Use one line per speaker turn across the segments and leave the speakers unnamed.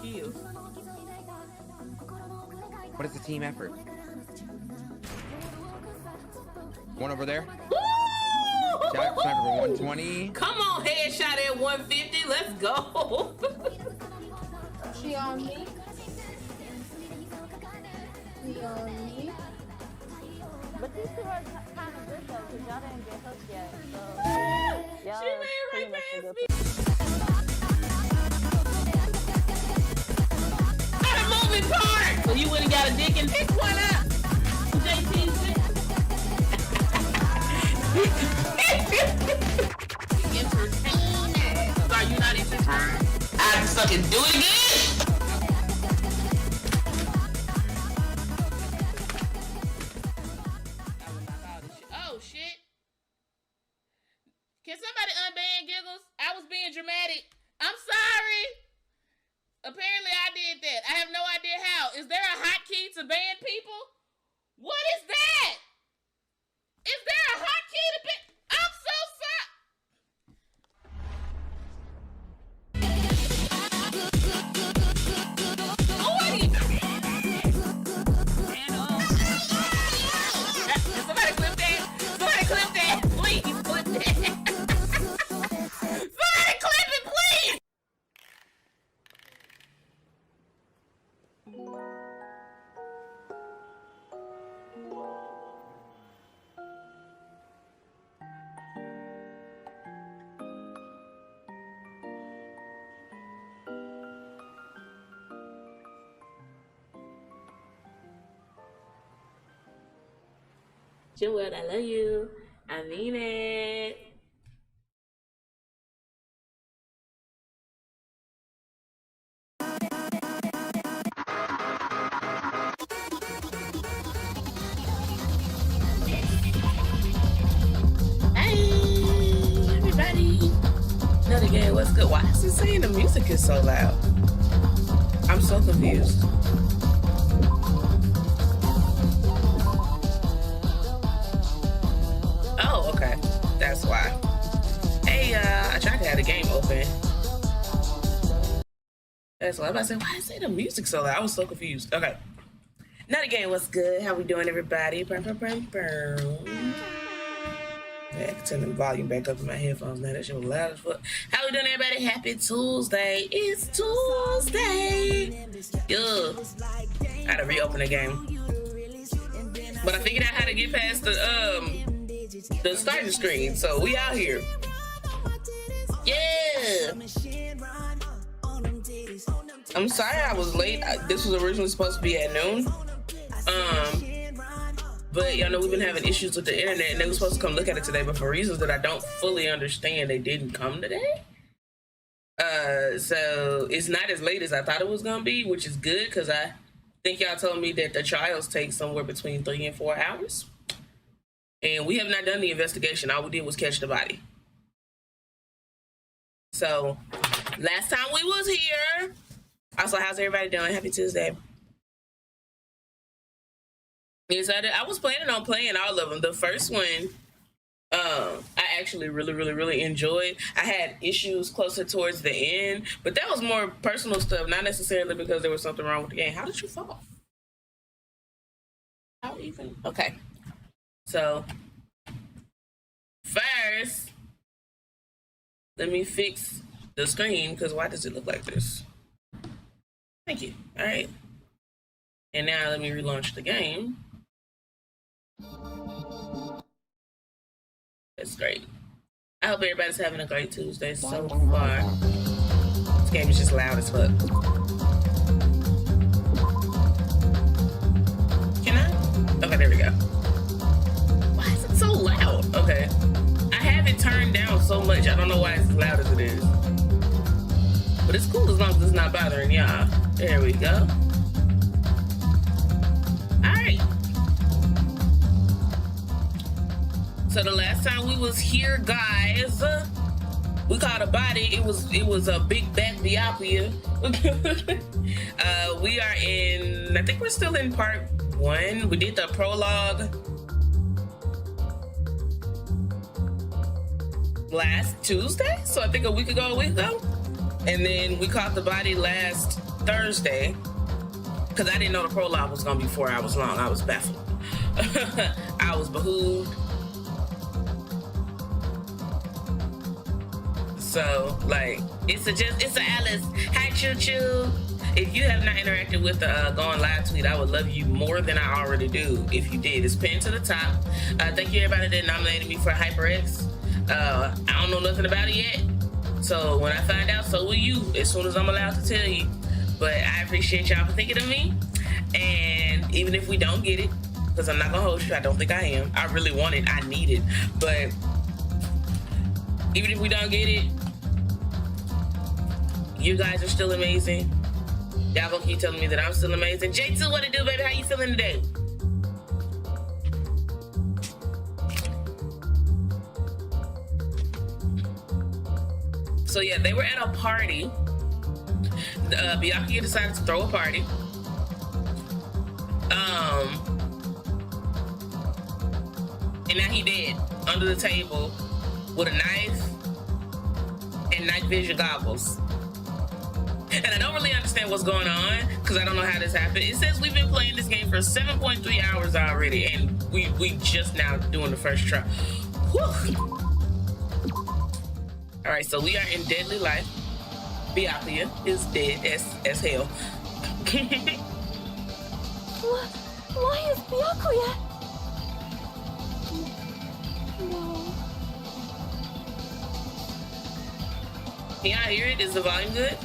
kills.
What is the team effort? One over there. Shot sniper for 120.
Come on, headshot at 150. Let's go.
She on me. She on me.
But these two are kind of good though, because y'all didn't get hooked yet. So y'all
She ran
pretty
right
much
past
good.
me. Got a moving part. So you wouldn't got a dick and pick one up. JT. Entertaining. Are you not entertained? I have to fucking do it again. Oh shit. Can somebody unban Giggles? I was being dramatic. I'm sorry. Apparently I did that. I have no idea how. Is there a hotkey to ban people? What is that? Is there a hotkey to ban? I'm so sorry. Oh, I need somebody clip that. Somebody clip that. Please clip that. Somebody clip it, please. Joel, I love you. I mean it. Hey, everybody. Another game, what's good? Why is it saying the music is so loud? I'm so confused. Oh, okay. That's why. Hey, I tried to have the game open. That's why I was about to say, why is the music so loud? I was so confused. Okay. Another game, what's good? How we doing, everybody? Yeah, I can turn the volume back up in my headphones now. That shit was loud as fuck. How we doing, everybody? Happy Tuesday. It's Tuesday. Yeah. I had to reopen the game. But I figured out how to get past the starting screen. So we out here. Yeah. I'm sorry I was late. This was originally supposed to be at noon. But y'all know we've been having issues with the internet, and they were supposed to come look at it today, but for reasons that I don't fully understand, they didn't come today. So it's not as late as I thought it was gonna be, which is good because I think y'all told me that the trials take somewhere between 3 and 4 hours. And we have not done the investigation. All we did was catch the body. So last time we was here. Also, how's everybody doing? Happy Tuesday. Yes, I was planning on playing all of them. The first one, I actually really enjoyed. I had issues closer towards the end, but that was more personal stuff, not necessarily because there was something wrong with the game. How did you fall? How even? Okay. So, first, let me fix the screen, because why does it look like this? Thank you. All right. And now let me relaunch the game. That's great. I hope everybody's having a great Tuesday so far. This game is just loud as fuck. Can I? Okay, there we go. Why is it so loud? Okay. I have it turned down so much. I don't know why it's as loud as it is. But it's cool as long as it's not bothering y'all. There we go. Alright. So the last time we was here, guys, we caught a body. It was a big back diopia. We are in, I think we're still in part 1. We did the prologue last Tuesday. So I think a week ago. And then we caught the body last Thursday, because I didn't know the prologue was gonna be 4 hours long. I was baffled. I was behooved. So like, it's a Alice. Hi, Choo Choo. If you have not interacted with the Going Live tweet, I would love you more than I already do if you did. It's pinned to the top. Thank you everybody that nominated me for HyperX. I don't know nothing about it yet. So when I find out, so will you, as soon as I'm allowed to tell you. But I appreciate y'all for thinking of me. And even if we don't get it, because I'm not gonna hold you, I don't think I am. I really want it, I need it. But even if we don't get it, you guys are still amazing. Y'all gonna keep telling me that I'm still amazing. J2, what it do, baby? How you feeling today? So yeah, they were at a party. Byakuya decided to throw a party. And now he dead under the table with a knife and night vision goggles. And I don't really understand what's going on because I don't know how this happened. It says we've been playing this game for 7.3 hours already, and we just now doing the first try. Whew. All right, so we are in Deadly Life. Byakuya is dead as hell.
Why is Byakuya?
No.
Can y'all hear it? Is the volume good?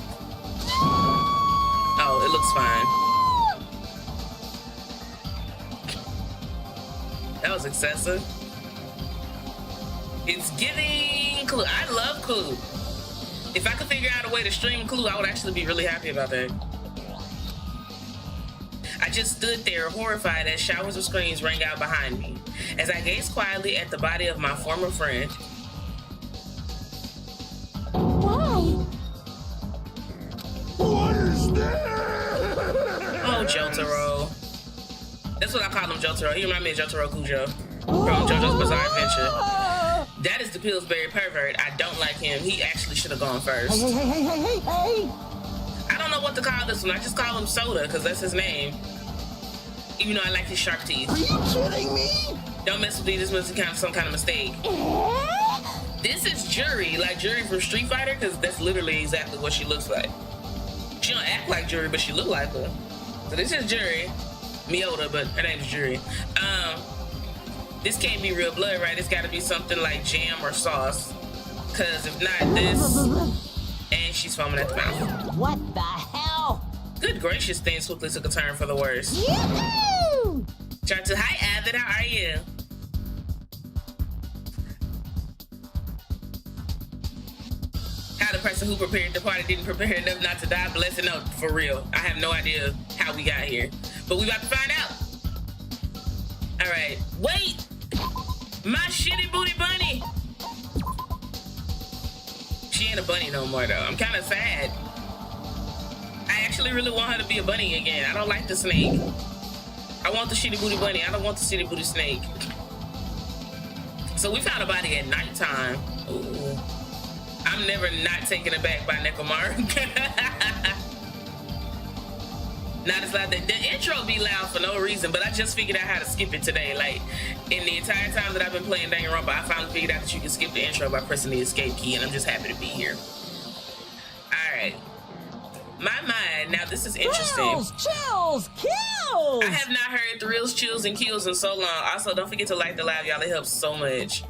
Oh, it looks fine. That was excessive. It's giving Clue. I love Clue. If I could figure out a way to stream Clue, I would actually be really happy about that. I just stood there horrified as showers of screams rang out behind me. As I gazed quietly at the body of my former friend.
Why?
What is that?
Oh, Jotaro. That's what I call him, Jotaro. He reminds me of Jotaro Kujo from JoJo's Bizarre Adventure. That is the Pillsbury pervert. I don't like him. He actually should have gone first.
Hey!
I don't know what to call this one. I just call him Soda because that's his name. Even though I like his sharp teeth.
Are you kidding me?
Don't mess with me. This must be some kind of mistake. This is Juri, like Juri from Street Fighter, because that's literally exactly what she looks like. She don't act like Juri, but she look like her. So this is Juri. Miyota, but her name's Juri. This can't be real blood, right? It's got to be something like jam or sauce. Because if not, this... And she's foaming at the mouth.
What the hell?
Good gracious, things quickly took a turn for the worse.
Yoo-hoo!
Turn to, hi, Avid, how are you? How the person who prepared the party didn't prepare enough not to die, bless it, no, for real. I have no idea how we got here. But we about to find out. All right, wait! My shitty booty bunny! She ain't a bunny no more, though. I'm kind of sad. I actually really want her to be a bunny again. I don't like the snake. I want the shitty booty bunny. I don't want the shitty booty snake. So we found a body at nighttime. Ooh. I'm never not taken aback by Nekomaru. Not as loud. The intro be loud for no reason, but I just figured out how to skip it today. Like, in the entire time that I've been playing Danganronpa, I finally figured out that you can skip the intro by pressing the escape key, and I'm just happy to be here. All right. My mind. Now, this is interesting.
Chills, kills!
I have not heard thrills, chills, and kills in so long. Also, don't forget to like the live, y'all. It helps so much.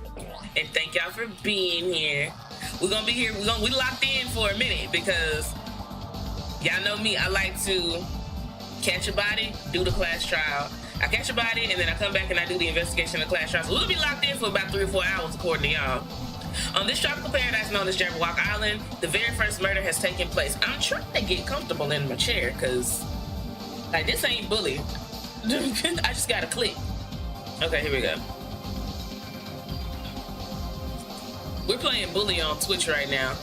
And thank y'all for being here. We're gonna be here. We locked in for a minute because y'all know me. I like to catch a body, do the class trial. I catch a body, and then I come back and I do the investigation of the class trial. So we'll be locked in for about 3 or 4 hours, according to y'all. On this tropical paradise known as Jabberwock Island, the very first murder has taken place. I'm trying to get comfortable in my chair because, like, this ain't bully. I just gotta click. Okay, here we go. We're playing bully on Twitch right now.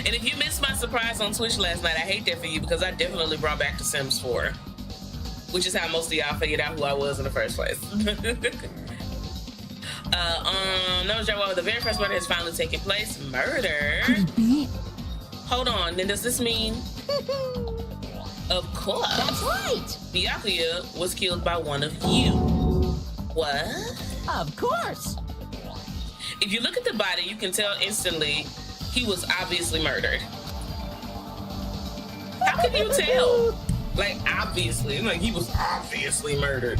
And if you missed my surprise on Twitch last night, I hate that for you because I definitely brought back The Sims 4. Which is how most of y'all figured out who I was in the first place. No, Joe, the very first murder has finally taken place. Murder?
Could it be?
Hold on, then does this mean... Of course.
That's right.
Byakuya was killed by one of you. What?
Of course.
If you look at the body, you can tell instantly he was obviously murdered. How can you tell? Like, obviously. Like, he was obviously murdered.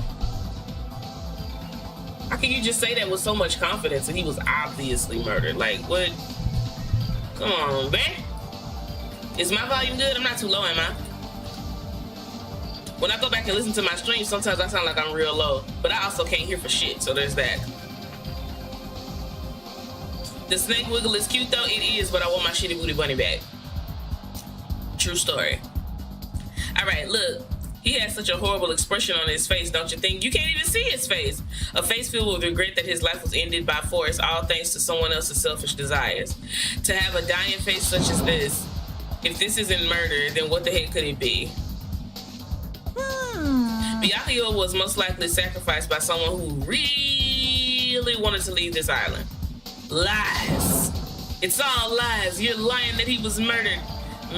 How can you just say that with so much confidence that he was obviously murdered? Like, what? Come on, man. Is my volume good? I'm not too low, am I? When I go back and listen to my stream, sometimes I sound like I'm real low. But I also can't hear for shit, so there's that. The snake wiggle is cute, though. It is, but I want my shitty booty bunny back. True story. All right, look. He has such a horrible expression on his face, don't you think? You can't even see his face. A face filled with regret that his life was ended by force, all thanks to someone else's selfish desires. To have a dying face such as this, if this isn't murder, then what the heck could it be? Byakuya was most likely sacrificed by someone who really wanted to leave this island. Lies. It's all lies. You're lying that he was murdered.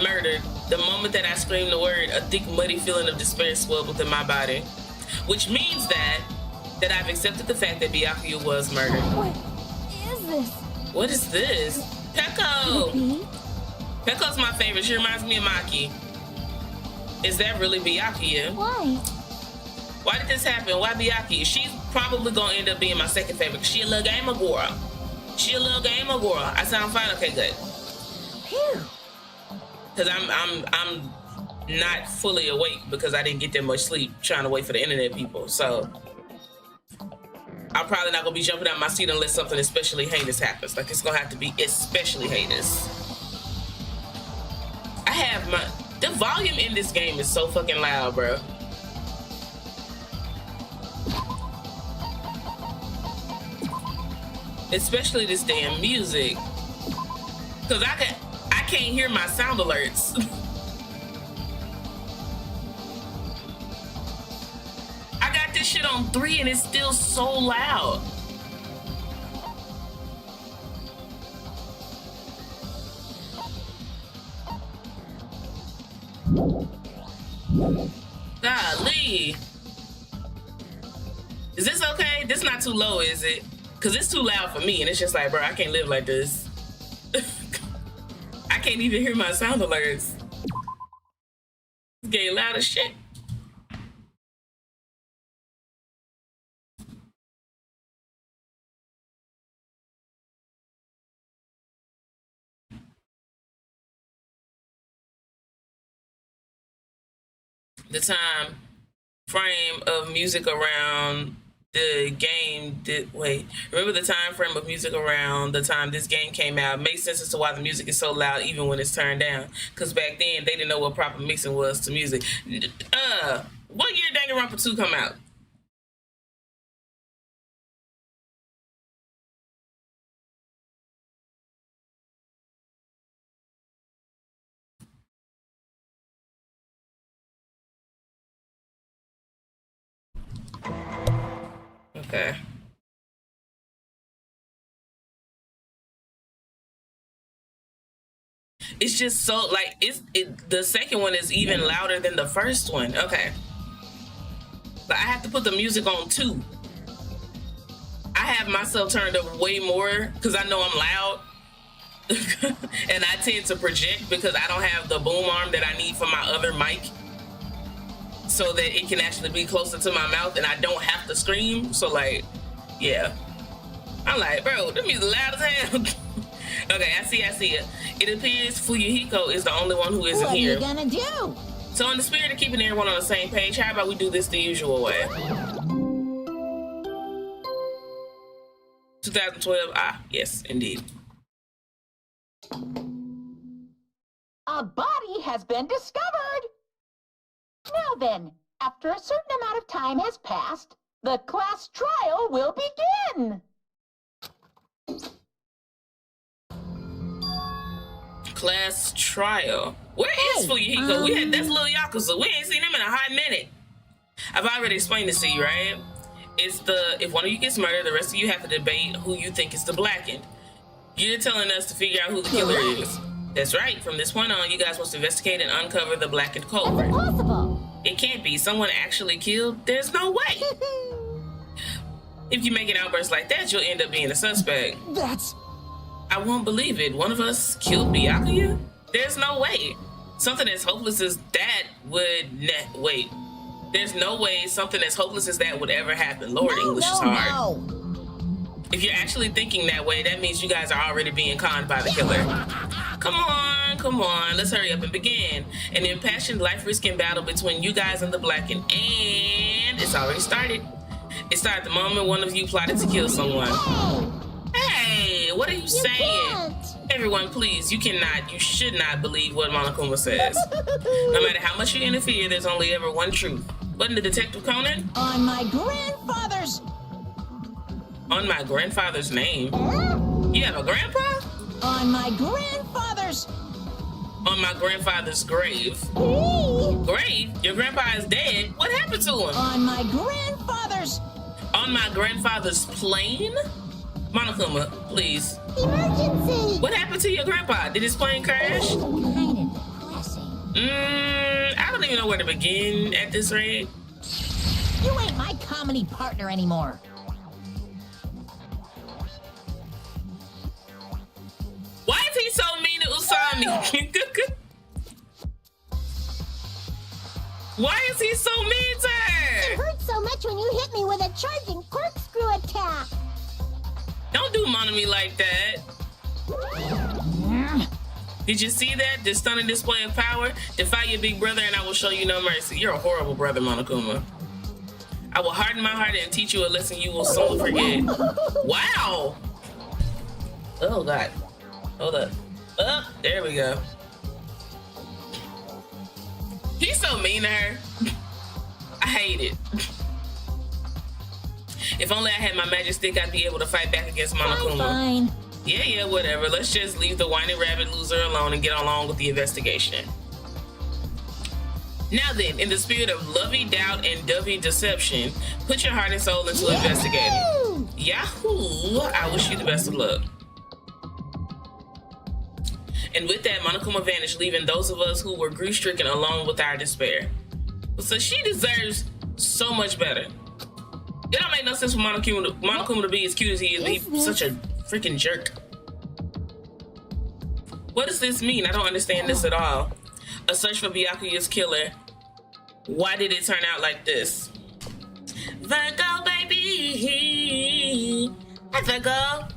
Murdered. The moment that I screamed the word, a thick, muddy feeling of despair swelled within my body. Which means that I've accepted the fact that Byakuya was murdered.
What is this?
What is this? Peko! Peko's my favorite. She reminds me of Maki. Is that really Byakuya?
Why?
Why did this happen? Why Byakuya? She's probably gonna end up being my second favorite. She a little gamer girl. She a little gamer girl. I sound fine? Okay, good.
Phew.
Cause I'm not fully awake because I didn't get that much sleep trying to wait for the internet people. So I'm probably not gonna be jumping out my seat unless something especially heinous happens. Like, it's gonna have to be especially heinous. I have the volume in this game is so fucking loud, bro. Especially this damn music. Cause I can't hear my sound alerts. I got this shit on 3 and it's still so loud. Golly. Is this okay? This not too low, is it? Cause it's too loud for me and it's just like, bro, I can't live like this. I can't even hear my sound alerts. It's getting loud as shit. The time frame of music around the game remember the time frame of music around the time this game came out makes sense as to why the music is so loud even when it's turned down, because back then they didn't know what proper mixing was to music. What year Danganronpa 2 come out? Okay. It's just so like the second one is even louder than the first one. Okay. But I have to put the music on too. I have myself turned up way more because I know I'm loud. And I tend to project because I don't have the boom arm that I need for my other mic, so that it can actually be closer to my mouth and I don't have to scream. So like, yeah. I'm like, bro, the music loud as hell. Okay, I see it. It appears Fuyuhiko is the only one who isn't here.
What are you gonna do?
So in the spirit of keeping everyone on the same page, how about we do this the usual way? 2012, yes, indeed.
A body has been discovered. Now then, after a certain amount of time has passed, the class trial will begin.
Class trial. Where is Fuyuhiko? That's Lil Yakuza. We ain't seen him in a hot minute. I've already explained this to you, right? It's if one of you gets murdered, the rest of you have to debate who you think is the blackened. You're telling us to figure out who the killer is. That's right. From this point on, you guys must investigate and uncover the blackened
That's
culprit.
impossible.
It can't be. Someone actually killed? There's no way. If you make an outburst like that, you'll end up being a suspect.
That's...
I won't believe it. One of us killed Byakuya? There's no way. Something as hopeless as that would... Wait. There's no way something as hopeless as that would ever happen. Lord, English is hard. If you're actually thinking that way, that means you guys are already being conned by the killer. Come on. Let's hurry up and begin. An impassioned, life-risking battle between you guys and the Blackened. And it's already started. It started the moment one of you plotted to kill someone. Hey, what are you saying? Everyone, please, you should not believe what Monokuma says. No matter how much you interfere, there's only ever one truth. Wasn't the Detective Conan?
On my grandfather's...
On my grandfather's name? You have a grandpa?
On my grandfather's...
On my grandfather's grave. Grave? Your grandpa is dead? What happened to him?
On my grandfather's...
On my grandfather's plane? Monokuma, please.
Emergency!
What happened to your grandpa? Did his plane crash?
Kind of depressing.
I don't even know where to begin at this rate.
You ain't my comedy partner anymore.
Why is he so mean to Usami? Why is he so mean to her?
It hurt so much when you hit me with a charging corkscrew attack.
Don't do Monomi like that. Did you see that? This stunning display of power? Defy your big brother and I will show you no mercy. You're a horrible brother, Monokuma. I will harden my heart and teach you a lesson you will soon forget. Wow! Oh, God. Hold up. Oh, there we go. He's so mean to her. I hate it. If only I had my magic stick, I'd be able to fight back against Monokuma.
Fine.
Yeah, whatever. Let's just leave the whiny rabbit loser alone and get along with the investigation. Now then, in the spirit of lovey doubt and dovey deception, put your heart and soul into investigating. Yahoo! I wish you the best of luck. And with that, Monokuma vanished, leaving those of us who were grief-stricken alone with our despair. So she deserves so much better. It don't make no sense for Monokuma to be as cute as he is, but he's such a freaking jerk. What does this mean? I don't understand this at all. A search for Byakuya's killer. Why did it turn out like this? Virgo, baby. Hi, Virgo.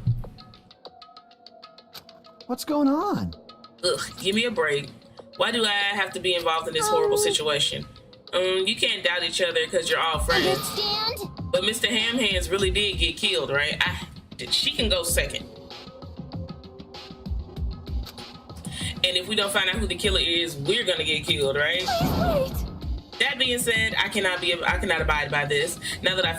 What's going on?
Ugh, give me a break. Why do I have to be involved in this horrible situation? You can't doubt each other because you're all friends.
Understand?
But Mr. Ham Hands really did get killed, right? She can go second. And if we don't find out who the killer is, we're gonna get killed, right?
Wait.
That being said, I cannot abide by this. Now that I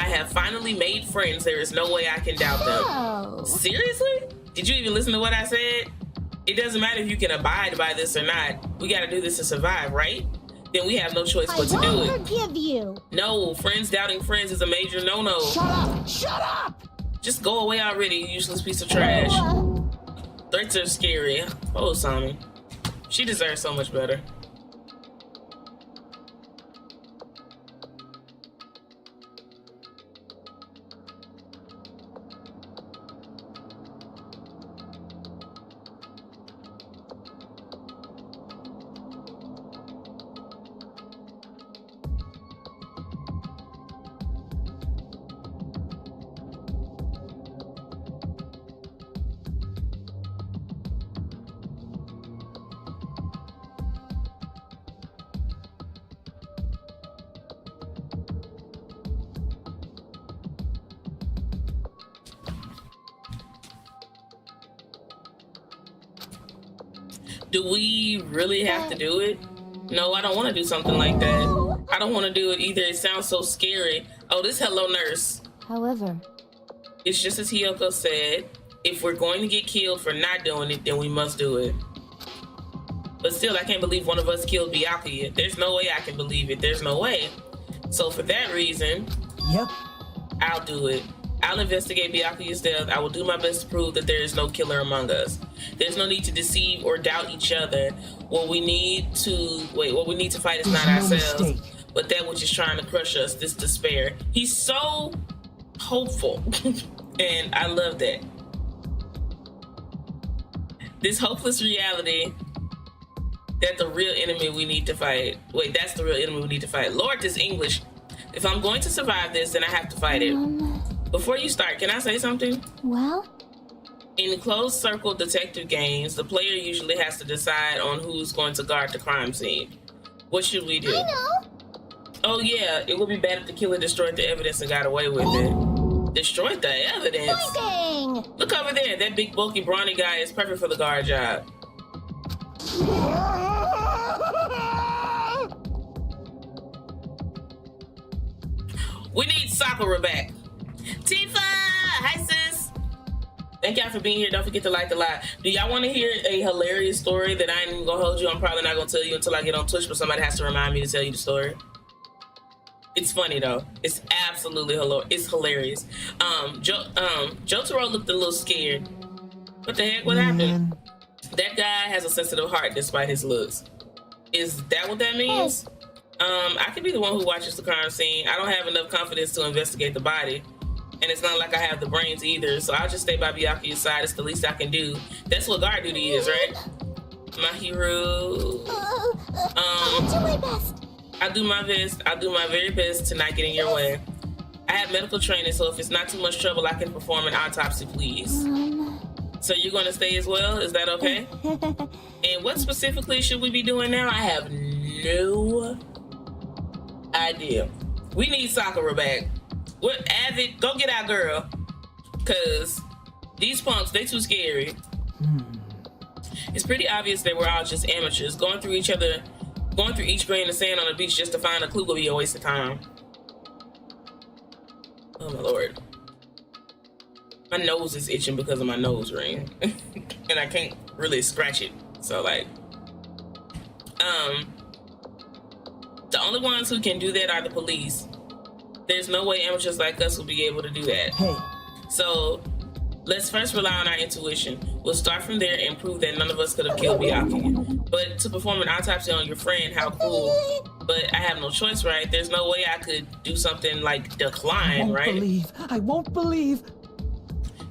have finally made friends, there is no way I can doubt them.
Oh.
Seriously? Did you even listen to what I said? It doesn't matter if you can abide by this or not. We gotta do this to survive, right? Then we have no choice but to do
I won't
it.
forgive you.
No, friends doubting friends is a major no-no.
Shut up! Shut up!
Just go away already, you useless piece of trash. Threats are scary. Oh, Sami. She deserves so much better. Do we really have to do it? No, I don't want to do something like that. I don't want to do it either. It sounds so scary. Oh, this Hello Nurse.
However,
It's just as Hiyoko said. If we're going to get killed for not doing it, then we must do it. But still, I can't believe one of us killed Byakuya. There's no way I can believe it. There's no way. So for that reason,
Yep.
I'll do it. I'll investigate Byakuya's death. I will do my best to prove that there is no killer among us. There's no need to deceive or doubt each other. What we need to fight is not ourselves, but that which is trying to crush us, this despair. He's so hopeful, and I love that. This hopeless reality that the real enemy we need to fight. Wait, that's the real enemy we need to fight. Lord, this English. If I'm going to survive this, then I have to fight it. Before you start, can I say something?
Well?
In closed circle detective games, the player usually has to decide on who's going to guard the crime scene. What should we do?
I know.
Oh yeah, it would be bad if the killer destroyed the evidence and got away with it. Destroyed the evidence?
Boinking!
Look over there, that big bulky brawny guy is perfect for the guard job. We need Sakura back. Tifa! Hi, sis. Thank y'all for being here. Don't forget to like the live. Do y'all want to hear a hilarious story that I ain't even gonna hold you? I'm probably not gonna tell you until I get on Twitch, but somebody has to remind me to tell you the story. It's funny though. It's absolutely hilarious. It's hilarious. Jotaro looked a little scared. What the heck? What happened? That guy has a sensitive heart despite his looks. Is that what that means? I could be the one who watches the crime scene. I don't have enough confidence to investigate the body. And it's not like I have the brains either. So I'll just stay by Byakuya's side. It's the least I can do. That's what guard duty is, right? My hero.
I'll do my best.
I'll do my best. I'll do my very best to not get in your way. I have medical training, so if it's not too much trouble, I can perform an autopsy, please. So you're going to stay as well? Is that okay? And what specifically should we be doing now? I have no idea. We need Sakura back. What, Avid? Go get our girl. Because these punks, they too scary. It's pretty obvious that we're all just amateurs. Going through each grain of sand on the beach just to find a clue will be a waste of time. Oh my lord. My nose is itching because of my nose ring. And I can't really scratch it. So like, the only ones who can do that are the police. There's no way amateurs like us will be able to do that.
Hey.
So let's first rely on our intuition. We'll start from there and prove that none of us could have killed Byakuya. But to perform an autopsy on your friend, how cool. But I have no choice, right? There's no way I could do something like decline, right?
I won't believe.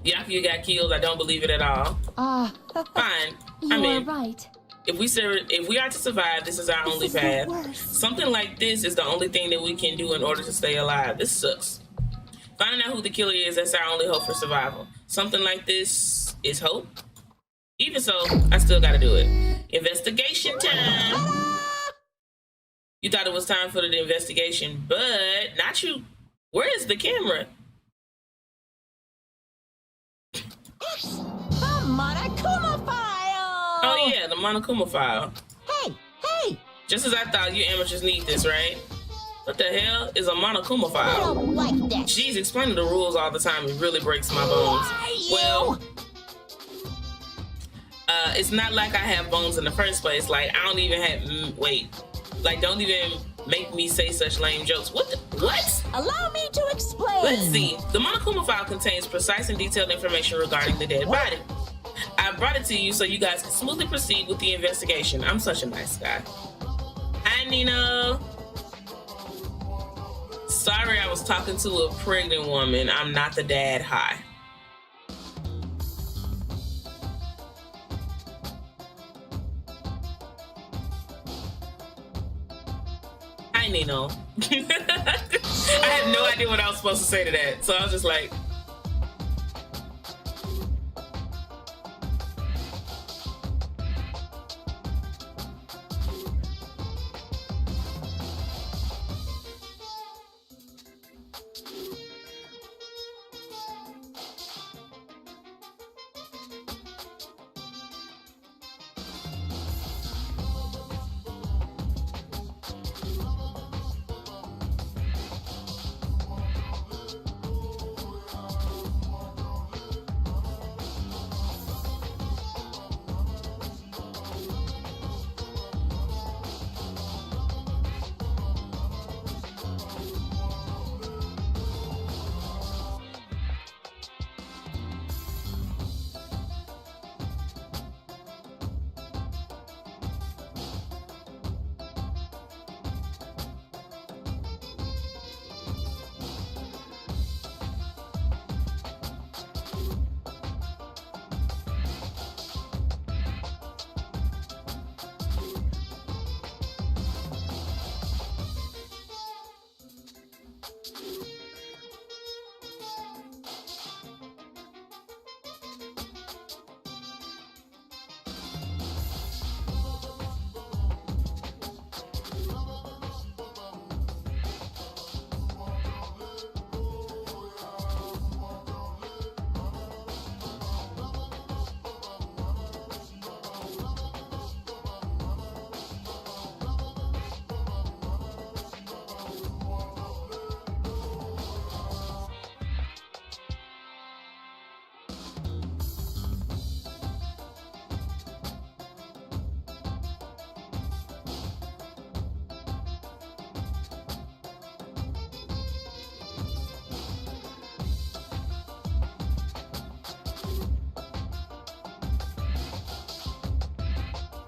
Byakuya got killed. I don't believe it at all. Fine. I mean,
right.
if we are to survive, this is our only path. Something like this is the only thing that we can do in order to stay alive. This sucks. Finding out who the killer is, that's our only hope for survival. Something like this is hope. Even so, I still gotta do it. Investigation time. You thought it was time for the investigation, but not you. Where is the camera?
It's the Monokuma file!
Oh yeah, the Monokuma file.
Hey!
Just as I thought, you amateurs need this, right? What the hell is a Monokuma
I
file?
don't like that.
Jeez, explaining the rules all the time, it really breaks my bones. Well, it's not like I have bones in the first place. Like, I don't even have, like, don't even make me say such lame jokes. What?
Allow me to explain.
Let's see. The Monokuma file contains precise and detailed information regarding the dead body. I brought it to you so you guys can smoothly proceed with the investigation. I'm such a nice guy. Hi, Nino. Sorry, I was talking to a pregnant woman. I'm not the dad. Hi. Hi, Nino. I had no idea what I was supposed to say to that. So I was just like,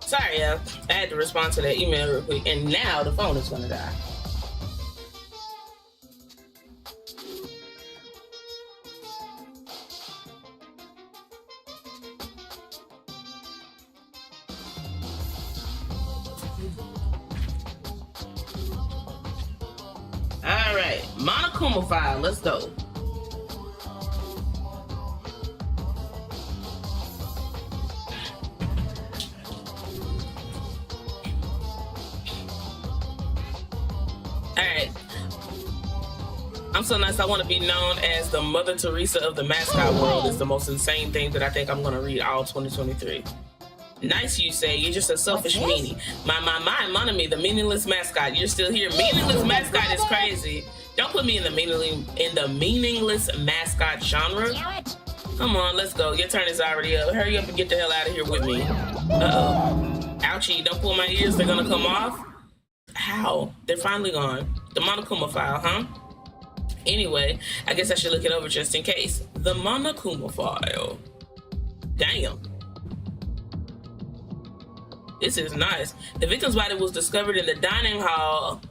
Sorry, y'all. I had to respond to that email real quick, and now the phone is gonna die. All right, Monokuma file. Let's go. Alright. I'm so nice. I want to be known as the Mother Teresa of the mascot world. Is the most insane thing that I think I'm going to read all 2023. Nice, you say. You're just a selfish meanie. My, Monami, the meaningless mascot. You're still here. Meaningless mascot is crazy. Don't put me in the meaningless mascot genre. Come on, let's go. Your turn is already up. Hurry up and get the hell out of here with me. Uh-oh. Ouchie, don't pull my ears. They're going to come off. How? They're finally gone. The Monokuma file, huh? Anyway, I guess I should look it over just in case. The Monokuma file. Damn. This is nice. The victim's body was discovered in the dining hall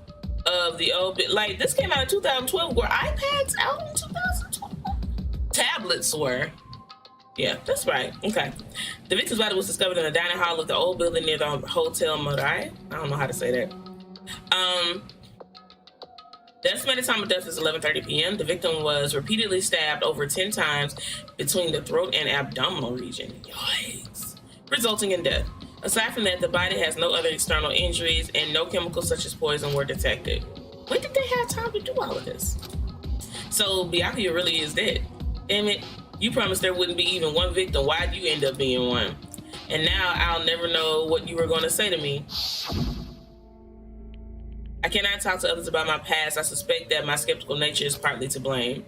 of the old bit. Like, this came out in 2012. Were iPads out in 2012? Tablets were. Yeah, that's right. Okay. The victim's body was discovered in the dining hall of the old building near the Hotel Morai. I don't know how to say that. The estimated time of death is 11:30 p.m. The victim was repeatedly stabbed over 10 times between the throat and abdominal region. Yikes. Resulting in death. Aside from that, the body has no other external injuries and no chemicals such as poison were detected. When did they have time to do all of this? So Byakuya really is dead. Damn it. You promised there wouldn't be even one victim. Why'd you end up being one? And now I'll never know what you were going to say to me. I cannot talk to others about my past. I suspect that my skeptical nature is partly to blame.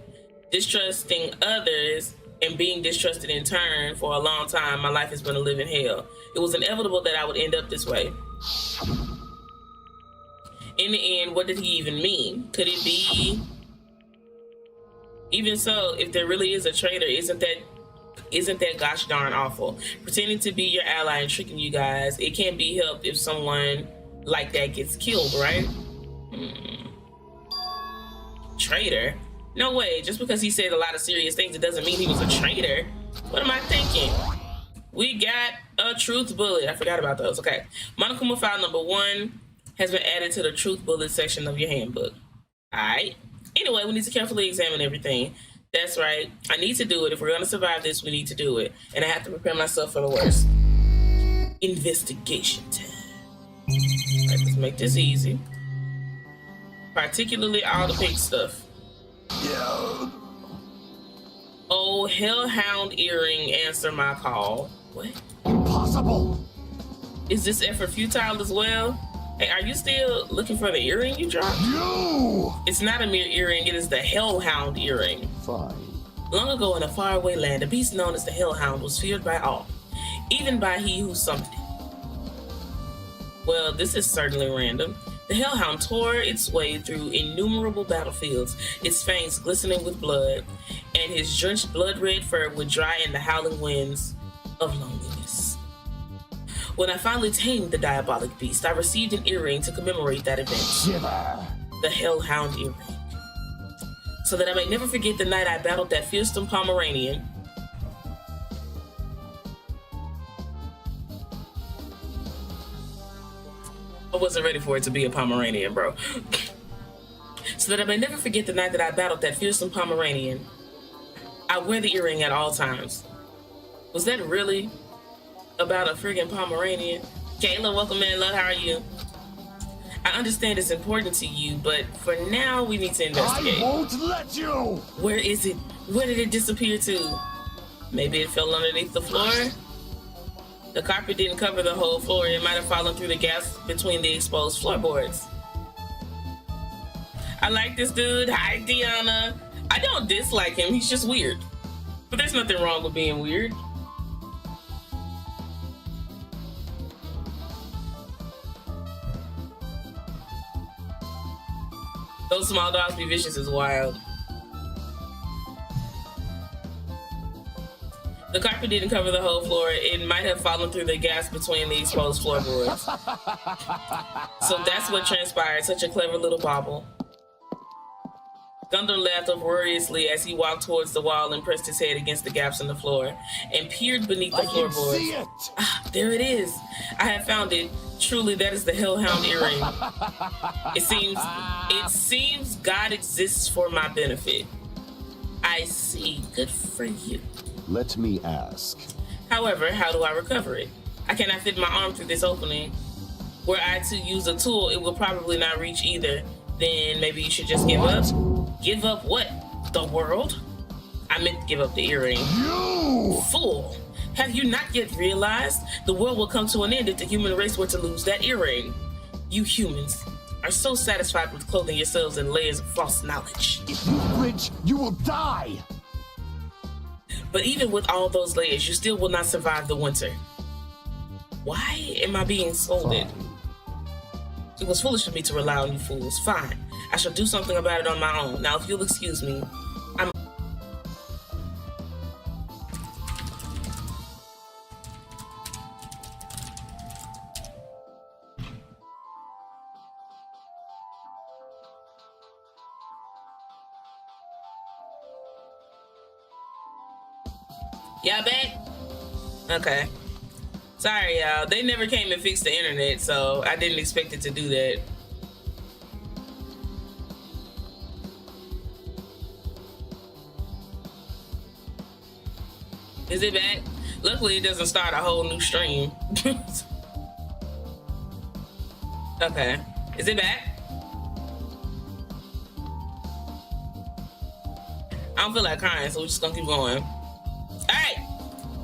Distrusting others and being distrusted in turn for a long time, my life has been a living hell. It was inevitable that I would end up this way. In the end, what did he even mean? Could it be? Even so, if there really is a traitor, isn't that gosh darn awful? Pretending to be your ally and tricking you guys, it can't be helped if someone like that gets killed, right? Traitor? No way. Just because he said a lot of serious things, it doesn't mean he was a traitor. What am I thinking? We got a truth bullet. I forgot about those. Okay. Monokuma file number 1 has been added to the truth bullet section of your handbook. All right. Anyway, we need to carefully examine everything. That's right. I need to do it. If we're going to survive this, we need to do it. And I have to prepare myself for the worst. Investigation time. All right, let's make this easy. Particularly all the pink stuff.
Yeah.
Oh, hellhound earring, answer my call. What?
Impossible.
Is this effort futile as well? Hey, are you still looking for the earring you dropped?
You.
It's not a mere earring, it is the hellhound earring.
Fine.
Long ago in a faraway land, a beast known as the hellhound was feared by all, even by he who summoned it. Well, this is certainly random. The hellhound tore its way through innumerable battlefields, its fangs glistening with blood, and his drenched blood-red fur would dry in the howling winds of loneliness. When I finally tamed the diabolic beast, I received an earring to commemorate that event.
Shiver.
The hellhound earring. So that I may never forget the night I battled that fearsome Pomeranian. I wasn't ready for it to be a Pomeranian, bro. So that I may never forget the night that I battled that fearsome Pomeranian. I wear the earring at all times. Was that really about a friggin' Pomeranian? Kayla, welcome in, love, how are you? I understand it's important to you, but for now, we need to investigate.
I won't let you!
Where is it? Where did it disappear to? Maybe it fell underneath the floor? The carpet didn't cover the whole floor. It might have fallen through the gaps between the exposed floorboards. I like this dude. Hi, Deanna. I don't dislike him. He's just weird. But there's nothing wrong with being weird. Those small dogs be vicious is wild. The carpet didn't cover the whole floor. It might have fallen through the gaps between the exposed floorboards. So that's what transpired. Such a clever little bauble. Gundam laughed uproariously as he walked towards the wall and pressed his head against the gaps in the floor and peered beneath the floorboards.
See it.
Ah, there it is. I have found it. Truly, that is the Hellhound earring. It seems God exists for my benefit. I see. Good for you.
Let me ask.
However, how do I recover it? I cannot fit my arm through this opening. Were I to use a tool, it will probably not reach either. Then maybe you should just give up. Give up what? The world? I meant to give up the earring.
You!
Fool! Have you not yet realized the world will come to an end if the human race were to lose that earring? You humans are so satisfied with clothing yourselves in layers of false knowledge.
If you flinch, you will die!
But even with all those layers, you still will not survive the winter. Why am I being scolded? It was foolish of me to rely on you fools. Fine. I shall do something about it on my own. Now, if you'll excuse me, I'm... Y'all back? Okay. Sorry, y'all. They never came and fixed the internet, so I didn't expect it to do that. Is it back? Luckily, it doesn't start a whole new stream. Okay. Is it back? I don't feel like crying, so we're just gonna keep going. Alright.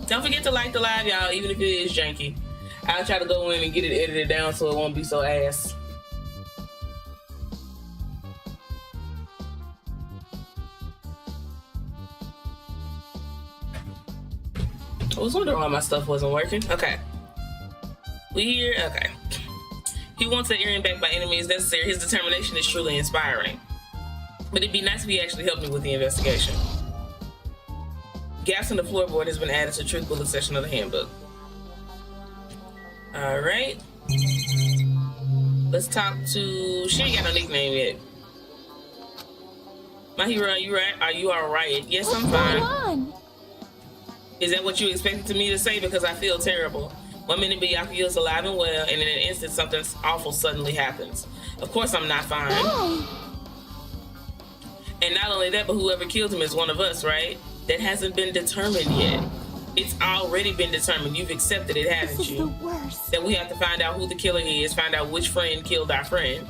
Don't forget to like the live, y'all, even if it is janky. I'll try to go in and get it edited down so it won't be so ass. I was wondering why my stuff wasn't working. Okay. We here? Okay. He wants the earring back by any means necessary. His determination is truly inspiring. But it'd be nice if he actually helped me with the investigation. Gaps in the floorboard has been added to the truth bullet section of the handbook. Alright. Let's talk to... She ain't got no nickname yet. My hero, are you right? Are you alright? Yes, I'm fine.
What's going on?
Is that what you expected me to say? Because I feel terrible. 1 minute Byakuya is alive and well, and in an instant something awful suddenly happens. Of course I'm not fine.
Why?
And not only that, but whoever killed him is one of us, right? That hasn't been determined yet. It's already been determined. You've accepted it, haven't
This is
you?
the worst.
That we have to find out who the killer is, find out which friend killed our friend.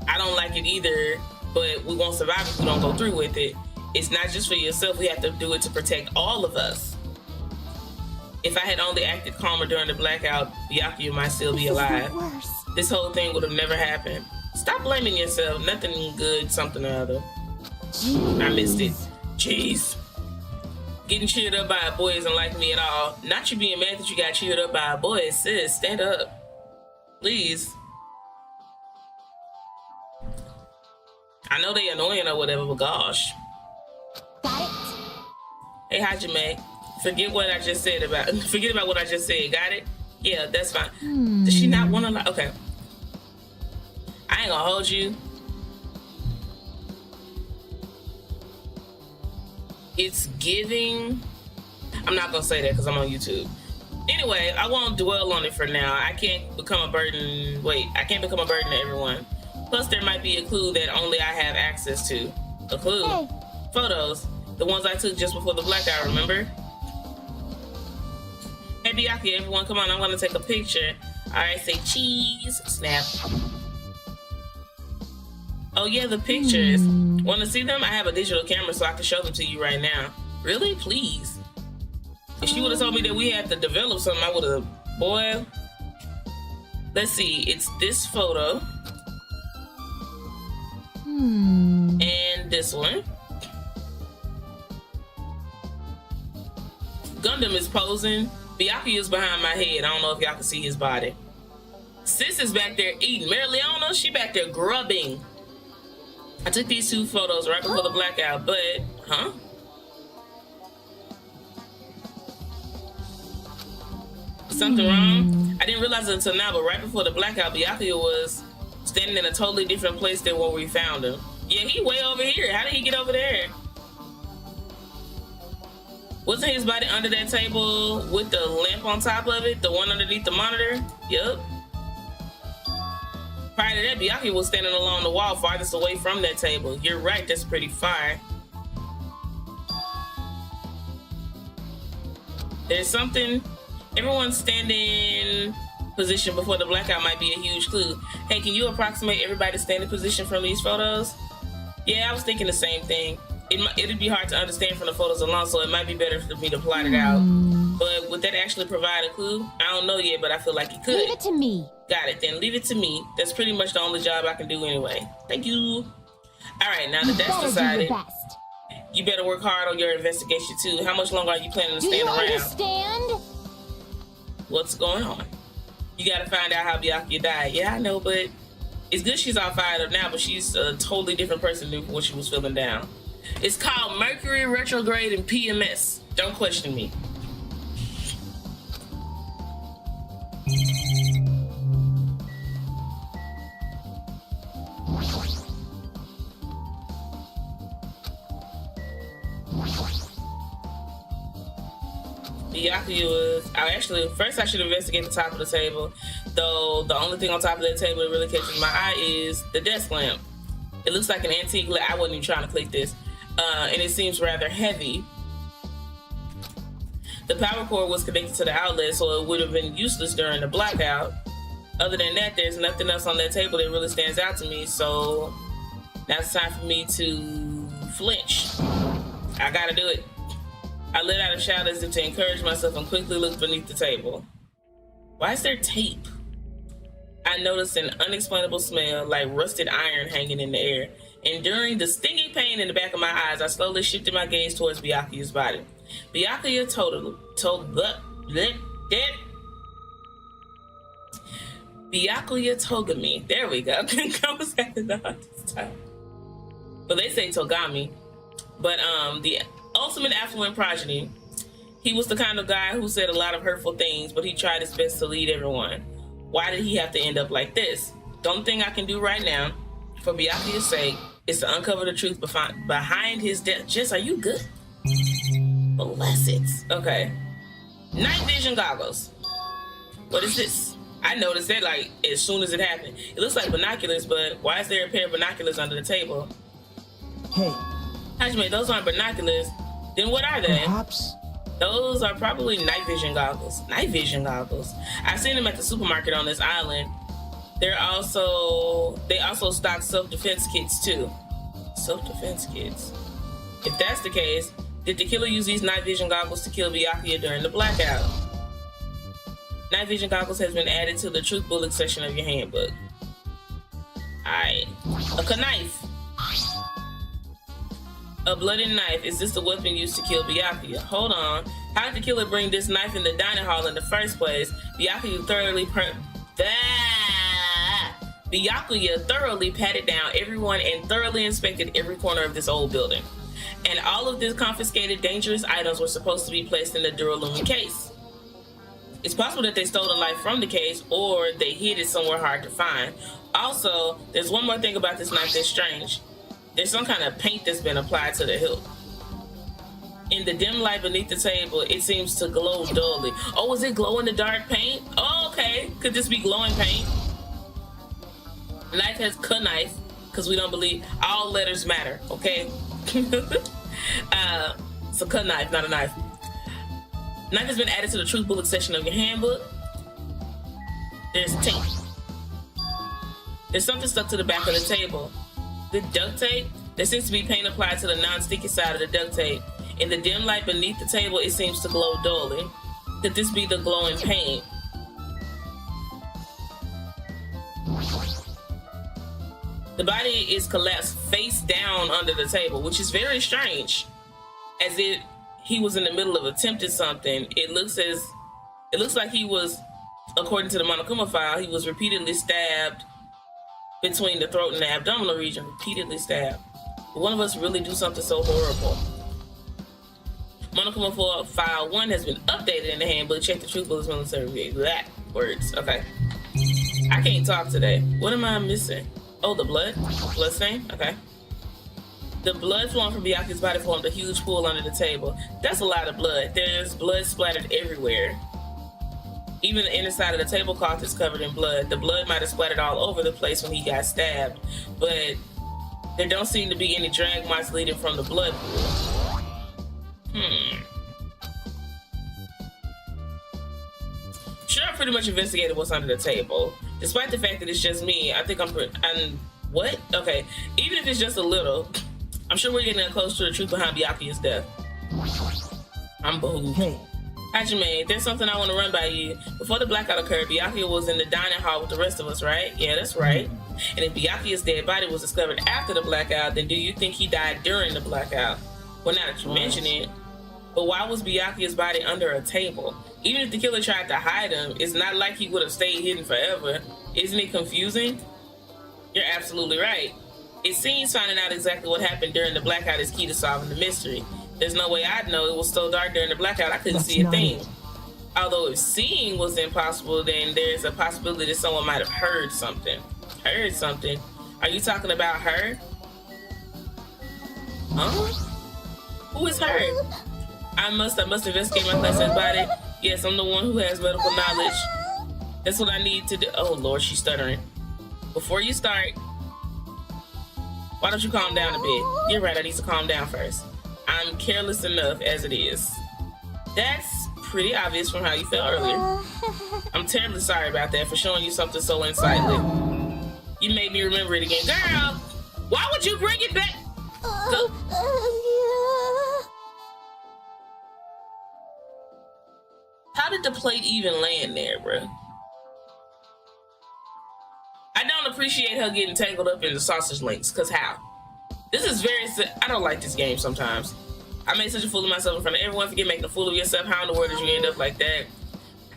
I don't like it either, but we won't survive if we don't go through with it. It's not just for yourself, we have to do it to protect all of us. If I had only acted calmer during the blackout, Byakuya might still be alive.
This is the worst.
This whole thing would have never happened. Stop blaming yourself. Nothing good, something or other. I missed it. Jeez. Getting cheered up by a boy isn't like me at all. Not you being mad that you got cheered up by a boy. Sis, stand up. Please. I know they annoying or whatever, but gosh.
Got it?
Hey, Hajime. Forget what I just said about... Forget about what I just said. Got it? Yeah, that's fine. Does she not want to... Okay. I ain't gonna hold you. It's giving... I'm not gonna say that because I'm on YouTube. Anyway, I won't dwell on it for now. I can't become a burden... Wait, I can't become a burden to everyone. Plus, there might be a clue that only I have access to. A clue?
Hey.
Photos. The ones I took just before the blackout, remember? Hey, Byakuya, everyone, come on. I'm gonna take a picture. Alright, say cheese. Snap. Oh, yeah, the pictures. Want to see them? I have a digital camera so I can show them to you right now. Really? Please. If she would have told me that we had to develop something, I would have... Boy. Let's see. It's this photo. And this one. Gundam is posing. Byakuya is behind my head. I don't know if y'all can see his body. Sis is back there eating. Marileona, she back there grubbing. I took these two photos right before the blackout, but... Huh? something wrong? I didn't realize it until now, but right before the blackout, Byakuya was standing in a totally different place than where we found him. Yeah, he way over here. How did he get over there? Wasn't his body under that table with the lamp on top of it? The one underneath the monitor? Yup. Prior to that, Byakuya was standing along the wall farthest away from that table. You're right, that's pretty far. There's something. Everyone's standing position before the blackout might be a huge clue. Hey, can you approximate everybody's standing position from these photos? Yeah, I was thinking the same thing. It'd be hard to understand from the photos alone, so it might be better for me to plot it out. But would that actually provide a clue? I don't know yet, but I feel like it could.
Leave it to me.
Got it, then leave it to me. That's pretty much the only job I can do anyway. Thank you. All right, now that that's decided, you better work hard on your investigation too. How much longer are you planning to stand around?
Do you understand?
What's going on? You gotta find out how Byakuya died. Yeah, I know, but it's good she's all fired up now, but she's a totally different person than what she was feeling down. It's called Mercury retrograde and PMS. Don't question me. Byakuya was, first I should investigate the top of the table, though the only thing on top of that table that really catches my eye is the desk lamp. It looks like an antique lamp. I wasn't even trying to click this. And it seems rather heavy. The power cord was connected to the outlet, so it would have been useless during the blackout. Other than that, there's nothing else on that table that really stands out to me, so now it's time for me to flinch. I gotta do it. I let out a shout as if to encourage myself and quickly looked beneath the table. Why is there tape? I noticed an unexplainable smell like rusted iron hanging in the air. Enduring the stinging pain in the back of my eyes, I slowly shifted my gaze towards Byakuya's body. Byakuya Togami. There we go. I was having the hardest time. But they say Togami. But the ultimate affluent progeny. He was the kind of guy who said a lot of hurtful things, but he tried his best to lead everyone. Why did he have to end up like this? The only thing I can do right now, for Byakuya's sake, is to uncover the truth behind his death. Jess, are you good? Bless it. Okay. Night vision goggles. What is this? I noticed that like as soon as it happened. It looks like binoculars, but why is there a pair of binoculars under the table?
Hey.
Hajime, those aren't binoculars. Then what are they?
Perhaps.
Those are probably night vision goggles. Night vision goggles. I've seen them at the supermarket on this island. They also stock self-defense kits too. Self-defense kits. If that's the case, did the killer use these night vision goggles to kill Byakuya during the blackout? Night vision goggles has been added to the truth bullet section of your handbook. Alright. A knife. A bloody knife. Is this the weapon used to kill Byakuya? Hold on. How did the killer bring this knife in the dining hall in the first place? Byakuya thoroughly patted down everyone and thoroughly inspected every corner of this old building. And all of these confiscated dangerous items were supposed to be placed in the Duralumin case. It's possible that they stole the knife from the case or they hid it somewhere hard to find. Also, there's one more thing about this knife that's strange. There's some kind of paint that's been applied to the hilt. In the dim light beneath the table, it seems to glow dully. Oh, is it glow in the dark paint? Oh, okay. Could this be glowing paint? Knife has knife, because we don't believe all letters matter, okay? So knife, not a knife. Knife has been added to the truth bullet section of your handbook. There's tape. There's something stuck to the back of the table. The duct tape? There seems to be paint applied to the non-sticky side of the duct tape. In the dim light beneath the table, it seems to glow dully. Could this be the glowing paint? The body is collapsed face down under the table, which is very strange. As if he was in the middle of attempting something. It looks like he was, according to the Monokuma file, he was repeatedly stabbed between the throat and the abdominal region. Repeatedly stabbed. Would one of us really do something so horrible? Monochrome file 1 has been updated in the handbook. Check the truth bullets military. That words. Okay. I can't talk today. What am I missing? Oh, the blood? Blood stain? Okay. The blood flowing from Byakuya's body formed a huge pool under the table. That's a lot of blood. There's blood splattered everywhere. Even the inner side of the tablecloth is covered in blood. The blood might have splattered all over the place when he got stabbed, but there don't seem to be any drag marks leading from the blood pool. Sure, I pretty much investigated what's under the table. Despite the fact that it's just me, I think I'm what? Okay, even if it's just a little, I'm sure we're getting close to the truth behind Byakuya's death. I'm behooved.
Hey.
Hajime, there's something I want to run by you. Before the blackout occurred, Byakuya was in the dining hall with the rest of us, right? Yeah, that's right. And if Byakuya's dead body was discovered after the blackout, then do you think he died during the blackout? Well, now that you mention it, but why was Byakuya's body under a table? Even if the killer tried to hide him, it's not like he would have stayed hidden forever. Isn't it confusing? You're absolutely right. It seems finding out exactly what happened during the blackout is key to solving the mystery. There's no way I'd know. It was so dark during the blackout, I couldn't see a thing. Although if seeing was impossible, then there's a possibility that someone might have heard something. Heard something? Are you talking about her? Huh? Who is her? I must investigate my classmate's body. Yes, I'm the one who has medical knowledge. That's what I need to do. Oh Lord, she's stuttering. Before you start, why don't you calm down a bit? You're right, I need to calm down first. I'm careless enough as it is. That's pretty obvious from how you felt earlier. I'm terribly sorry about that, for showing you something so unsightly. You made me remember it again. Girl, why would you bring it back? Go. How did the plate even land there, bro? I don't appreciate her getting tangled up in the sausage links, cause how? This is I don't like this game sometimes. I made such a fool of myself in front of everyone. Forget making a fool of yourself. How in the world did you end up like that?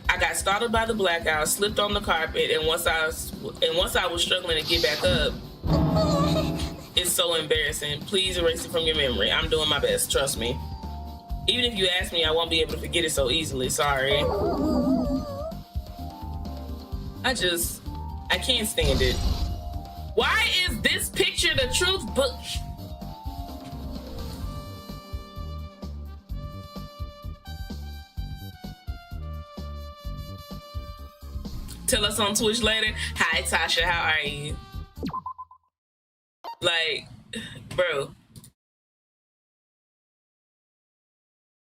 I got startled by the blackout, slipped on the carpet, and once I was struggling to get back up, it's so embarrassing. Please erase it from your memory. I'm doing my best, trust me. Even if you ask me, I won't be able to forget it so easily. Sorry. I can't stand it. Why is this picture the truth book? Tell us on Twitch later. Hi, Tasha. How are you? Like, bro.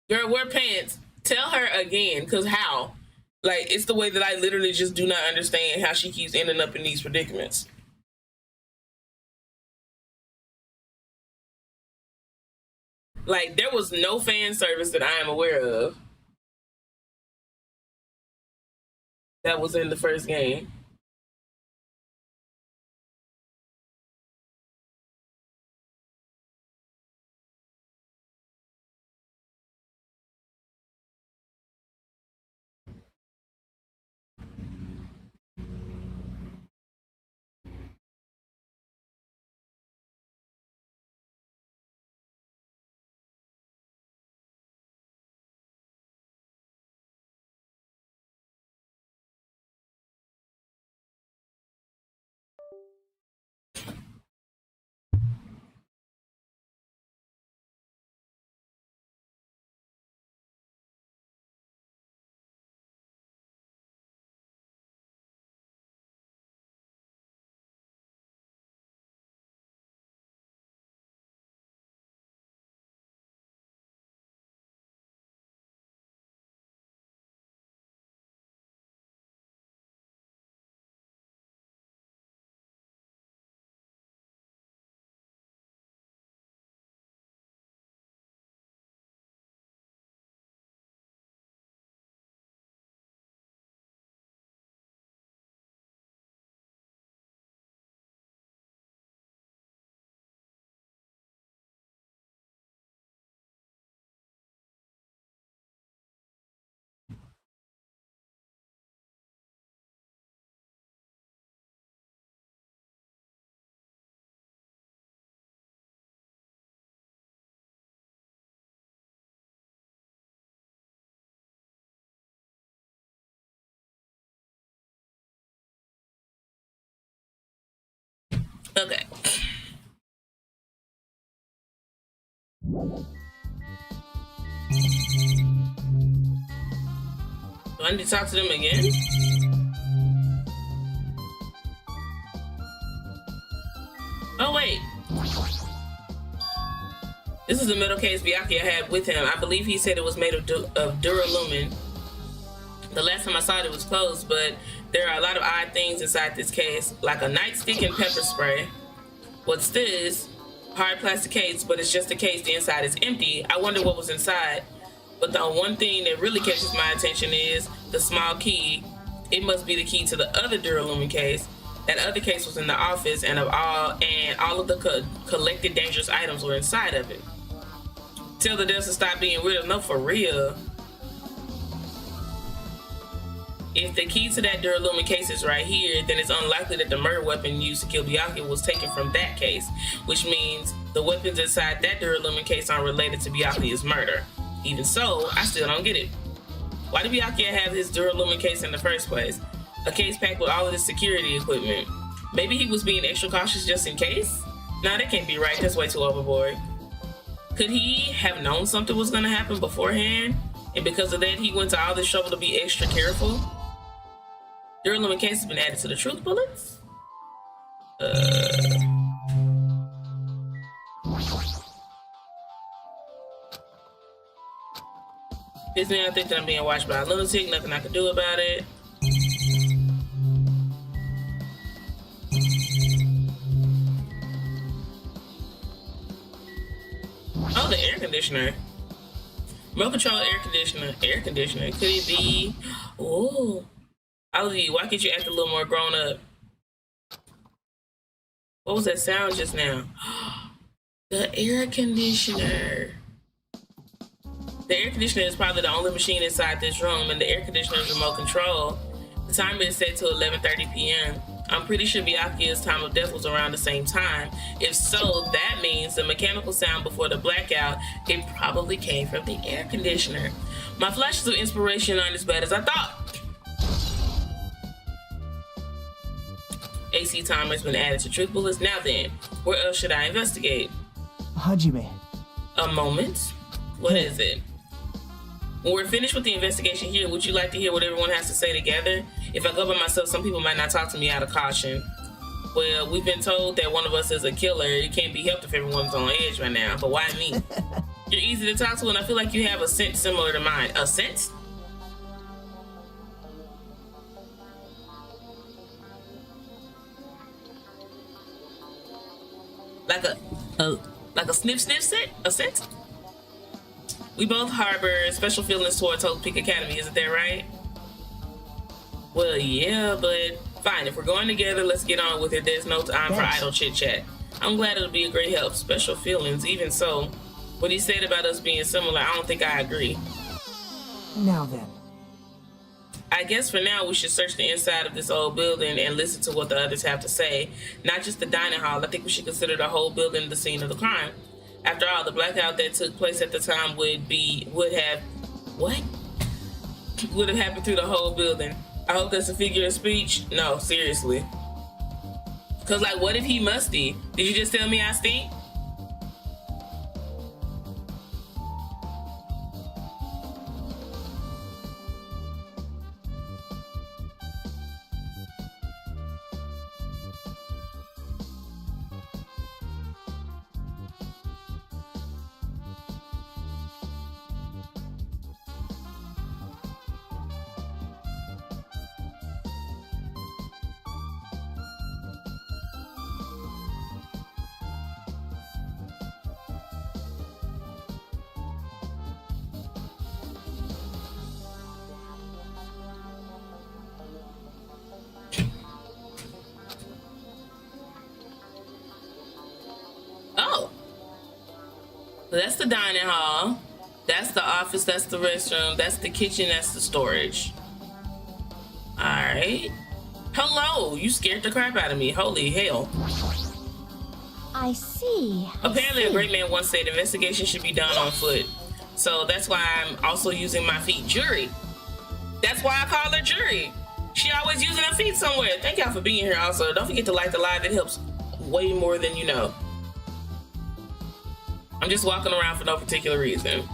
Girl, wear pants. Tell her again, because how? Like, it's the way that I literally just do not understand how she keeps ending up in these predicaments. Like, there was no fan service that I am aware of that was in the first game. Okay. Do I need to talk to them again? Oh, wait. This is the metal case Byakuya had with him. I believe he said it was made of Duralumin. The last time I saw it, it was closed, but there are a lot of odd things inside this case, like a nightstick and pepper spray. What's this? Hard plastic case, but it's just a case. The inside is empty. I wonder what was inside. But the one thing that really catches my attention is the small key. It must be the key to the other Duralumin case. That other case was in the office, and all of the collected dangerous items were inside of it. Tell the devs to stop being weird. No, for real. If the key to that Duralumin case is right here, then it's unlikely that the murder weapon used to kill Byakuya was taken from that case, which means the weapons inside that Duralumin case aren't related to Byakuya's murder. Even so, I still don't get it. Why did Byakuya have his Duralumin case in the first place? A case packed with all of his security equipment. Maybe he was being extra cautious just in case? Nah, that can't be right. That's way too overboard. Could he have known something was going to happen beforehand, and because of that he went to all this trouble to be extra careful? Duralumin case has been added to the truth bullets? This man, I think that I'm being watched by a lunatic. Nothing I can do about it. Oh, the air conditioner. Remote control air conditioner. Air conditioner. Could it be? Oh, Ollie, why can't you act a little more grown up? What was that sound just now? The air conditioner. The air conditioner is probably the only machine inside this room, and the air conditioner is remote control. The timer is set to 11:30 p.m. I'm pretty sure Byakuya's time of death was around the same time. If so, that means the mechanical sound before the blackout, it probably came from the air conditioner. My flashes of inspiration aren't as bad as I thought. AC timer's been added to truth bullets. Now then, where else should I investigate?
Hajime.
A moment. What is it? When we're finished with the investigation here, would you like to hear what everyone has to say together? If I go by myself, some people might not talk to me out of caution. Well, we've been told that one of us is a killer. It can't be helped if everyone's on edge right now. But why me? You're easy to talk to, and I feel like you have a scent similar to mine. A scent? Like a sniff scent? A scent? We both harbor special feelings towards Hope Peak Academy, isn't that right? Well, yeah, but fine. If we're going together, let's get on with it. There's no time for idle chit-chat. I'm glad it'll be a great help. Special feelings, even so. What he said about us being similar, I don't think I agree.
Now then.
I guess for now, we should search the inside of this old building and listen to what the others have to say. Not just the dining hall. I think we should consider the whole building the scene of the crime. After all, the blackout that took place at the time would have happened through the whole building. I hope that's a figure of speech. No, seriously. Cause like, what if he musty? Did you just tell me I stink? That's the dining hall. That's the office. That's the restroom. That's the kitchen. That's the storage. All right. Hello. You scared the crap out of me. Holy hell.
I see.
Apparently, a great man once said investigation should be done on foot. So that's why I'm also using my feet. Jury. That's why I call her Jury. She always using her feet somewhere. Thank y'all for being here also. Don't forget to like the live. It helps way more than you know. I'm just walking around for no particular reason.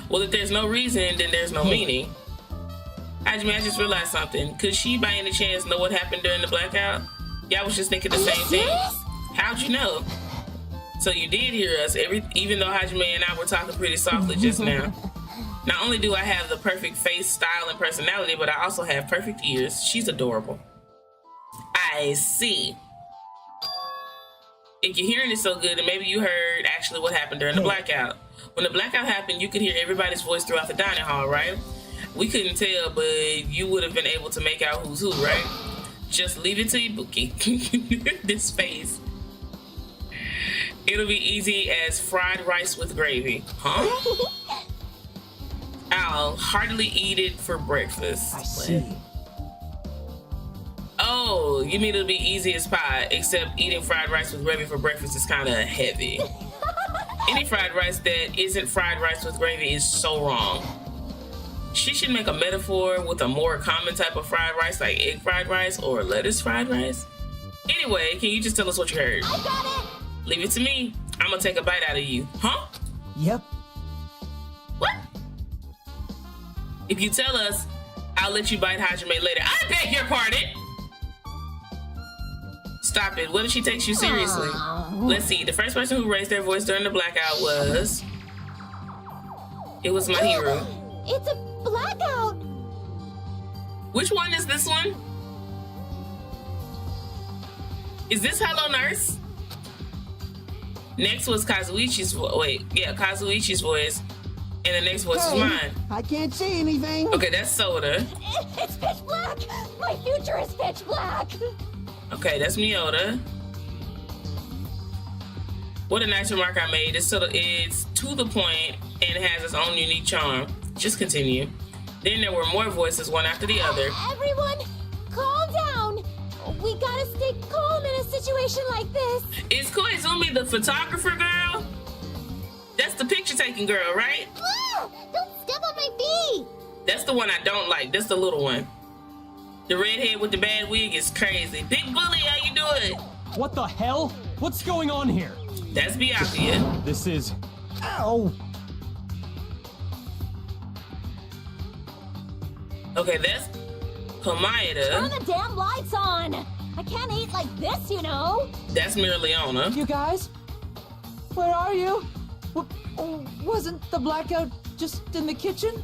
Well, if there's no reason, then there's no meaning. Hajime, I just realized something. Could she by any chance know what happened during the blackout? Y'all was just thinking the same thing. How'd you know? So you did hear us, even though Hajime and I were talking pretty softly just now. Not only do I have the perfect face, style, and personality, but I also have perfect ears. She's adorable. I see. If you're hearing it so good, then maybe you heard actually what happened during the blackout. When the blackout happened, you could hear everybody's voice throughout the dining hall, right? We couldn't tell, but you would have been able to make out who's who, right? Just leave it to Ibuki. This face. It'll be easy as fried rice with gravy. Huh? I'll heartily eat it for breakfast.
I see.
Oh, you mean it'll be easy as pie, except eating fried rice with gravy for breakfast is kind of heavy. Any fried rice that isn't fried rice with gravy is so wrong. She should make a metaphor with a more common type of fried rice, like egg fried rice or lettuce fried rice. Anyway, can you just tell us what you heard?
I got it.
Leave it to me. I'm gonna take a bite out of you. Huh?
Yep.
What? If you tell us, I'll let you bite Hajime later. I beg your pardon. Stop it. What if she takes you seriously? Let's see. The first person who raised their voice during the blackout was... It was Mahiru.
It's a blackout.
Which one is this one? Is this Hello Nurse? Next was Kazuichi's voice. Wait, yeah, Kazuichi's voice. And the next voice is mine.
I can't see anything.
Okay, that's Soda.
It's pitch black. My future is pitch black.
Okay, that's Miyota. What a nice remark I made. It's to the point and it has its own unique charm. Just continue. Then there were more voices, one after the other.
Everyone, calm down. We gotta stay calm in a situation like this.
Is Koizumi the photographer girl? That's the picture taking girl, right?
Ah, don't step on my feet.
That's the one I don't like. That's the little one. The redhead with the bad wig is crazy. Big Bully, how you doing?
What the hell? What's going on here?
That's Byakuya.
This is...
Ow!
Okay, that's
Turn
Komayada.
the damn lights on. I can't eat like this, you know.
That's Miraleona.
You guys? Where are you? Wasn't the blackout just in the kitchen?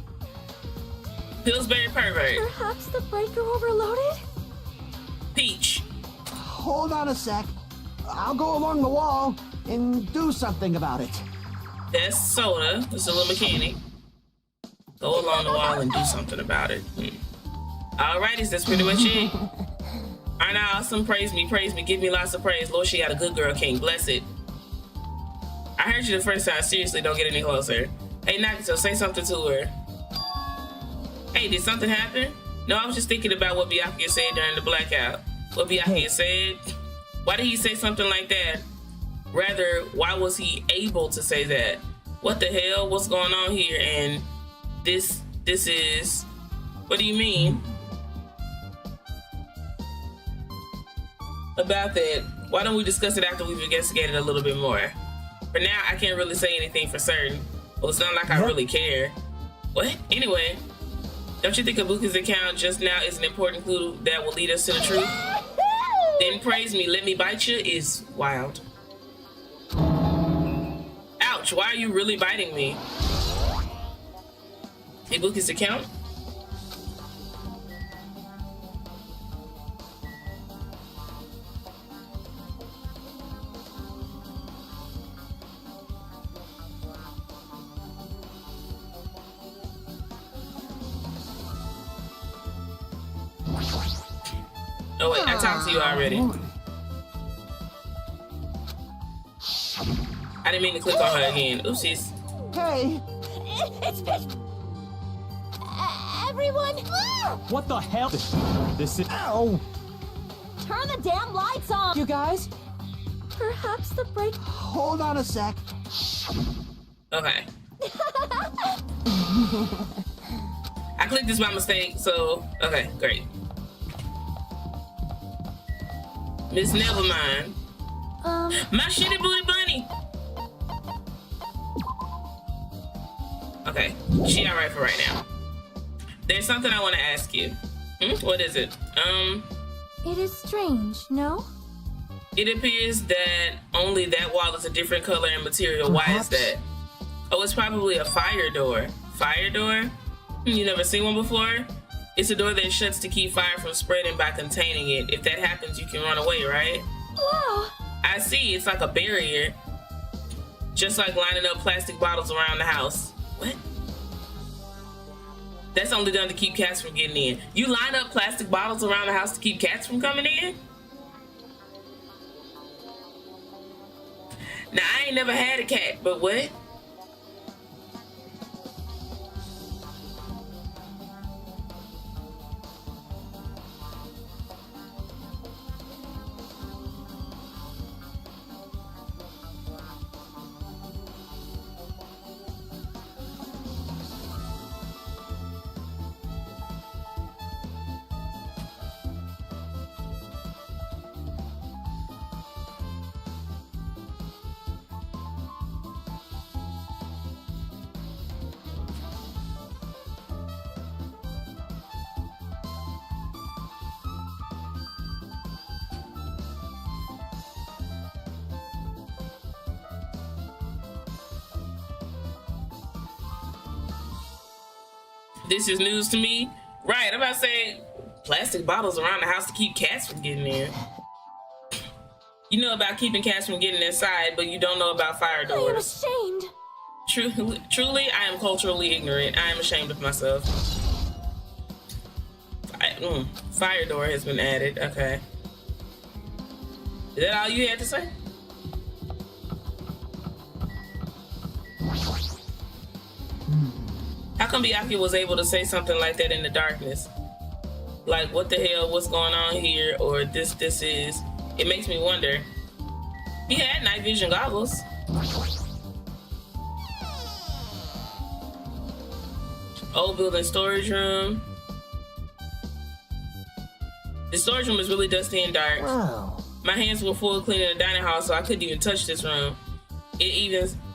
Pillsbury Pervert.
Perhaps the breaker overloaded?
Peach.
Hold on a sec. I'll go along the wall and do something about it.
That's Soda. That's a little mechanic. Go along the wall and do something about it. Alrighty, that's pretty much it. Aren't I awesome? Praise me, give me lots of praise. Lord, she got a good girl king. Bless it. I heard you the first time. Seriously, don't get any closer. Hey, Nagito, say something to her. Hey, did something happen? No, I was just thinking about what Byakuya said during the blackout. What Byakuya said? Why did he say something like that? Rather, why was he able to say that? What the hell? What's going on here? And this is... What do you mean? About that, why don't we discuss it after we've investigated a little bit more? For now, I can't really say anything for certain. Well, it's not like I really care. What? Anyway, don't you think Ibuki's account just now is an important clue that will lead us to the truth? Then praise me, let me bite you is wild. Ouch, why are you really biting me? Ibuki's account? Oh wait, I talked to you already. I didn't mean to click on her again. Oopsies.
Hey!
It's pitch... Everyone...
What the hell? This is...
Ow!
Turn the damn lights on.
You guys?
Perhaps the break...
Hold on a sec.
Okay. I clicked this by mistake, so... Okay, great. Miss Nevermind. My shitty booty bunny. Okay, she all right for right now. There's something I want to ask you. What is it?
It is strange, no?
It appears that only that wall is a different color and material. Why is that? Oh, it's probably a fire door. Fire door? You never seen one before? It's a door that shuts to keep fire from spreading by containing it. If that happens, you can run away, right?
Wow.
I see. It's like a barrier. Just like lining up plastic bottles around the house. What? That's only done to keep cats from getting in. You line up plastic bottles around the house to keep cats from coming in? Now, I ain't never had a cat, but what? This is news to me. Right, I'm about to say plastic bottles around the house to keep cats from getting in. You know about keeping cats from getting inside, but you don't know about fire
I am
doors.
ashamed.
Truly, I am culturally ignorant. I am ashamed of myself. Fire door has been added. Okay. Is that all you had to say? How come Byakuya was able to say something like that in the darkness? Like, what the hell, what's going on here? Or this is. It makes me wonder. He had night vision goggles. Old building storage room. The storage room is really dusty and dark.
Wow.
My hands were full cleaning the dining hall, so I couldn't even touch this room. It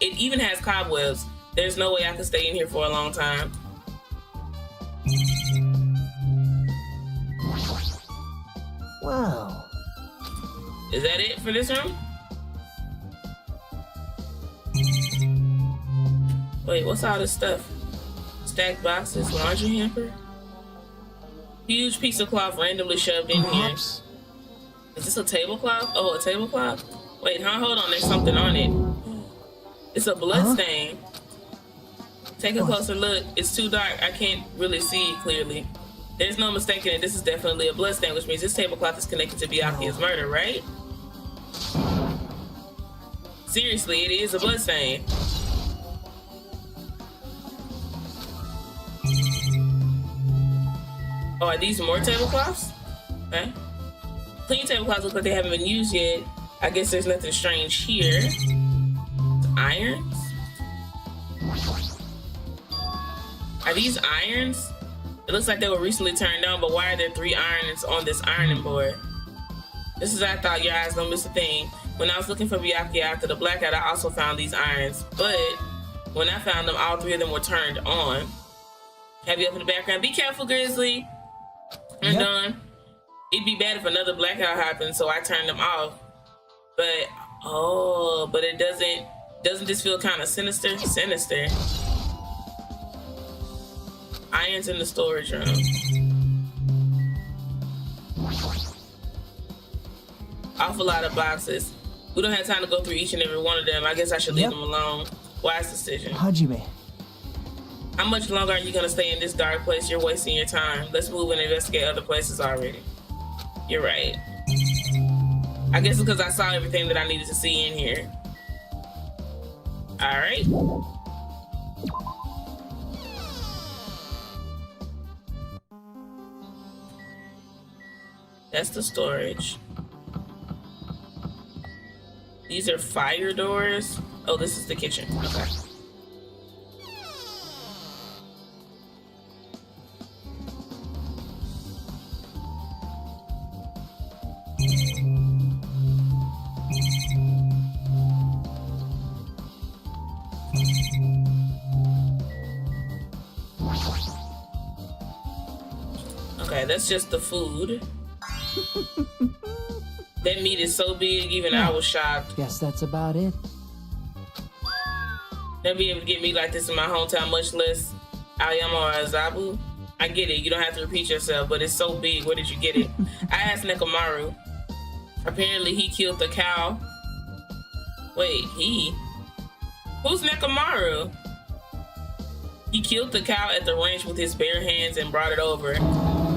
even has cobwebs. There's no way I could stay in here for a long time.
Wow.
Is that it for this room? Wait, what's all this stuff? Stacked boxes, laundry hamper? Huge piece of cloth randomly shoved in here. Is this a tablecloth? Oh, a tablecloth? Wait, hold on, there's something on it. It's a blood stain. Take a closer look. It's too dark. I can't really see it clearly. There's no mistaking it. This is definitely a bloodstain, which means this tablecloth is connected to Byakuya's murder, right? Seriously, it is a bloodstain. Oh, are these more tablecloths? Okay. Clean tablecloths look like they haven't been used yet. I guess there's nothing strange here. Irons? Are these irons? It looks like they were recently turned on, but why are there 3 irons on this ironing board? This is I thought your eyes don't miss a thing. When I was looking for Byakuya after the blackout, I also found these irons. But when I found them, all 3 of them were turned on. Have you up in the background? Be careful, Grizzly. And done. It'd be bad if another blackout happened, so I turned them off. But but it doesn't this feel kind of sinister? Sinister. Irons in the storage room. Awful lot of boxes. We don't have time to go through each and every one of them. I guess I should leave them alone. Wise decision.
Hajime.
How much longer are you gonna stay in this dark place? You're wasting your time. Let's move and investigate other places already. You're right. I guess it's because I saw everything that I needed to see in here. All right. That's the storage. These are fire doors. Oh, this is the kitchen. Okay. Okay, that's just the food. That meat is so big, even I was shocked.
Guess that's about it.
They'll be able to get meat like this in my hometown, much less Aoyama or Azabu. I get it, you don't have to repeat yourself, but it's so big, where did you get it? I asked Nekomaru. Apparently he killed the cow. Wait, he? Who's Nekomaru? He killed the cow at the ranch with his bare hands and brought it over.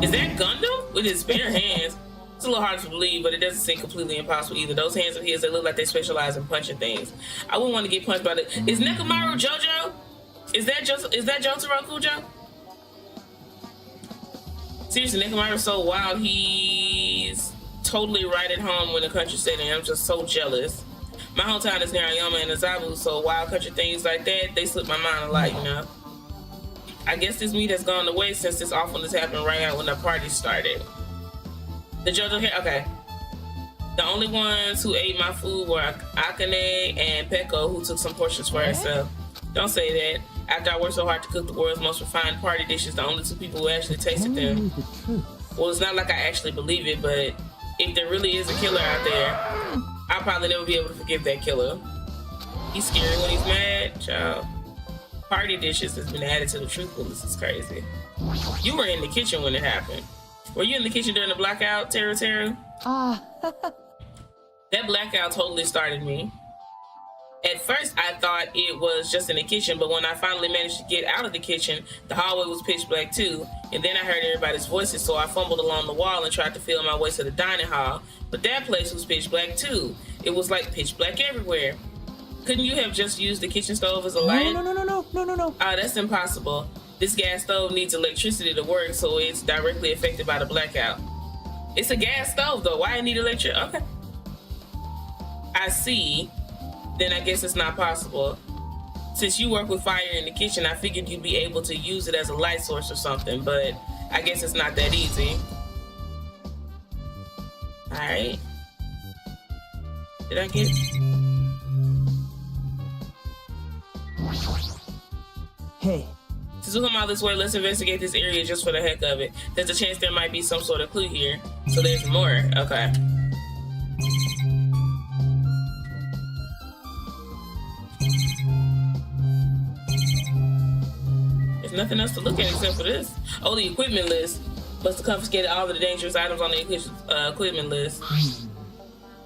Is that Gundam? With his bare hands? It's a little hard to believe, but it doesn't seem completely impossible either. Those hands of his, they look like they specialize in punching things. I wouldn't want to get punched by the... Is Nekomaru JoJo? Is that Jotaro Kujo? Seriously, Nekomaru's so wild, he's totally right at home when the country setting. I'm just so jealous. My hometown is near Aoyama and Azabu, so wild country things like that, they slip my mind a lot, you know? I guess this meat has gone away since this awfulness happened right out when the party started. The JoJo hair, okay. The only ones who ate my food were Akane and Peko, who took some portions for herself. Don't say that. After I worked so hard to cook the world's most refined party dishes, the only two people who actually tasted them. Well, it's not like I actually believe it, but if there really is a killer out there, I'll probably never be able to forgive that killer. He's scary when he's mad, child. Party dishes has been added to the truthfulness. It's crazy. You were in the kitchen when it happened. Were you in the kitchen during the blackout, Teru? That blackout totally started me. At first, I thought it was just in the kitchen, but when I finally managed to get out of the kitchen, the hallway was pitch black too, and then I heard everybody's voices, so I fumbled along the wall and tried to feel my way to the dining hall, but that place was pitch black too. It was like pitch black everywhere. Couldn't you have just used the kitchen stove as a light?
No.
Oh, that's impossible. This gas stove needs electricity to work, so it's directly affected by the blackout. It's a gas stove, though. Why I need electricity? Okay. I see. Then I guess it's not possible. Since you work with fire in the kitchen, I figured you'd be able to use it as a light source or something, but I guess it's not that easy. Alright. Did I get...
Hey.
Since we come all this way, let's investigate this area just for the heck of it. There's a chance there might be some sort of clue here. So there's more. Okay. There's nothing else to look at except for this. Oh, the equipment list. Must have confiscated all of the dangerous items on the equipment list.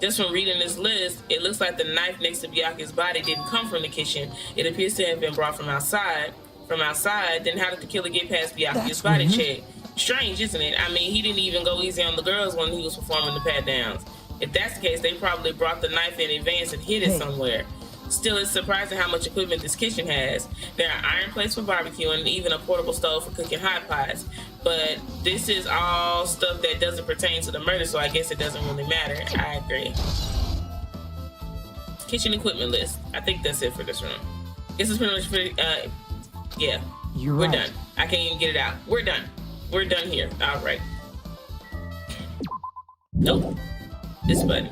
Just from reading this list, it looks like the knife next to Byakuya's body didn't come from the kitchen. It appears to have been brought from outside. From outside, then how did the killer get past Byakuya's body check? Strange, isn't it? I mean, he didn't even go easy on the girls when he was performing the pat-downs. If that's the case, they probably brought the knife in advance and hid it somewhere. Still, it's surprising how much equipment this kitchen has. There are iron plates for barbecuing and even a portable stove for cooking hot pots. But this is all stuff that doesn't pertain to the murder, so I guess it doesn't really matter. I agree. Kitchen equipment list. I think that's it for this room. This is pretty much pretty, yeah. We're done. I can't even get it out. We're done. We're done here. All right. Nope. This button.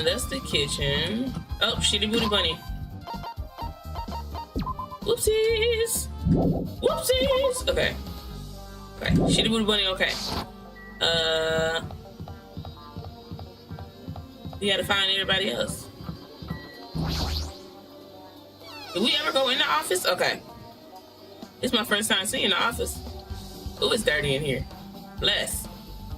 That's the kitchen. Oh, shitty booty bunny. Whoopsies. Whoopsies. Okay. Okay. Shitty Booty Bunny. Okay. We gotta find everybody else. Did we ever go in the office? Okay. It's my first time seeing the office. Ooh, it's dirty in here. Bless.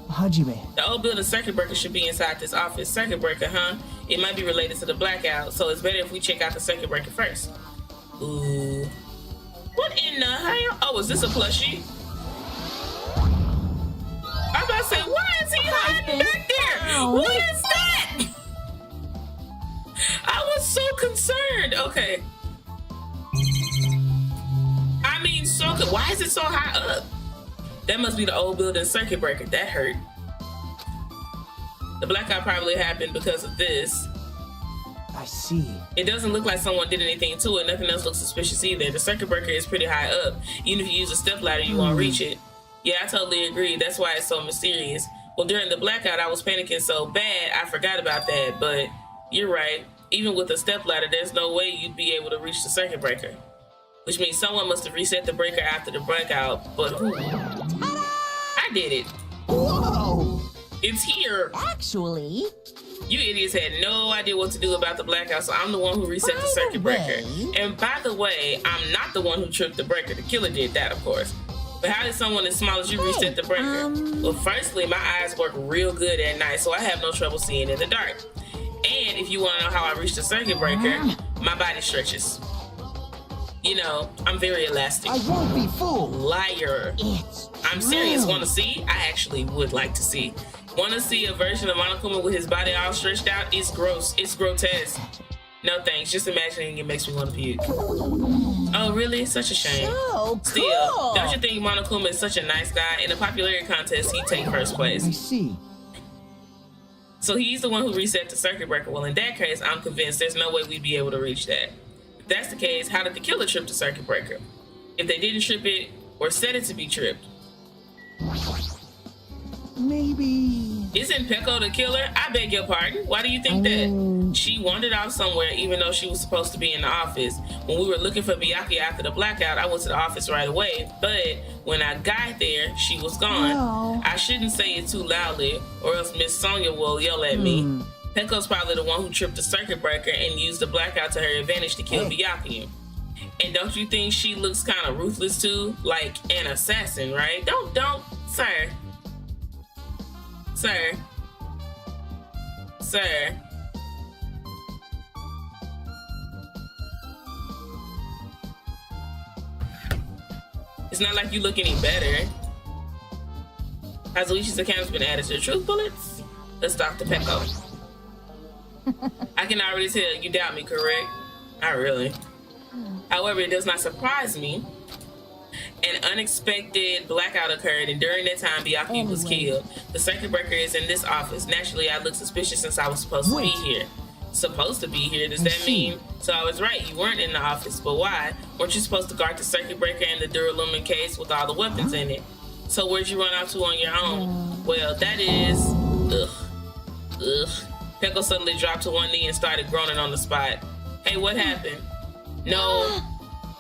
Hajime.
The old building circuit breaker should be inside this office. Circuit breaker, huh? It might be related to the blackout, so it's better if we check out the circuit breaker first. Ooh. What in the hell? Oh, is this a plushie? I'm about to say, why is he hiding back there? What is that? I was so concerned. Okay. I mean, so good. Why is it so high up? That must be the old building circuit breaker. That hurt. The blackout probably happened because of this.
I see.
It doesn't look like someone did anything to it. Nothing else looks suspicious either. The circuit breaker is pretty high up. Even if you use a step ladder, you won't reach it. Yeah, I totally agree. That's why it's so mysterious. Well, during the blackout, I was panicking so bad, I forgot about that. But you're right. Even with a step ladder, there's no way you'd be able to reach the circuit breaker. Which means someone must have reset the breaker after the blackout. But who? I did it.
Whoa!
It's here.
Actually,
You idiots had no idea what to do about the blackout, so I'm the one who reset the circuit breaker. And by the way, I'm not the one who tripped the breaker. The killer did that, of course. But how did someone as small as you reset the breaker? Well, firstly, my eyes work real good at night, so I have no trouble seeing in the dark. And if you want to know how I reached the circuit breaker, my body stretches. You know, I'm very elastic.
I won't be fooled.
Liar.
it's
I'm serious. Want to see? I actually would like to see. Want to see a version of Monokuma with his body all stretched out? It's gross. It's grotesque. No thanks. Just imagining it makes me want to puke. Oh, really? Such a shame.
so
Still,
cool.
don't you think Monokuma is such a nice guy? In a popularity contest, he'd take first place.
I see.
So he's the one who reset the circuit breaker. Well, in that case, I'm convinced there's no way we'd be able to reach that. If that's the case, how did the killer trip the circuit breaker? If they didn't trip it or set it to be tripped,
Maybe.
isn't Peko the killer? I beg your pardon. Why do you think that? She wandered off somewhere even though she was supposed to be in the office. When we were looking for Byakuya after the blackout, I went to the office right away. But when I got there, she was gone.
No.
I shouldn't say it too loudly or else Miss Sonia will yell at me. Peko's probably the one who tripped the circuit breaker and used the blackout to her advantage to kill Byakuya. And don't you think she looks kind of ruthless too? Like an assassin, right? Don't, sir. Sir. Sir. It's not like you look any better. Hazuichi's account has been added to the truth bullets. Let's talk to Peko. I can already tell you doubt me, correct? Not really. However, it does not surprise me. An unexpected blackout occurred, and during that time, Byakuya was killed. The circuit breaker is in this office. Naturally, I look suspicious since I was supposed to be here. Supposed to be here? Does that mean? So I was right, you weren't in the office, but why? Weren't you supposed to guard the circuit breaker and the Duralumin case with all the weapons in it? So where'd you run out to on your own? Well, that is... Ugh. Peko suddenly dropped to one knee and started groaning on the spot. Hey, what happened? No,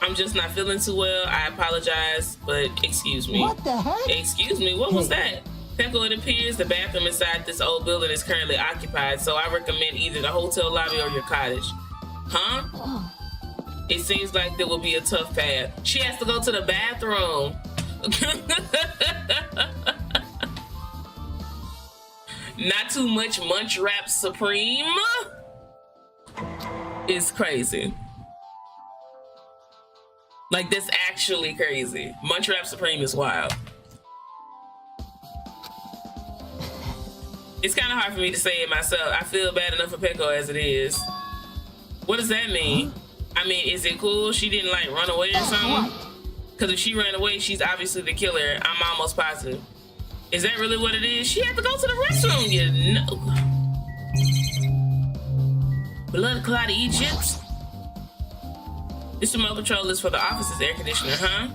I'm just not feeling too well. I apologize, but excuse me.
What the heck?
Excuse me, what was that? Peko, it appears the bathroom inside this old building is currently occupied, so I recommend either the hotel lobby or your cottage. Huh? It seems like there will be a tough path. She has to go to the bathroom. Not too much Munch Rap Supreme is crazy. Like, that's actually crazy. Munch Rap Supreme is wild. It's kind of hard for me to say it myself. I feel bad enough for Peko as it is. What does that mean? I mean, is it cool she didn't, like, run away or something? Because if she ran away, she's obviously the killer. I'm almost positive. Is that really what it is? She had to go to the restroom, you know. Blood clot Egypt. This remote control is for the office's air conditioner, huh?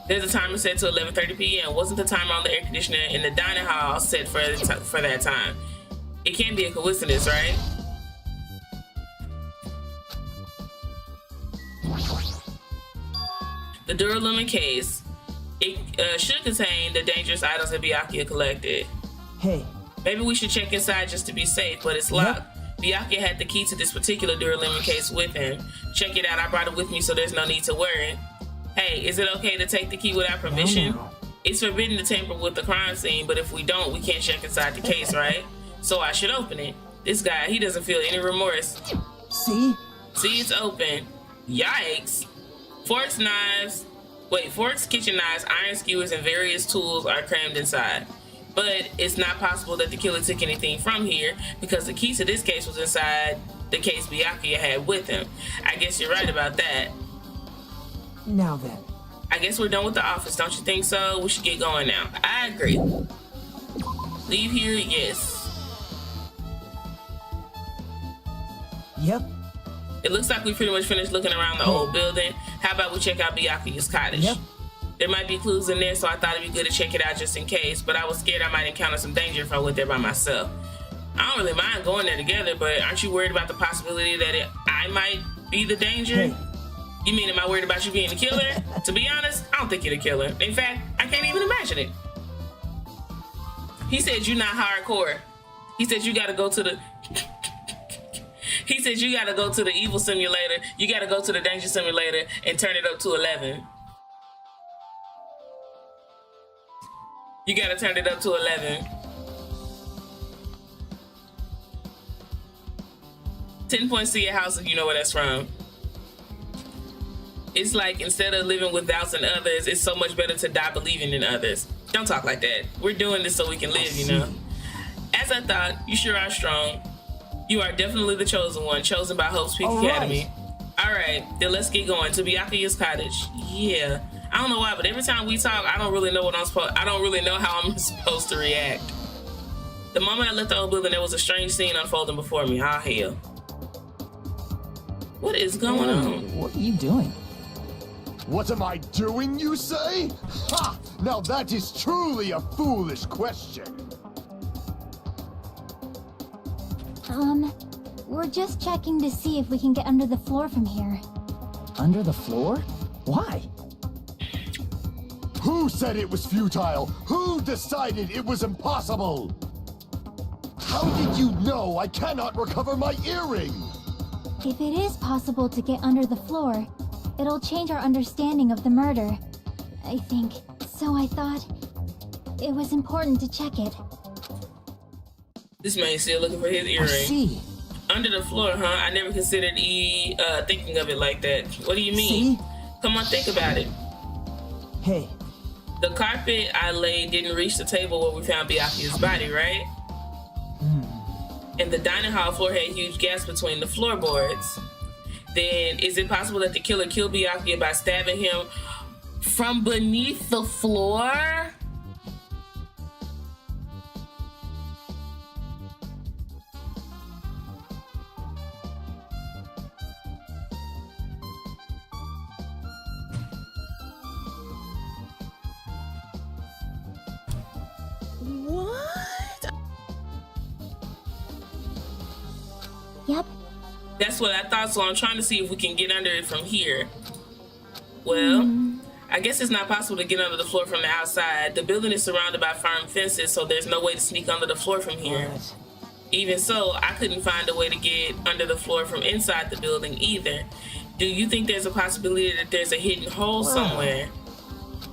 There's a timer set to 11:30 p.m. Wasn't the timer on the air conditioner in the dining hall set for that time? It can't be a coincidence, right? The Duralumin case. It should contain the dangerous items that Byakuya collected.
Hey,
Maybe we should check inside just to be safe, but it's locked. Byakuya had the key to this particular Duralumin case with him. Check it out. I brought it with me, so there's no need to worry. Hey, is it okay to take the key without permission?
No.
It's forbidden to tamper with the crime scene, but if we don't, we can't check inside the case, right? So I should open it. This guy, he doesn't feel any remorse.
see?
See, it's open. Yikes. Forks, kitchen knives, iron skewers, and various tools are crammed inside. But it's not possible that the killer took anything from here because the key to this case was inside the case Byakuya had with him. I guess you're right about that.
Now then.
I guess we're done with the office, don't you think so? We should get going now. I agree. Leave here, yes.
Yep.
It looks like we pretty much finished looking around the old building. How about we check out Byakuya's cottage?
Yep.
There might be clues in there, so I thought it'd be good to check it out just in case, but I was scared I might encounter some danger if I went there by myself. I don't really mind going there together, but aren't you worried about the possibility that I might be the danger?
Hey.
You mean, am I worried about you being the killer? To be honest, I don't think you're the killer. In fact, I can't even imagine it. He said you're not hardcore. He said you gotta go to the... He said you gotta go to the evil simulator, you gotta go to the danger simulator and turn it up to 11. You gotta turn it up to 11. 10 points to your house if you know where that's from. It's like instead of living with doubts in others, it's so much better to die believing in others. Don't talk like that. We're doing this so we can live, you know? As I thought, you sure are strong. You are definitely the chosen one, chosen by Hope's Peak Academy. All right, then let's get going to Byakuya's cottage. Yeah, I don't know why, but every time we talk, I don't really know how I'm supposed to react. The moment I left the old building, there was a strange scene unfolding before me. Ah, hell. What is going on?
What are you doing?
What am I doing, you say? Ha! Now that is truly a foolish question.
We're just checking to see if we can get under the floor from here.
Under the floor? Why?
Who said it was futile? Who decided it was impossible? How did you know I cannot recover my earring?
If it is possible to get under the floor, it'll change our understanding of the murder, I think. So I thought it was important to check it.
This man's still looking for his earring.
I see.
Under the floor, huh? I never considered thinking of it like that. What do you mean?
See?
Come on, think about it.
Hey.
The carpet I laid didn't reach the table where we found Byakuya's body, right? And the dining hall floor had huge gaps between the floorboards. Then, is it possible that the killer killed Byakuya by stabbing him from beneath the floor? What?
Yep.
That's what I thought, so I'm trying to see if we can get under it from here. Well, I guess it's not possible to get under the floor from the outside. The building is surrounded by firm fences, so there's no way to sneak under the floor from here.
What?
Even so, I couldn't find a way to get under the floor from inside the building either. Do you think there's a possibility that there's a hidden hole somewhere?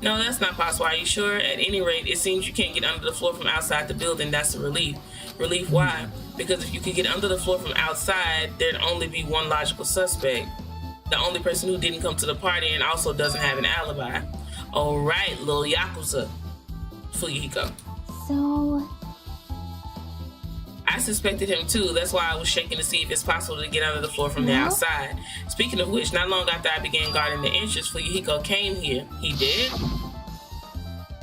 No, that's not possible. Are you sure? At any rate, it seems you can't get under the floor from outside the building. That's a relief. Relief why? Because if you could get under the floor from outside, there'd only be one logical suspect. The only person who didn't come to the party and also doesn't have an alibi. All right, little Yakuza. Fuyuhiko.
So...
I suspected him too. That's why I was shaking to see if it's possible to get under the floor from the outside. Speaking of which, not long after I began guarding the entrance, Fuyuhiko came here. He did?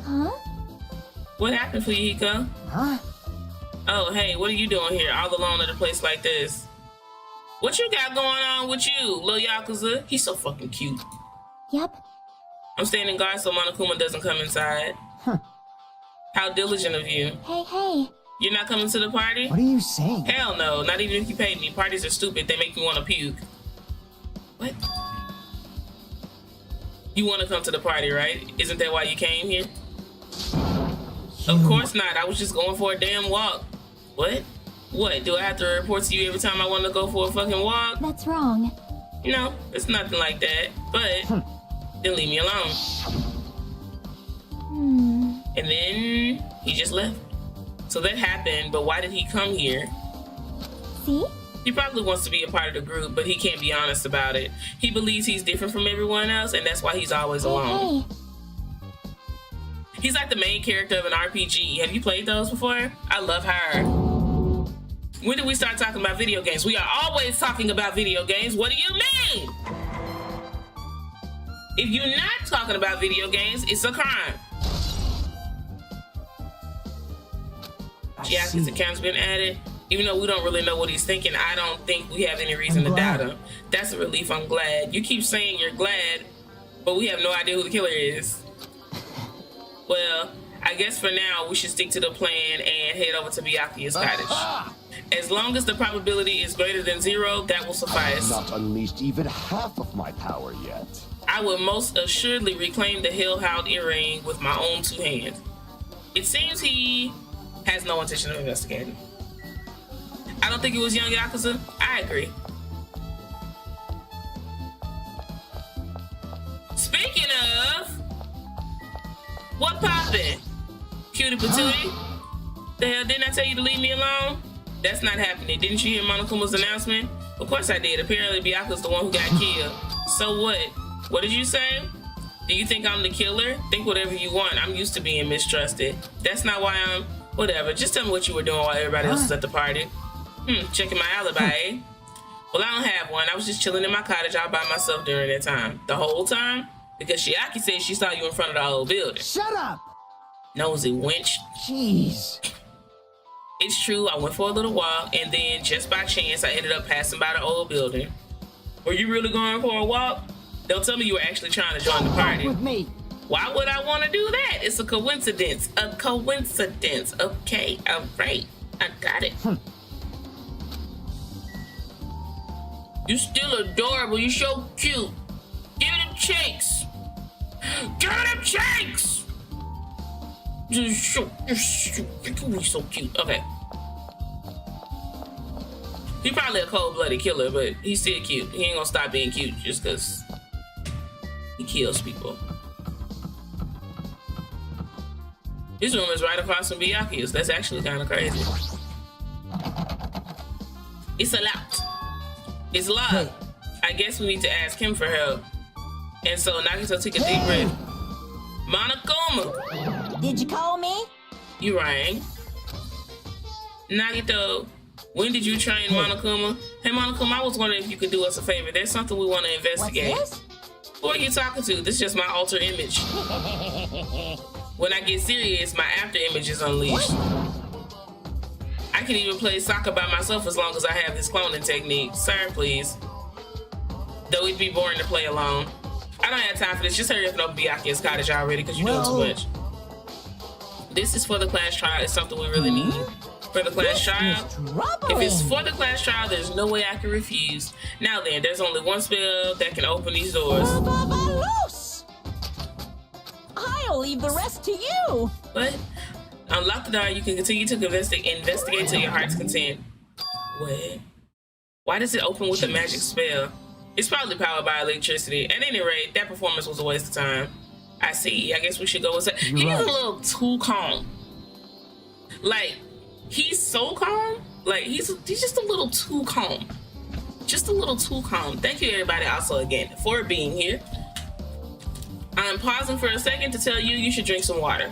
Huh?
What happened, Fuyuhiko?
Huh?
Oh, hey, what are you doing here all alone at a place like this? What you got going on with you, Lil Yakuza? He's so fucking cute.
Yep.
I'm standing guard so Monokuma doesn't come inside.
Huh.
How diligent of you.
Hey.
You're not coming to the party?
What are you saying?
Hell no, not even if you paid me. Parties are stupid. They make me want to puke. What? You want to come to the party, right? Isn't that why you came here? Of course not. I was just going for a damn walk. What? What? Do I have to report to you every time I want to go for a fucking walk?
That's wrong.
No, it's nothing like that. But then leave me alone. And then he just left. So that happened, but why did he come here?
See?
He probably wants to be a part of the group, but he can't be honest about it. He believes he's different from everyone else, and that's why he's always alone.
Hey.
He's like the main character of an RPG. Have you played those before? I love her. When did we start talking about video games? We are always talking about video games. What do you mean? If you're not talking about video games, it's a crime. Yeah, his account's been added. Even though we don't really know what he's thinking, I don't think we have any reason to doubt him. That's a relief. I'm glad. You keep saying you're glad, but we have no idea who the killer is. Well, I guess for now, we should stick to the plan and head over to Byakuya's cottage. As long as the probability is greater than 0, that will suffice.
Not unleashed even half of my power yet.
I will most assuredly reclaim the Hellhound earring with my own 2 hands. It seems he has no intention of investigating. I don't think it was young Yakuza. I agree. Speaking of, what poppin'? Cutie patootie? The hell, didn't I tell you to leave me alone? That's not happening. Didn't you hear Monokuma's announcement? Of course I did. Apparently Byakuya's the one who got killed. So what? What did you say? Do you think I'm the killer? Think whatever you want. I'm used to being mistrusted. That's not why I'm... Whatever. Just tell me what you were doing while everybody else was at the party. Checking my alibi, eh? Well, I don't have one. I was just chilling in my cottage all by myself during that time. The whole time? Because Chiaki said she saw you in front of the whole building.
Shut up!
Nosy wench.
Jeez.
It's true, I went for a little walk, and then just by chance, I ended up passing by the old building. Were you really going for a walk? Don't tell me you were actually trying to join the party.
With me.
Why would I want to do that? It's a coincidence. A coincidence. Okay, all right. I got it. You still adorable. You so cute. Give me them cheeks. Give me them cheeks. You're so cute. Okay. He's probably a cold-blooded killer, but he's still cute. He ain't gonna stop being cute just because he kills people. This room is right across from Byakuya's. That's actually kind of crazy. It's locked. It's locked.
Hey.
I guess we need to ask him for help. And so Nagito took a deep breath. Monokuma!
Did you call me?
You rang. Nagito, when did you train Monokuma? Hey Monokuma, I was wondering if you could do us a favor. There's something we want to investigate.
What's this?
Who are you talking to? This is just my alter image. When I get serious, my after image is unleashed. I can even play soccer by myself as long as I have this cloning technique. Sir, please. Though it'd be boring to play alone. I don't have time for this. Just hurry up and open Byakuya's cottage already because you're doing too much. This is for the class trial. It's something we really need. For the class trial? If it's for the class trial, there's no way I can refuse. Now then, there's only one spell that can open these doors.
I'll leave the rest to you.
What? Unlock the door. You can continue to investigate to your heart's content. What? Why does it open with a magic spell? It's probably powered by electricity. At any rate, that performance was a waste of time. I see. I guess we should go with that. He's a little too calm. Like, he's so calm. Like, he's just a little too calm. Just a little too calm. Thank you, everybody, also again, for being here. I'm pausing for a second to tell you should drink some water.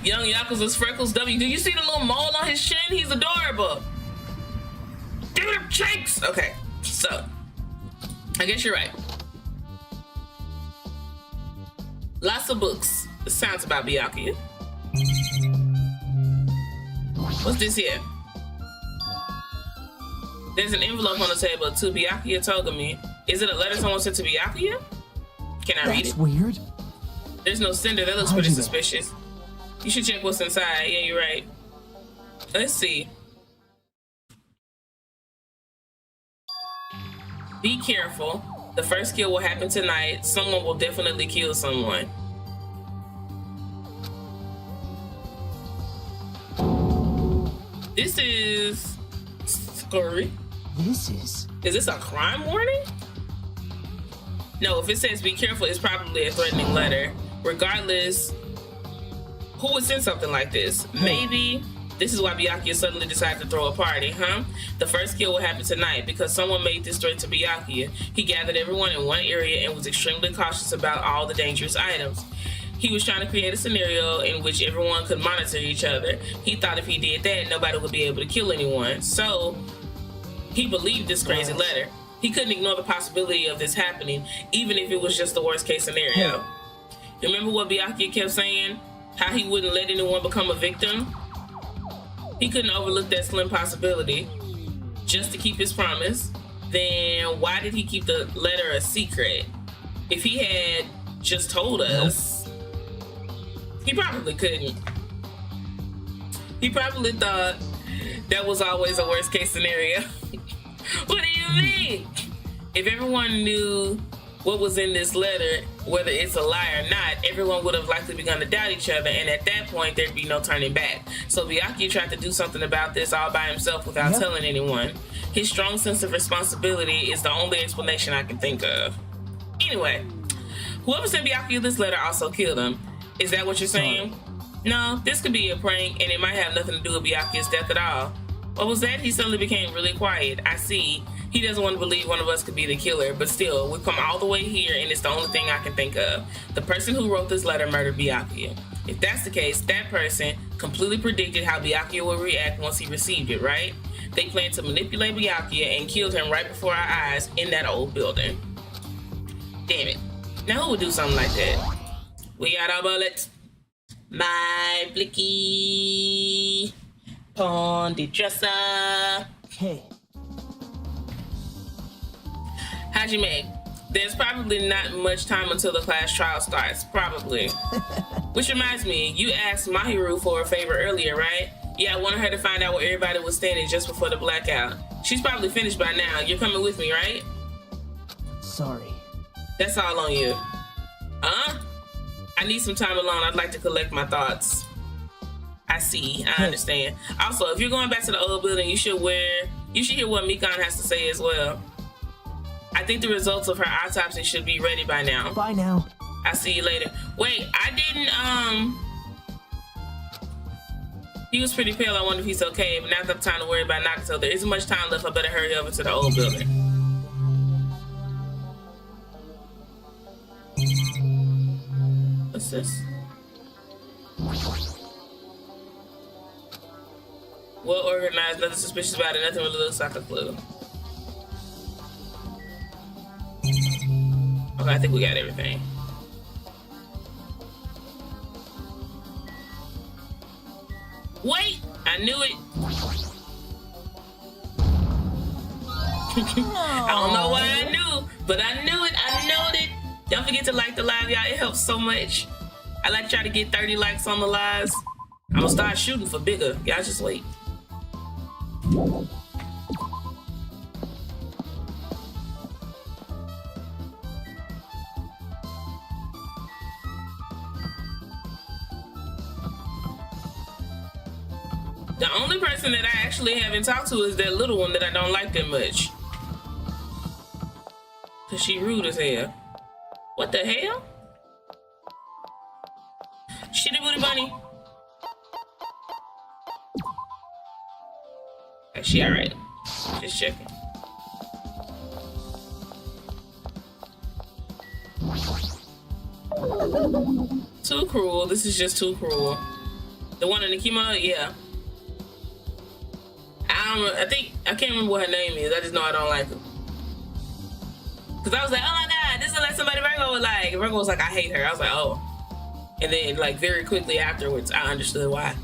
Young Yakuza's Freckles W. Do you see the little mole on his chin? He's adorable. Give him cheeks. Okay, so I guess you're right. Lots of books. It sounds about Byakuya. What's this here? There's an envelope on the table to Byakuya Togami. Is it a letter someone sent to Byakuya? Can I read it?
That's weird.
There's no sender. That looks pretty suspicious. You should check what's inside. Yeah, you're right. Let's see. Be careful. The first kill will happen tonight. Someone will definitely kill someone. This is scary. Is this a crime warning? No, if it says be careful, it's probably a threatening letter. Regardless, who would send something like this? Maybe this is why Byakuya suddenly decided to throw a party, huh? The first kill will happen tonight because someone made this threat to Byakuya. He gathered everyone in one area and was extremely cautious about all the dangerous items. He was trying to create a scenario in which everyone could monitor each other. He thought if he did that, nobody would be able to kill anyone. So he believed this crazy letter. He couldn't ignore the possibility of this happening, even if it was just the worst case scenario. Remember what Byakuya kept saying? How he wouldn't let anyone become a victim? He couldn't overlook that slim possibility just to keep his promise. Then why did he keep the letter a secret? If he had just told us, he probably couldn't. He probably thought that was always a worst case scenario. What do you mean? If everyone knew what was in this letter, whether it's a lie or not, everyone would have likely begun to doubt each other, and at that point, there'd be no turning back. So Byakuya tried to do something about this all by himself without telling anyone. His strong sense of responsibility is the only explanation I can think of. Anyway, whoever sent Byakuya this letter also killed him. Is that what you're saying? No, this could be a prank, and it might have nothing to do with Byakuya's death at all. What was that? He suddenly became really quiet. I see. He doesn't want to believe one of us could be the killer, but still, we've come all the way here, and it's the only thing I can think of. The person who wrote this letter murdered Byakuya. If that's the case, that person completely predicted how Byakuya would react once he received it, right? They planned to manipulate Byakuya and killed him right before our eyes in that old building. Damn it. Now who would do something like that? We got our bullets. My blicky. Pondy dresser.
Hey.
Hajime, there's probably not much time until the class trial starts. Probably. Which reminds me, you asked Mahiru for a favor earlier, right? Yeah, I wanted her to find out where everybody was standing just before the blackout. She's probably finished by now. You're coming with me, right?
Sorry.
That's all on you. Huh? I need some time alone. I'd like to collect my thoughts. I see. I understand. Also, if you're going back to the old building, you should hear what Mikan has to say as well. I think the results of her autopsy should be ready by now.
Bye now.
I'll see you later. Wait, I didn't, he was pretty pale. I wonder if he's okay, but now's the time to worry about Nagato. There isn't much time left. I better hurry over to the old building. What's this? Well organized, nothing suspicious about it. Nothing really looks like a clue. Okay, I think we got everything. Wait! I knew it! I don't know what I knew, but I knew it. I know it. Don't forget to like the live, y'all. It helps so much. I like try to get 30 likes on the lives. I'm gonna start shooting for bigger. Y'all just wait. The only person that I actually haven't talked to is that little one that I don't like that much. Cause she rude as hell. What the hell? Shitty booty bunny. Okay, she alright. Just checking. Too cruel. This is just too cruel. The one in the kimono, yeah. I can't remember what her name is. I just know I don't like her. Cause I was like, oh my god, this is like somebody Virgo would like. Virgo was like, I hate her. I was like, oh. And then like very quickly afterwards, I understood why.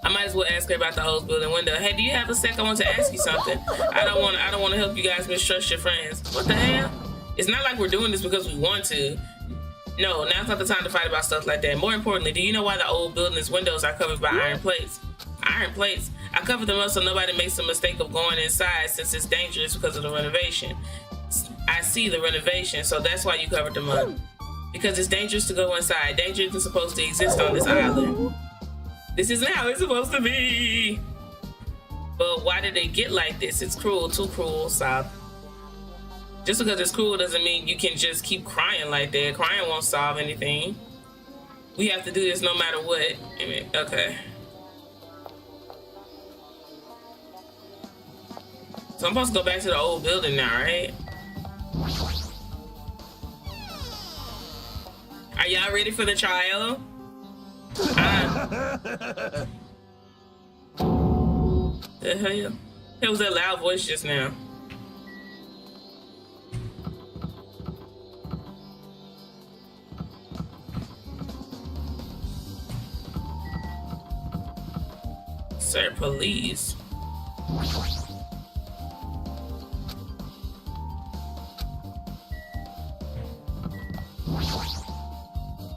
I might as well ask her about the old building window. Hey, do you have a sec? I want to ask you something. I don't want to help you guys mistrust your friends. What the hell? It's not like we're doing this because we want to. No, now's not the time to fight about stuff like that. More importantly, do you know why the old building's windows are covered by iron plates? Iron plates? I covered them up so nobody makes the mistake of going inside since it's dangerous because of the renovation. I see the renovation, so that's why you covered them up. Because it's dangerous to go inside. Danger isn't supposed to exist on this island. This isn't how it's supposed to be. But why did they get like this? It's cruel, too cruel, South. Just because it's cruel doesn't mean you can just keep crying like that. Crying won't solve anything. We have to do this no matter what. I mean, okay. So I'm supposed to go back to the old building now, right? Are y'all ready for the trial? The hell? It was that loud voice just now. Sir, police.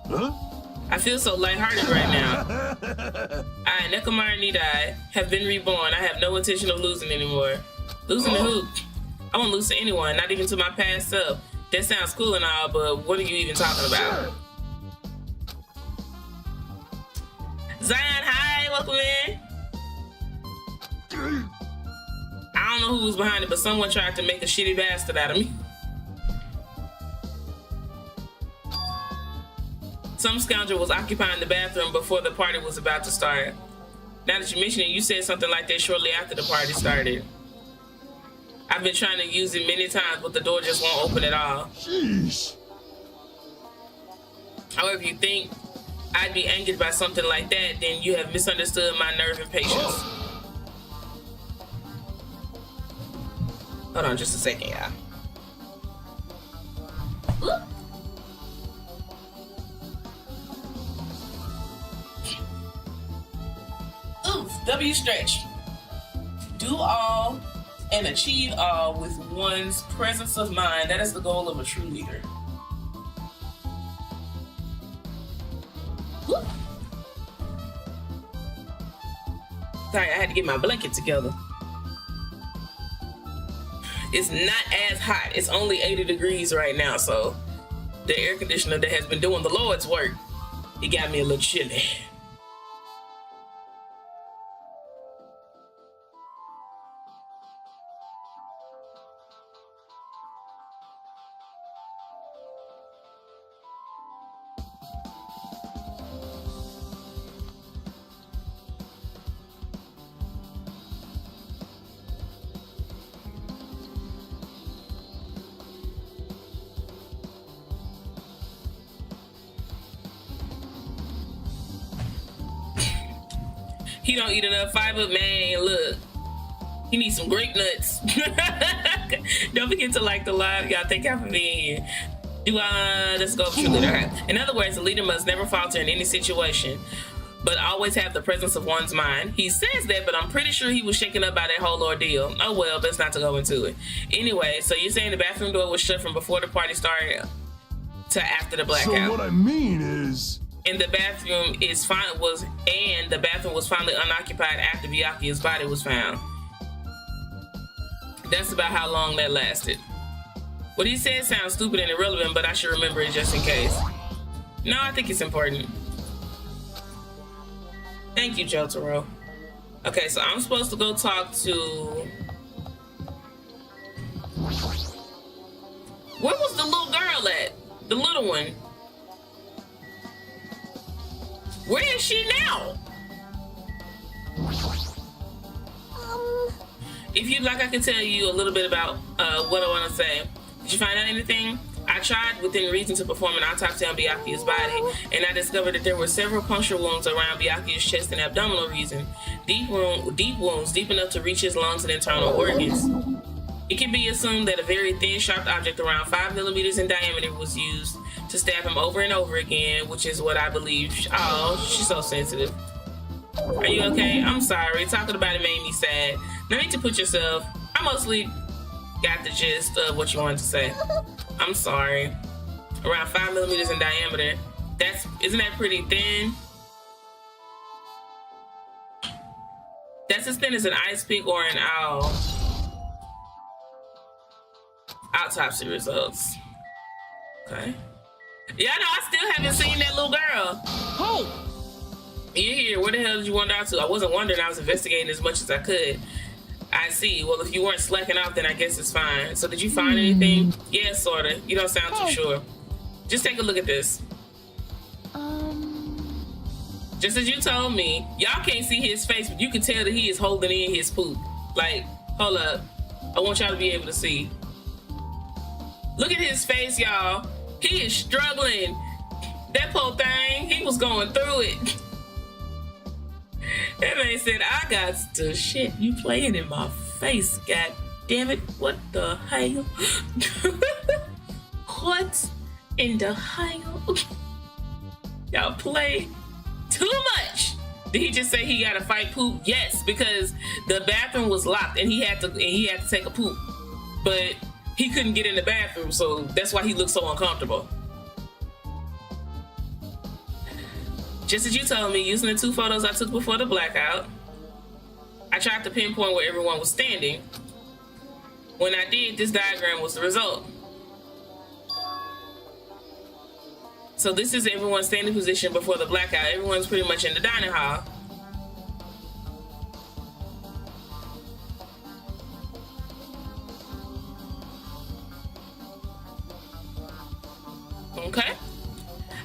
Huh?
I feel so lighthearted right now. I, Nekomar Nidai, have been reborn. I have no intention of losing anymore. Losing to who? I won't lose to anyone, not even to my past self. That sounds cool and all, but what are you even talking about? Zion, hi, welcome in. I don't know who was behind it, but someone tried to make a shitty bastard out of me. Some scoundrel was occupying the bathroom before the party was about to start. Now that you mention it, you said something like that shortly after the party started. I've been trying to use it many times, but the door just won't open at all.
Jeez.
However, if you think I'd be angered by something like that, then you have misunderstood my nerve and patience. Hold on just a second, y'all. Oof, W stretch. Do all and achieve all with one's presence of mind. That is the goal of a true leader. Whoop. Sorry, I had to get my blanket together. It's not as hot. It's only 80 degrees right now, so the air conditioner that has been doing the Lord's work, it got me a little chilly. He don't eat enough fiber, man. Look, he needs some grape nuts. Don't forget to like the live, y'all. Thank y'all for being here. Let's go true leader. In other words, a leader must never falter in any situation, but always have the presence of one's mind. He says that, but I'm pretty sure he was shaken up by that whole ordeal. Oh well, best not to go into it. Anyway, so you're saying the bathroom door was shut from before the party started to after the blackout?
So what I mean is...
And the bathroom was finally unoccupied after Byakuya's body was found. That's about how long that lasted. What he said sounds stupid and irrelevant, but I should remember it just in case. No, I think it's important. Thank you, Jotaro. Okay, so I'm supposed to go talk to... Where was the little girl at? The little one. Where is she now? If you'd like, I can tell you a little bit about what I want to say. Did you find out anything? I tried within reason to perform an autopsy on Byakuya's body, and I discovered that there were several puncture wounds around Byakuya's chest and abdominal region. Deep wounds, deep enough to reach his lungs and internal organs. It can be assumed that a very thin, sharp object around 5 millimeters in diameter was used to stab him over and over again, which is what I believe. Oh, she's so sensitive. Are you okay? I'm sorry. Talking about it made me sad. No need to put yourself. I mostly got the gist of what you wanted to say. I'm sorry. around 5 millimeters in diameter. Isn't that pretty thin? That's as thin as an ice pick or an owl. Autopsy results. Okay. Yeah, no, I still haven't seen that little girl.
Hey,
You're here. Where the hell did you wander out to? I wasn't wondering. I was investigating as much as I could. I see. Well, if you weren't slacking off, then I guess it's fine. So did you find anything? Yeah, sort of. You don't sound too sure. Just take a look at this. Just as you told me, y'all can't see his face, but you can tell that he is holding in his poop. Like, hold up. I want y'all to be able to see. Look at his face, y'all. He is struggling. That poor thing, he was going through it. That man said, I got to shit. You playing in my face, god damn it. What the hell? What in the hell? Y'all play too much. Did he just say he got to fight poop? Yes, because the bathroom was locked and he had to take a poop, but he couldn't get in the bathroom, so that's why he looked so uncomfortable. Just as you told me, using the 2 photos I took before the blackout, I tried to pinpoint where everyone was standing. When I did, this diagram was the result. So this is everyone's standing position before the blackout. Everyone's pretty much in the dining hall. Okay.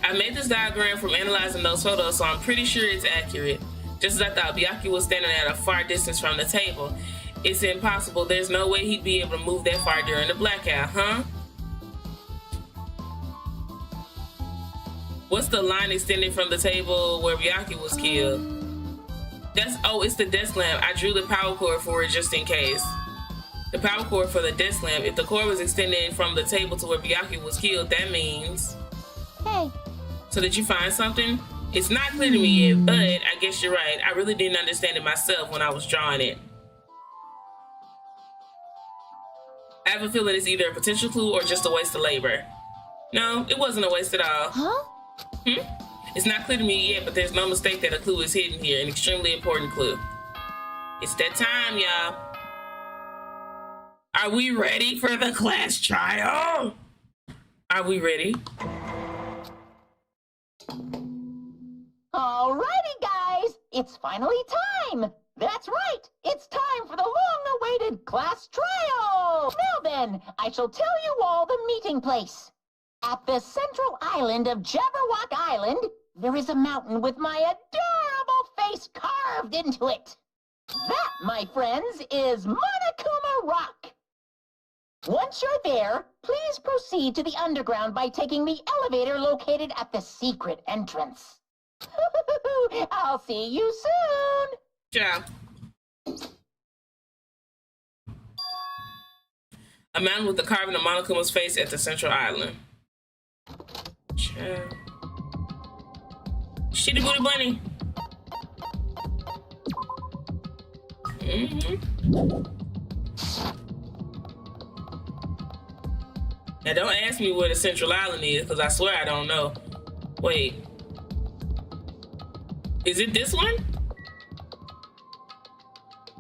I made this diagram from analyzing those photos, so I'm pretty sure it's accurate. Just as I thought, Byakuya was standing at a far distance from the table. It's impossible. There's no way he'd be able to move that far during the blackout, huh? What's the line extending from the table where Byakuya was killed? It's the desk lamp. I drew the power cord for it just in case. The power cord for the desk lamp. If the cord was extending from the table to where Byakuya was killed, that means...
hey.
So did you find something? It's not clear to me yet, but I guess you're right. I really didn't understand it myself when I was drawing it. I have a feeling it's either a potential clue or just a waste of labor. No, it wasn't a waste at all.
Huh?
It's not clear to me yet, but there's no mistake that a clue is hidden here, an extremely important clue. It's that time, y'all. Are we ready for the class trial? Are we ready?
Alrighty, guys, it's finally time. That's right, it's time for the long-awaited class trial. Now then, I shall tell you all the meeting place. At the central island of Jabberwock Island, there is a mountain with my adorable face carved into it. That, my friends, is Monokuma Rock. Once you're there, please proceed to the underground by taking the elevator located at the secret entrance. I'll see you soon.
Ciao. A mountain with the carving of Monokuma's face at the central island. Ciao. Shitty booty bunny. Now don't ask me where the central island is, because I swear I don't know. Wait. Is it this one?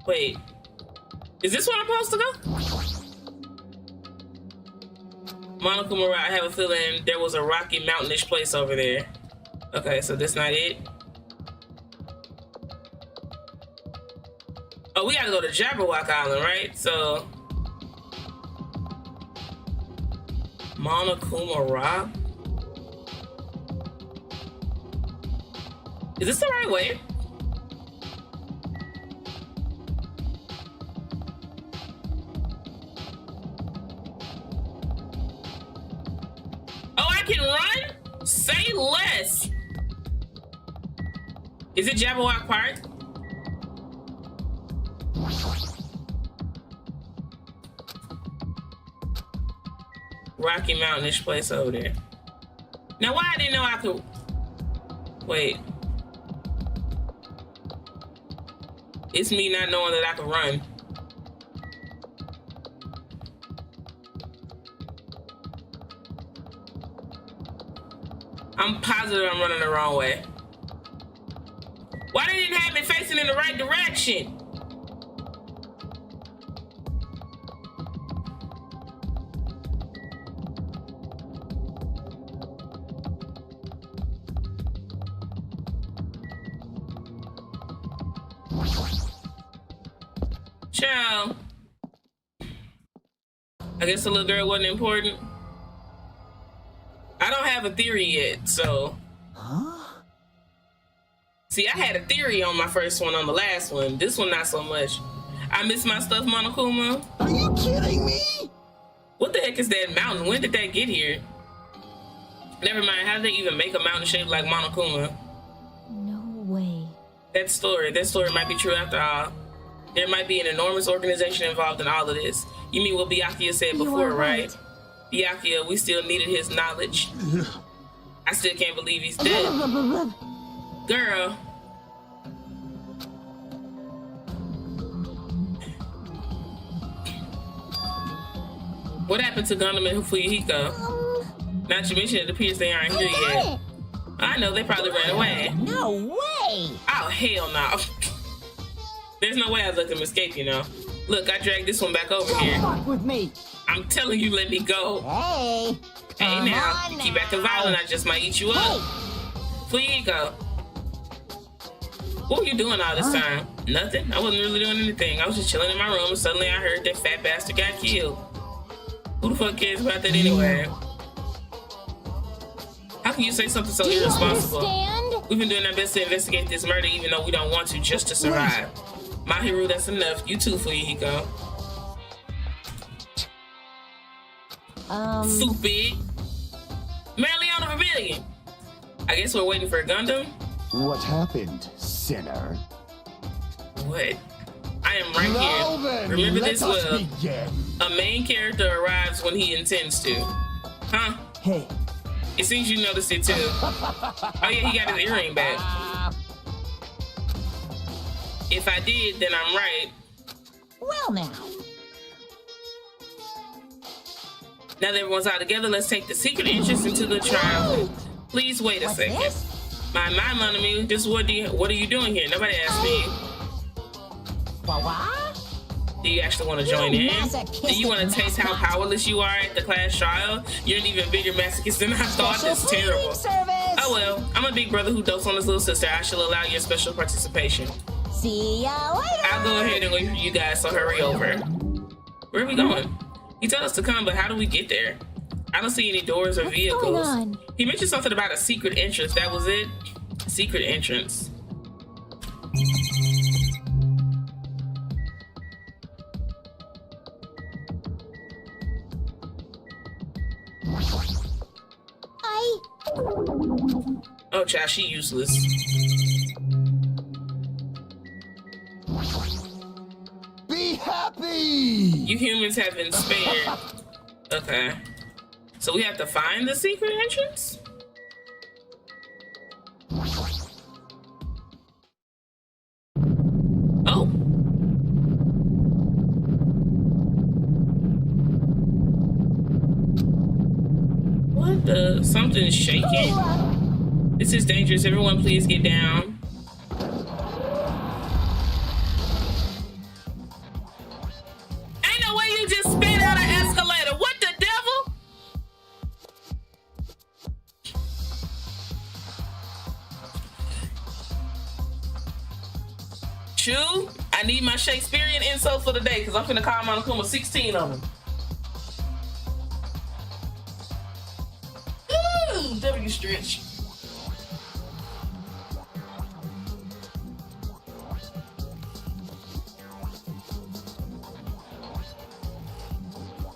Wait. Is this where I'm supposed to go? Monokuma Rock, I have a feeling there was a rocky mountainish place over there. Okay, so that's not it. Oh, we gotta go to Jabberwock Island, right? So Monokuma Rock. Is this the right way? Oh, I can run? Say less. Is it Jabberwock Park? Rocky Mountainish place over there. Now, why I didn't know I could... Wait. It's me not knowing that I could run. I'm positive I'm running the wrong way. Why they didn't have me facing in the right direction? Ciao. I guess the little girl wasn't important. I don't have a theory yet, so.
Huh?
See, I had a theory on my first one, on the last one. This one, not so much. I miss my stuffed Monokuma.
Are you kidding me?
What the heck is that mountain? When did that get here? Never mind, how did they even make a mountain shaped like Monokuma?
No way.
That story might be true after all. There might be an enormous organization involved in all of this. You mean what Byakuya said before, right? Byakuya, we still needed his knowledge. I still can't believe he's dead. Girl. What happened to Gundam and Fuyuhiko? Not to mention, it appears they aren't here yet. I know, they probably ran away.
No way!
Oh, hell no. There's no way I let them escape, you know. Look, I dragged this one back over here.
Fuck with me.
I'm telling you, let me go.
Hey!
Hey now, you keep acting violent, I just might eat you up. Fuyuhiko. What were you doing all this time? Nothing. I wasn't really doing anything. I was just chilling in my room and suddenly I heard that fat bastard got killed. Who the fuck cares about that anyway? How can you say something so irresponsible?
Understand?
We've been doing our best to investigate this murder even though we don't want to, just to survive. Mahiru, that's enough. You too, Fuyuhiko. Stupid. Marileana Vermillion. I guess we're waiting for a Gundam.
What happened, sinner?
What? I am right
Now
here.
then,
Remember
let
this
us
well.
begin.
A main character arrives when he intends to. Huh?
Hey.
It seems you noticed it too. Oh yeah, he got his earring back. If I did, then I'm right.
Well now.
Now that everyone's out together, let's take the secret entrance into the trial. Please wait a second.
This?
My Monami, just what are you doing here? Nobody asked me.
What?
Do you actually want to join in?
masochistic
Do you want to taste how
mascot.
powerless you are at the class trial? You're an even bigger masochist than I thought.
Special
That's terrible.
cleaning service.
Oh well, I'm a big brother who dotes on his little sister. I shall allow your special participation.
See ya later.
I'll go ahead and wait for you guys, so hurry over. Where are we going? He told us to come, but how do we get there? I don't see any doors or
What's
vehicles.
going on?
He mentioned something about a secret entrance. That was it? Secret entrance. Oh, child, she useless.
Be happy!
You humans have been spared. Okay. So we have to find the secret entrance? Oh. What the? Something's shaking? This is dangerous. Everyone please get down. Ain't no way you just spit out an escalator. What the devil? Chew, I need my Shakespearean insult for the day because I'm finna call Monokuma 16 of them. Ooh, W stretch.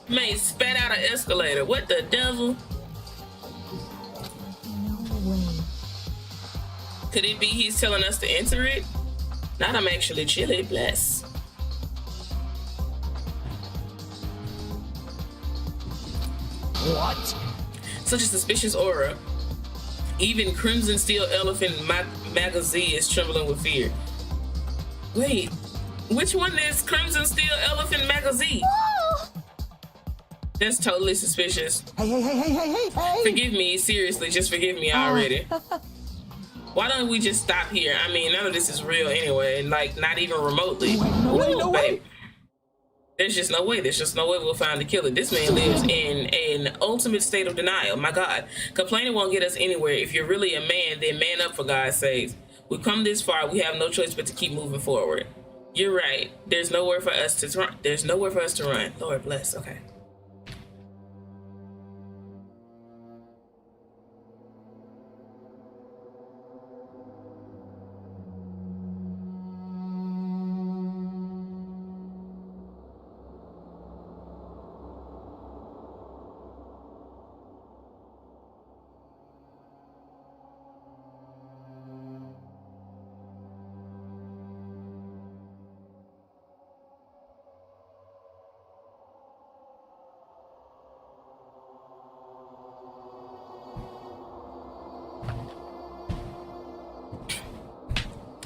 Man, spat out an escalator. What the devil?
No way.
Could it be he's telling us to enter it? Not I'm actually chilly, bless.
What?
Such a suspicious aura. Even Crimson Steel Elephant Magazine is trembling with fear. Wait, which one is Crimson Steel Elephant Magazine? That's totally suspicious.
Hey!
Forgive me, seriously, just forgive me already. Why don't we just stop here? I mean, none of this is real anyway, like not even remotely.
No way.
There's just no way. There's just no way we'll find the killer. This man lives in an ultimate state of denial. My God, complaining won't get us anywhere. If you're really a man, then man up, for God's sakes. We've come this far. We have no choice but to keep moving forward. You're right. There's nowhere for us to run. There's nowhere for us to run. Lord bless. Okay.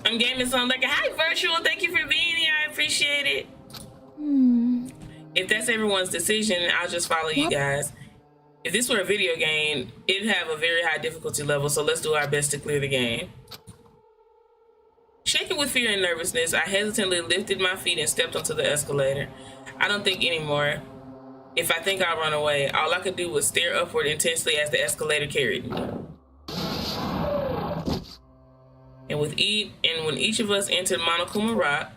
I'm gaming something like, hi, Virtual. Thank you for being here. I appreciate it. If that's everyone's decision, I'll just follow you guys. If this were a video game, it'd have a very high difficulty level, so let's do our best to clear the game. Shaking with fear and nervousness, I hesitantly lifted my feet and stepped onto the escalator. I don't think anymore. If I think I'll run away, all I could do was stare upward intensely as the escalator carried me. And when each of us entered Monokuma Rock,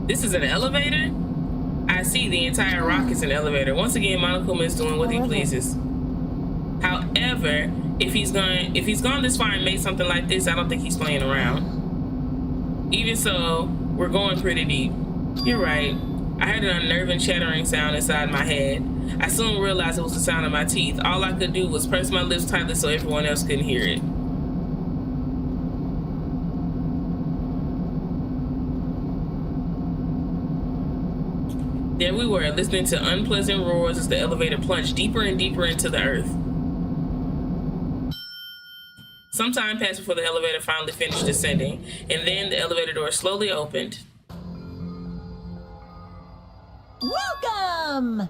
this is an elevator? I see, the entire rock is an elevator. Once again, Monokuma is doing what he pleases. However, if he's gone this far and made something like this, I don't think he's playing around. Even so, we're going pretty deep. You're right. I heard an unnerving chattering sound inside my head. I soon realized it was the sound of my teeth. All I could do was press my lips tightly so everyone else couldn't hear it. There we were, listening to unpleasant roars as the elevator plunged deeper and deeper into the earth. Some time passed before the elevator finally finished descending, and then the elevator door slowly opened.
Welcome!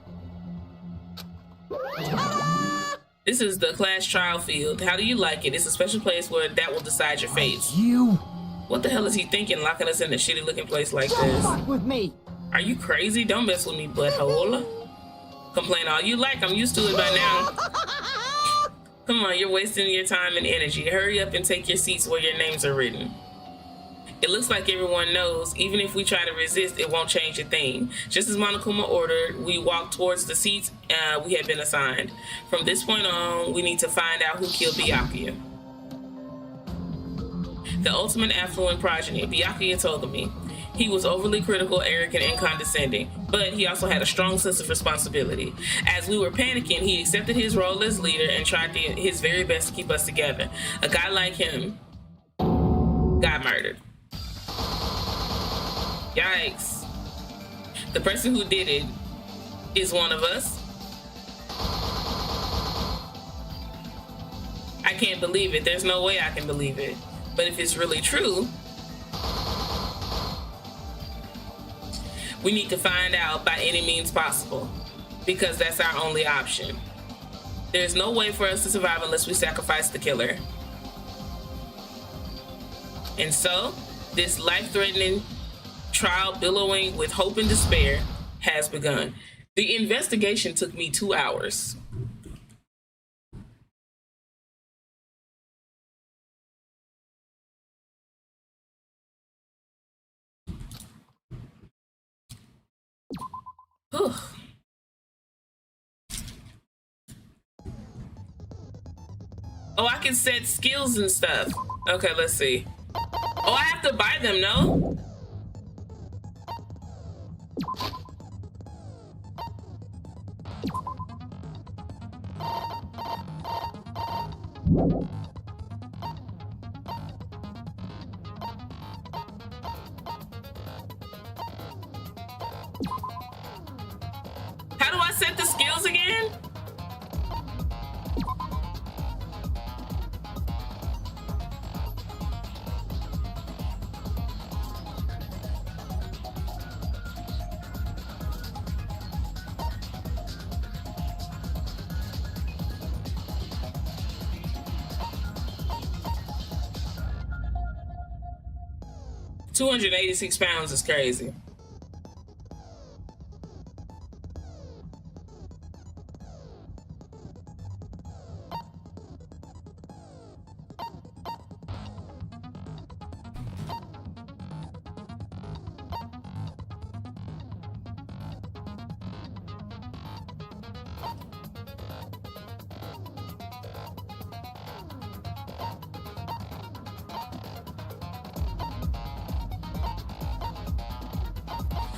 This is the class trial field. How do you like it? It's a special place where that will decide your fates.
You
What the hell is he thinking, locking us in a shitty looking place like
don't
this?
fuck with me.
Are you crazy? Don't mess with me, butthole. Complain all you like. I'm used to it by now. Come on, you're wasting your time and energy. Hurry up and take your seats where your names are written. It looks like everyone knows, even if we try to resist, it won't change a thing. Just as Monokuma ordered, we walked towards the seats we had been assigned. From this point on, we need to find out who killed Byakuya. The ultimate affluent progeny, Byakuya Togami. He was overly critical, arrogant, and condescending, but he also had a strong sense of responsibility. As we were panicking, he accepted his role as leader and tried his very best to keep us together. A guy like him got murdered. Yikes. The person who did it is one of us. I can't believe it. There's no way I can believe it. But if it's really true, we need to find out by any means possible, because that's our only option. There's no way for us to survive unless we sacrifice the killer. And so, this life-threatening trial billowing with hope and despair has begun. The investigation took me 2 hours. Whew. Oh, I can set skills and stuff. Okay, let's see. Oh, I have to buy them, no? How do I set the skills again? 286 pounds is crazy.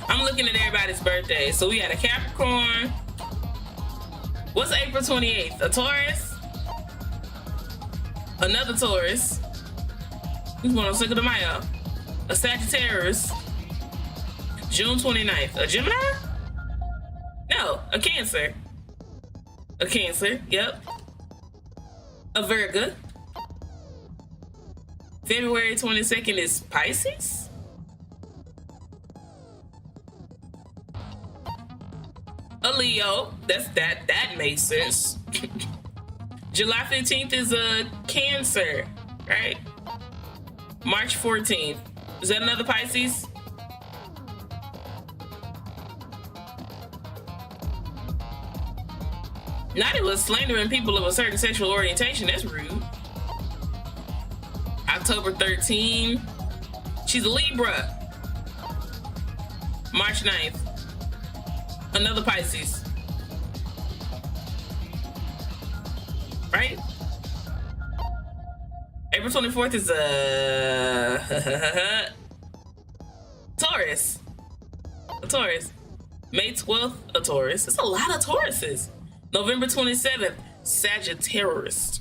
I'm looking at everybody's birthday. So we got a Capricorn. What's April 28th? A Taurus? Another Taurus. Who's born on Cinco de Mayo? A Sagittarius. June 29th. A Gemini? No, a Cancer. A Cancer, yep. A Virgo. February 22nd is Pisces? A Leo. That makes sense. July 15th is a Cancer, right? March 14th. Is that another Pisces? Not it was slandering people of a certain sexual orientation. That's rude. October 13th. She's a Libra. March 9th. Another Pisces. Right? April 24th is a Taurus. A Taurus. May 12th, a Taurus. It's a lot of Tauruses. November 27th, Sagittarius.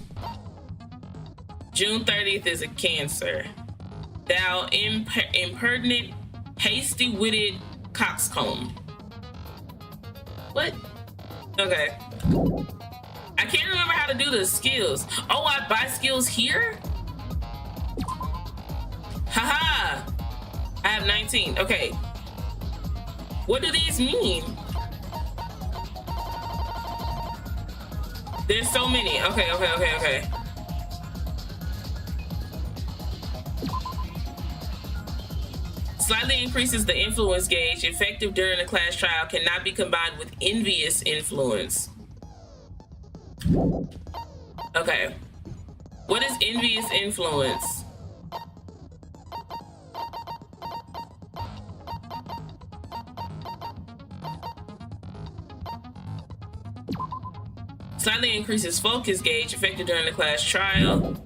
June 30th is a Cancer. Thou impertinent, hasty-witted coxcomb. What? Okay. I can't remember how to do the skills. Oh, I buy skills here? Haha. I have 19. Okay. What do these mean? There's so many. Okay. Slightly increases the influence gauge. Effective during a class trial. Cannot be combined with envious influence. Okay. What is envious influence? Slightly increases focus gauge. Effective during the class trial.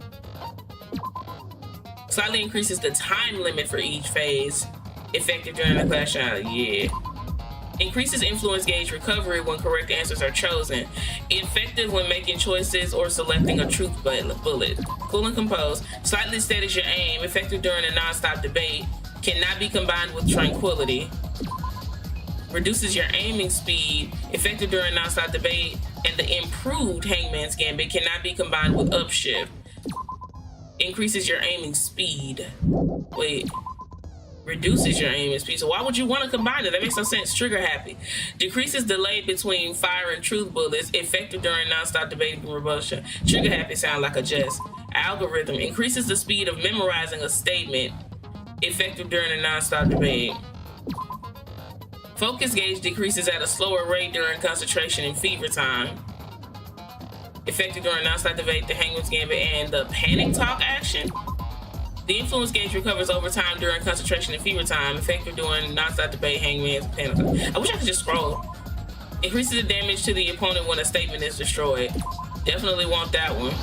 Slightly increases the time limit for each phase. Effective during the class trial. Yeah. Increases influence gauge recovery when correct answers are chosen. Effective when making choices or selecting a truth bullet. Cool and composed. Slightly steadies your aim. Effective during a non-stop debate. Cannot be combined with tranquility. Reduces your aiming speed. Effective during non-stop debate. And the improved Hangman's Gambit cannot be combined with upshift. Increases your aiming speed. Wait. Reduces your aiming speed. So why would you want to combine it? That makes no sense. Trigger happy. Decreases delay between fire and truth bullets. Effective during non-stop debate and rebuttal. Trigger happy sound like a jest. Algorithm. Increases the speed of memorizing a statement. Effective during a non-stop debate. Focus gauge decreases at a slower rate during concentration and fever time. Effective during non-stop debate, the Hangman's Gambit, and the panic talk action. The influence gauge recovers over time during concentration and fever time. Effective during non-stop debate, Hangman's panic talk. I wish I could just scroll. Increases the damage to the opponent when a statement is destroyed. Definitely want that one.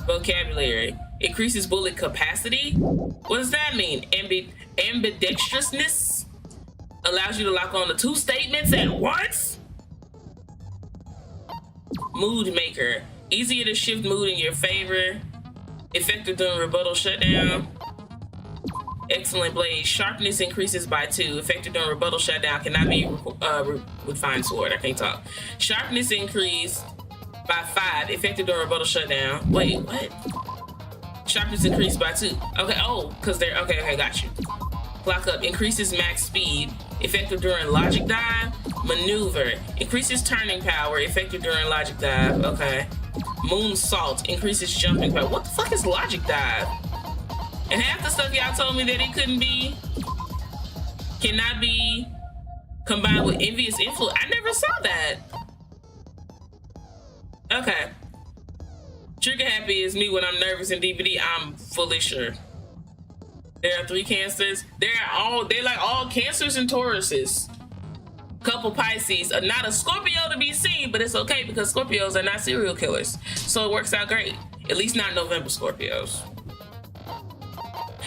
Vocabulary. Increases bullet capacity. What does that mean? Ambidextrousness. Allows you to lock on to 2 statements at once. Mood maker. Easier to shift mood in your favor. Effective during rebuttal shutdown. Excellent blade. Sharpness increases by 2. Effective during rebuttal shutdown. Cannot be with fine sword. I can't talk. Sharpness increased by 5. Effective during rebuttal shutdown. Wait, what? Sharpness increased by 2. Okay, oh, because they're okay, got you. Clock up. Increases max speed. Effective during logic dive. Maneuver. Increases turning power. Effective during logic dive. Okay. Moon Salt increases jumping power. What the fuck is Logic Dive? And half the stuff y'all told me that it cannot be combined with Envious Influence. I never saw that. Okay. Trigger happy is me when I'm nervous in DBD. I'm fully sure. There are 3 Cancers. They're like all Cancers and Tauruses. Couple Pisces. Not a Scorpio to be seen, but it's okay because Scorpios are not serial killers. So it works out great. At least not November Scorpios.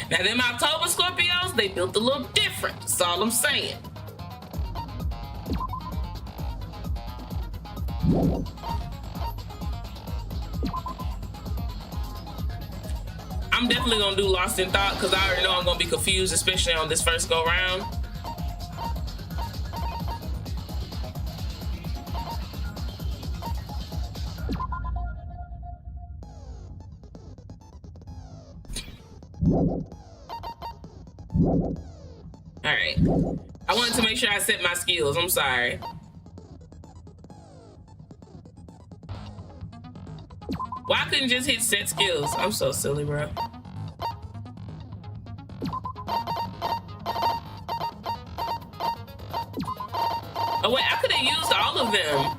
Now them October Scorpios, they built a little different. That's all I'm saying. I'm definitely gonna do Lost in Thought because I already know I'm gonna be confused, especially on this first go round. All right. I wanted to make sure I set my skills. I'm sorry. Why I couldn't just hit set skills? I'm so silly, bro. Oh wait, I could have used all of them.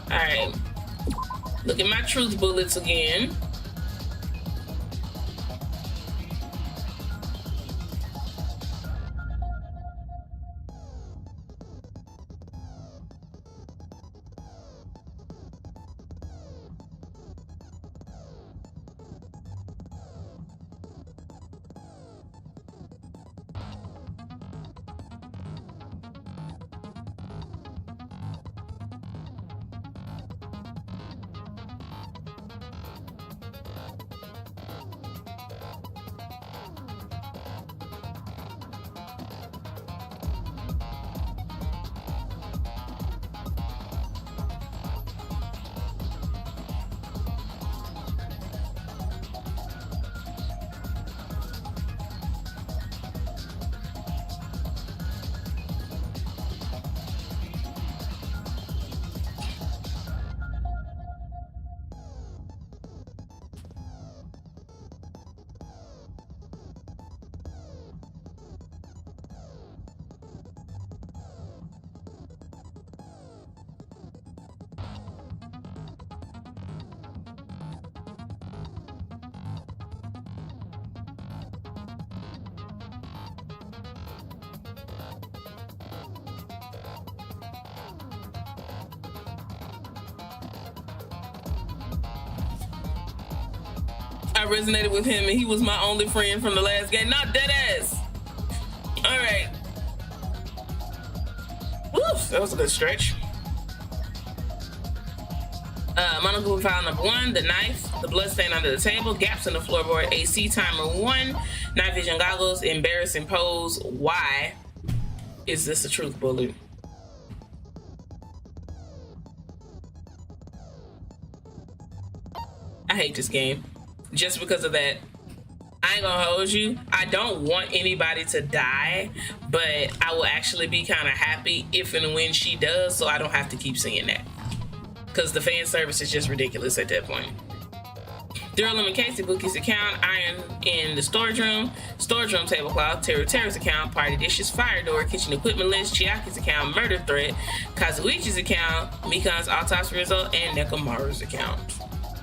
All right. Look at my truth bullets again. I resonated with him and he was my only friend from the last game. Not dead ass. All right. Woof, that was a good stretch. Monocle file number 1, the knife, the blood stain under the table, gaps in the floorboard, AC timer 1, night vision goggles, embarrassing pose. Why is this a truth bullet? I hate this game. Just because of that. I ain't gonna hold you. I don't want anybody to die, but I will actually be kind of happy if and when she does, so I don't have to keep saying that. Because the fan service is just ridiculous at that point. Daryl and Casey Bookie's account, Iron in the storage room tablecloth, Terra's account, Party Dishes, Fire Door, Kitchen Equipment List, Chiaki's account, Murder Threat, Kazuichi's account, Mikan's autopsy result, and Nekomaru's account.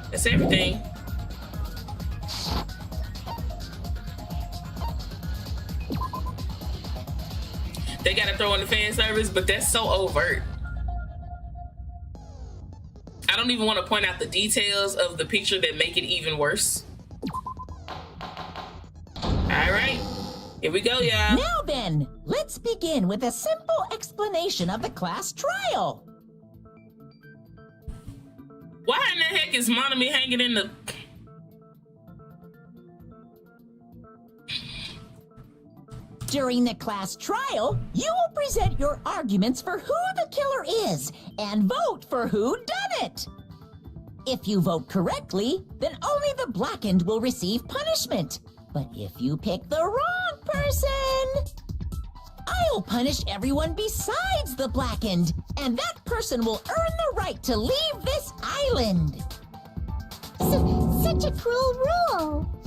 That's everything. They gotta throw in the fan service, but that's so overt. I don't even want to point out the details of the picture that make it even worse. All right, here we go, y'all.
Now then, let's begin with a simple explanation of the class trial.
Why in the heck is Monami hanging in the...
During the class trial, you will present your arguments for who the killer is and vote for who done it. If you vote correctly, then only the blackened will receive punishment. But if you pick the wrong person, I'll punish everyone besides the blackened, and that person will earn the right to leave this island.
Such a cruel rule.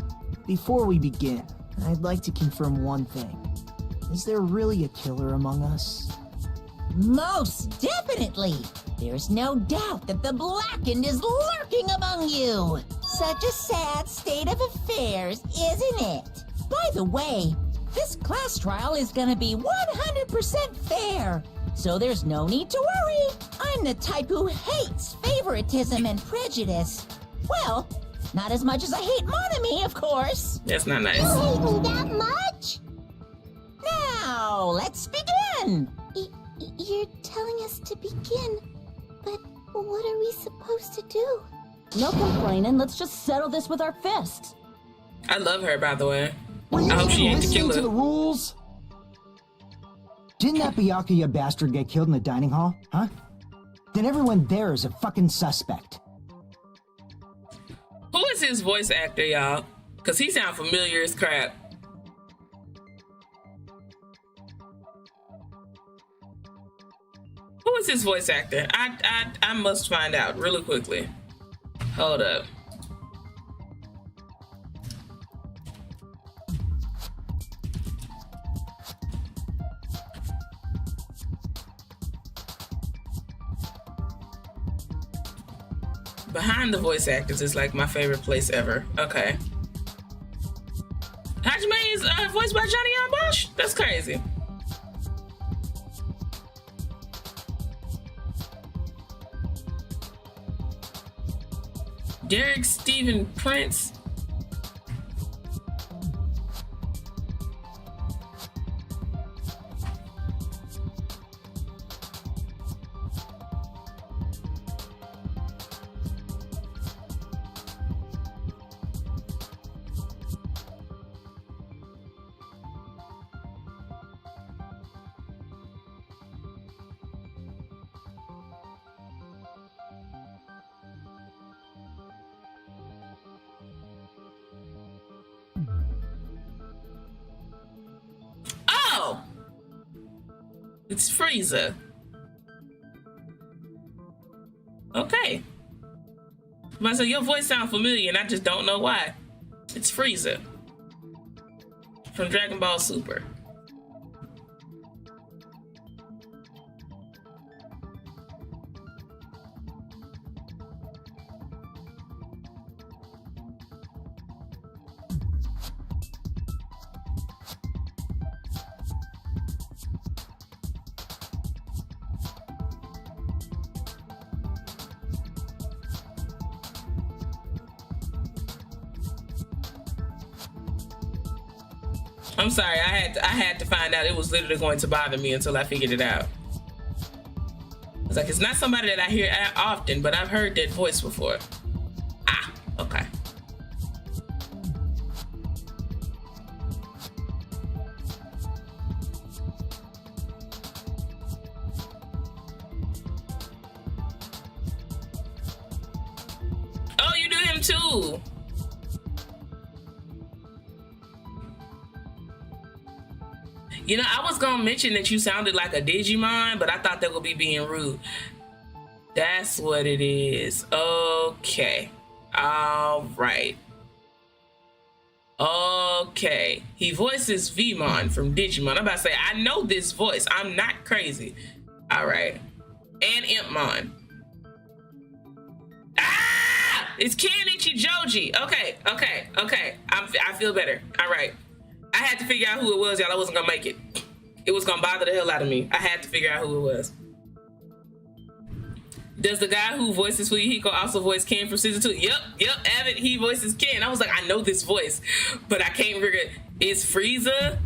Before we begin, I'd like to confirm one thing. Is there really a killer among us?
Most definitely. There's no doubt that the blackened is lurking among you. Such a sad state of affairs, isn't it? By the way, this class trial is gonna be 100% fair, so there's no need to worry. I'm the type who hates favoritism and prejudice. Well, not as much as I hate Monami, of course.
That's not nice.
You hate me that much?
Now, let's begin.
You're telling us to begin, but what are we supposed to do?
No complaining. Let's just settle this with our fists.
I love her, by the way.
Were you
I hope she
even
ain't the
listening to the
killer.
rules?
Didn't that Byakuya bastard get killed in the dining hall, huh? Then everyone there is a fucking suspect.
Who is his voice actor, y'all? Because he sounds familiar as crap. Who is his voice actor? I must find out really quickly. Hold up. Behind the voice actors is like my favorite place ever. Okay. Hajime is voiced by Johnny Young Bosch? That's crazy. Derek Stephen Prince. Oh! It's Frieza. Okay. So your voice sounds familiar and I just don't know why. It's Frieza from Dragon Ball Super. I'm sorry, I had to find out. It was literally going to bother me until I figured it out. It's like, it's not somebody that I hear often, but I've heard that voice before. Ah, okay. Oh, you do him too. You know, I was gonna mention that you sounded like a Digimon, but I thought that would be being rude. That's what it is. Okay. All right. Okay. He voices Vmon from Digimon. I'm about to say, I know this voice. I'm not crazy. All right. And Impmon. Ah! It's Kenichi Joji. Okay. I feel better. All right. I had to figure out who it was, y'all. I wasn't gonna make it. It was gonna bother the hell out of me. I had to figure out who it was. Does the guy who voices Fuyuhiko also voice Ken from season 2? Yep, Abbott, he voices Ken. I was like, I know this voice, but I can't figure it. It's Frieza?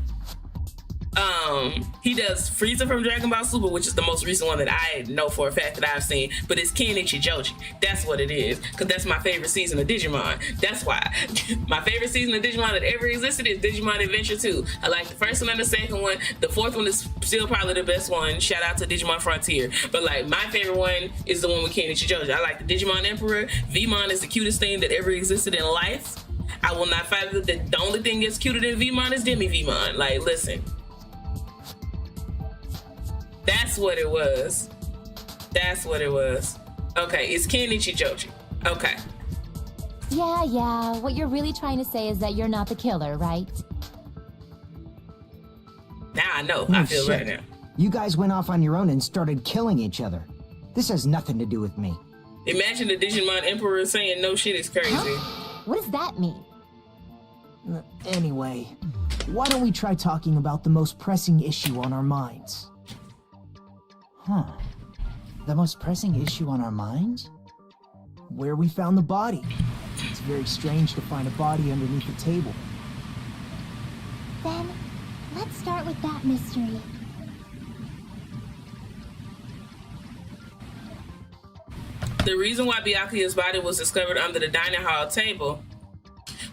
He does Frieza from Dragon Ball Super, which is the most recent one that I know for a fact that I've seen, but it's Kenichi Joji. That's what it is, because that's my favorite season of Digimon. That's why. My favorite season of Digimon that ever existed is Digimon Adventure 2. I like the first one and the second one. The fourth one is still probably the best one. Shout out to Digimon Frontier. But like, my favorite one is the one with Kenichi Joji. I like the Digimon Emperor. Vmon is the cutest thing that ever existed in life. I will not fight with it. The only thing that's cuter than Vmon is Demi Vmon. Like, listen. That's what it was. That's what it was. Okay, it's Kenichi Joji. Okay.
Yeah. What you're really trying to say is that you're not the killer, right?
Now I know.
Oh,
I feel
shit.
right now.
You guys went off on your own and started killing each other. This has nothing to do with me.
Imagine the Digimon Emperor saying no shit is crazy.
What does that mean?
Anyway, why don't we try talking about the most pressing issue on our minds? Huh. The most pressing issue on our minds? Where we found the body. It's very strange to find a body underneath the table.
Then, let's start with that mystery.
The reason why Byakuya's body was discovered under the dining hall table,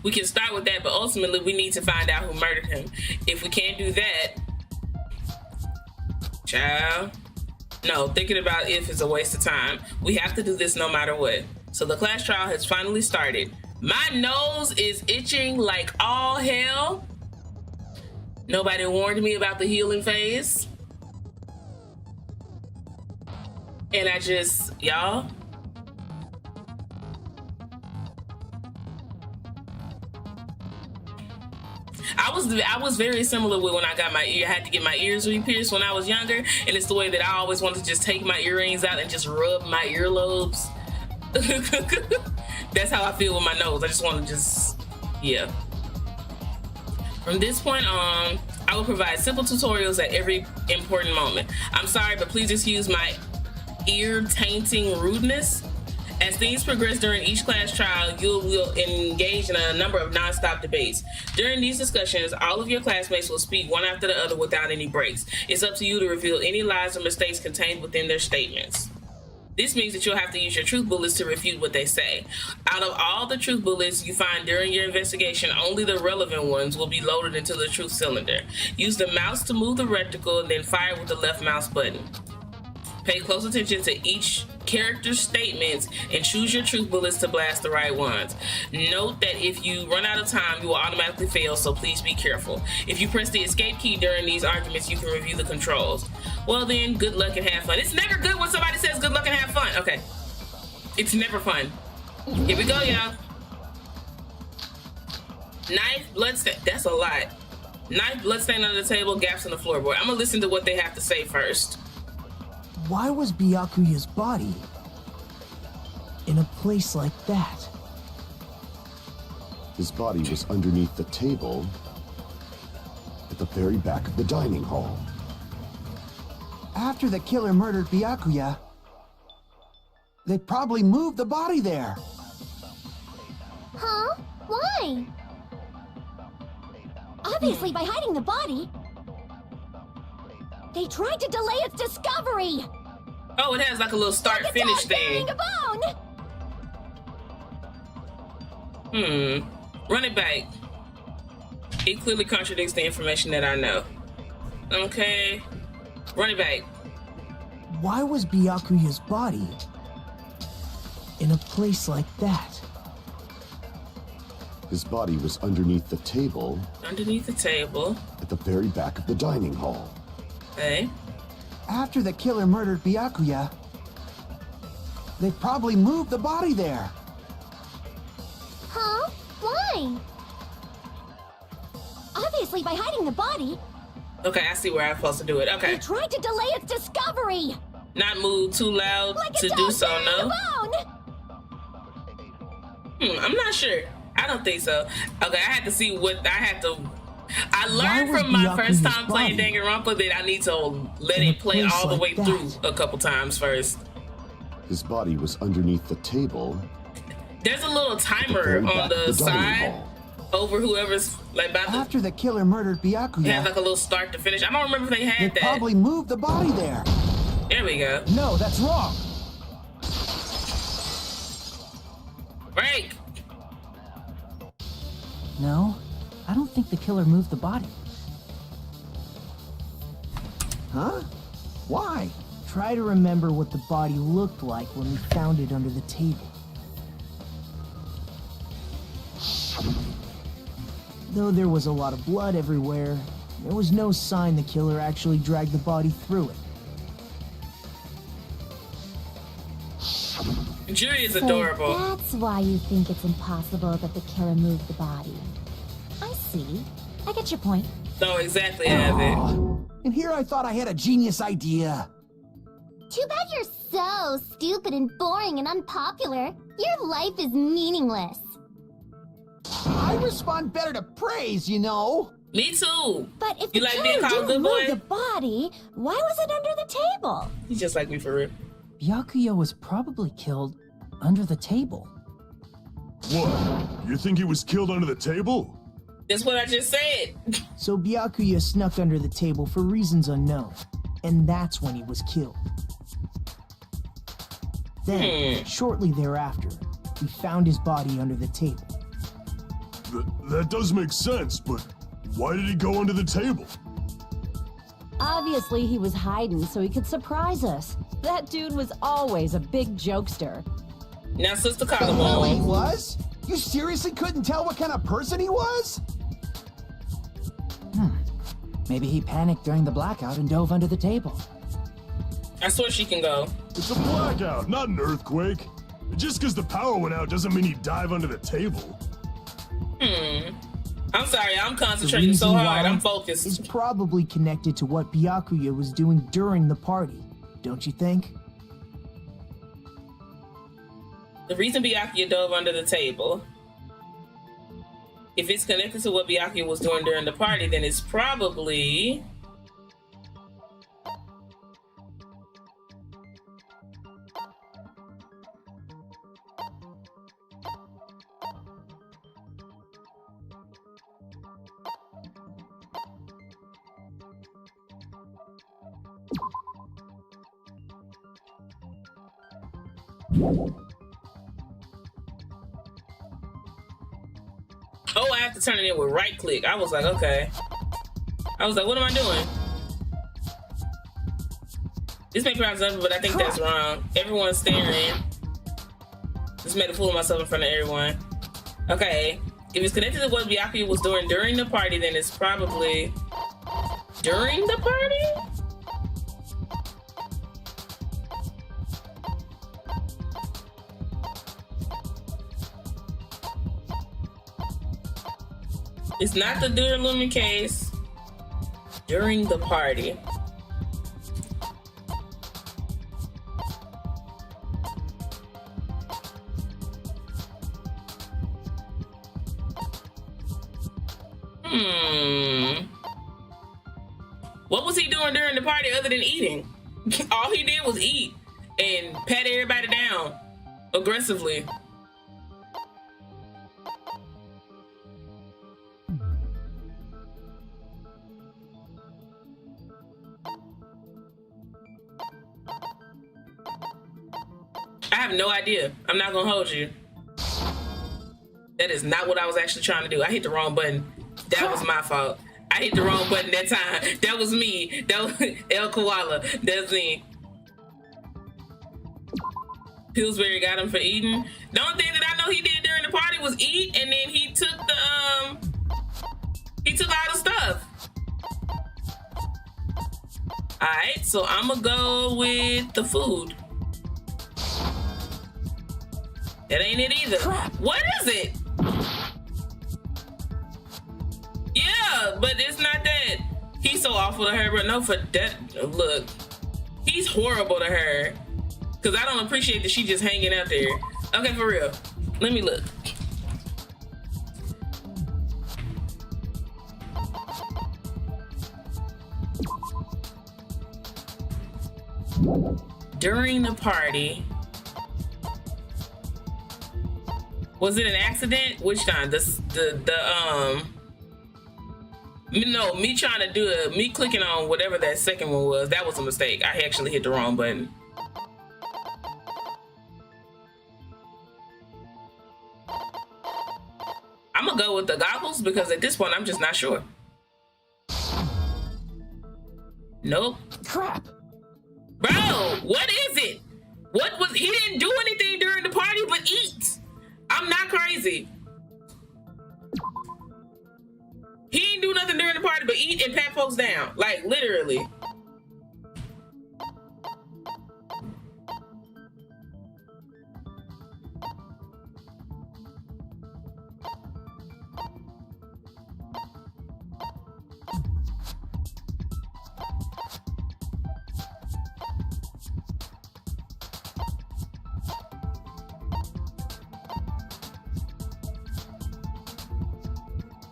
we can start with that, but ultimately we need to find out who murdered him. If we can't do that, child, no, thinking about if is a waste of time. We have to do this no matter what. So the class trial has finally started. My nose is itching like all hell. Nobody warned me about the healing phase. And I just, y'all. I was very similar with when I got my ear. I had to get my ears re-pierced when I was younger, and it's the way that I always wanted to just take my earrings out and just rub my earlobes. That's how I feel with my nose. I just want to just, yeah. From this point on, I will provide simple tutorials at every important moment. I'm sorry, but please excuse my ear-tainting rudeness. As things progress during each class trial, you will engage in a number of non-stop debates. During these discussions, all of your classmates will speak one after the other without any breaks. It's up to you to reveal any lies or mistakes contained within their statements. This means that you'll have to use your truth bullets to refute what they say. Out of all the truth bullets you find during your investigation, only the relevant ones will be loaded into the truth cylinder. Use the mouse to move the reticle and then fire with the left mouse button. Pay close attention to each character's statements and choose your truth bullets to blast the right ones. Note that if you run out of time, you will automatically fail, so please be careful. If you press the escape key during these arguments, you can review the controls. Well then, good luck and have fun. It's never good when somebody says good luck and have fun. Okay. It's never fun. Here we go, y'all. Knife, bloodstain. That's a lot. Knife, bloodstain under the table, gaps in the floorboard. I'm gonna listen to what they have to say first.
Why was Byakuya's body in a place like that?
His body was underneath the table at the very back of the dining hall.
After the killer murdered Byakuya, they probably moved the body there.
Huh? Why? Obviously by hiding the body. They tried to delay its discovery.
Oh, it has like a little start-finish thing.
A bone.
Run it back. It clearly contradicts the information that I know. Okay. Run it back.
Why was Byakuya's body in a place like that?
His body was underneath the table.
Underneath the table.
At the very back of the dining hall.
Okay.
After the killer murdered Byakuya, they probably moved the body there.
Huh? Why? Obviously by hiding the body.
Okay, I see where I'm supposed to do it. Okay.
They tried to delay its discovery.
Not move too loud
Like
to do so, no? I'm not sure. I don't think so. Okay, I had to see what I had to. I learned from my first time playing Danganronpa that I need to let it play all the way through a couple times first.
His body was underneath the table.
There's a little timer on the side. over whoever's like about to
After the killer murdered
have
Byakuya,
like a little start to finish. I don't remember if they
they
had that.
probably moved the body there.
There we go.
No, that's wrong.
Break.
No, I don't think the killer moved the body.
Huh? Why?
Try to remember what the body looked like when we found it under the table. Though there was a lot of blood everywhere, there was no sign the killer actually dragged the body through it.
Judy is
So
adorable.
that's why you think it's impossible that the killer moved the body. I see. I get your point.
No, exactly, have it.
And here I thought I had a genius idea.
Too bad you're so stupid and boring and unpopular. Your life is meaningless.
I respond better to praise, you know.
Me too.
But if
You
the
like being
killer
called
didn't
good
move
boy?
the body, why was it under the table?
He's just like me for real.
Byakuya was probably killed under the table.
What? You think he was killed under the table?
That's what I just said.
So Byakuya snuck under the table for reasons unknown, and that's when he was killed. Then, shortly thereafter, we found his body under the table.
That does make sense, but why did he go under the table?
Obviously, he was hiding so he could surprise us. That dude was always a big jokester.
Now, Sister
The hell he
Collarbone.
was? You seriously couldn't tell what kind of person he was?
Maybe he panicked during the blackout and dove under the table.
I swear she can go.
It's a blackout, not an earthquake. Just because the power went out doesn't mean he'd dive under the table.
I'm sorry, I'm
The
concentrating so
reason
hard.
why
I'm
is
focused.
probably connected to what Byakuya was doing during the party, don't you think?
The reason Byakuya dove under the table. If it's connected to what Byakuya was doing during the party, then it's probably... Oh, I have to turn it in with right click. I was like, okay. I was like, what am I doing? This may pronounce something, but I think that's wrong. Everyone's staring. Just made a fool of myself in front of everyone. Okay. If it's connected to what Byakuya was doing during the party, then it's probably during the party? It's not the Duralumin case during the party. What was he doing during the party other than eating? All he did was eat and pat everybody down aggressively. I have no idea. I'm not gonna hold you. That is not what I was actually trying to do. I hit the wrong button. That was my fault. I hit the wrong button that time. That was me. That was El Koala. That's me. Pillsbury got him for eating. The only thing that I know he did during the party was eat, and then he took the all the stuff. All right, so I'm gonna go with the food. That ain't it either.
Crap.
What is it? Yeah, but it's not that. He's so awful to her, but no, for that, look, he's horrible to her. Because I don't appreciate that she just hanging out there. Okay, for real. Let me look. During the party, Was it an accident? Which time? No, me trying to do it, me clicking on whatever that second one was, that was a mistake. I actually hit the wrong button. I'm gonna go with the goggles because at this point I'm just not sure. Nope.
Crap!
Bro, what is it? What was, he didn't do anything during the party but eat. I'm not crazy. He didn't do nothing during the party but eat and pat folks down. Like, literally.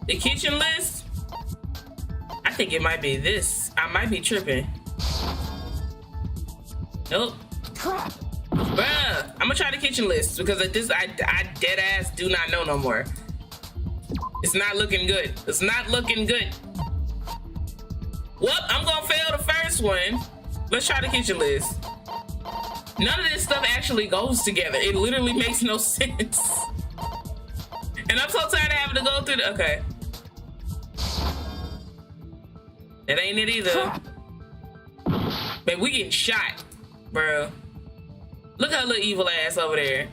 The kitchen list? I think it might be this. I might be tripping. Nope.
Crap!
Bruh, I'm gonna try the kitchen list because at this, I dead ass do not know no more. It's not looking good. It's not looking good. Well, I'm gonna fail the first one. Let's try the kitchen list. None of this stuff actually goes together. It literally makes no sense. And I'm so tired of having to go through the, okay. That ain't it either. Man, we getting shot, bro. Look at her little evil ass over there.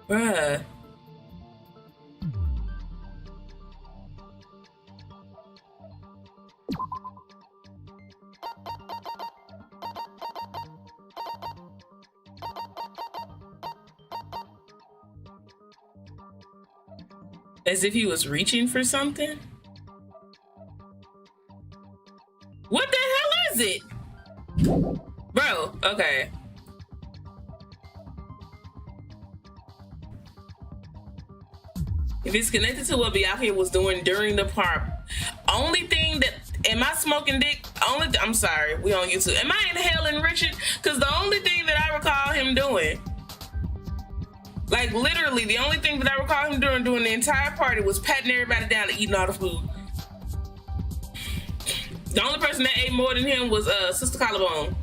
Bruh. As if he was reaching for something? What the hell is it? Bro, okay. If it's connected to what Byakuya was doing during the part, only thing that, am I smoking dick? I'm sorry, we on YouTube. Am I inhaling Richard? Because the only thing that I recall him doing, like literally the only thing that I recall him doing during the entire party was patting everybody down and eating all the food. The only person that ate more than him was Sister Collarbone.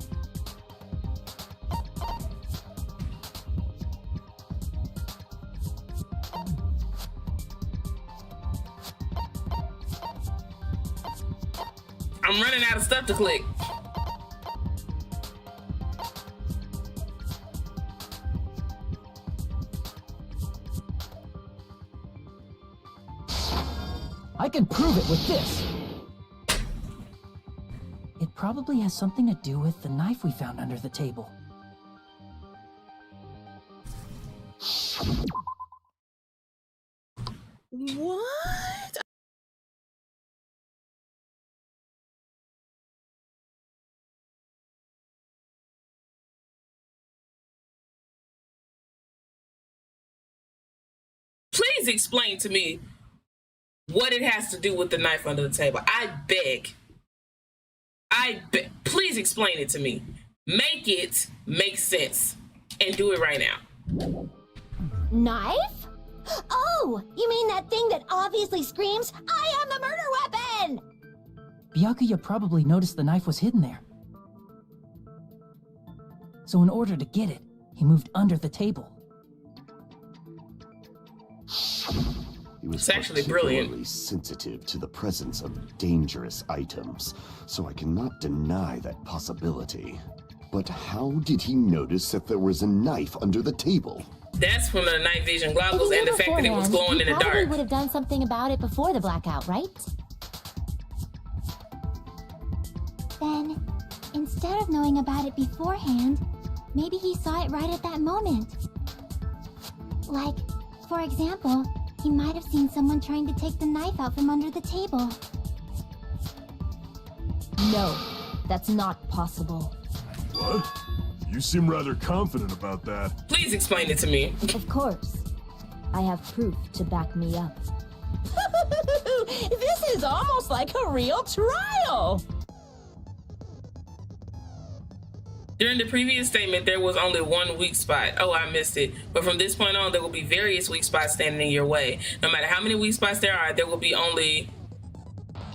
I'm running out of stuff to click.
I can prove it with this. It probably has something to do with the knife we found under the table.
What?
Please explain to me what it has to do with the knife under the table. I beg. Please explain it to me. Make it make sense. And do it right now.
Knife? Oh, you mean that thing that obviously screams, I am the murder weapon!
Byakuya probably noticed the knife was hidden there. So in order to get it, he moved under the table.
He was
It's actually brilliant.
particularly sensitive to the presence of dangerous items, so I cannot deny that possibility. But how did he notice that there was a knife under the table?
That's from the night vision
If
goggles
he
and
knew
the fact that it was
beforehand,
glowing in
he
the
probably
dark.
would have done something about it before the blackout, right? Then, instead of knowing about it beforehand, maybe he saw it right at that moment. Like, for example, he might have seen someone trying to take the knife out from under the table.
No, that's not possible.
What? You seem rather confident about that.
Please explain it to me.
Of course. I have proof to back me up.
This is almost like a real trial.
During the previous statement, there was only one weak spot. Oh, I missed it. But from this point on, there will be various weak spots standing in your way. No matter how many weak spots there will be only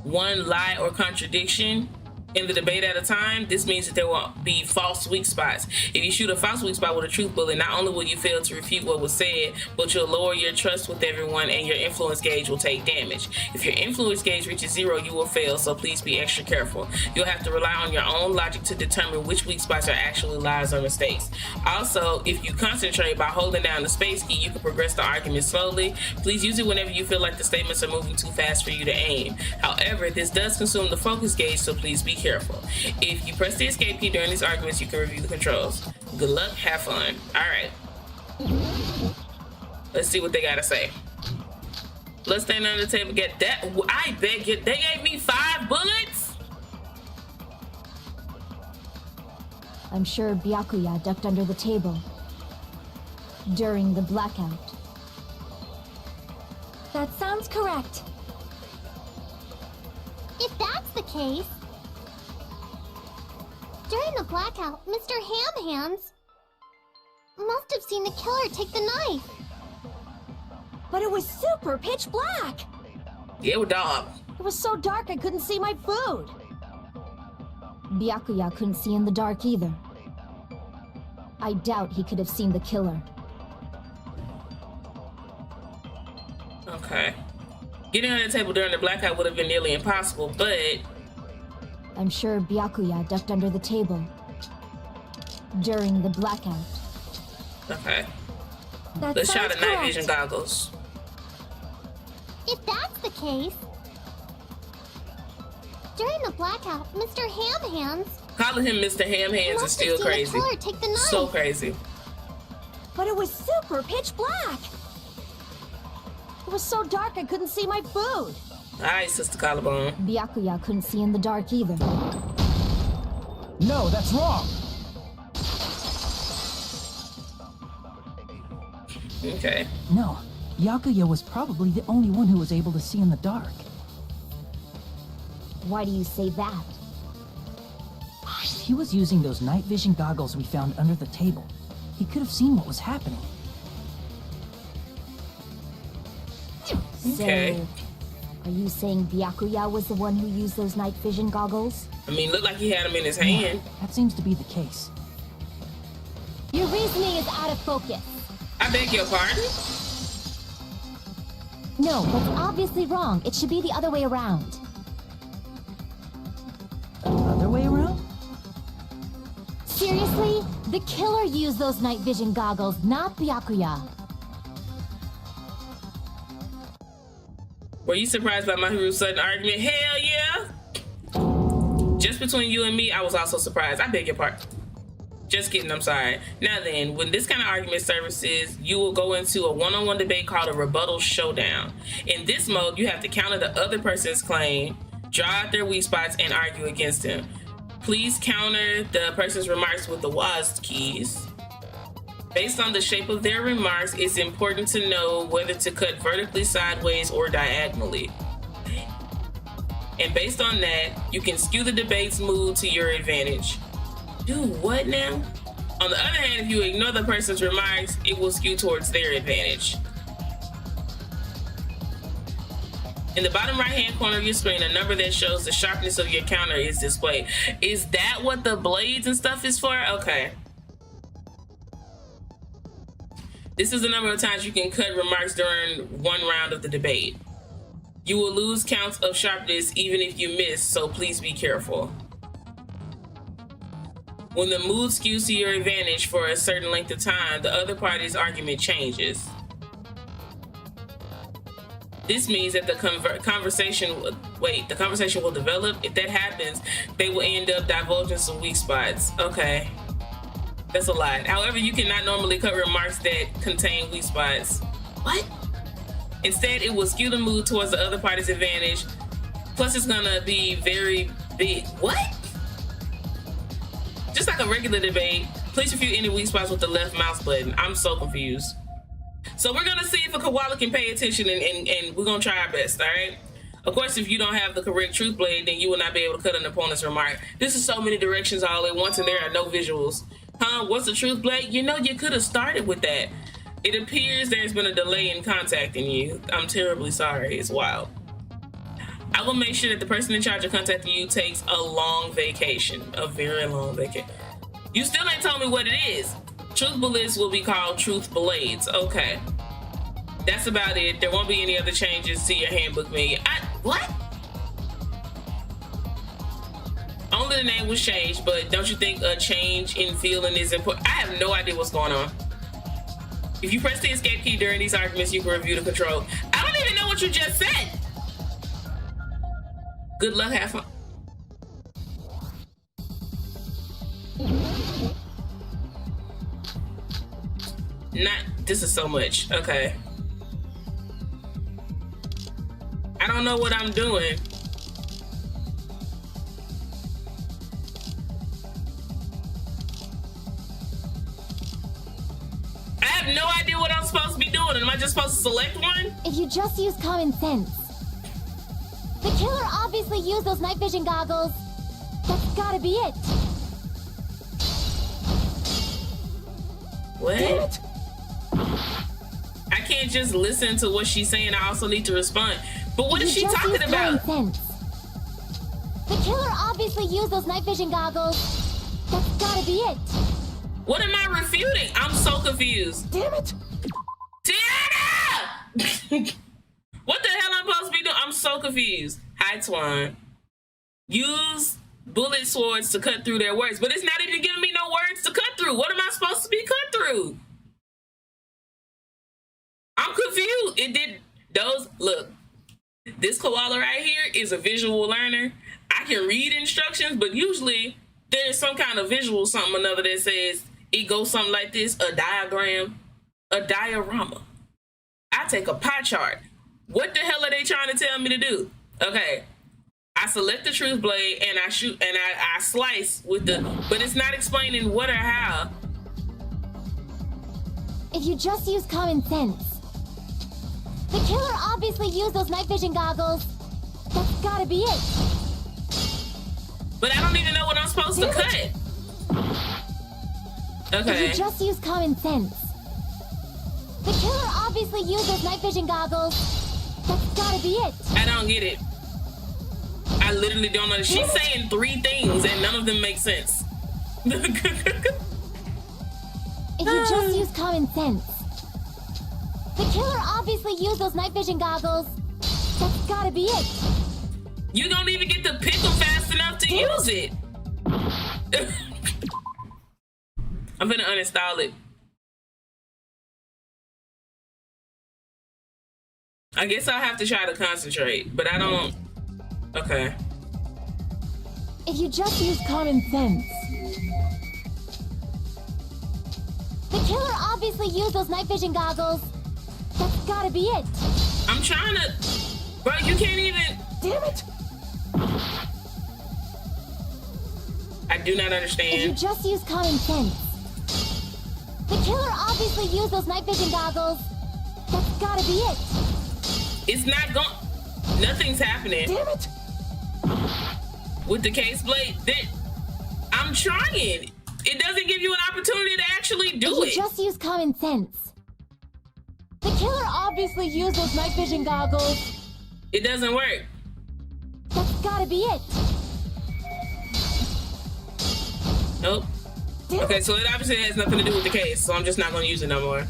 one lie or contradiction in the debate at a time. This means that there will be false weak spots. If you shoot a false weak spot with a truth bullet, not only will you fail to refute what was said, but you'll lower your trust with everyone and your influence gauge will take damage. If your influence gauge reaches 0, you will fail, so please be extra careful. You'll have to rely on your own logic to determine which weak spots are actually lies or mistakes. Also, if you concentrate by holding down the space key, you can progress the argument slowly. Please use it whenever you feel like the statements are moving too fast for you to aim. However, this does consume the focus gauge, so please be careful. If you press the escape key during these arguments, you can review the controls. Good luck, have fun. All right. Let's see what they gotta say. Let's stand under the table. Get that. I bet you they gave me 5 bullets.
I'm sure Byakuya ducked under the table during the blackout.
That sounds correct. If that's the case, during the blackout, Mr. Ham-Hands must have seen the killer take the knife.
But it was super pitch black.
Yeah, it was dark.
It was so dark I couldn't see my food. Byakuya couldn't see in the dark either. I doubt he could have seen the killer.
Okay. Getting under the table during the blackout would have been nearly impossible, but
I'm sure Byakuya ducked under the table during the blackout.
okay.
That
Let's try
sounds
the night
correct.
vision goggles.
If that's the case, during the blackout, Mr. Ham-Hands
Calling him Mr. Ham-Hands is
must
still
have seen
crazy.
the killer take the knife.
So crazy.
But it was super pitch black. It was so dark I couldn't see my food.
All right, Sister Collarbone.
Byakuya couldn't see in the dark either.
No, that's wrong.
Okay.
No, Byakuya was probably the only one who was able to see in the dark.
Why do you say that?
He was using those night vision goggles we found under the table. He could have seen what was happening.
Okay.
So, are you saying Byakuya was the one who used those night vision goggles?
I mean, looked like he had them in his hand.
That seems to be the case.
Your reasoning is out of focus.
I beg your pardon?
No, that's obviously wrong. It should be the other way around.
Other way around?
Seriously? The killer used those night vision goggles, not Byakuya.
Were you surprised by Mahiru's sudden argument? Hell yeah! Just between you and me, I was also surprised. I beg your pardon. Just kidding, I'm sorry. Now then, when this kind of argument services, you will go into a one-on-one debate called a rebuttal showdown. In this mode, you have to counter the other person's claim, draw out their weak spots, and argue against them. Please counter the person's remarks with the WASD keys. Based on the shape of their remarks, it's important to know whether to cut vertically, sideways, or diagonally. And based on that, you can skew the debate's mood to your advantage. Dude, what now? On the other hand, if you ignore the person's remarks, it will skew towards their advantage. In the bottom right-hand corner of your screen, a number that shows the sharpness of your counter is displayed. Is that what the blades and stuff is for? Okay. This is the number of times you can cut remarks during one round of the debate. You will lose counts of sharpness even if you miss, so please be careful. When the mood skews to your advantage for a certain length of time, the other party's argument changes. This means that the conversation will develop. If that happens, they will end up divulging some weak spots. Okay. That's a lot. However, you cannot normally cut remarks that contain weak spots. What? Instead, it will skew the mood towards the other party's advantage. Plus, it's gonna be very big. What? Just like a regular debate, please refute any weak spots with the left mouse button. I'm so confused. So we're gonna see if a koala can pay attention and we're gonna try our best, all right? Of course, if you don't have the correct truth blade, then you will not be able to cut an opponent's remark. This is so many directions all at once and there are no visuals. Huh? What's the truth blade? You know, you could have started with that. It appears there's been a delay in contacting you. I'm terribly sorry. It's wild. I will make sure that the person in charge of contacting you takes a long vacation. A very long vacation. You still ain't told me what it is. Truth bullets will be called truth blades. Okay. That's about it. There won't be any other changes to your handbook menu. What? Only the name was changed, but don't you think a change in feeling is important? I have no idea what's going on. If you press the escape key during these arguments, you can review the control. I don't even know what you just said. Good luck, have fun. This is so much. Okay. I don't know what I'm doing. I have no idea what I'm supposed to be doing. Am I just supposed to select one?
If you just use common sense. The killer obviously used those night vision goggles. That's gotta be it.
What? Damn it. I can't just listen to what she's saying. I also need to respond. But what is she talking about?
Sense. The killer obviously used those night vision goggles. That's gotta be it.
What am I refuting? I'm so confused.
Damn it!
Tiana! What the hell am I supposed to be doing? I'm so confused. Hi, Twan. Use bullet swords to cut through their words, but it's not even giving me no words to cut through. What am I supposed to be cut through? I'm confused. It did those. Look, this koala right here is a visual learner. I can read instructions, but usually there's some kind of visual something or another that says it goes something like this: a diagram, a diorama. I take a pie chart. What the hell are they trying to tell me to do? Okay, I select the truth blade and I shoot and I slice with the, but it's not explaining what or how.
If you just use common sense. The killer obviously used those night vision goggles. That's gotta be it.
But I don't even know what I'm supposed to cut. Okay.
If you just use common sense. The killer obviously used those night vision goggles. That's gotta be it.
I don't get it. I literally don't know. She's saying 3 things and none of them make sense.
If you just use common sense. The killer obviously used those night vision goggles. That's gotta be it.
You don't even get to pick them fast enough to use it. I'm gonna uninstall it. I guess I'll have to try to concentrate, but I don't. Okay.
If you just use common sense. The killer obviously used those night vision goggles. That's gotta be it.
I'm trying to... Bro, you can't even...
Damn it!
I do not understand.
If you just use common sense. The killer obviously used those night vision goggles. That's gotta be it.
It's not going... Nothing's happening.
Damn it!
With the case blade, I'm trying. It doesn't give you an opportunity to actually do it.
If you just use common sense. The killer obviously used those night vision goggles.
It doesn't work.
That's gotta be it.
Nope. Okay, so it obviously has nothing to do with the case, so I'm just not gonna use it no more.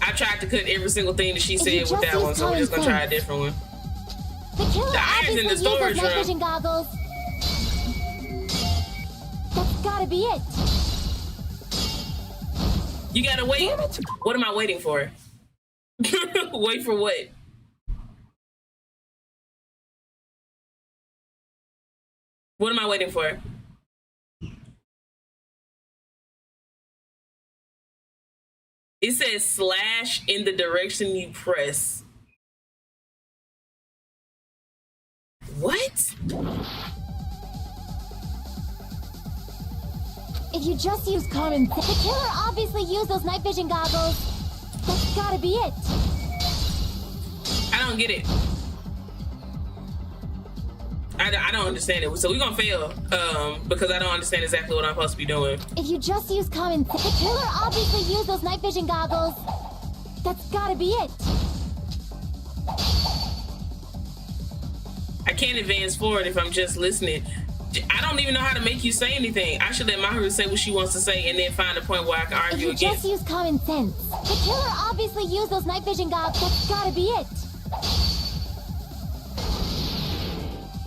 I tried to cut every single thing that she said with that one, so we're just gonna try a different one.
The killer
iron's in the storage
used those night
room.
vision goggles. That's gotta be it.
You gotta wait. What am I waiting for? Wait for what? What am I waiting for? It says slash in the direction you press. What?
If you just use common sense. The killer obviously used those night vision goggles. That's gotta be it.
I don't get it. I don't understand it. So we're gonna fail because I don't understand exactly what I'm supposed to be doing.
If you just use common sense, the killer obviously used those night vision goggles. That's gotta be it.
I can't advance forward if I'm just listening. I don't even know how to make you say anything. I should let Mahiru say what she wants to say and then find a point where I can argue
If you
again.
just use common sense, the killer obviously used those night vision goggles. That's gotta be it.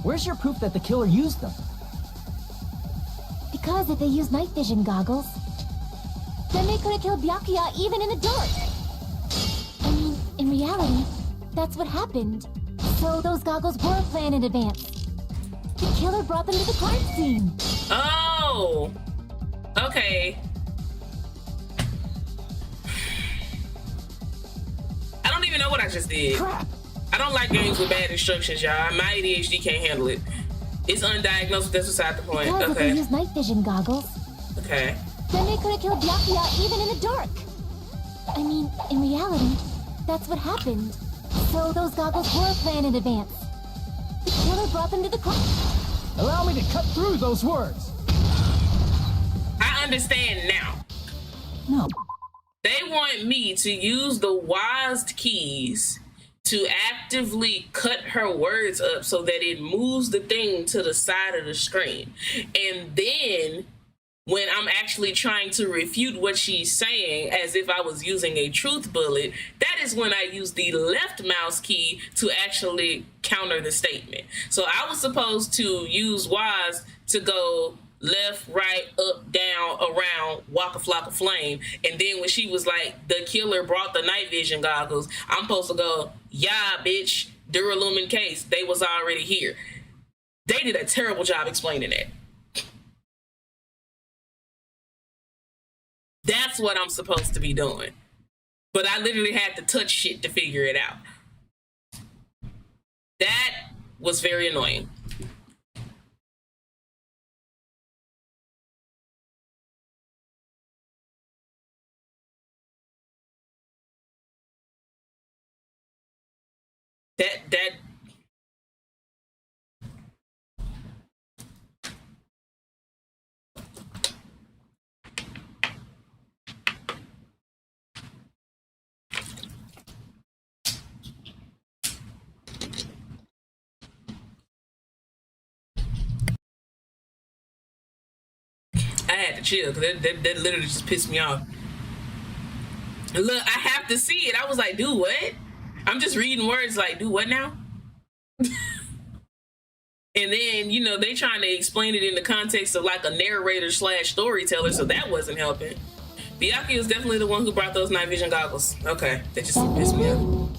Where's your proof that the killer used them?
Because if they used night vision goggles, then they could have killed Byakuya even in the dark. I mean, in reality, that's what happened. So those goggles were planned in advance. The killer brought them to the crime scene.
Oh, okay. I don't even know what I just did.
Crap!
I don't like games with bad instructions, y'all. My ADHD can't handle it. It's undiagnosed, but that's beside the point.
Because if they
Okay.
used night vision goggles,
Okay.
then they could have killed Byakuya even in the dark. I mean, in reality, that's what happened. So those goggles were planned in advance. The killer brought them to the crime.
Allow me to cut through those words.
I understand now.
No.
They want me to use the WASD keys to actively cut her words up so that it moves the thing to the side of the screen. And then when I'm actually trying to refute what she's saying as if I was using a truth bullet, that is when I use the left mouse key to actually counter the statement. So I was supposed to use WASD to go left, right, up, down, around, walk a flock of flame. And then when she was like, the killer brought the night vision goggles, I'm supposed to go, yeah, bitch, Duralumin case, they was already here. They did a terrible job explaining that. That's what I'm supposed to be doing. But I literally had to touch shit to figure it out. That was very annoying. That I had to chill because that literally just pissed me off. Look, I have to see it. I was like, do what? I'm just reading words like, do what now? And then, you know, they trying to explain it in the context of like a narrator / storyteller, so that wasn't helping. Byakuya is definitely the one who brought those night vision goggles. Okay, they just pissed me off.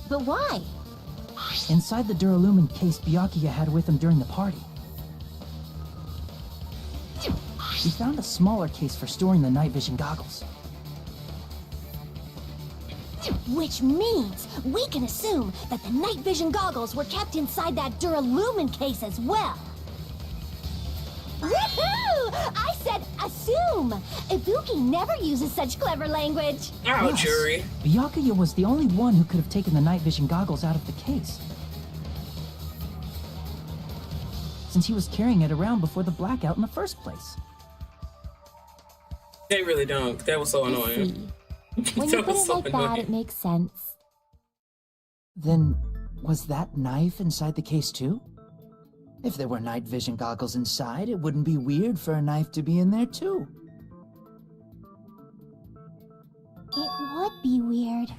But why?
Inside the Duralumin case Byakuya had with him during the party, we found a smaller case for storing the night vision goggles.
Which means we can assume that the night vision goggles were kept inside that Duralumin case as well. Woohoo! I said assume! Ibuki never uses such clever language.
Oh,
Yes,
jury.
Byakuya was the only one who could have taken the night vision goggles out of the case, since he was carrying it around before the blackout in the first place.
They really don't. That was so
I
annoying.
see. When you
That
put
was
it
so
like that,
annoying.
it makes sense.
Then, was that knife inside the case too? If there were night vision goggles inside, it wouldn't be weird for a knife to be in there too.
It would be weird.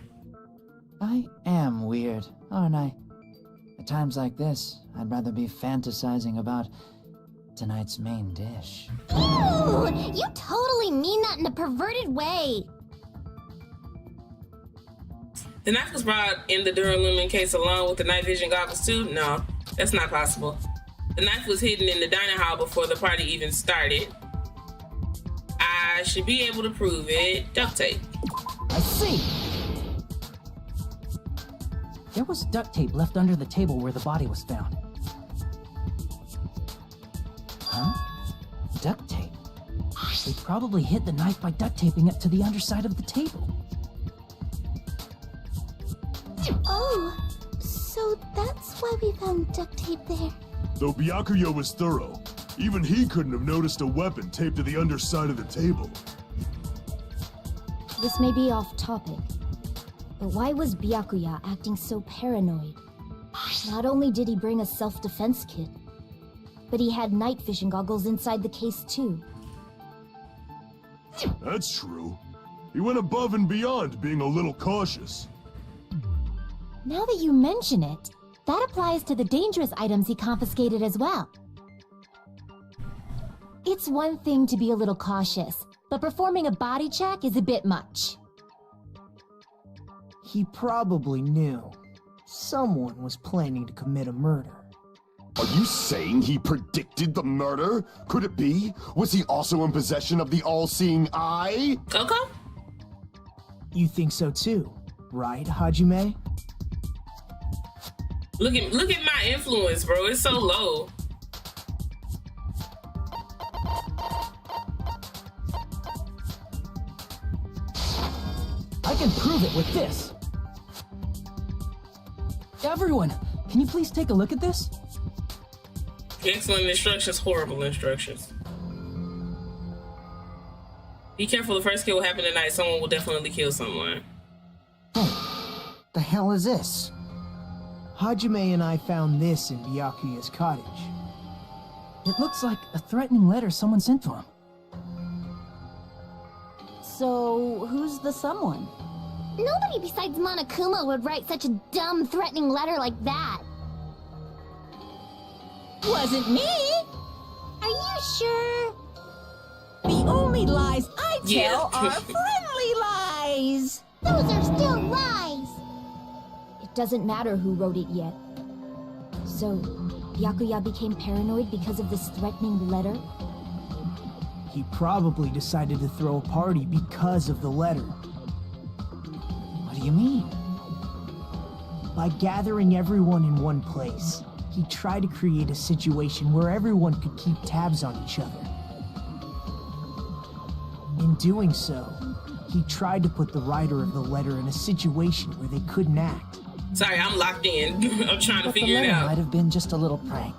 I am weird, aren't I? At times like this, I'd rather be fantasizing about tonight's main dish.
Ooh, you totally mean that in a perverted way.
The knife was brought in the Duralumin case along with the night vision goggles too? No, that's not possible. The knife was hidden in the dining hall before the party even started. I should be able to prove it. Duct tape.
I see! There was duct tape left under the table where the body was found. Huh? Duct tape? They probably hid the knife by duct taping it to the underside of the table.
Oh, so that's why we found duct tape there.
Though Byakuya was thorough, even he couldn't have noticed a weapon taped to the underside of the table.
This may be off topic, but why was Byakuya acting so paranoid? Not only did he bring a self-defense kit, but he had night vision goggles inside the case too.
That's true. He went above and beyond being a little cautious.
Now that you mention it, that applies to the dangerous items he confiscated as well. It's one thing to be a little cautious, but performing a body check is a bit much.
He probably knew someone was planning to commit a murder.
Are you saying he predicted the murder? Could it be? Was he also in possession of the all-seeing eye?
Okay.
You think so too, right, Hajime?
Look at my influence, bro. It's so low.
I can prove it with this. Everyone, can you please take a look at this?
Excellent instructions, horrible instructions. Be careful, the first kill will happen tonight. Someone will definitely kill someone.
The hell is this?
Hajime and I found this in Byakuya's cottage. It looks like a threatening letter someone sent to him.
So, who's the someone?
Nobody besides Monokuma would write such a dumb, threatening letter like that.
Wasn't me!
Are you sure?
The only lies I tell
Yeah.
are friendly lies!
Those are still lies!
It doesn't matter who wrote it yet. So, Byakuya became paranoid because of this threatening letter?
He probably decided to throw a party because of the letter. What do you mean? By gathering everyone in one place, he tried to create a situation where everyone could keep tabs on each other. In doing so, he tried to put the writer of the letter in a situation where they couldn't act.
Sorry, I'm locked in. I'm trying to
But the
figure it
letter
out.
might have been just a little prank.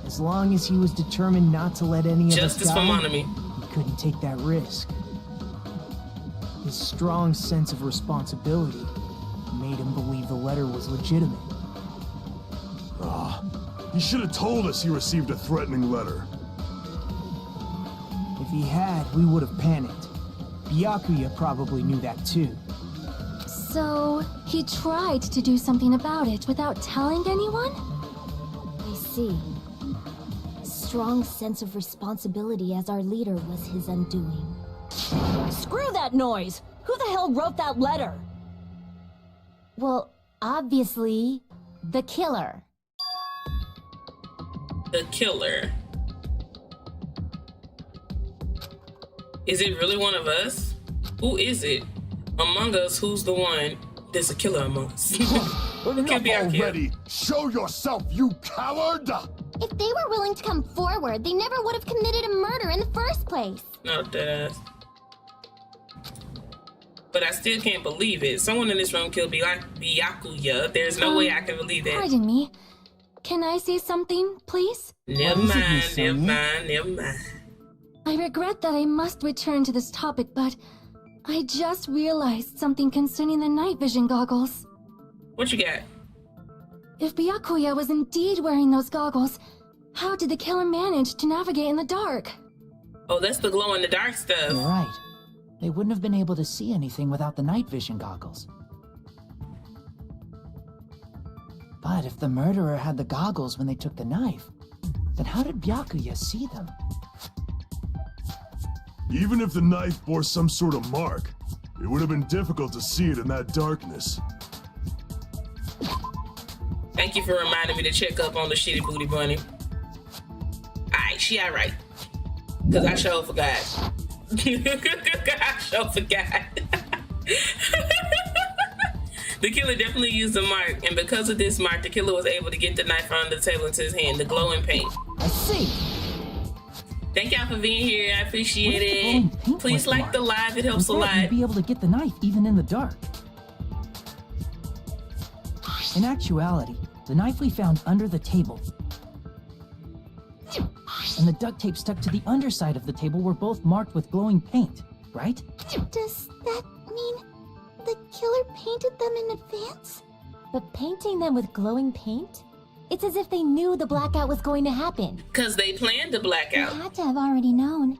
As long as he was determined not to let any of
Justice
us
for
die,
Monami.
he couldn't take that risk. His strong sense of responsibility made him believe the letter was legitimate.
He should have told us he received a threatening letter.
If he had, we would have panicked. Byakuya probably knew that too.
So, he tried to do something about it without telling anyone?
I see. Strong sense of responsibility as our leader was his undoing.
Screw that noise! Who the hell wrote that letter?
Well, obviously, the killer.
The killer. Is it really one of us? Who is it? Among us, who's the one? There's a killer among us.
Enough
be our kid.
already! Show yourself, you coward!
If they were willing to come forward, they never would have committed a murder in the first place.
No, deadass. But I still can't believe it. Someone in this room killed Byakuya. There's no way I can believe that.
Pardon me. Can I say something, please?
Never
What is it,
mind,
Miss
never
Sonia?
mind, never mind.
I regret that I must return to this topic, but I just realized something concerning the night vision goggles.
What you got?
If Byakuya was indeed wearing those goggles, how did the killer manage to navigate in the dark?
Oh, that's the glow in the dark stuff.
You're right. They wouldn't have been able to see anything without the night vision goggles. But if the murderer had the goggles when they took the knife, then how did Byakuya see them?
Even if the knife bore some sort of mark, it would have been difficult to see it in that darkness.
Thank you for reminding me to check up on the shitty booty bunny. Alright, she alright. Cause I sure forgot. I sure forgot. The killer definitely used a mark, and because of this mark, the killer was able to get the knife under the table into his hand, the glowing paint.
I see.
Thank y'all for being here. I appreciate
What if the glowing
it.
paint
Please
was
like the
marked?
live, it helps a
With that,
lot.
you'd be able to get the knife even in the dark. In actuality,
The knife we found under the table and the duct tape stuck to the underside of the table were both marked with glowing paint, right?
Does that mean the killer painted them in advance?
But painting them with glowing paint? It's as if they knew the blackout was going to happen.
Because they planned the blackout.
They had to have already known.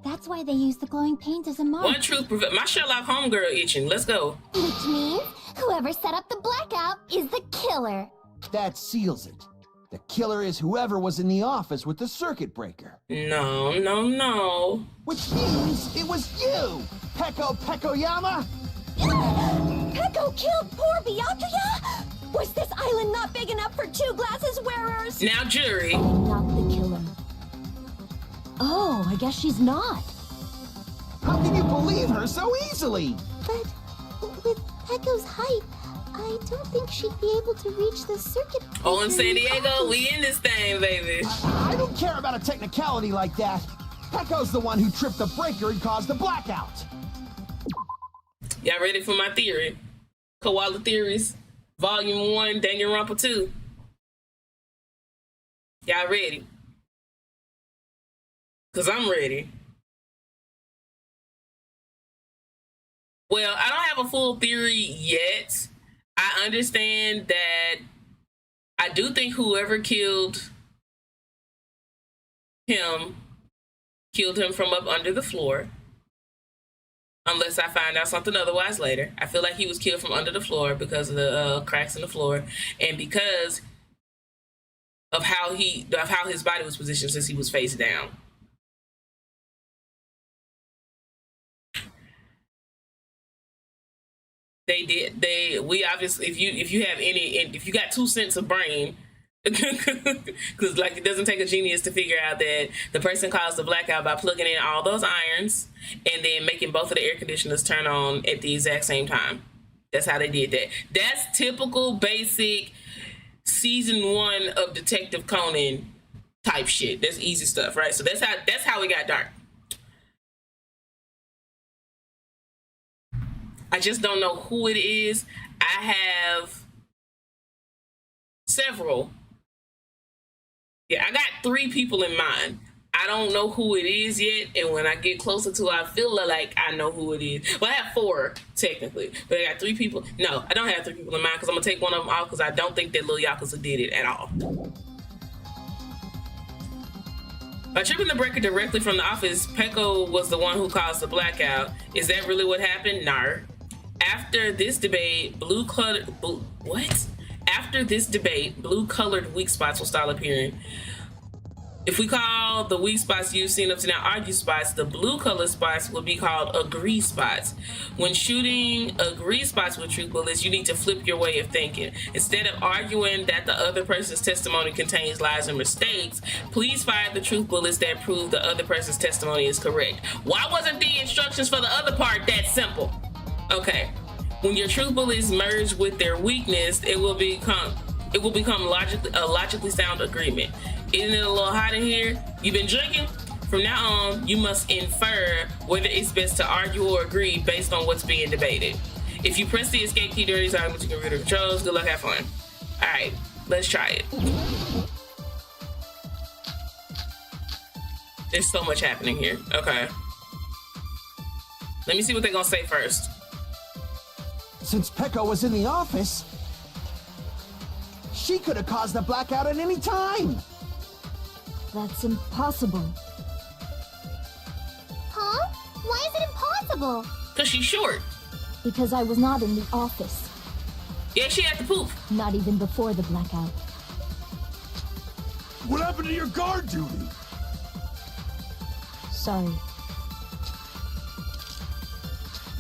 That's why they used the glowing paint as a mark.
One truth prevent my Sherlock homegirl itching. Let's go.
Which means whoever set up the blackout is the killer.
That seals it. The killer is whoever was in the office with the circuit breaker.
No.
Which means it was you, Peko Pekoyama!
Peko killed poor Byakuya? Was this island not big enough for 2 glasses wearers?
Now, jury.
I'm not the killer. Oh, I guess she's not.
How can you believe her so easily?
But with Peko's height, I don't think she'd be able to reach the circuit.
Oh, in San Diego, we in this thing, baby.
I don't care about a technicality like that. Peko's the one who tripped the breaker and caused the blackout.
Y'all ready for my theory? Koala Theories, Volume 1, Danganronpa 2. Y'all ready? Because I'm ready. Well, I don't have a full theory yet. I understand that I do think whoever killed him from up under the floor. Unless I find out something otherwise later. I feel like he was killed from under the floor because of the cracks in the floor and because of how his body was positioned since he was face down. We obviously, if you got 2 cents of brain, because like it doesn't take a genius to figure out that the person caused the blackout by plugging in all those irons and then making both of the air conditioners turn on at the exact same time. That's how they did that. That's typical basic season 1 of Detective Conan type shit. That's easy stuff, right? So that's how it got dark. I just don't know who it is. I have several. Yeah, I got 3 people in mind. I don't know who it is yet, and when I get closer to it, I feel like I know who it is. Well, I have 4, technically, but I got 3 people. No, I don't have 3 people in mind, because I'm going to take one of them off, because I don't think that Lil Yakuza did it at all. By tripping the breaker directly from the office, Peko was the one who caused the blackout. Is that really what happened? No. After this debate, blue-colored weak spots will start appearing. If we call the weak spots you've seen up to now argue spots, the blue colored spots will be called agree spots. When shooting agree spots with truth bullets, you need to flip your way of thinking. Instead of arguing that the other person's testimony contains lies and mistakes, please fire the truth bullets that prove the other person's testimony is correct. Why wasn't the instructions for the other part that simple? Okay, when your truth bullets merge with their weakness, it will become a logically sound agreement. Isn't it a little hot in here? You've been drinking? From now on, you must infer whether it's best to argue or agree based on what's being debated. If you press the escape key during these arguments, you can rid of controls. Good luck, have fun. All right, let's try it. There's so much happening here. Okay. Let me see what they're gonna say first.
Since Peko was in the office, she could have caused the blackout at any time.
That's impossible.
Huh? Why is it impossible?
Because she's short.
Because I was not in the office.
Yeah, she had to poop.
Not even before the blackout.
What happened to your guard duty?
Sorry.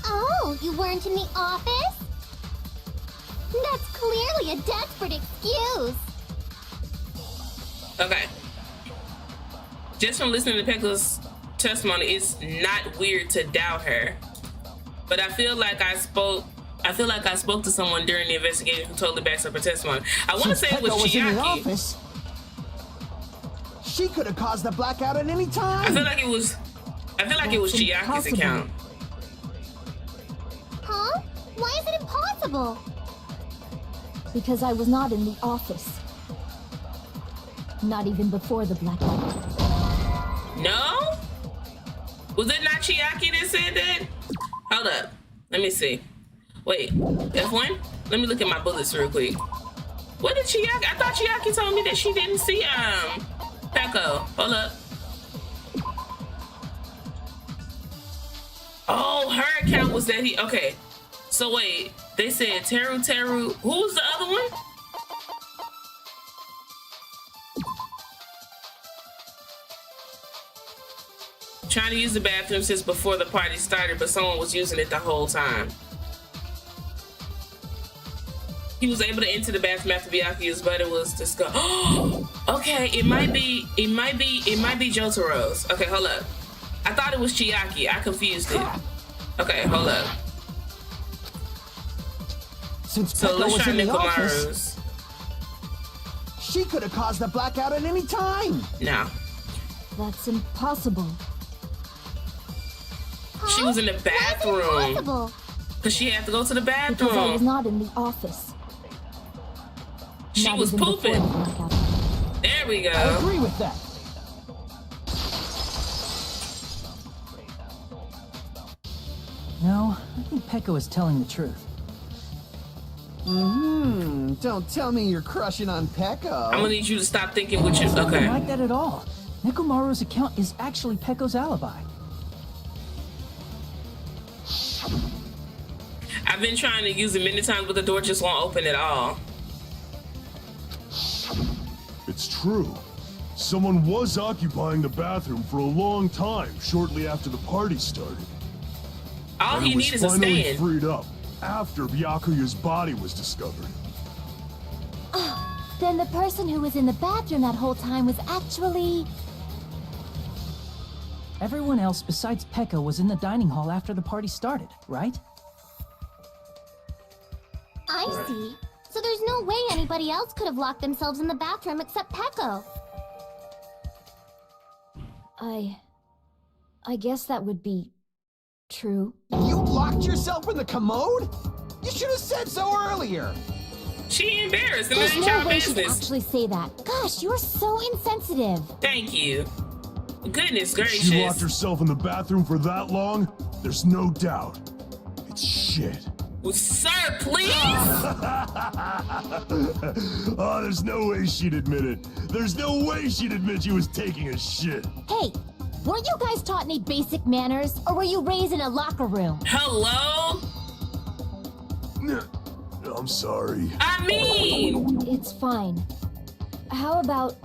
Oh, you weren't in the office? That's clearly a desperate excuse.
Okay. Just from listening to Peko's testimony, it's not weird to doubt her. But I feel like I spoke to someone during the investigation who totally backs up her testimony. I want to say it was
in the
Chiaki.
office, she could have caused the blackout at any time.
I feel like it was Chiaki's account.
Huh? Why is it impossible?
Because I was not in the office. Not even before the blackout.
No? Was it not Chiaki that said that? Hold up. Let me see. Wait, F1? Let me look at my bullets real quick. What did Chiaki? I thought Chiaki told me that she didn't see Peko. Hold up. Oh, her account was that he. Okay. So wait, they said Teru. Who's the other one? Trying to use the bathroom since before the party started, but someone was using it the whole time. He was able to enter the bathroom after Byakuya's butt was discussed. Okay, it might be Jotaro's. Okay, hold up. I thought it was Chiaki. I confused it. Okay, hold up.
Since
So
Peko
let's
was
try
in the
Nekomaru's.
office, she could have caused the blackout at any time.
No.
That's impossible.
She was in the bathroom.
Impossible.
Because she had to go to the
Because I was
bathroom.
not in the office.
She
Not
was
even before
pooping.
the blackout.
There we
I
go.
agree with that. No, I think Peko is telling the truth.
Don't tell me you're crushing on Peko.
I'm gonna need you to stop thinking with your.
Nothing
Okay.
like that at all. Nekomaru's account is actually Peko's alibi.
I've been trying to use it many times, but the door just won't open at all.
It's true. Someone was occupying the bathroom for a long time shortly after the party started.
All
And
he
it was
needs is a
finally
stand.
freed up after Byakuya's body was discovered.
Then the person who was in the bathroom that whole time was actually...
Everyone else besides Peko was in the dining hall after the party started, right?
I see. So there's no way anybody else could have locked themselves in the bathroom except Peko.
I guess that would be true.
You locked yourself in the commode? You should have said so earlier.
She embarrassed, and
There's
that ain't
no
your
way she'd
business.
actually say that. Gosh, you're so insensitive.
Thank you. Goodness
She locked
gracious.
herself in the bathroom for that long? There's no doubt. It's shit.
Sir, please.
Oh, there's no way she'd admit it. There's no way she'd admit she was taking a shit.
Hey, weren't you guys taught any basic manners? Or were you raised in a locker room?
Hello?
I'm sorry.
I mean,
It's fine. How about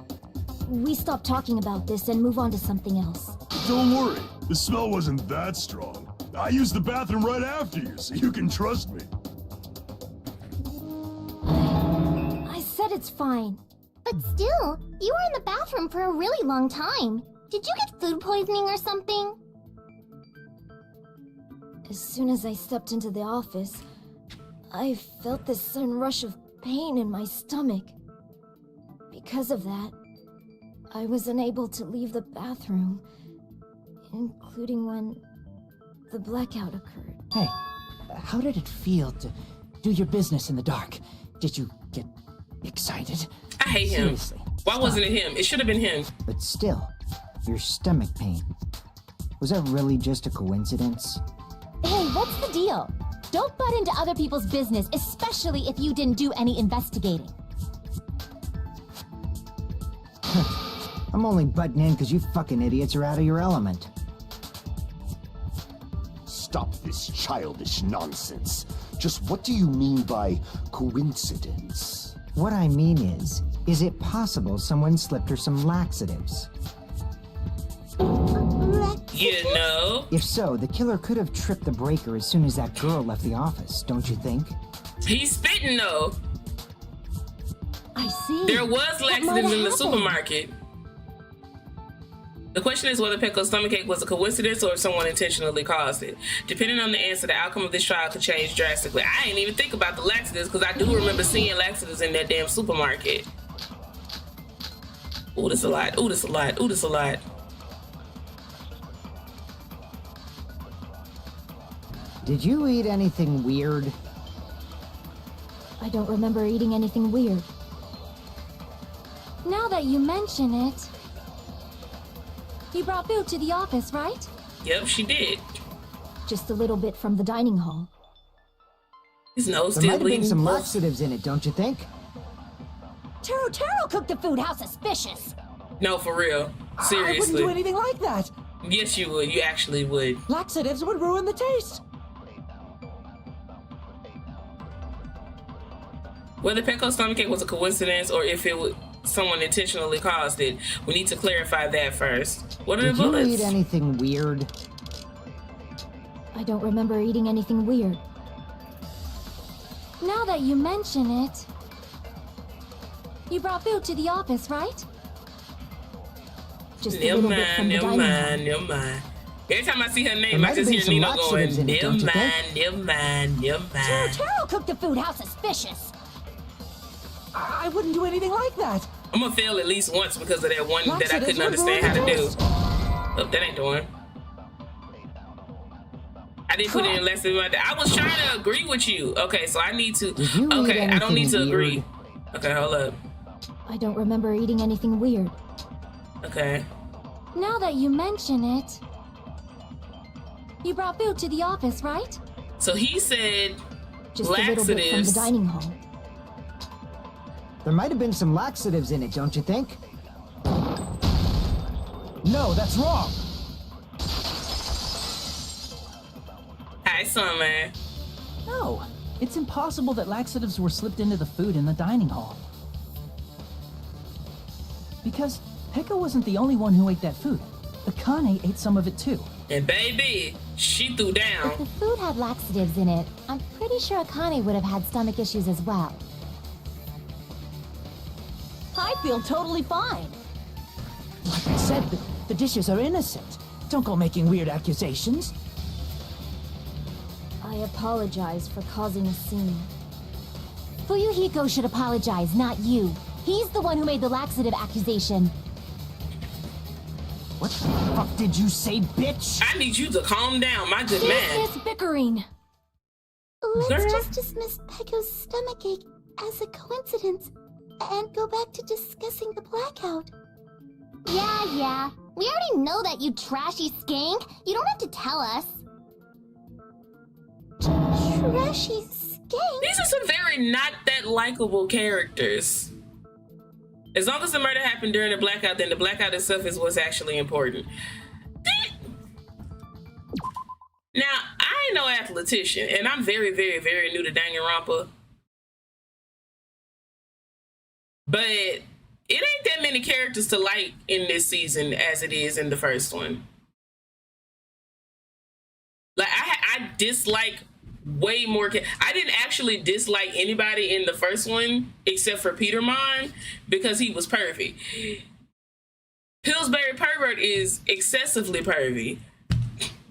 we stop talking about this and move on to something else?
Don't worry. The smell wasn't that strong. I used the bathroom right after you, so you can trust me.
I said it's fine.
But still, you were in the bathroom for a really long time. Did you get food poisoning or something?
As soon as I stepped into the office, I felt this sudden rush of pain in my stomach. Because of that, I was unable to leave the bathroom, including when the blackout occurred.
Hey, how did it feel to do your business in the dark? Did you get excited?
I hate him.
Seriously.
Why
stop.
wasn't it him? It should have been him.
But still, your stomach pain. Was that really just a coincidence?
Hey, what's the deal? Don't butt into other people's business, especially if you didn't do any investigating.
I'm only butting in because you fucking idiots are out of your element.
Stop this childish nonsense. Just what do you mean by coincidence?
What I mean is it possible someone slipped her some laxatives?
You know?
If so, the killer could have tripped the breaker as soon as that girl left the office, don't you think?
He's spitting though.
I see.
There was
What might
laxatives
have
in the
happened?
supermarket. The question is whether Peko's stomachache was a coincidence or if someone intentionally caused it. Depending on the answer, the outcome of this trial could change drastically. I didn't even think about the laxatives because I do remember seeing laxatives in that damn supermarket. Ooh, that's a lot. Ooh, that's a lot. Ooh, that's a lot.
Did you eat anything weird?
I don't remember eating anything weird.
Now that you mention it, you brought food to the office, right?
Yep, she did.
Just a little bit from the dining hall.
His nose
There
still
might have been
bleeding.
some laxatives in it, don't you think?
Taro cooked the food. How suspicious!
No, for real.
I wouldn't
Seriously.
do anything like that.
Yes, you would. You actually would.
Laxatives would ruin the taste.
Whether Pecco's stomachache was a coincidence or if it was someone intentionally caused it, we need to clarify that first. What are
Did
the
you
bullets?
eat anything weird?
I don't remember eating anything weird.
Now that you mention it, you brought food to the office, right?
Just a little bit from the dining hall.
Never mind. Every time I see her
There
name,
might
I
have
just
been
hear
some
Nino
laxatives
going,
in it, don't you think?
never mind.
Taro cooked the food. How suspicious!
I wouldn't do anything like that.
I'm gonna fail at least once because of that one that I
Laxatives
couldn't
would
understand how
ruin
to
the
do.
taste.
Oh, that ain't the one. I didn't put any less than that. I was trying to agree with you. Okay, so I need to.
Did you eat
Okay, I don't need to
anything
agree.
weird?
Okay, hold up.
I don't remember eating anything weird.
Okay.
Now that you mention it, you brought food to the office, right?
So he said
Just a little bit from the
laxatives.
dining hall.
There might have been some laxatives in it, don't you think? No, that's wrong.
Hi, Summer.
No, it's impossible that laxatives were slipped into the food in the dining hall. Because Pekka wasn't the only one who ate that food. Akane ate some of it too.
And baby, she threw down.
If the food had laxatives in it, I'm pretty sure Akane would have had stomach issues as well.
I feel totally fine.
Like I said, the dishes are innocent. Don't go making weird accusations.
I apologize for causing a scene.
Fuyuhiko should apologize, not you. He's the one who made the laxative accusation.
What the fuck did you say, bitch?
I need you to calm down, my good man.
Business bickering.
Let's
Girl.
just dismiss Pecco's stomachache as a coincidence and go back to discussing the blackout. Yeah. We already know that, you trashy skank. You don't have to tell us. Trashy skank?
These are some very not that likable characters. As long as the murder happened during the blackout, then the blackout itself is what's actually important. Now, I ain't no athletician, and I'm very, very, very new to Danganronpa. But it ain't that many characters to like in this season as it is in the first one. Like, I dislike way more. I didn't actually dislike anybody in the first one except for Petermon because he was pervy. Pillsbury Pervert is excessively pervy.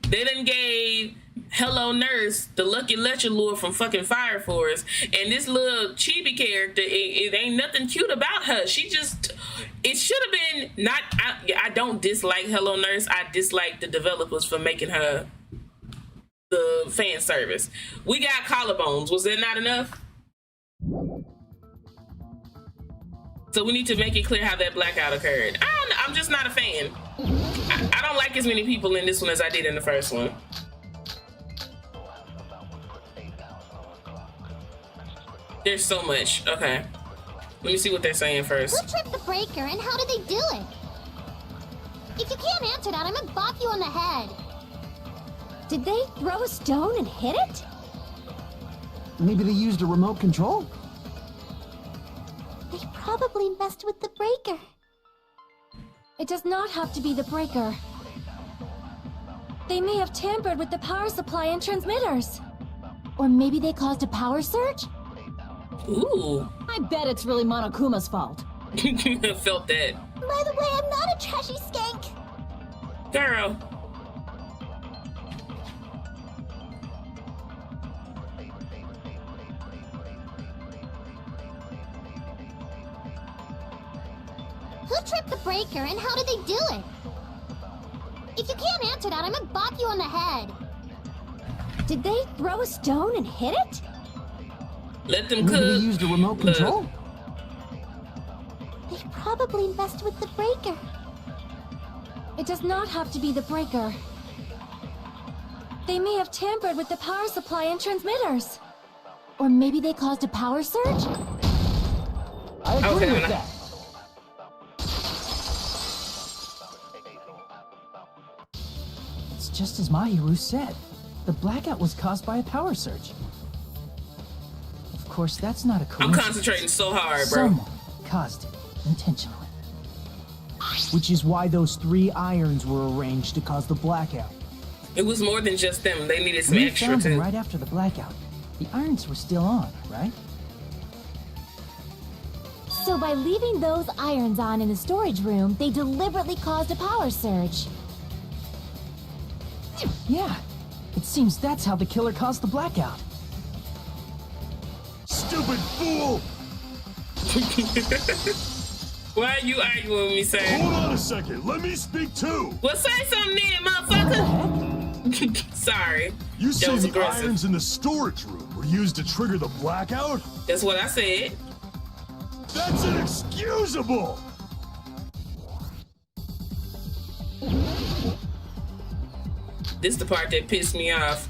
They done gave Hello Nurse the Lucky Lecture lure from fucking Fire Force, and this little chibi character, it ain't nothing cute about her. She just, it should have been not. I don't dislike Hello Nurse. I dislike the developers for making her the fan service. We got collarbones. Was that not enough? So we need to make it clear how that blackout occurred. I'm just not a fan. I don't like as many people in this one as I did in the first one. There's so much. Okay. Let me see what they're saying first.
Who tripped the breaker and how did they do it? If you can't answer that, I'm gonna bop you on the head.
Did they throw a stone and hit it?
Maybe they used a remote control?
They probably messed with the breaker.
It does not have to be the breaker. They may have tampered with the power supply and transmitters.
Or maybe they caused a power surge?
Ooh.
I bet it's really Monokuma's fault.
Felt that.
By the way, I'm not a trashy skank.
Girl.
Who tripped the breaker and how did they do it? If you can't answer that, I'm gonna bop you on the head.
Did they throw a stone and hit it?
Let them
Maybe they
cook.
used a remote
Look.
control.
They probably messed with the breaker.
It does not have to be the breaker. They may have tampered with the power supply and transmitters.
Or maybe they caused a power surge?
I agree
Okay,
with
now.
that. It's just as Mahiru said. The blackout was caused by a power surge. Of course, that's not a
I'm
coincidence.
concentrating so hard, bro.
Someone caused it intentionally. Which is why those 3 irons were arranged to cause the blackout.
It was more than just them. They needed some
We
extra
found them
too.
right after the blackout. The irons were still on, right?
So by leaving those irons on in the storage room, they deliberately caused a power surge.
Yeah. It seems that's how the killer caused the blackout.
Stupid fool!
Why are you arguing with me, sir?
Hold on a second, let me speak too!
Well, say something then, motherfucker. Sorry.
You
That
say
was
the
aggressive.
irons in the storage room were used to trigger the blackout?
That's what I said.
That's inexcusable!
This is the part that pissed me off.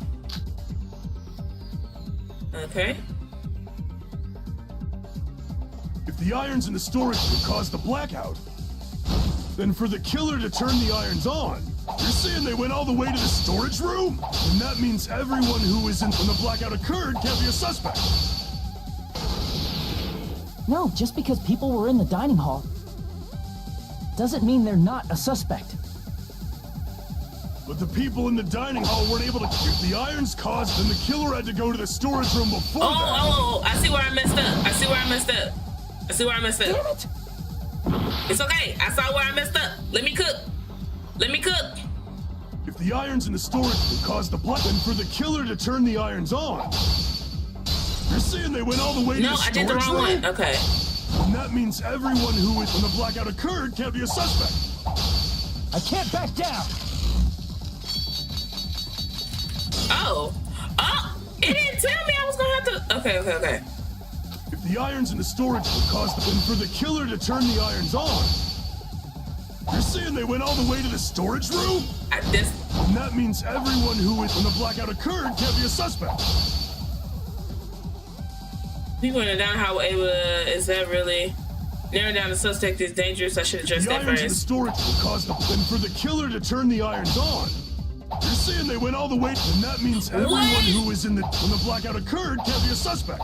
Okay.
If the irons in the storage room caused the blackout, then for the killer to turn the irons on, you're saying they went all the way to the storage room? And that means everyone who was in when the blackout occurred can't be a suspect.
No, just because people were in the dining hall doesn't mean they're not a suspect.
But the people in the dining hall weren't able to. If the irons caused, then the killer had to go to the storage room before that.
Oh, I see where I messed up. I see where I messed up. I see where I messed up.
Damn it!
It's okay. I saw where I messed up. Let me cook. Let me cook.
If the irons in the storage room caused the black, then for the killer to turn the irons on, you're saying they went all the way to
No,
the
I
storage
did the wrong
room?
one. Okay.
And that means everyone who was when the blackout occurred can't be a suspect.
I can't back down!
Oh. Oh, it didn't tell me I was gonna have to. Okay.
If the irons in the storage room caused the, then for the killer to turn the irons on, you're saying they went all the way to the storage room? And that means everyone who was when the blackout occurred can't be a suspect.
People in the down how able to, is that really narrowing down the suspect is dangerous? I should address
The
that
irons in the
first.
storage room caused the, then for the killer to turn the irons on, you're saying they went all the way, and that means everyone who was in the when the blackout occurred can't be a suspect.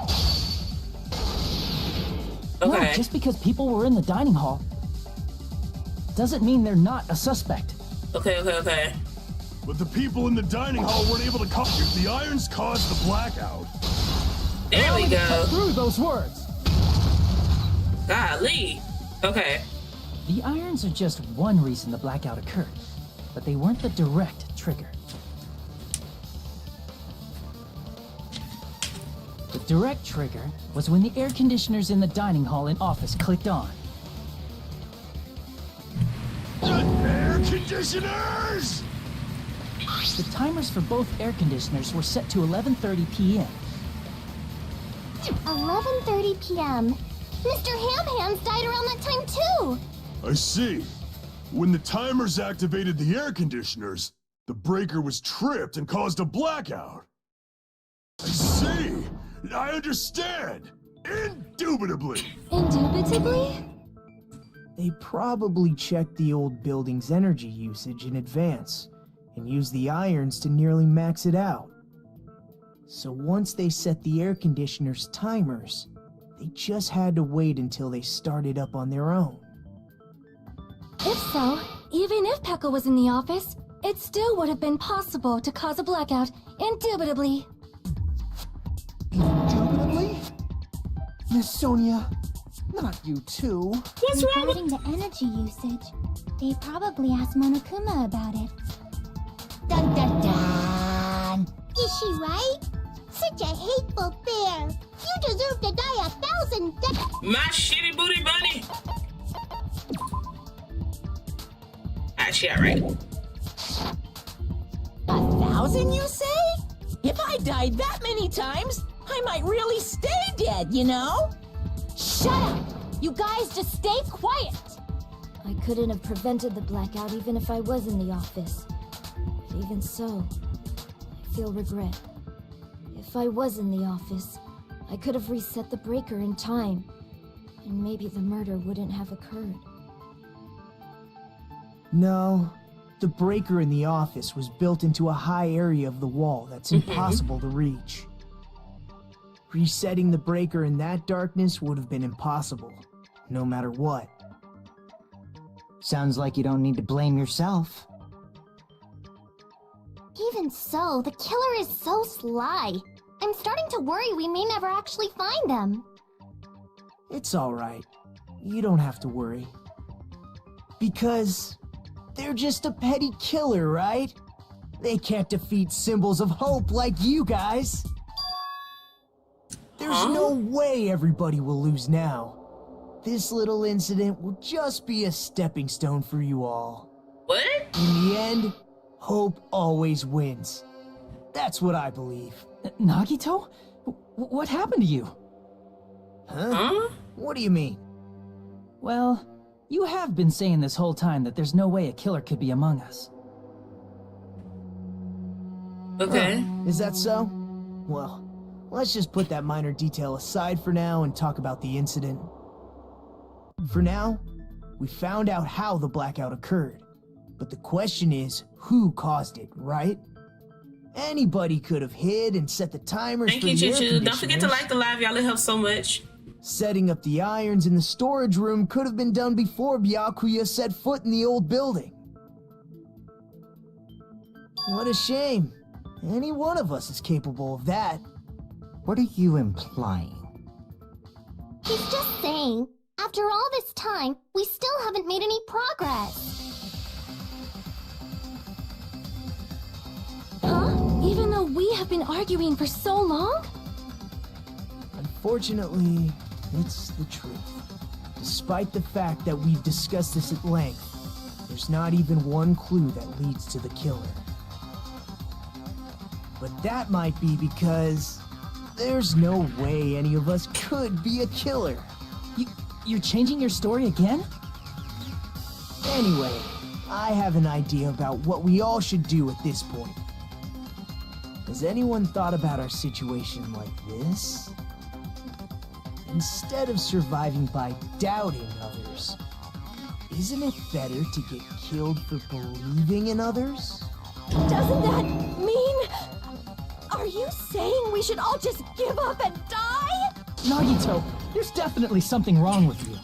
No, just because people were in the dining hall doesn't mean they're not a suspect.
Okay.
But the people in the dining hall weren't able to cut. If the irons caused the blackout,
There we go.
Cut through those words.
Golly. Okay.
The irons are just one reason the blackout occurred, but they weren't the direct trigger. The direct trigger was when the air conditioners in the dining hall and office clicked on.
air conditioners!
The timers for both air conditioners were set to 11:30 p.m.
11:30 p.m. Mr. Ham-Hams died around that time too!
I see. When the timers activated the air conditioners, the breaker was tripped and caused a blackout. I see. I understand. Indubitably.
Indubitably?
They probably checked the old building's energy usage in advance and used the irons to nearly max it out. So once they set the air conditioner's timers, they just had to wait until they started up on their own.
If so, even if Pekka was in the office, it still would have been possible to cause a blackout, indubitably.
Indubitably? Miss Sonia, not you too.
Regarding the energy usage, they probably asked Monokuma about it. Dun dun dun! Is she right? Such a hateful bear! You deserve to die 1,000 deaths!
My shitty booty bunny. She alright.
1,000, you say? If I died that many times, I might really stay dead, you know?
Shut up! You guys just stay quiet! I couldn't have prevented the blackout even if I was in the office. But even so, I feel regret. If I was in the office, I could have reset the breaker in time, and maybe the murder wouldn't have occurred.
No, the breaker in the office was built into a high area of the wall that's impossible to reach. Resetting the breaker in that darkness would have been impossible, no matter what.
Sounds like you don't need to blame yourself.
Even so, the killer is so sly. I'm starting to worry we may never actually find them.
It's alright. You don't have to worry. Because they're just a petty killer, right? They can't defeat symbols of hope like you guys. There's no way everybody will lose now. This little incident will just be a stepping stone for you all.
What?
In the end, hope always wins. That's what I believe.
Nagito? What happened to you?
Huh? What do you mean?
Well, you have been saying this whole time that there's no way a killer could be among us.
Okay.
Is that so? Well, let's just put that minor detail aside for now and talk about the incident. For now, we found out how the blackout occurred. But the question is, who caused it, right? Anybody could have hid and set the timers
Thank
for
you,
the air
Choo-Choo. Don't forget to
conditioners.
like the live, y'all. It helps so much.
Setting up the irons in the storage room could have been done before Byakuya set foot in the old building. What a shame. Any one of us is capable of that.
What are you implying?
He's just saying, after all this time, we still haven't made any progress.
Huh? Even though we have been arguing for so long?
Unfortunately, it's the truth. Despite the fact that we've discussed this at length, there's not even one clue that leads to the killer. But that might be because there's no way any of us could be a killer.
You're changing your story again?
Anyway, I have an idea about what we all should do at this point. Has anyone thought about our situation like this? Instead of surviving by doubting others, isn't it better to get killed for believing in others?
Doesn't that mean... Are you saying we should all just give up and die?
Nagito, there's definitely something wrong with you.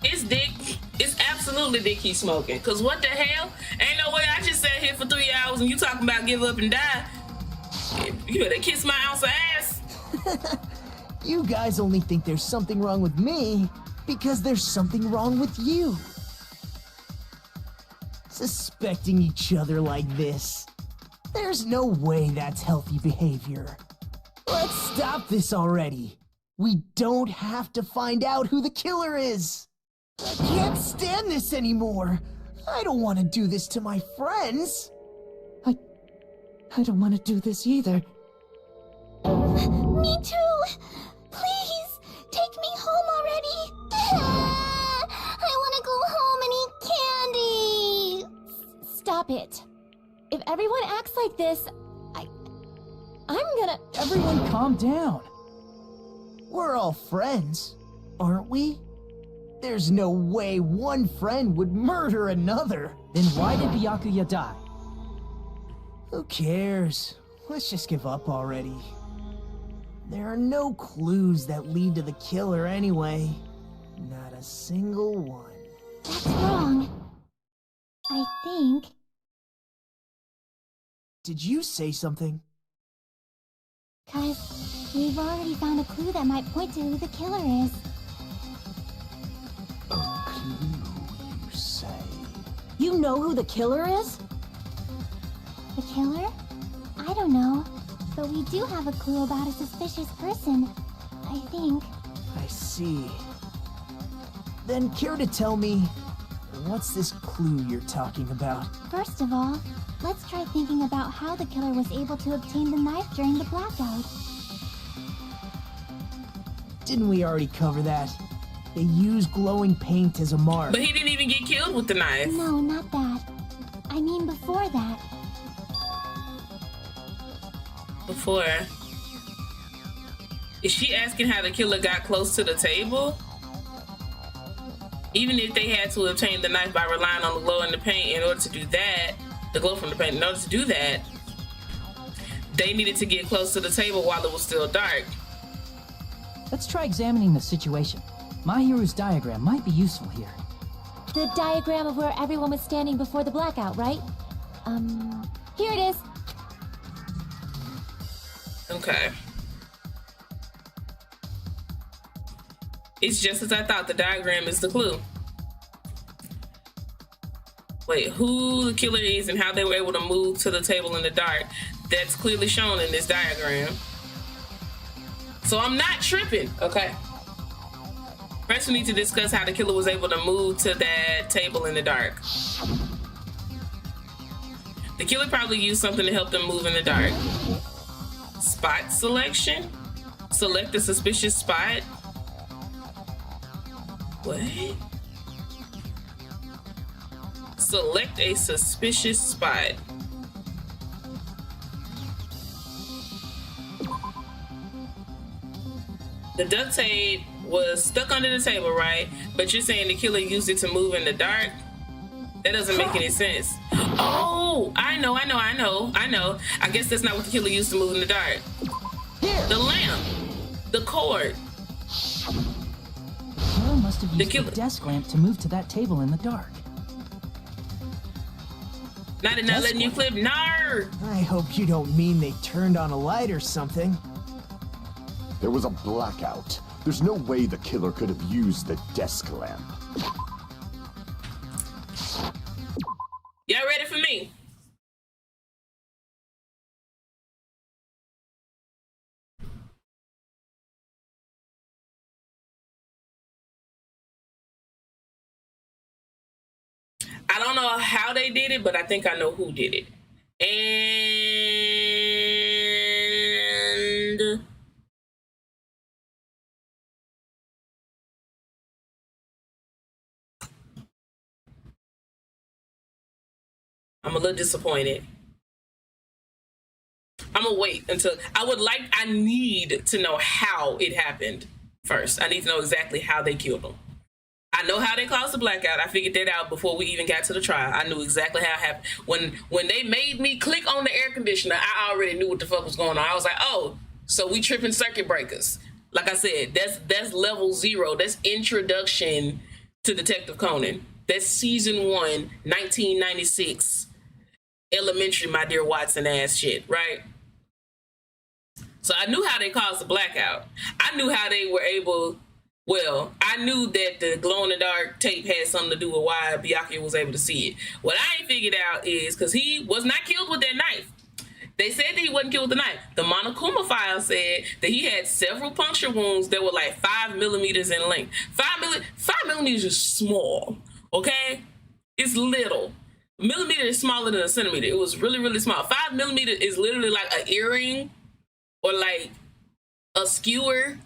It's Dick. It's absolutely Dick he's smoking. Cause what the hell? Ain't no way I just sat here for 3 hours and you talking about give up and die. You better kiss my ounce of ass.
You guys only think there's something wrong with me because there's something wrong with you. Suspecting each other like this. There's no way that's healthy behavior. Let's stop this already. We don't have to find out who the killer is. I can't stand this anymore. I don't want to do this to my friends.
I don't want to do this either.
Me too! Please, take me home already! I want to go home and eat candy!
Stop it. If everyone acts like this, I'm gonna...
Everyone calm down.
We're all friends, aren't we? There's no way one friend would murder another.
Then why did Byakuya die?
Who cares? Let's just give up already. There are no clues that lead to the killer anyway. Not a single one.
That's wrong. I think...
Did you say something?
'Cause we've already found a clue that might point to who the killer is.
A clue, you say?
You know who the killer is?
The killer? I don't know. But we do have a clue about a suspicious person. I think.
I see. Then care to tell me, what's this clue you're talking about?
First of all, let's try thinking about how the killer was able to obtain the knife during the blackout.
Didn't we already cover that? They use glowing paint as a mark.
But he didn't even get killed with the knife.
No, not that. I mean before that.
Before. Is she asking how the killer got close to the table? Even if they had to obtain the knife by relying on the glow in the paint in order to do that, the glow from the paint, in order to do that, they needed to get close to the table while it was still dark.
Let's try examining the situation. My hero's diagram might be useful here.
The diagram of where everyone was standing before the blackout, right? Here it is.
Okay. It's just as I thought. The diagram is the clue. Wait, who the killer is and how they were able to move to the table in the dark. That's clearly shown in this diagram. So I'm not tripping, okay? First, we need to discuss how the killer was able to move to that table in the dark. The killer probably used something to help them move in the dark. Spot selection? Select a suspicious spot? What? Select a suspicious spot. The duct tape was stuck under the table, right? But you're saying the killer used it to move in the dark? That doesn't make any sense. Oh, I know. I guess that's not what the killer used to move in the dark. The lamp. The cord.
The killer must have used the desk lamp to move to that table in the dark.
Not letting you clip. No.
I hope you don't mean they turned on a light or something.
There was a blackout. There's no way the killer could have used the desk lamp.
Y'all ready for me? I don't know how they did it, but I think I know who did it. And I'm a little disappointed. I'm gonna wait until I need to know how it happened first. I need to know exactly how they killed him. I know how they caused the blackout. I figured that out before we even got to the trial. I knew exactly how it happened. When they made me click on the air conditioner, I already knew what the fuck was going on. I was like, oh, so we tripping circuit breakers. Like I said, that's level 0. That's introduction to Detective Conan. That's season 1, 1996. Elementary, my dear Watson ass shit, right? So I knew how they caused the blackout. I knew how they were able. Well, I knew that the glow-in-the-dark tape had something to do with why Byakuya was able to see it. What I ain't figured out is because he was not killed with that knife. They said that he wasn't killed with the knife. The Monokuma file said that he had several puncture wounds that were like 5 millimeters in length. 5 millimeters is small, okay? It's little. A millimeter is smaller than a centimeter. It was really, really small. 5 millimeters is literally like an earring or like a skewer.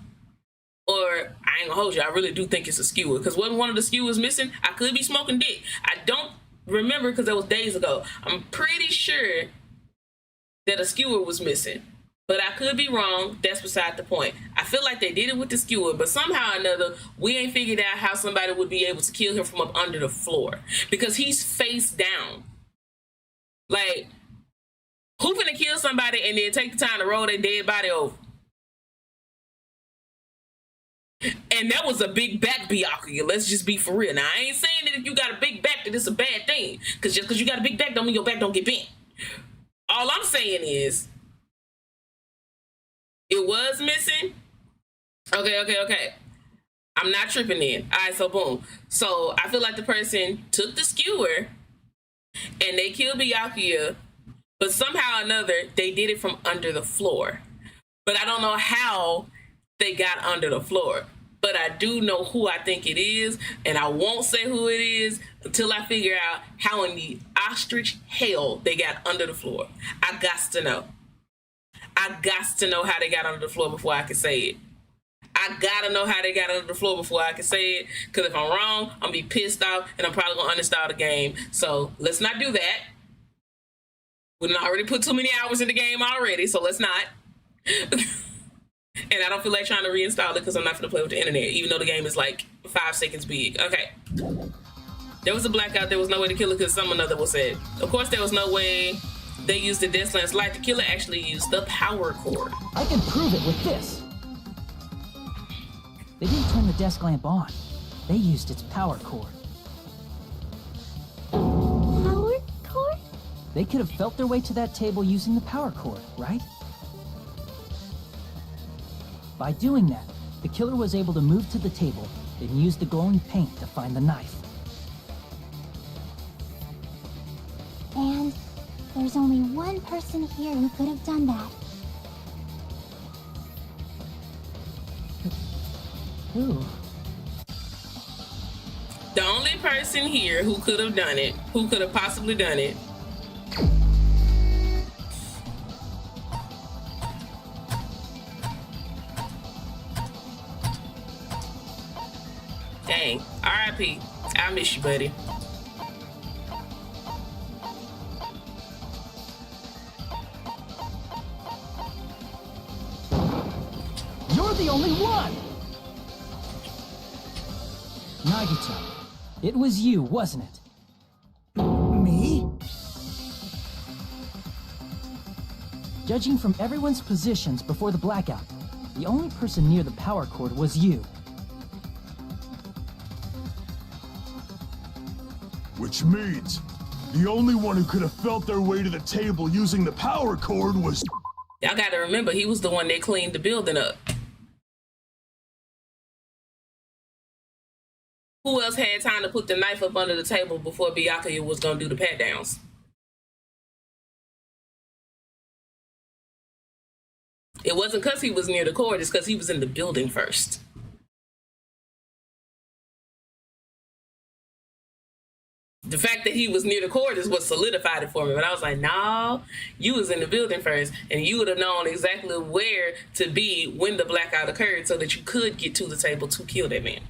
Or, I ain't gonna hold you, I really do think it's a skewer. Because wasn't one of the skewers missing? I could be smoking dick. I don't remember because that was days ago. I'm pretty sure that a skewer was missing. But I could be wrong. That's beside the point. I feel like they did it with the skewer, but somehow or another, we ain't figured out how somebody would be able to kill him from up under the floor. Because he's face down. Like, who finna kill somebody and then take the time to roll their dead body over? And that was a big back, Byakuya. Let's just be for real. Now, I ain't saying that if you got a big back that it's a bad thing. Because just because you got a big back don't mean your back don't get bent. All I'm saying is, it was missing. Okay. I'm not tripping then. All right, so boom. So I feel like the person took the skewer and they killed Byakuya, but somehow or another, they did it from under the floor. But I don't know how they got under the floor. But I do know who I think it is, and I won't say who it is until I figure out how in the ostrich hell they got under the floor. I got to know. I got to know how they got under the floor before I can say it. I gotta know how they got under the floor before I can say it. Because if I'm wrong, I'm gonna be pissed off and I'm probably gonna uninstall the game. So let's not do that. We done already put too many hours in the game already, so let's not. And I don't feel like trying to reinstall it because I'm not gonna play with the internet, even though the game is like 5 seconds big. Okay. There was a blackout. There was no way to kill it because some another was said. Of course, there was no way they used the desk lamp's light. The killer actually used the power cord.
I can prove it with this. They didn't turn the desk lamp on. They used its power cord.
Power cord?
They could have felt their way to that table using the power cord, right? By doing that, the killer was able to move to the table, then use the glowing paint to find the knife.
And there's only one person here who could have done that.
Who?
The only person here who could have done it, who could have possibly done it, dang, R.I.P. I miss you, buddy.
You're the only one! Nagito, it was you, wasn't it?
Me?
Judging from everyone's positions before the blackout, the only person near the power cord was you.
Which means the only one who could have felt their way to the table using the power cord was...
Y'all gotta remember, he was the one that cleaned the building up. Who else had time to put the knife up under the table before Byakuya was gonna do the pat downs? It wasn't because he was near the cord, it's because he was in the building first. The fact that he was near the cord is what solidified it for me. But I was like, no, you was in the building first, and you would have known exactly where to be when the blackout occurred so that you could get to the table to kill that man.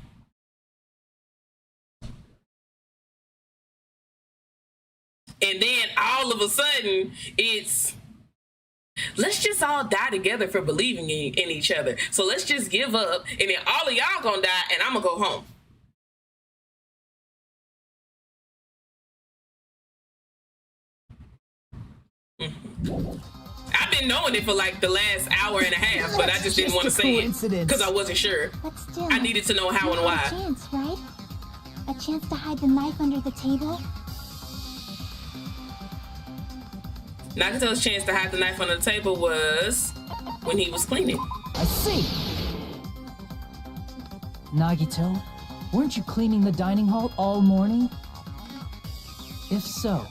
And then all of a sudden, it's, let's just all die together for believing in each other. So let's just give up, and then all of y'all gonna die, and I'm gonna go home. I've been knowing it for like the last hour and a half, but I just didn't want to say it because I wasn't sure.
But still,
I needed to know how and why.
A chance, right? A chance to hide the knife under the table?
Nagito's chance to hide the knife under the table was when he was cleaning.
I see! Nagito, weren't you cleaning the dining hall all morning? If so,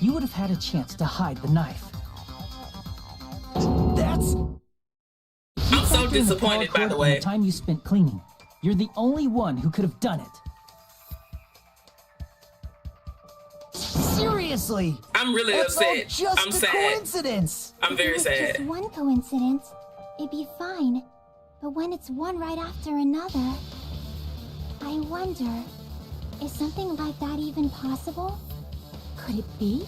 you would have had a chance to hide the knife.
I'm so disappointed, by the way.
The time you spent cleaning, you're the only one who could have done it.
Seriously!
I'm really
That's
upset.
all just
I'm
a
sad.
coincidence.
I'm very
If it was
sad.
just one coincidence, it'd be fine. But when it's one right after another, I wonder, is something like that even possible?
Could it be?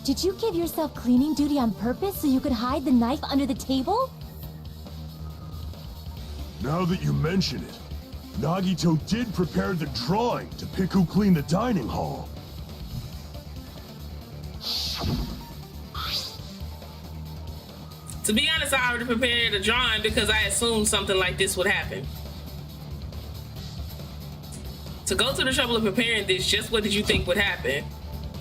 Did you give yourself cleaning duty on purpose so you could hide the knife under the table?
Now that you mention it, Nagito did prepare the drawing to pick who cleaned the dining hall.
To be honest, I already prepared a drawing because I assumed something like this would happen. To go to the trouble of preparing this, just what did you think would happen?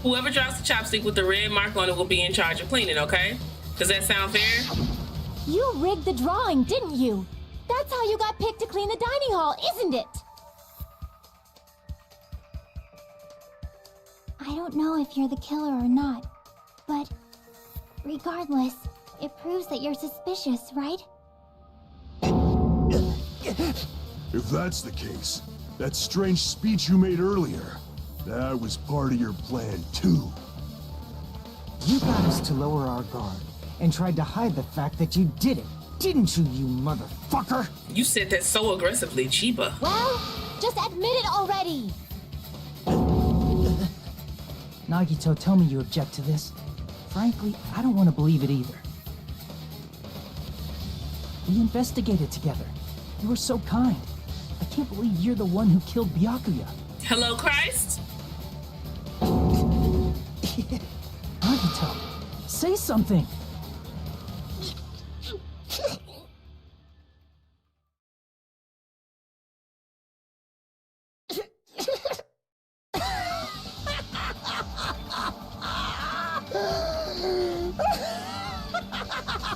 Whoever drops the chopstick with the red mark on it will be in charge of cleaning, okay? Does that sound fair?
You rigged the drawing, didn't you? That's how you got picked to clean the dining hall, isn't it?
I don't know if you're the killer or not, but regardless, it proves that you're suspicious, right?
If that's the case, that strange speech you made earlier, that was part of your plan too.
You got us to lower our guard and tried to hide the fact that you did it, Didn't you, you motherfucker?
You said that so aggressively, Chiba.
Well, just admit it already.
Nagito, tell me you object to this. Frankly, I don't want to believe it either. We investigated together. You were so kind. I can't believe you're the one who killed Byakuya.
Hello, Christ?
Nagito, say something.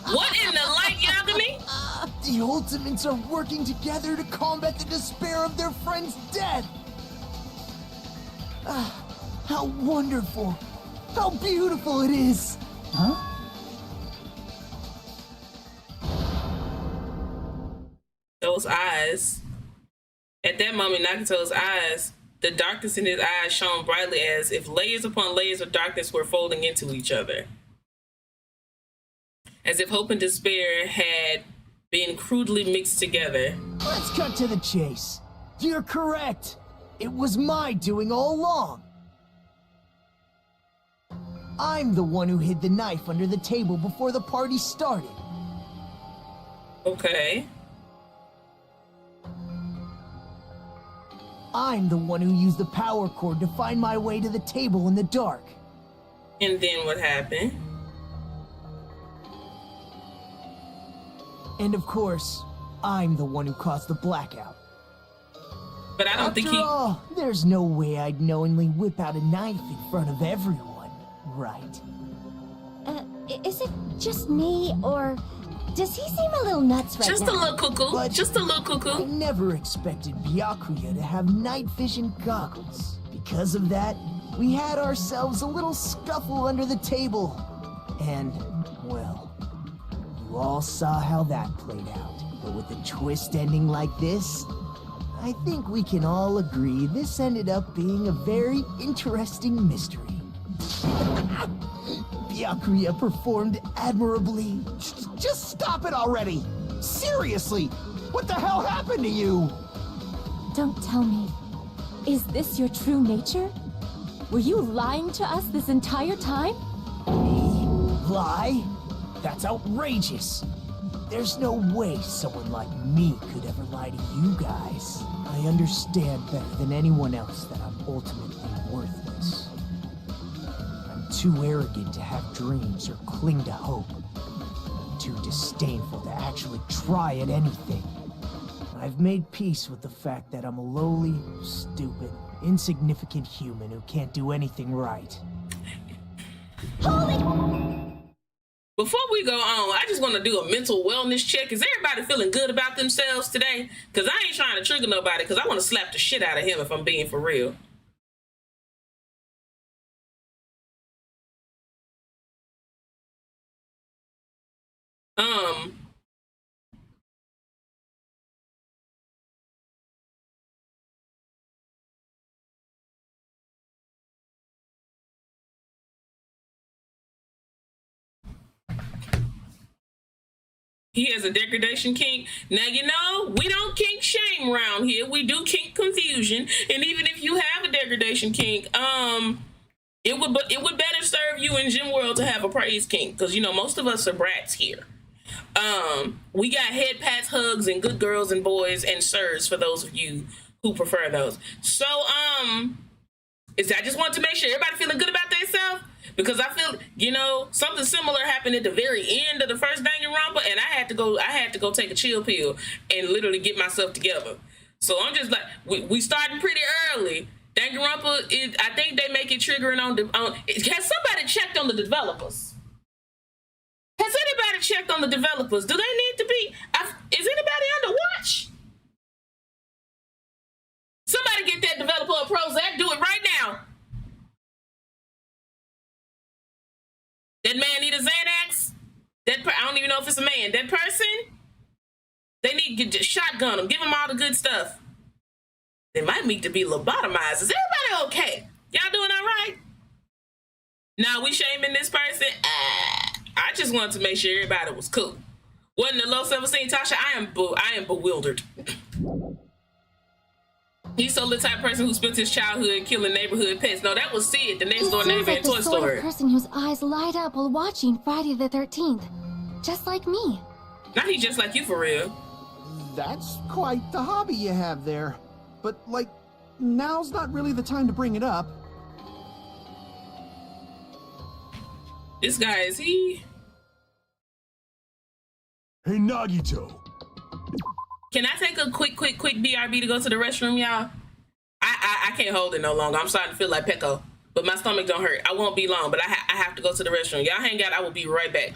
What in the light, Yagami?
The Ultimates are working together to combat the despair of their friend's death. How wonderful. How beautiful it is.
Huh?
Those eyes. At that moment, Nagito's eyes, the darkness in his eyes shone brightly as if layers upon layers of darkness were folding into each other. As if hope and despair had been crudely mixed together.
Let's cut to the chase. You're correct. It was my doing all along. I'm the one who hid the knife under the table before the party started.
Okay.
I'm the one who used the power cord to find my way to the table in the dark.
And then what happened?
And of course, I'm the one who caused the blackout.
But I don't think
After all, there's no way I'd knowingly whip out a knife in front of everyone, right?
Is it just me, or does he seem a little nuts right now?
Just a little cuckoo.
But
just a little cuckoo.
I never expected Byakuya to have night vision goggles. Because of that, we had ourselves a little scuffle under the table. And, well, you all saw how that played out. But with a twist ending like this, I think we can all agree this ended up being a very interesting mystery. Byakuya performed admirably.
Just stop it already! Seriously! What the hell happened to you?
Don't tell me. Is this your true nature? Were you lying to us this entire time?
Me? Lie? That's outrageous. There's no way someone like me could ever lie to you guys. I understand better than anyone else that I'm ultimately worthless. I'm too arrogant to have dreams or cling to hope. Too disdainful to actually try at anything. I've made peace with the fact that I'm a lowly, stupid, insignificant human who can't do anything right.
Before we go on, I just want to do a mental wellness check. Is everybody feeling good about themselves today? Because I ain't trying to trigger nobody, because I want to slap the shit out of him if I'm being for real. He has a degradation kink. Now, you know, we don't kink shame around here. We do kink confusion. And even if you have a degradation kink, it would better serve you in Gym World to have a praise kink. Because, you know, most of us are brats here. We got head pats, hugs, and good girls and boys and sirs for those of you who prefer those. So, I just want to make sure everybody feeling good about themselves. Because I feel, you know, something similar happened at the very end of the first Danganronpa, and I had to go take a chill pill and literally get myself together. So I'm just like, we starting pretty early. Danganronpa is, I think they make it triggering on has somebody checked on the developers? Has anybody checked on the developers? Do they need to be, is anybody under watch? Somebody get that developer a Prozac, do it right now. That man need a Xanax? I don't even know if it's a man. That person? They need to get shotgun him. Give him all the good stuff. They might need to be lobotomized. Is everybody okay? Y'all doing all right? Nah, we shaming this person? I just wanted to make sure everybody was cool. Wasn't the low self-esteem, Tasha? I am bewildered. He's so the type of person who spent his childhood killing neighborhood pets. No, that was Sid, the next door neighbor in Toy
the sort
Story.
of person whose eyes light up while watching Friday the 13th. Just like me.
Not he just like you for real.
That's quite the hobby you have there. But, like, now's not really the time to bring it up.
This guy, is he?
Hey, Nagito.
Can I take a quick BRB to go to the restroom, y'all? I can't hold it no longer. I'm starting to feel like Pecco, but my stomach don't hurt. I won't be long, but I have to go to the restroom. Y'all hang out. I will be right back.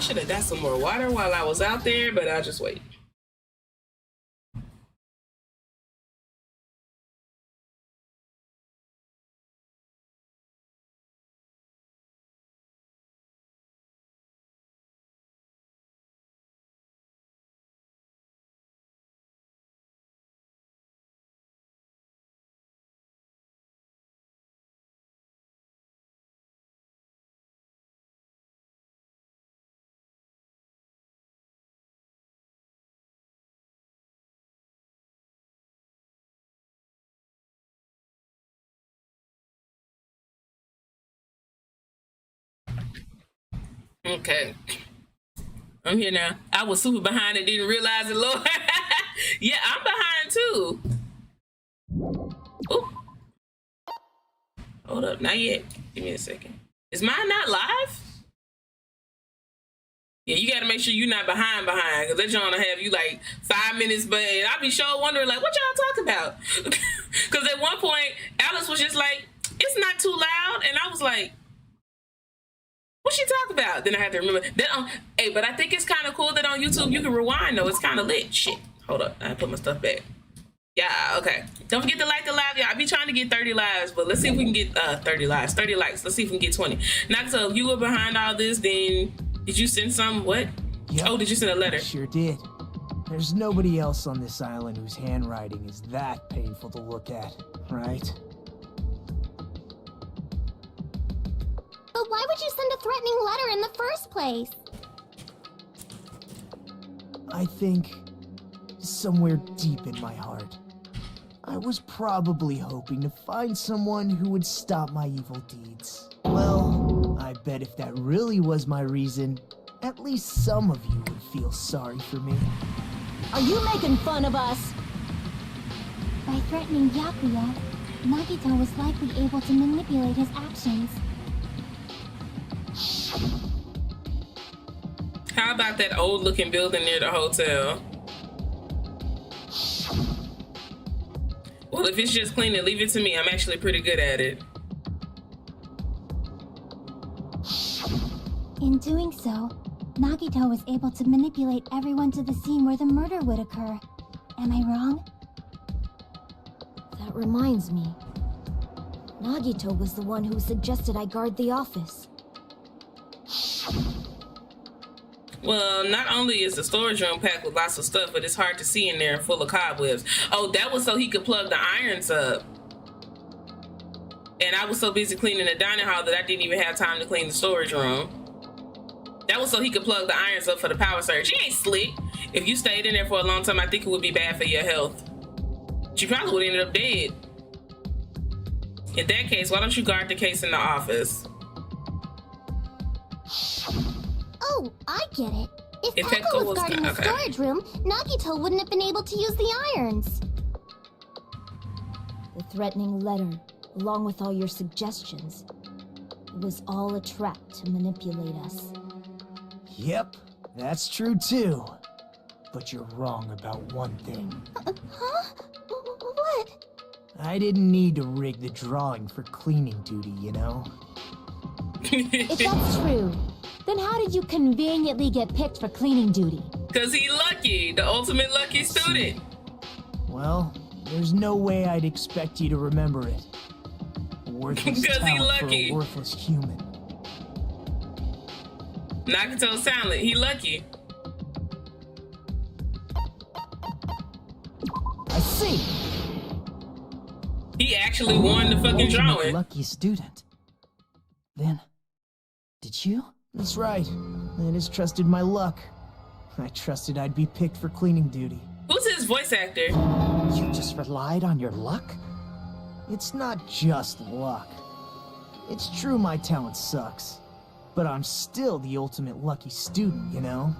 Should have got some more water while I was out there, but I'll just wait. Okay. I'm here now. I was super behind and didn't realize it, Lord. Yeah, I'm behind too. Ooh. Hold up, not yet. Give me a second. Is mine not live? Yeah, you gotta make sure you're not behind, because they're trying to have you like 5 minutes, but I'll be sure wondering like, what y'all talking about? Because at one point, Alice was just like, it's not too loud, and I was like, what she talk about? Then I had to remember that. Hey, but I think it's kind of cool that on YouTube you can rewind though. It's kind of lit. Shit. Hold up. I put my stuff back. Yeah. Okay. Don't forget to like the live, y'all. I be trying to get 30 lives, but let's see if we can get 30 lives, 30 likes. Let's see if we can get 20. Now, so if you were behind all this, then did you send some? What?
Yep.
Oh, did you send a letter?
Sure did. There's nobody else on this island whose handwriting is that painful to look at, right?
But why would you send a threatening letter in the first place?
I think somewhere deep in my heart, I was probably hoping to find someone who would stop my evil deeds. Well, I bet if that really was my reason, at least some of you would feel sorry for me.
Are you making fun of us?
By threatening Byakuya, Nagito was likely able to manipulate his actions.
How about that old-looking building near the hotel? Well, if it's just cleaning, leave it to me. I'm actually pretty good at it.
In doing so, Nagito was able to manipulate everyone to the scene where the murder would occur. Am I wrong?
That reminds me. Nagito was the one who suggested I guard the office.
Well, not only is the storage room packed with lots of stuff, but it's hard to see in there and full of cobwebs. Oh, that was so he could plug the irons up. And I was so busy cleaning the dining hall that I didn't even have time to clean the storage room. That was so he could plug the irons up for the power surge. He ain't slick. If you stayed in there for a long time, I think it would be bad for your health. She probably would have ended up dead. In that case, why don't you guard the case in the office?
Oh, I get it. If
If
Pekka
Pekka
was guarding the
okay.
storage room, Nagito wouldn't have been able to use the irons.
The threatening letter, along with all your suggestions, it was all a trap to manipulate us.
Yep, that's true too. But you're wrong about one thing.
Huh? What?
I didn't need to rig the drawing for cleaning duty, you know?
If that's true, then how did you conveniently get picked for cleaning duty?
Cause he lucky, the ultimate lucky student.
Well, there's no way I'd expect you to remember it. A worthless
'Cause he
talent for
lucky.
a worthless human.
Nagito's talent, he lucky.
I see.
He actually won the fucking drawing.
Lucky student. Then, did you?
That's right. I just trusted my luck. I trusted I'd be picked for cleaning duty.
Who's his voice actor?
You just relied on your luck?
It's not just luck. It's true my talent sucks. But I'm still the ultimate lucky student, you know?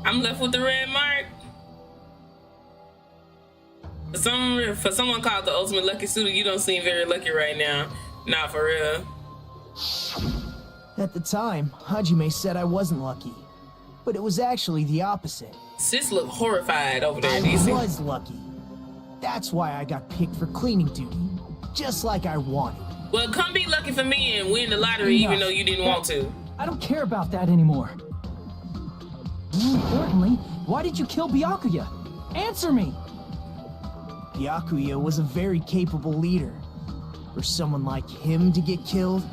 I'm left with the red mark. For someone called the ultimate lucky student, you don't seem very lucky right now. Not for real.
At the time, Hajime said I wasn't lucky. But it was actually the opposite.
Sis looked horrified over there,
I
DC.
was lucky. That's why I got picked for cleaning duty. Just like I wanted.
Well, come be lucky for me and win the lottery even though you didn't want to.
I don't care about that anymore. More importantly, why did you kill Byakuya? Answer me!
Byakuya was a very capable leader. For someone like him to get killed?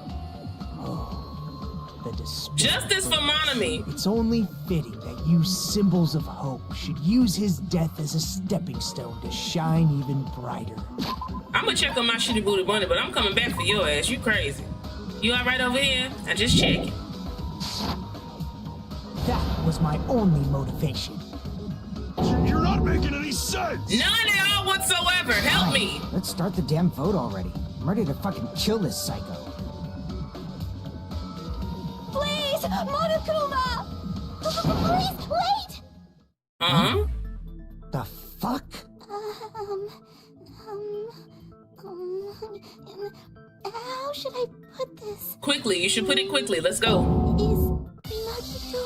Oh, the despair.
Justice for Monami!
It's only fitting that you symbols of hope should use his death as a stepping stone to shine even brighter.
I'm gonna check on my shitty booty bunny, but I'm coming back for your ass. You crazy. You alright over here? I just checking.
That was my only motivation.
You're not making any sense!
None at all whatsoever. Help me.
Let's start the damn vote already. I'm ready to fucking kill this psycho.
Please, Monokuma! Please, wait!
Uh-huh.
The fuck?
How should I put this?
Quickly, you should put it quickly. Let's go.
Is Nagito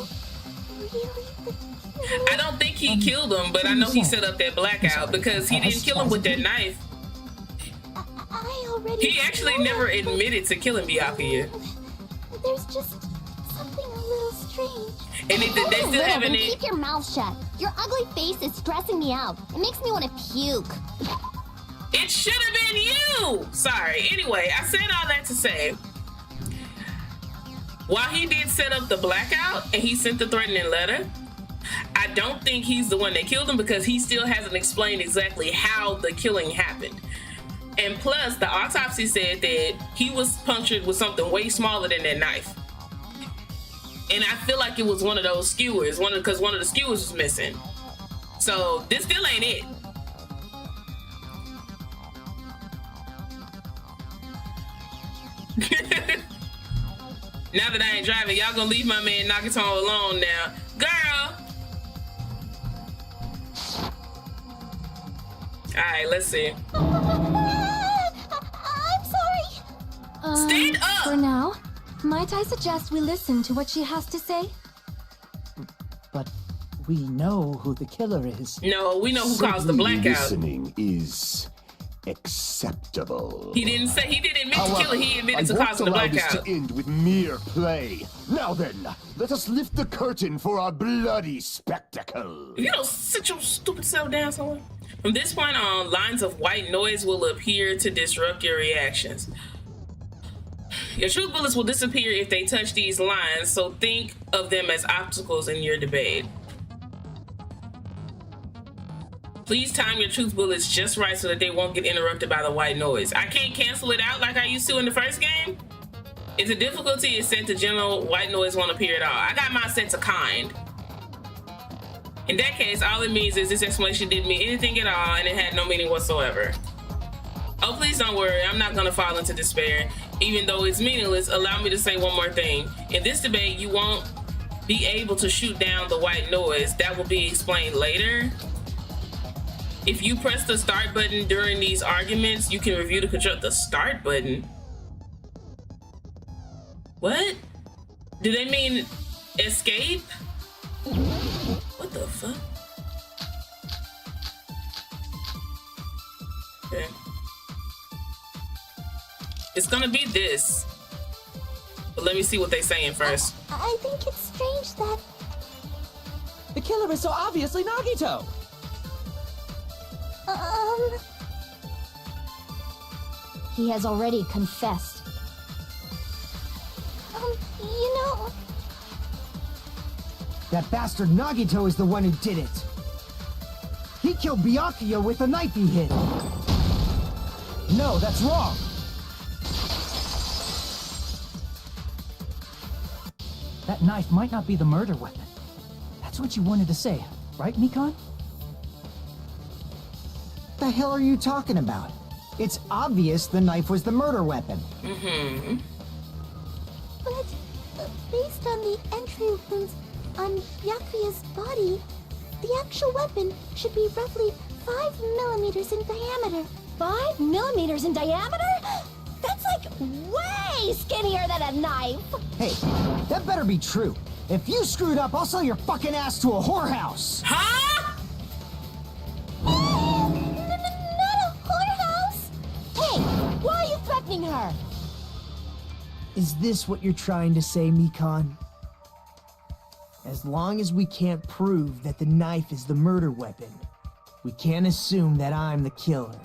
really the killer?
I don't think he killed him, but I know he set up that blackout because he didn't kill him with that knife.
I already
He actually never admitted to killing Byakuya.
There's just something a little strange.
And they still
Then
haven't...
keep your mouth shut. Your ugly face is stressing me out. It makes me want to puke.
It should have been you! Sorry. Anyway, I said all that to say, while he did set up the blackout and he sent the threatening letter, I don't think he's the one that killed him because he still hasn't explained exactly how the killing happened. And plus, the autopsy said that he was punctured with something way smaller than that knife. And I feel like it was one of those skewers, because one of the skewers was missing. So this still ain't it. Now that I ain't driving, y'all gonna leave my man Nagito alone now. Girl! Alright, let's see.
I'm sorry.
Stand up!
For now, might I suggest we listen to what she has to say?
But we know who the killer is.
No, we know who caused the blackout.
Listening is acceptable.
He didn't admit to killing, he admitted to
I won't
causing the
allow this
blackout.
to end with mere play. Now then, let us lift the curtain for our bloody spectacle.
You don't sit your stupid self down somewhere. From this point on, lines of white noise will appear to disrupt your reactions. Your truth bullets will disappear if they touch these lines, so think of them as obstacles in your debate. Please time your truth bullets just right so that they won't get interrupted by the white noise. I can't cancel it out like I used to in the first game. If the difficulty is set to general, white noise won't appear at all. I got mine set to kind. In that case, all it means is this explanation didn't mean anything at all and it had no meaning whatsoever. Oh, please don't worry, I'm not gonna fall into despair. Even though it's meaningless, allow me to say one more thing. In this debate, you won't be able to shoot down the white noise. That will be explained later. If you press the start button during these arguments, you can review the control. The start button? What? Do they mean escape? What the fuck? Okay. It's gonna be this. But let me see what they're saying first.
I think it's strange that...
The killer is so obviously Nagito!
He has already confessed.
You know...
That bastard Nagito is the one who did it. He killed Byakuya with the knife he hid. No, that's wrong. That knife might not be the murder weapon. That's what you wanted to say, right, Mikan? The hell are you talking about? It's obvious the knife was the murder weapon.
Mm-hmm.
But based on the entry wounds on Byakuya's body, the actual weapon should be roughly 5 millimeters in diameter.
5 millimeters in diameter? That's like way skinnier than a knife!
Hey, that better be true. If you screwed up, I'll sell your fucking ass to a whorehouse!
Huh?
Not a whorehouse! Hey, why are you threatening her?
Is this what you're trying to say, Mikan? As long as we can't prove that the knife is the murder weapon, we can't assume that I'm the killer.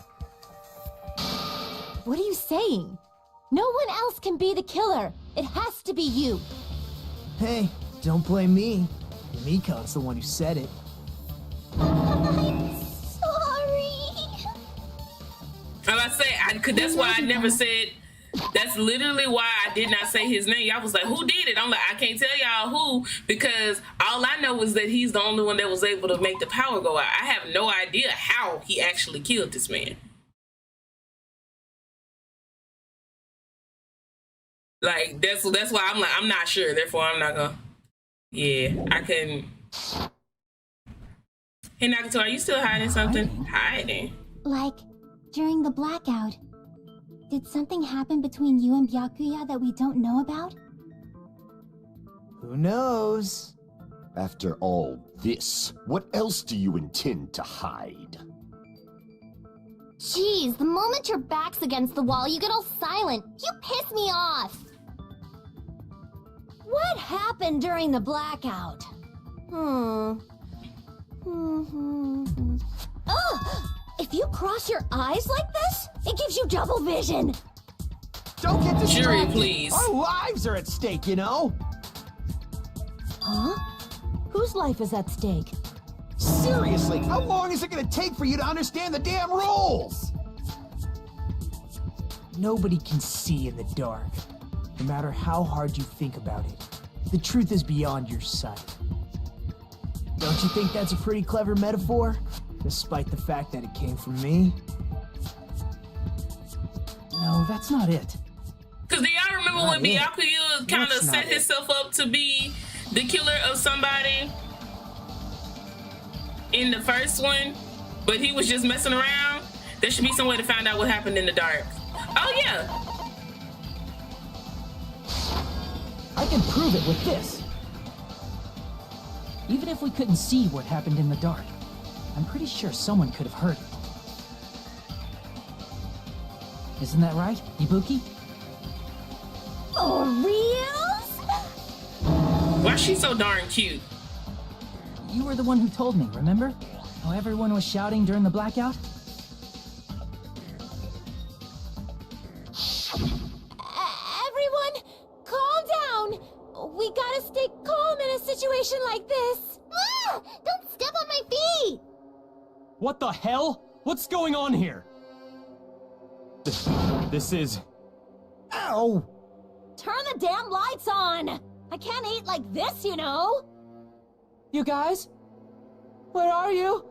What are you saying? No one else can be the killer. It has to be you.
Hey, don't blame me. Mikan's the one who said it.
I'm sorry.
I say, that's why I never said, that's literally why I did not say his name. Y'all was like, who did it? I'm like, I can't tell y'all who, because all I know is that he's the only one that was able to make the power go out. I have no idea how he actually killed this man. Like, that's why I'm like, I'm not sure, therefore I'm not gonna. Yeah, I couldn't. Hey, Nagito, are you still hiding something? Hiding?
Like, during the blackout, did something happen between you and Byakuya that we don't know about?
Who knows?
After all this, what else do you intend to hide?
Jeez, the moment your back's against the wall, you get all silent. You piss me off.
What happened during the blackout? Ugh! If you cross your eyes like this, it gives you double vision.
Don't get distracted.
Jury, please.
Our lives are at stake, you know?
Huh? Whose life is at stake?
Seriously, how long is it gonna take for you to understand the damn rules?
Nobody can see in the dark, no matter how hard you think about it. The truth is beyond your sight. Don't you think that's a pretty clever metaphor? Despite the fact that it came from me? No, that's not it.
Because do y'all remember when Byakuya kind of set himself up to be the killer of somebody in the first one, but he was just messing around? There should be some way to find out what happened in the dark. Oh, yeah.
I can prove it with this. Even if we couldn't see what happened in the dark, I'm pretty sure someone could have heard it. Isn't that right, Ibuki?
For reals?
Why is she so darn cute?
You were the one who told me, remember? How everyone was shouting during the blackout?
Everyone, calm down. We gotta stay calm in a situation like this.
Ah! Don't step on my feet!
What the hell? What's going on here? This is...
Ow!
Turn the damn lights on! I can't eat like this, you know?
You guys? Where are you?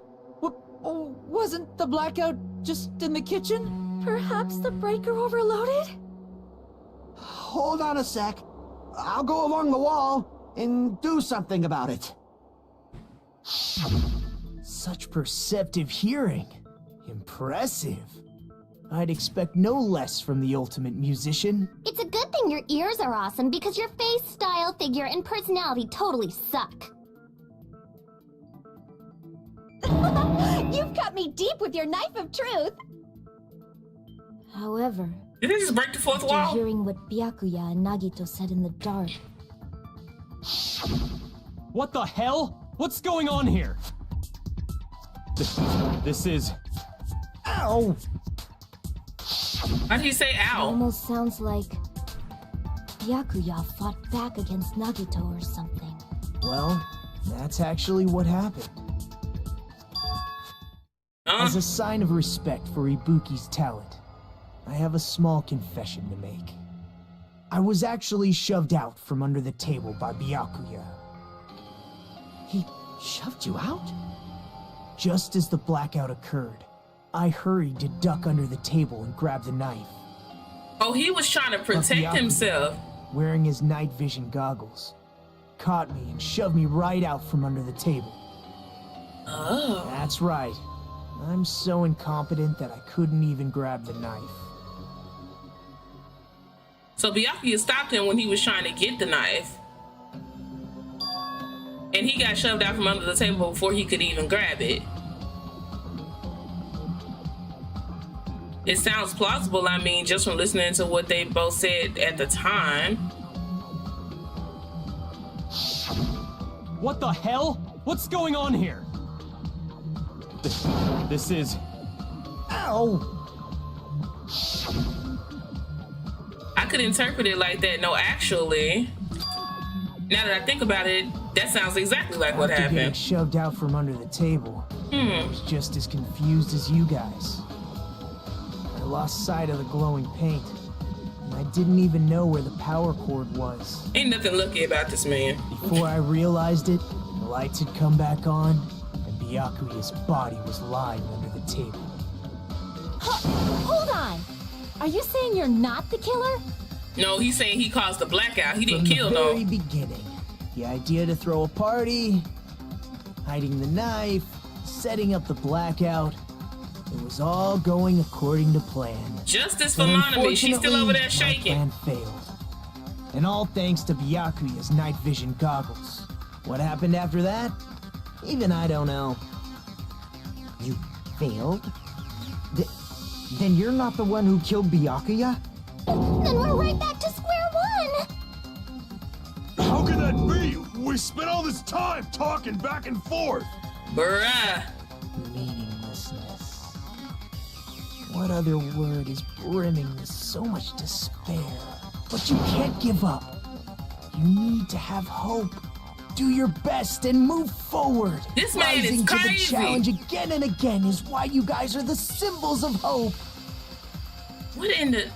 Wasn't the blackout just in the kitchen?
Perhaps the breaker overloaded?
Hold on a sec. I'll go along the wall and do something about it.
Such perceptive hearing. Impressive. I'd expect no less from the ultimate musician.
It's a good thing your ears are awesome because your face, style, figure, and personality totally suck.
You've cut me deep with your knife of truth!
However,
Did they just break the fourth
after
wall?
hearing what Byakuya and Nagito said in the dark,
What the hell? What's going on here? This is...
Ow!
Why did he say
it
ow?
almost sounds like Byakuya fought back against Nagito or something.
Well, that's actually what happened. As a sign of respect for Ibuki's talent, I have a small confession to make. I was actually shoved out from under the table by Byakuya.
He shoved you out?
Just as the blackout occurred, I hurried to duck under the table and grab the knife.
Oh, he was trying to
But
protect
Byakuya,
himself.
wearing his night vision goggles, caught me and shoved me right out from under the table.
Oh.
That's right. I'm so incompetent that I couldn't even grab the knife.
So Byakuya stopped him when he was trying to get the knife. And he got shoved out from under the table before he could even grab it. It sounds plausible, I mean, just from listening to what they both said at the time.
What the hell? What's going on here? This is...
Ow!
I could interpret it like that. No, actually, now that I think about it, that sounds exactly like what
After getting
happened.
shoved out from under the table, I was just as confused as you guys. I lost sight of the glowing paint, and I didn't even know where the power cord was.
Ain't nothing lucky about this man.
Before I realized it, the lights had come back on, and Byakuya's body was lying under the table.
Hold on! Are you saying you're not the killer?
No, he's saying he caused the blackout. He didn't
From
kill
the
no.
very beginning, the idea to throw a party, hiding the knife, setting up the blackout, it was all going according to plan.
Justice for
But
Monami. She's still over there
unfortunately,
shaking.
my plan failed. And all thanks to Byakuya's night vision goggles. What happened after that? Even I don't know.
You failed? Then you're not the one who killed Byakuya?
Then we're right back to square one!
How could that be? We spent all this time talking back and forth.
Bruh.
Meaninglessness. What other word is brimming with so much despair? But you can't give up. You need to have hope. Do your best and move forward.
This man is
Rising
crazy.
to the challenge again and again is why you guys are the symbols of hope.
What in the...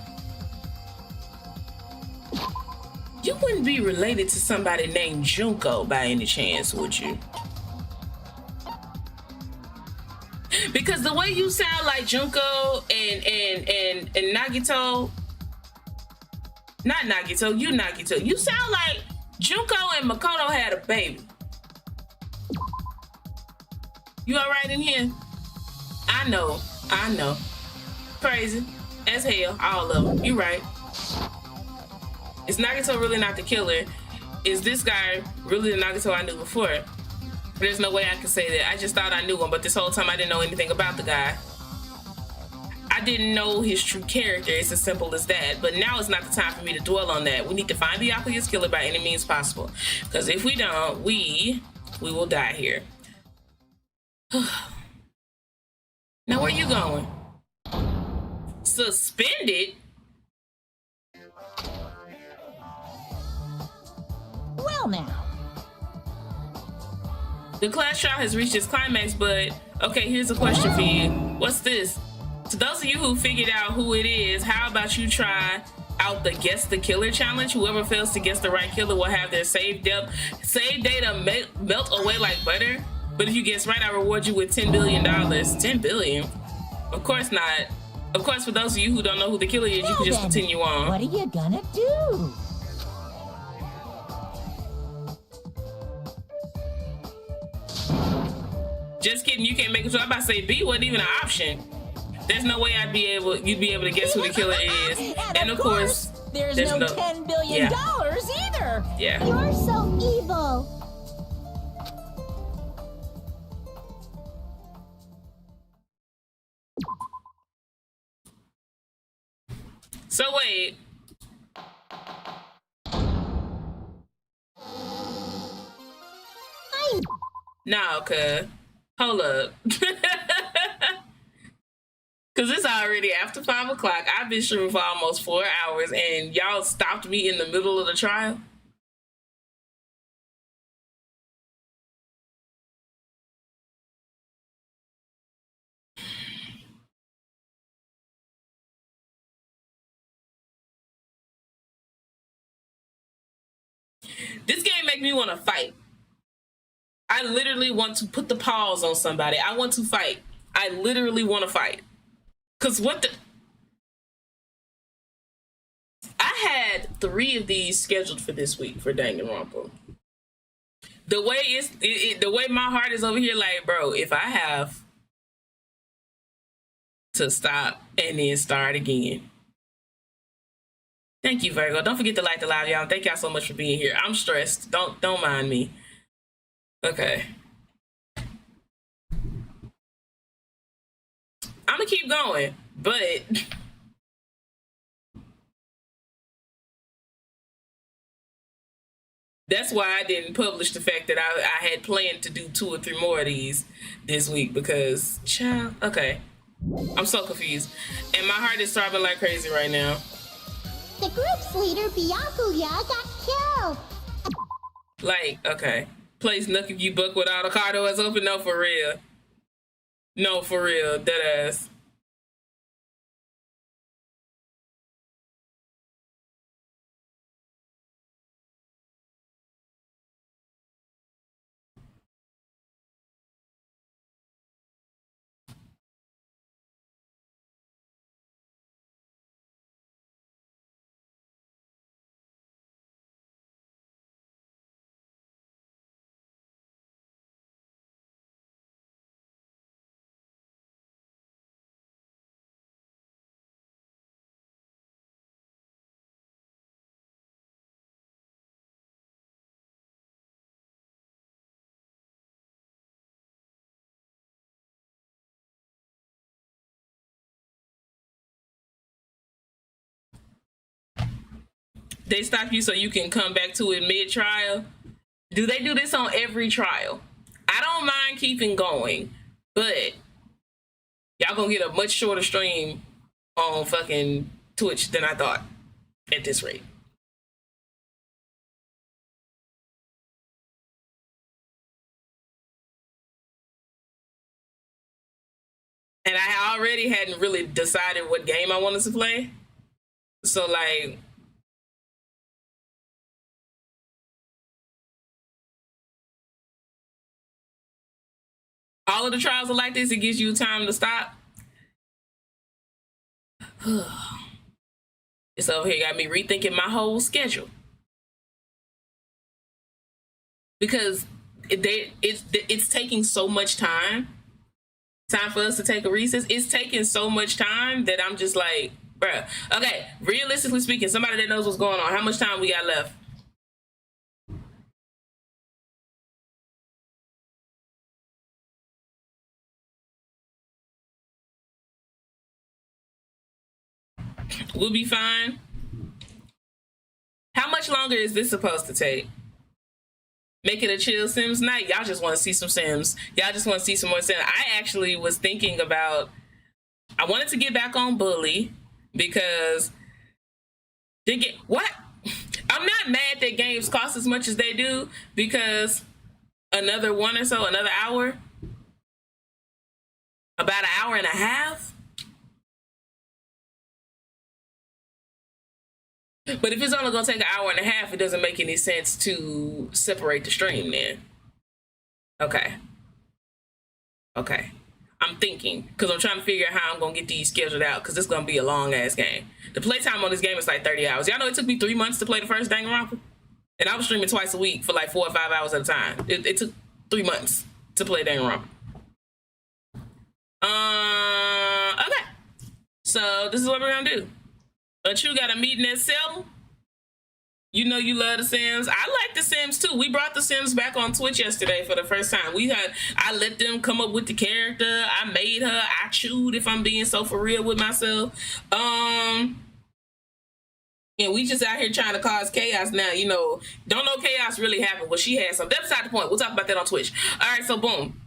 You wouldn't be related to somebody named Junko by any chance, would you? Because the way you sound like Junko and Nagito, not Nagito, you Nagito. You sound like Junko and Makoto had a baby. You all right in here? I know. Crazy as hell, all of them. You right. Is Nagito really not the killer? Is this guy really the Nagito I knew before? There's no way I can say that. I just thought I knew him, but this whole time I didn't know anything about the guy. I didn't know his true character. It's as simple as that. But now is not the time for me to dwell on that. We need to find Byakuya's killer by any means possible. Because if we don't, we will die here. Now where you going? Suspended?
Well now.
The class trial has reached its climax, but okay, here's a question for you. What's this? To those of you who figured out who it is, how about you try out the Guess the Killer challenge? Whoever fails to guess the right killer will have their saved data melt away like butter. But if you guess right, I reward you with $10 billion. 10 billion? Of course not. Of course, for those of you who don't know who the killer is, you can just continue on.
What are you gonna do?
Just kidding, you can't make it. So I'm about to say B wasn't even an option. There's no way you'd be able to guess who the killer is.
And of course, there's no $10 billion either.
Yeah.
You're so evil.
So wait. No, cuz. Hold up. Cause it's already after 5 o'clock. I've been streaming for almost 4 hours and y'all stopped me in the middle of the trial. This game makes me want to fight. I literally want to put the paws on somebody. I want to fight. I literally want to fight. Cause what the... I had 3 of these scheduled for this week for Danganronpa. The way the way my heart is over here, like, bro, if I have to stop and then start again. Thank you, Virgo. Don't forget to like the live, y'all. Thank y'all so much for being here. I'm stressed. Don't mind me. Okay. I'm gonna keep going, but that's why I didn't publish the fact that I had planned to do 2 or 3 more of these this week because, child, okay. I'm so confused. And my heart is throbbing like crazy right now.
The group's leader, Byakuya, got killed.
Like, okay. Place Nuck if you book without a car doors open? No, for real. No, for real. Deadass. They stop you so you can come back to it mid-trial. Do they do this on every trial? I don't mind keeping going, but y'all gonna get a much shorter stream on fucking Twitch than I thought at this rate. And I already hadn't really decided what game I wanted to play. So like, all of the trials are like this. It gives you time to stop. It's over here got me rethinking my whole schedule. Because it's taking so much time for us to take a recess. It's taking so much time that I'm just like, bruh. Okay, realistically speaking, somebody that knows what's going on, how much time we got left? We'll be fine. How much longer is this supposed to take? Make it a chill Sims night. Y'all just want to see some Sims. Y'all just want to see some more Sims. I actually was thinking about, I wanted to get back on Bully because what? I'm not mad that games cost as much as they do, because another one or so, another hour, about an hour and a half. But if it's only gonna take an hour and a half, it doesn't make any sense to separate the stream then. Okay. I'm thinking, because I'm trying to figure out how I'm gonna get these scheduled out, because this is gonna be a long ass game. The playtime on this game is like 30 hours. Y'all know it took me 3 months to play the first Danganronpa? And I was streaming twice a week for like 4 or 5 hours at a time. It took 3 months to play Danganronpa. Okay. So this is what we're gonna do. You got a meeting at 7. You know you love the Sims. I like the Sims too. We brought the Sims back on Twitch yesterday for the first time. I let them come up with the character. I made her. I chewed, if I'm being so for real with myself. And we just out here trying to cause chaos now. You know, don't know chaos really happened. Well, she had some. That's beside the point. We'll talk about that on Twitch. All right, so boom.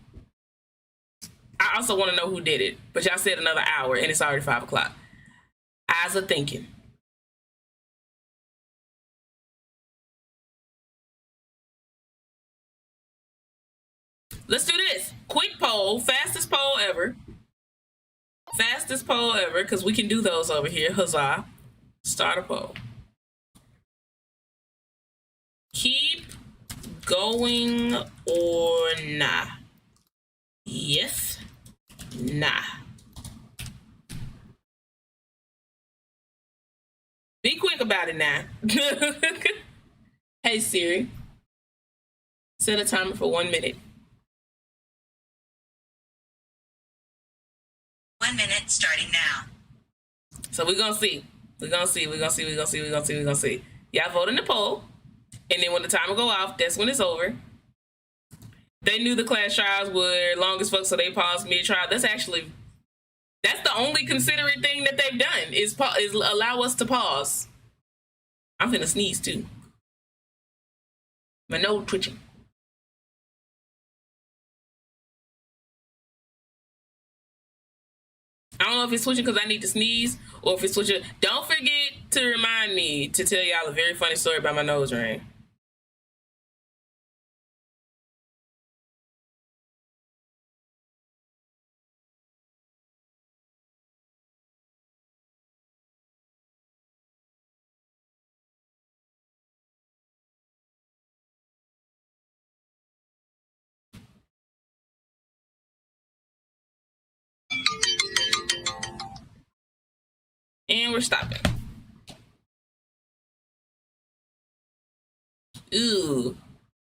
I also want to know who did it, but y'all said another hour and it's already 5 o'clock. Eyes are thinking. Let's do this. Quick poll. Fastest poll ever. Fastest poll ever, because we can do those over here. Huzzah. Start a poll. Keep going or nah? Yes. Nah. Be quick about it now. Hey Siri, set a timer for 1 minute.
1 minute starting now.
So we're gonna see. We're gonna see. Y'all vote in the poll, and then when the timer go off, that's when it's over. They knew the class trials were long as fuck, so they paused mid-trial. That's the only considerate thing that they've done is allow us to pause. I'm finna sneeze too. My nose twitching. I don't know if it's twitching because I need to sneeze or if it's twitching. Don't forget to remind me to tell y'all a very funny story about my nose ring. And we're stopping. Ooh.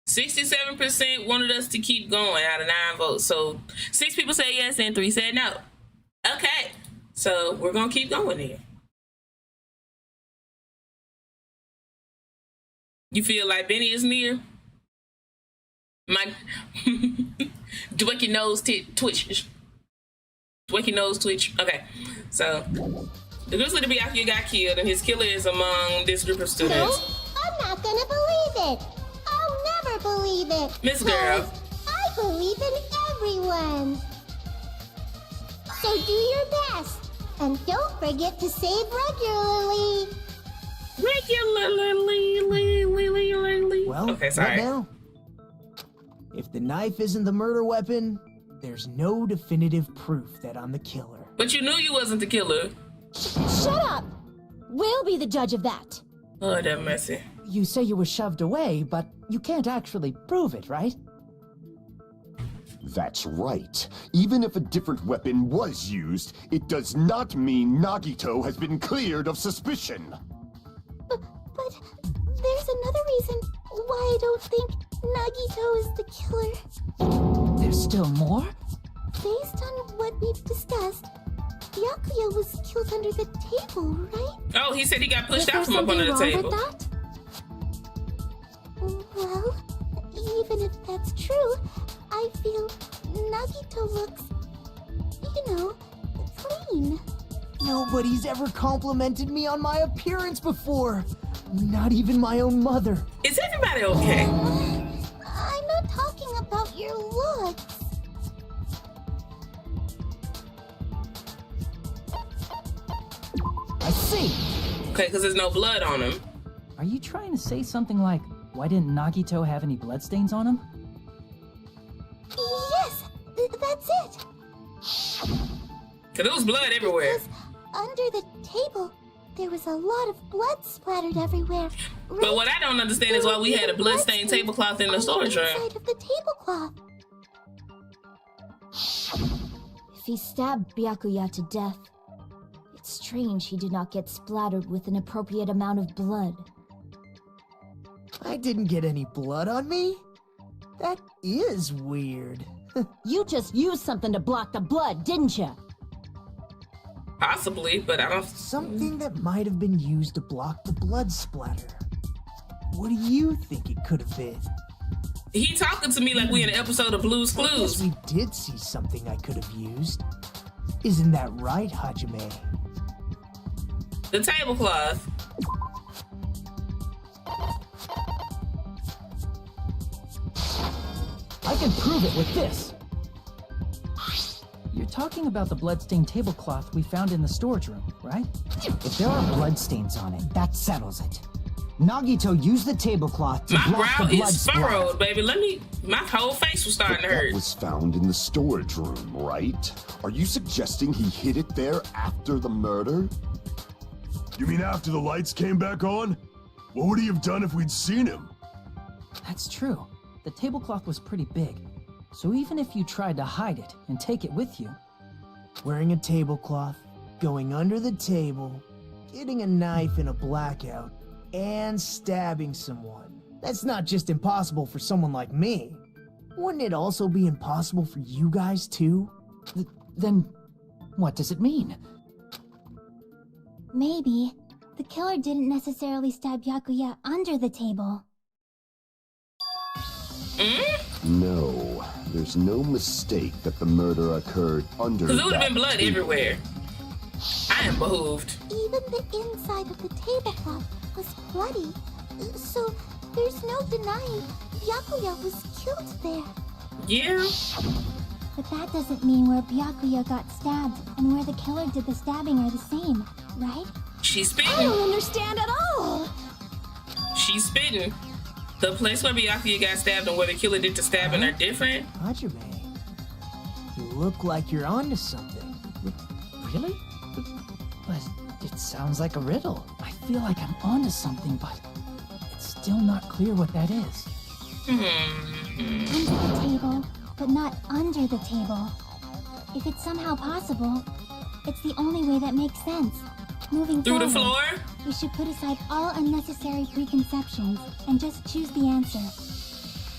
67% wanted us to keep going out of 9 votes. So 6 people said yes and 3 said no. Okay. So we're going to keep going here. You feel like Benny is near? My Dwecky nose twitch. Dwecky nose twitch. Okay. So the Grizzly to Byakuya got killed, and his killer is among this group of students.
No, I'm not gonna believe it. I'll never believe it.
Miss Girl.
I believe in everyone. So do your best, And don't forget to save regularly.
Well,
okay, sorry.
what now? If the knife isn't the murder weapon, there's no definitive proof that I'm the killer.
But you knew you wasn't the killer.
Shut up! We'll be the judge of that.
Oh, that messy.
You say you were shoved away, but you can't actually prove it, right?
That's right. Even if a different weapon was used, it does not mean Nagito has been cleared of suspicion.
But there's another reason why I don't think Nagito is the killer.
There's still more?
Based on what we've discussed, Byakuya was killed under the table, right?
Oh, he said he got pushed
Is
out
there
from up under the
something wrong
table.
with that? Well, even if that's true, I feel Nagito looks, clean.
Nobody's ever complimented me on my appearance before. Not even my own mother.
Is everybody okay?
I'm not talking about your looks.
I see.
Okay, because there's no blood on him.
Are you trying to say something like, why didn't Nagito have any bloodstains on him?
Yes, that's it.
Because there was blood everywhere.
Because under the table, there was a lot of blood splattered everywhere.
But what I don't understand is why we had a bloodstained tablecloth in the storage room.
Inside of the tablecloth.
If he stabbed Byakuya to death, it's strange he did not get splattered with an appropriate amount of blood.
I didn't get any blood on me? That is weird.
You just used something to block the blood, didn't you?
Possibly, but I don't...
Something that might have been used to block the blood splatter. What do you think it could have been?
He talking to me like we in an episode of Blue's
I
Clues.
guess we did see something I could have used. Isn't that right, Hajime?
The tablecloth.
I can prove it with this. You're talking about the bloodstained tablecloth we found in the storage room, right?
If there are bloodstains on it, that settles it. Nagito used the tablecloth to
My
block
brow
the blood
is
splatter.
furrowed, baby. My whole face was starting to
That
hurt.
was found in the storage room, right? Are you suggesting he hid it there after the murder?
You mean after the lights came back on? What would he have done if we'd seen him?
That's true. The tablecloth was pretty big. So even if you tried to hide it and take it with you...
Wearing a tablecloth, going under the table, getting a knife in a blackout, and stabbing someone. That's not just impossible for someone like me. Wouldn't it also be impossible for you guys too?
Then what does it mean?
Maybe the killer didn't necessarily stab Byakuya under the table.
No, there's no mistake that the murder occurred under
Because there would have
that
been blood
table.
everywhere. I am behooved.
Even the inside of the tablecloth was bloody, so there's no denying Byakuya was killed there.
Yeah.
But that doesn't mean where Byakuya got stabbed and where the killer did the stabbing are the same, right?
She's
I
spitting.
don't understand at all!
She's spitting. The place where Byakuya got stabbed and where the killer did the stabbing are different.
Hajime, you look like you're onto something.
Really? But it sounds like a riddle. I feel like I'm onto something, but it's still not clear what that is.
Under the table, but not under the table. If it's somehow possible, it's the only way that makes sense. Moving
Through the
forward,
floor?
we should put aside all unnecessary preconceptions and just choose the answer.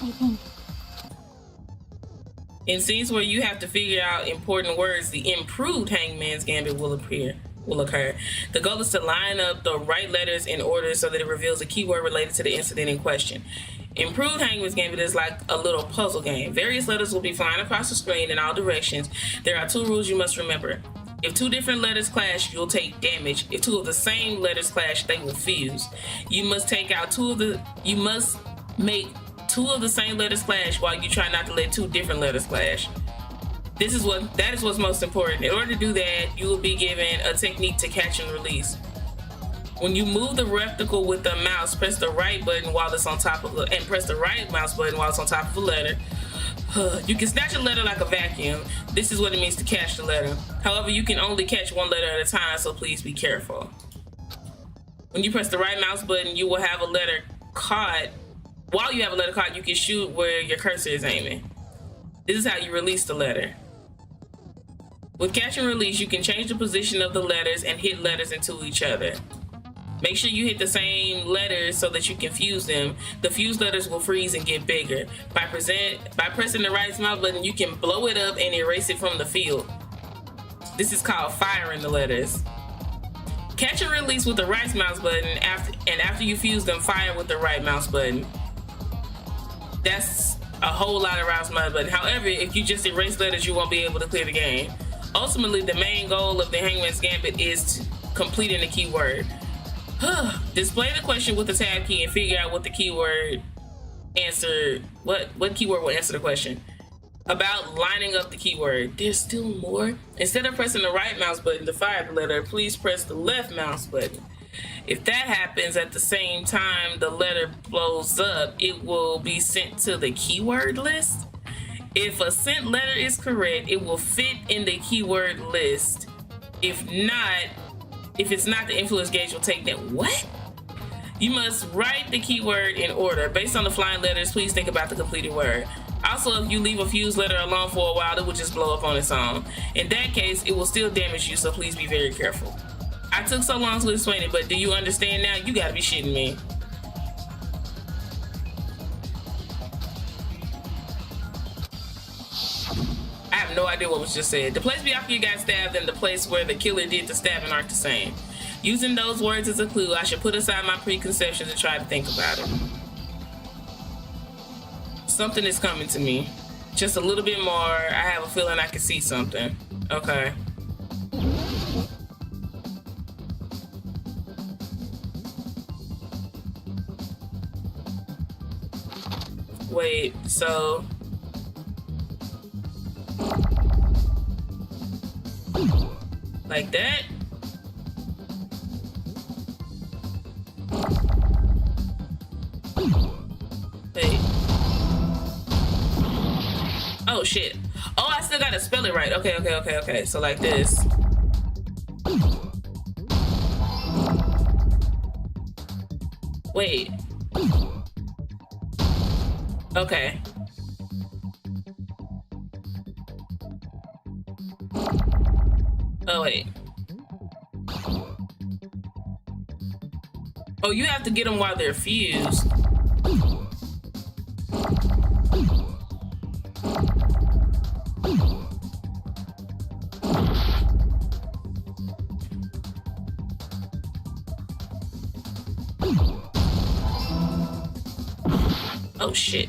I think.
In scenes where you have to figure out important words, the improved Hangman's Gambit will occur. The goal is to line up the right letters in order so that it reveals a keyword related to the incident in question. Improved Hangman's Gambit is like a little puzzle game. Various letters will be flying across the screen in all directions. There are 2 rules you must remember. If 2 different letters clash, you'll take damage. If 2 of the same letters clash, they will fuse. You must make 2 of the same letters clash while you try not to let 2 different letters clash. That is what's most important. In order to do that, you will be given a technique to catch and release. When you move the receptacle with the mouse, press the right button while it's on top of and press the right mouse button while it's on top of a letter. You can snatch a letter like a vacuum. This is what it means to catch the letter. However, you can only catch one letter at a time, so please be careful. When you press the right mouse button, you will have a letter caught. While you have a letter caught, you can shoot where your cursor is aiming. This is how you release the letter. With catch and release, you can change the position of the letters and hit letters into each other. Make sure you hit the same letters so that you can fuse them. The fused letters will freeze and get bigger. By pressing the right mouse button, you can blow it up and erase it from the field. This is called firing the letters. Catch and release with the right mouse button, after you fuse them, fire with the right mouse button. That's a whole lot of right mouse button. However, if you just erase letters, you won't be able to clear the game. Ultimately, the main goal of the Hangman's Gambit is completing the keyword. Display the question with the tab key and figure out what the keyword answer. What keyword will answer the question? About lining up the keyword. There's still more. Instead of pressing the right mouse button to fire the letter, please press the left mouse button. If that happens at the same time the letter blows up, it will be sent to the keyword list. If a sent letter is correct, it will fit in the keyword list. If it's not, the influence gauge will take that. What? You must write the keyword in order. Based on the flying letters, please think about the completed word. Also, if you leave a fused letter alone for a while, it will just blow up on its own. In that case, it will still damage you, so please be very careful. I took so long to explain it, but do you understand now? You gotta be shitting me. I have no idea what was just said. The place Byakuya got stabbed and the place where the killer did the stabbing aren't the same. Using those words as a clue, I should put aside my preconceptions and try to think about it. Something is coming to me. Just a little bit more. I have a feeling I can see something. Okay. Wait, so... like that? Wait. Oh shit. Oh, I still gotta spell it right. Okay. So like this. Wait. Okay. Oh, wait. Oh, you have to get them while they're fused. Oh, shit.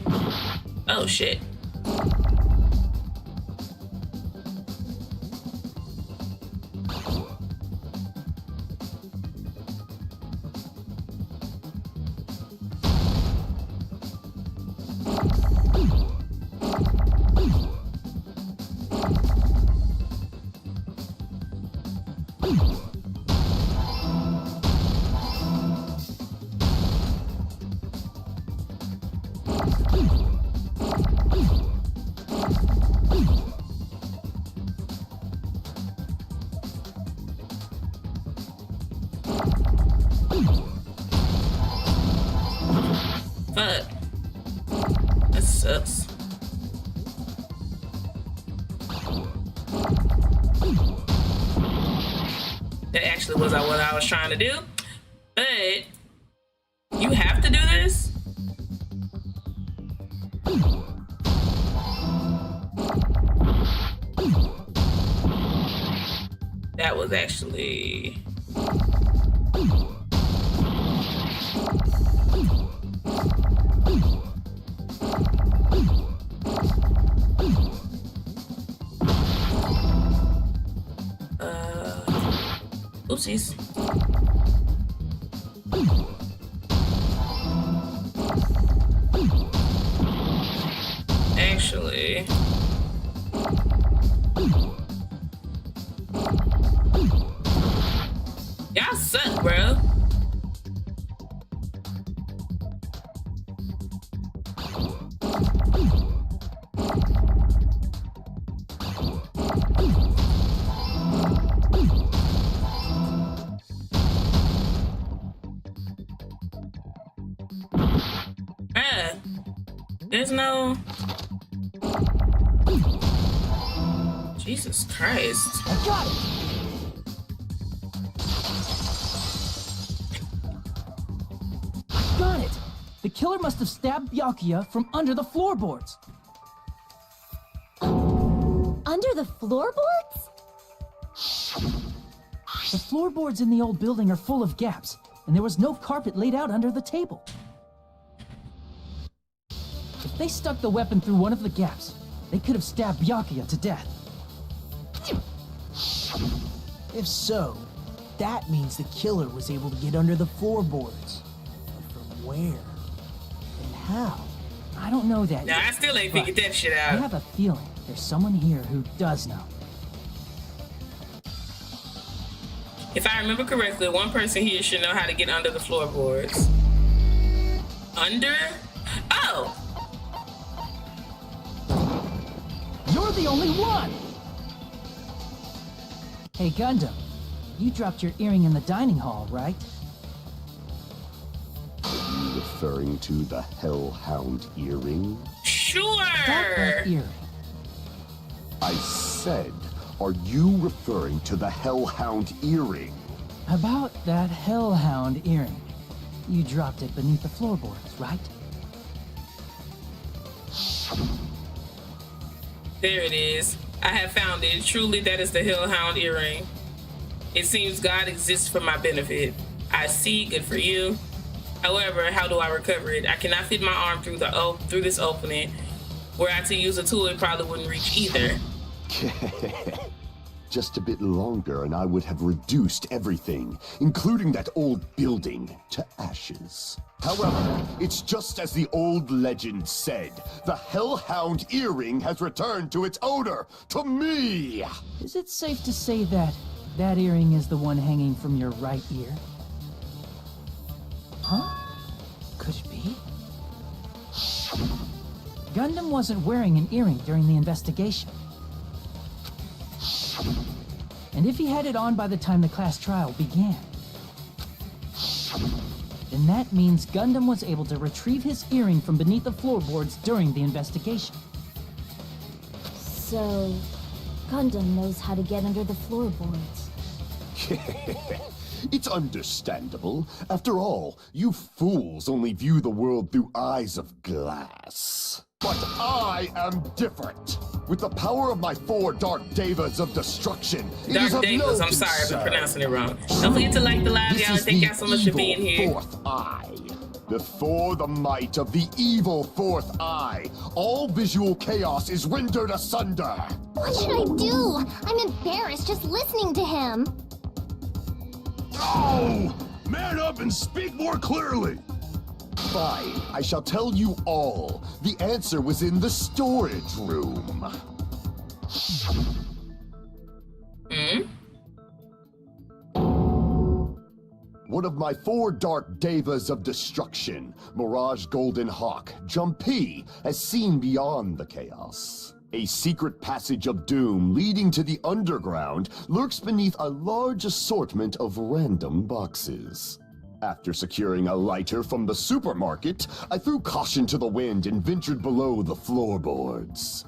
Oh, shit. Fuck. That sucks. That actually was what I was trying to do. But you have to do this? That was actually... oopsies. Actually... there's no... Jesus Christ.
I got it! Got it! The killer must have stabbed Byakuya from under the floorboards.
Under the floorboards?
The floorboards in the old building are full of gaps, and there was no carpet laid out under the table. If they stuck the weapon through one of the gaps, they could have stabbed Byakuya to death.
If so, that means the killer was able to get under the floorboards. But from where? And how?
I don't know that
Nah,
yet,
I still ain't
but
figured that shit
I
out.
have a feeling there's someone here who does know.
If I remember correctly, one person here should know how to get under the floorboards. Under? Oh!
You're the only one! Hey, Gundam, you dropped your earring in the dining hall, right?
Are you referring to the Hellhound earring?
Sure!
That earring.
I said, are you referring to the Hellhound earring?
About that Hellhound earring. You dropped it beneath the floorboards, right?
There it is. I have found it. Truly, that is the Hellhound earring. It seems God exists for my benefit. I see. Good for you. However, how do I recover it? I cannot fit my arm through this opening. Were I to use a tool, it probably wouldn't reach either.
Just a bit longer and I would have reduced everything, including that old building, to ashes. However, it's just as the old legend said. The Hellhound earring has returned to its owner, to me!
Is it safe to say that that earring is the one hanging from your right ear? Huh? Could it be? Gundam wasn't wearing an earring during the investigation. And if he had it on by the time the class trial began, then that means Gundam was able to retrieve his earring from beneath the floorboards during the investigation.
So, Gundam knows how to get under the floorboards.
It's understandable. After all, you fools only view the world through eyes of glass. But I am different. With the power of my 4 Dark Devas of destruction, it is
Dark
of no
Devas, I'm sorry if
concern.
I'm pronouncing it wrong. Don't forget to like the live,
This
y'all.
is
Thank
the
y'all so much for being
evil
here.
Fourth eye. Before the might of the evil fourth eye, all visual chaos is rendered asunder.
What should I do? I'm embarrassed just listening to him.
Oh! Man up and speak more clearly!
Fine, I shall tell you all. The answer was in the storage room. One of my 4 Dark Devas of destruction, Mirage Golden Hawk, Jumpy, has seen beyond the chaos. A secret passage of doom leading to the underground lurks beneath a large assortment of random boxes. After securing a lighter from the supermarket, I threw caution to the wind and ventured below the floorboards.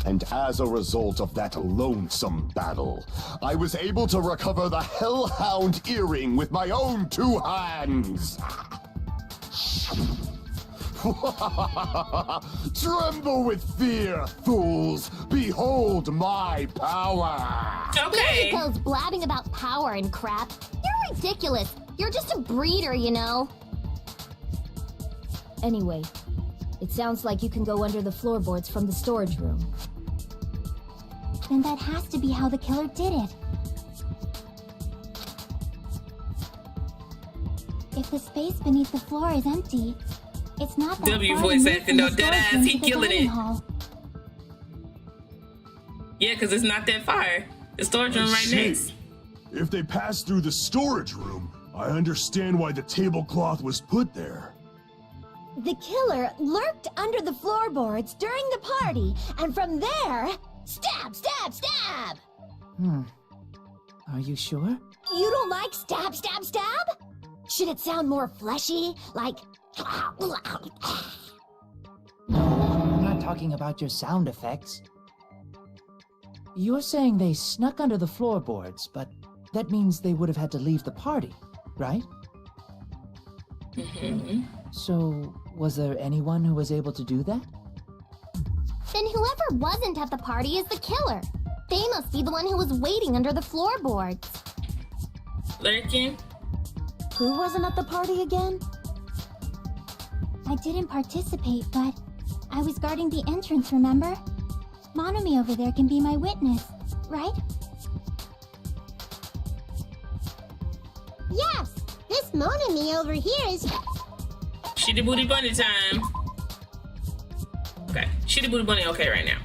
And as a result of that lonesome battle, I was able to recover the Hellhound earring with my own 2 hands. Tremble with fear, fools! Behold my power!
There he goes blabbing about power and crap. You're ridiculous. You're just a breeder, you know.
Anyway, it sounds like you can go under the floorboards from the storage room.
Then that has to be how the killer did it. If the space beneath the floor is empty, it's not that
W
far
voice
to move
acting,
from
no
the
dead
storage
ass,
room
he
to the
killing
dining
it.
hall.
Yeah, because it's not that far. The storage room
I
right
see.
next.
If they passed through the storage room, I understand why the tablecloth was put there.
The killer lurked under the floorboards during the party, and from there, stab, stab, stab!
Are you sure?
You don't like stab, stab, stab? Should it sound more fleshy, like...
talking about your sound effects. You're saying they snuck under the floorboards, but that means they would have had to leave the party, right?
Mm-hmm.
So, was there anyone who was able to do that?
Then whoever wasn't at the party is the killer. They must be the one who was waiting under the floorboards.
Lurking?
Who wasn't at the party again?
I didn't participate, but I was guarding the entrance, remember? Monomi over there can be my witness, right? Yes! This Monomi over here is...
Shitty Booty Bunny time. Okay, Shitty Booty Bunny okay right now.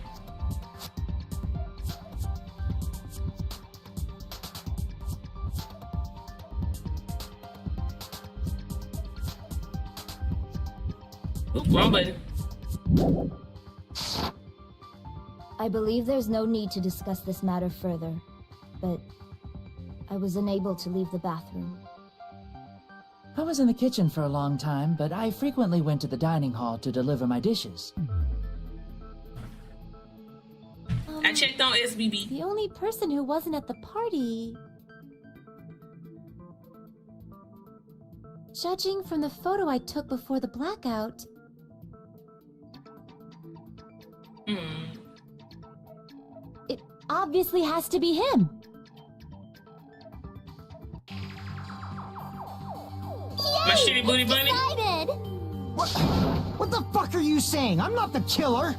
Oop, wrong button.
I believe there's no need to discuss this matter further, but I was unable to leave the bathroom.
I was in the kitchen for a long time, but I frequently went to the dining hall to deliver my dishes.
I checked on SBB.
The only person who wasn't at the party... Judging from the photo I took before the blackout... It obviously has to be him.
My Shitty Booty Bunny?
What the fuck are you saying? I'm not the killer!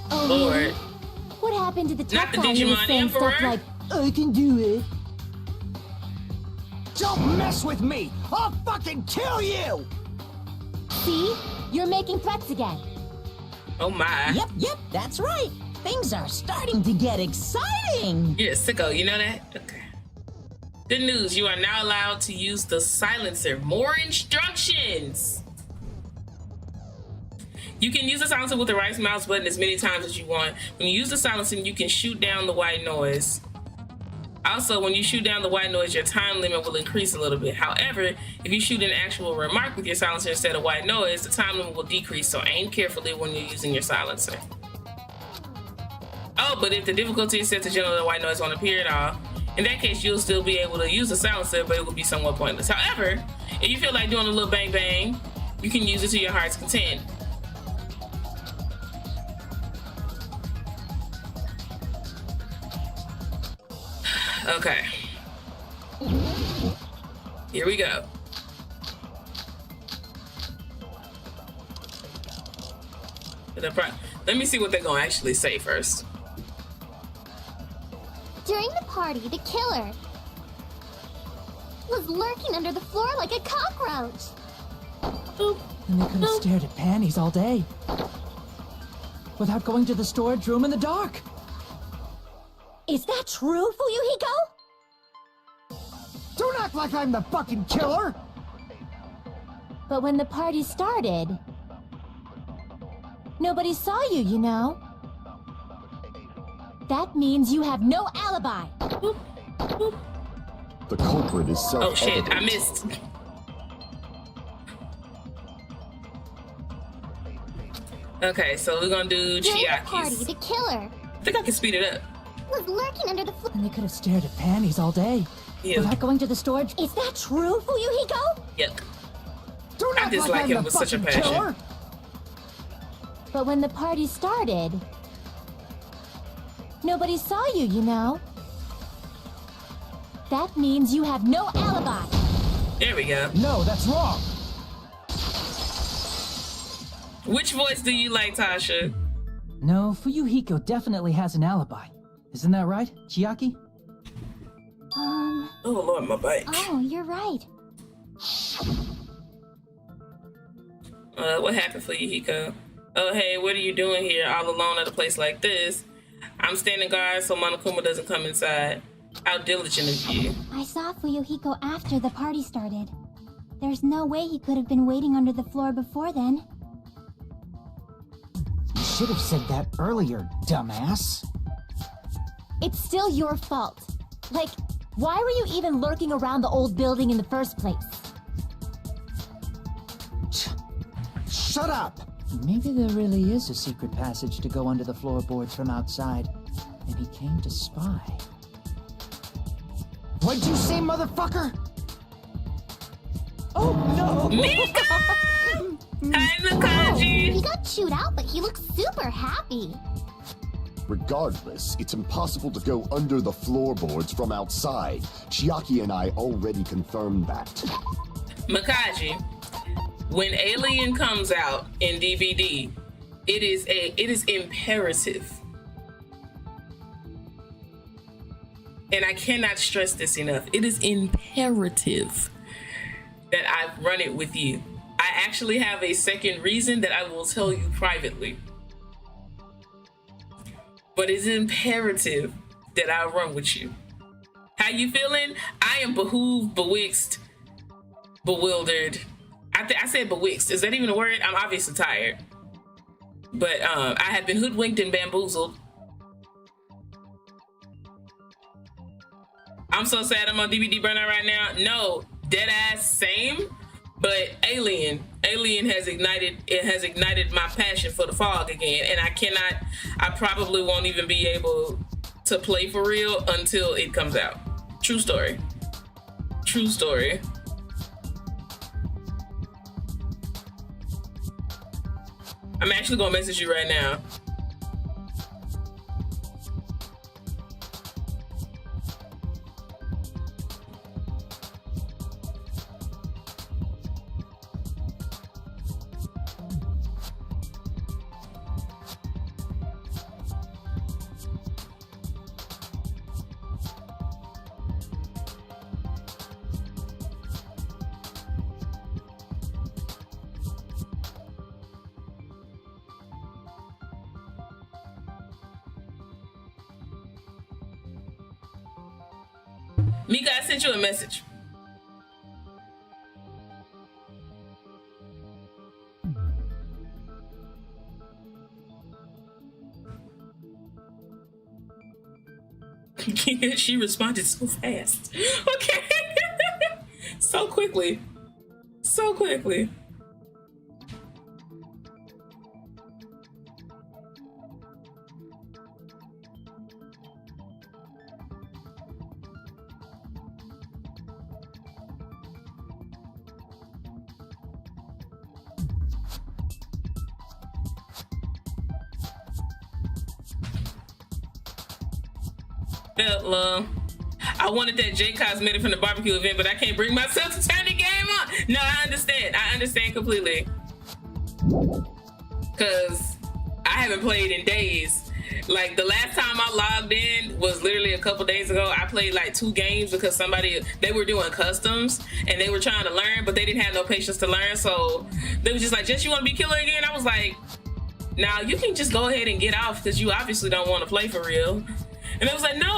Oh,
Lord.
really? What happened to the
Not
top
the
guy who was
Digimon
saying stuff
Emperor?
like,
I can do it. Don't mess with me! I'll fucking kill you!
see? You're making threats again.
Oh my.
Yep, that's right. Things are starting to get exciting.
You're a sicko, you know that? Okay. Good news, you are now allowed to use the silencer. More instructions! You can use the silencer with the right mouse button as many times as you want. When you use the silencer, you can shoot down the white noise. Also, when you shoot down the white noise, your time limit will increase a little bit. However, if you shoot an actual remark with your silencer instead of white noise, the time limit will decrease, so aim carefully when you're using your silencer. Oh, but if the difficulty is set to general, the white noise won't appear at all. In that case, you'll still be able to use the silencer, but it will be somewhat pointless. However, if you feel like doing a little bang bang, you can use it to your heart's content. Okay. Here we go. Let me see what they're gonna actually say first.
During the party, the killer was lurking under the floor like a cockroach.
And they could have stared at panties all day. Without going to the storage room in the dark.
Is that true, Fuyuhiko?
Don't act like I'm the fucking killer!
But when the party started, nobody saw you, you know. That means you have no alibi.
The culprit is self-evident.
Oh shit, I missed. Okay, so we're gonna do
During the party,
Chiaki's.
the killer
I think I can speed it up.
was lurking under the floor.
And they could have stared at panties all day.
Yeah.
Without going to the storage.
Is that true, Fuyuhiko?
Yep.
Don't
I
act
dislike
like I'm
him
the
with such a
fucking
passion.
killer!
But when the party started, nobody saw you, you know. That means you have no alibi.
There we go.
No, that's wrong!
Which voice do you like, Tasha?
No, Fuyuhiko definitely has an alibi. Isn't that right, Chiaki?
Oh Lord, my bike.
Oh, you're right.
What happened for you, Hiko? Oh, hey, what are you doing here all alone at a place like this? I'm standing guard so Monokuma doesn't come inside. How diligent of you.
I saw Fuyuhiko after the party started. There's no way he could have been waiting under the floor before then.
You should have said that earlier, dumbass.
It's still your fault. Like, why were you even lurking around the old building in the first place?
Shut up!
Maybe there really is a secret passage to go under the floorboards from outside, and he came to spy.
What'd you say, motherfucker? Oh no!
Mika! Hi, Mikaji!
He got chewed out, but he looks super happy.
Regardless, it's impossible to go under the floorboards from outside. Chiaki and I already confirmed that.
Mikaji, when Alien comes out in DVD, it is imperative. And I cannot stress this enough. It is imperative that I run it with you. I actually have a second reason that I will tell you privately. But it's imperative that I run with you. How you feeling? I am behooved, bewixed, bewildered. I said bewixed. Is that even a word? I'm obviously tired. But I have been hoodwinked and bamboozled. I'm so sad I'm on DVD burnout right now. No, dead ass same. But Alien has ignited my passion for the fog again, and I probably won't even be able to play for real until it comes out. True story. True story. I'm actually gonna message you right now. Mika, I sent you a message. She responded so fast. Okay. So quickly. So quickly. I wanted that J cosmetic from the barbecue event, but I can't bring myself to turn the game on. No, I understand. I understand completely. Because I haven't played in days. Like, the last time I logged in was literally a couple days ago. I played like 2 games because they were doing customs and they were trying to learn, but they didn't have no patience to learn. So they were just like, Jess, you want to be killer again? I was like, nah, you can just go ahead and get off because you obviously don't want to play for real. And it was like, no.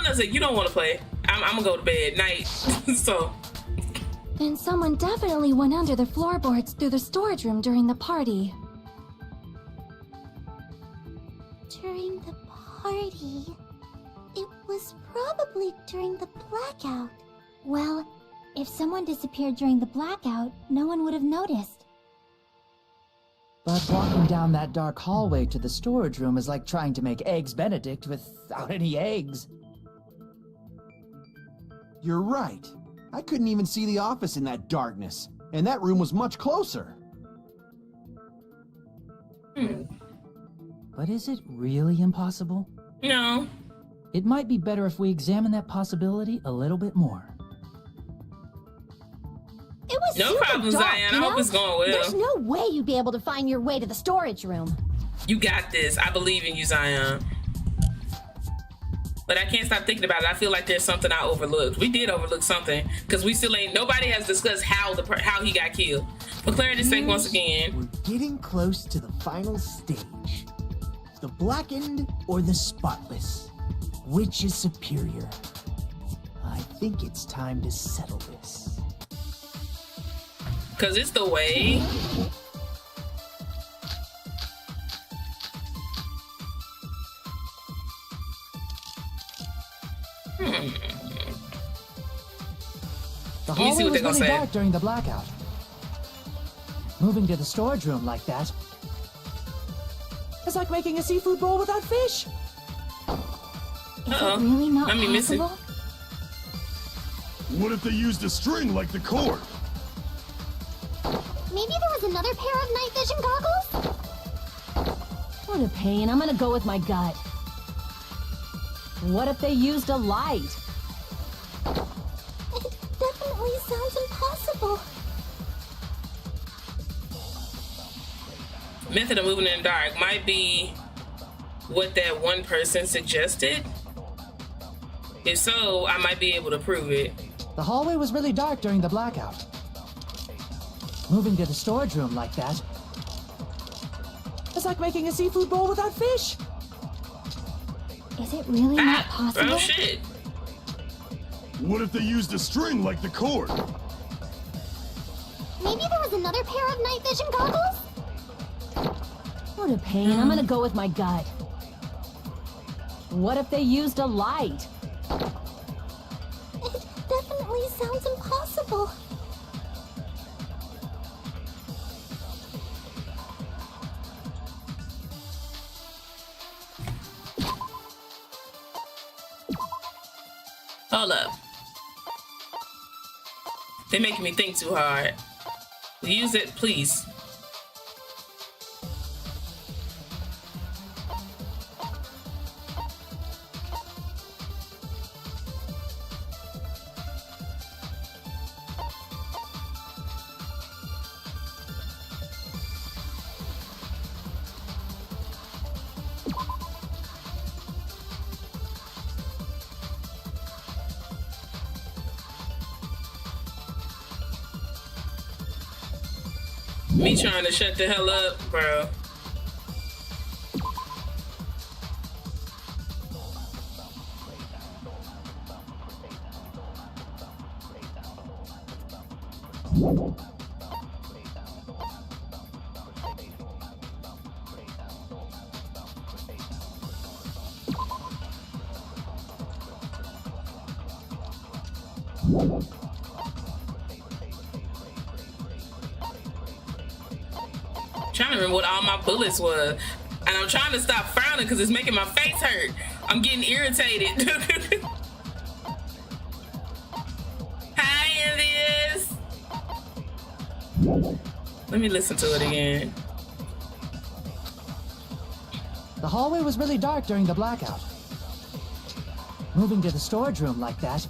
I was like, you don't want to play. I'm gonna go to bed. Night. So.
And someone definitely went under the floorboards through the storage room during the party.
During the party? It was probably during the blackout. Well, if someone disappeared during the blackout, no one would have noticed.
But walking down that dark hallway to the storage room is like trying to make Eggs Benedict without any eggs.
You're right. I couldn't even see the office in that darkness, and that room was much closer.
But is it really impossible?
No.
It might be better if we examine that possibility a little bit more.
It was
no
super
problem,
dark,
Zion.
you know?
I hope it's going well.
There's no way you'd be able to find your way to the storage room.
You got this. I believe in you, Zion. But I can't stop thinking about it. I feel like there's something I overlooked. We did overlook something because we still ain't. Nobody has discussed how he got killed. For clarity's sake, once again,
we're getting close to the final stage. The blackened or the spotless? Which is superior? I think it's time to settle this.
Because it's the way.
The hallway was really dark during the blackout. Moving to the storage room like that
It's like making a seafood bowl without fish.
Is it really not
Let me miss it.
possible?
What if they used a string like the cord?
Maybe there was another pair of night vision goggles?
What a pain. I'm gonna go with my gut. What if they used a light?
It definitely sounds impossible.
Method of moving in the dark might be what that one person suggested. If so, I might be able to prove it.
The hallway was really dark during the blackout. Moving to the storage room like that.
It's like making a seafood bowl without fish.
Is it really not
Oh
possible?
shit.
What if they used a string like the cord?
Maybe there was another pair of night vision goggles?
What a pain. I'm gonna go with my gut. What if they used a light?
It definitely sounds impossible.
Hold up. They're making me think too hard. Use it, please. Me trying to shut the hell up, bro. Trying to remember what all my bullets were, and I'm trying to stop frowning because it's making my face hurt. I'm getting irritated. Hi, Envious. Let me listen to it again.
The hallway was really dark during the blackout. Moving to the storage room like that.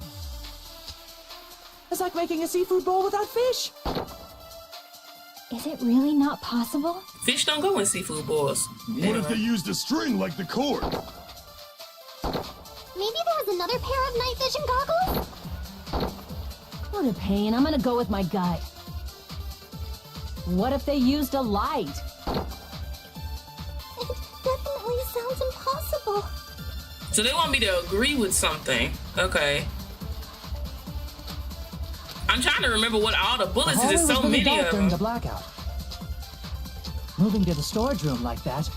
It's like making a seafood bowl without fish.
Is it really not possible?
Fish don't go in seafood bowls.
What if they used a string like the cord?
Maybe there was another pair of night vision goggles?
What a pain. I'm gonna go with my gut. What if they used a light?
It definitely sounds impossible.
So they want me to agree with something. Okay. I'm trying to remember what all the bullets is. There's so
really
many
dark
of
during
them.
the blackout. Moving to the storage room like that.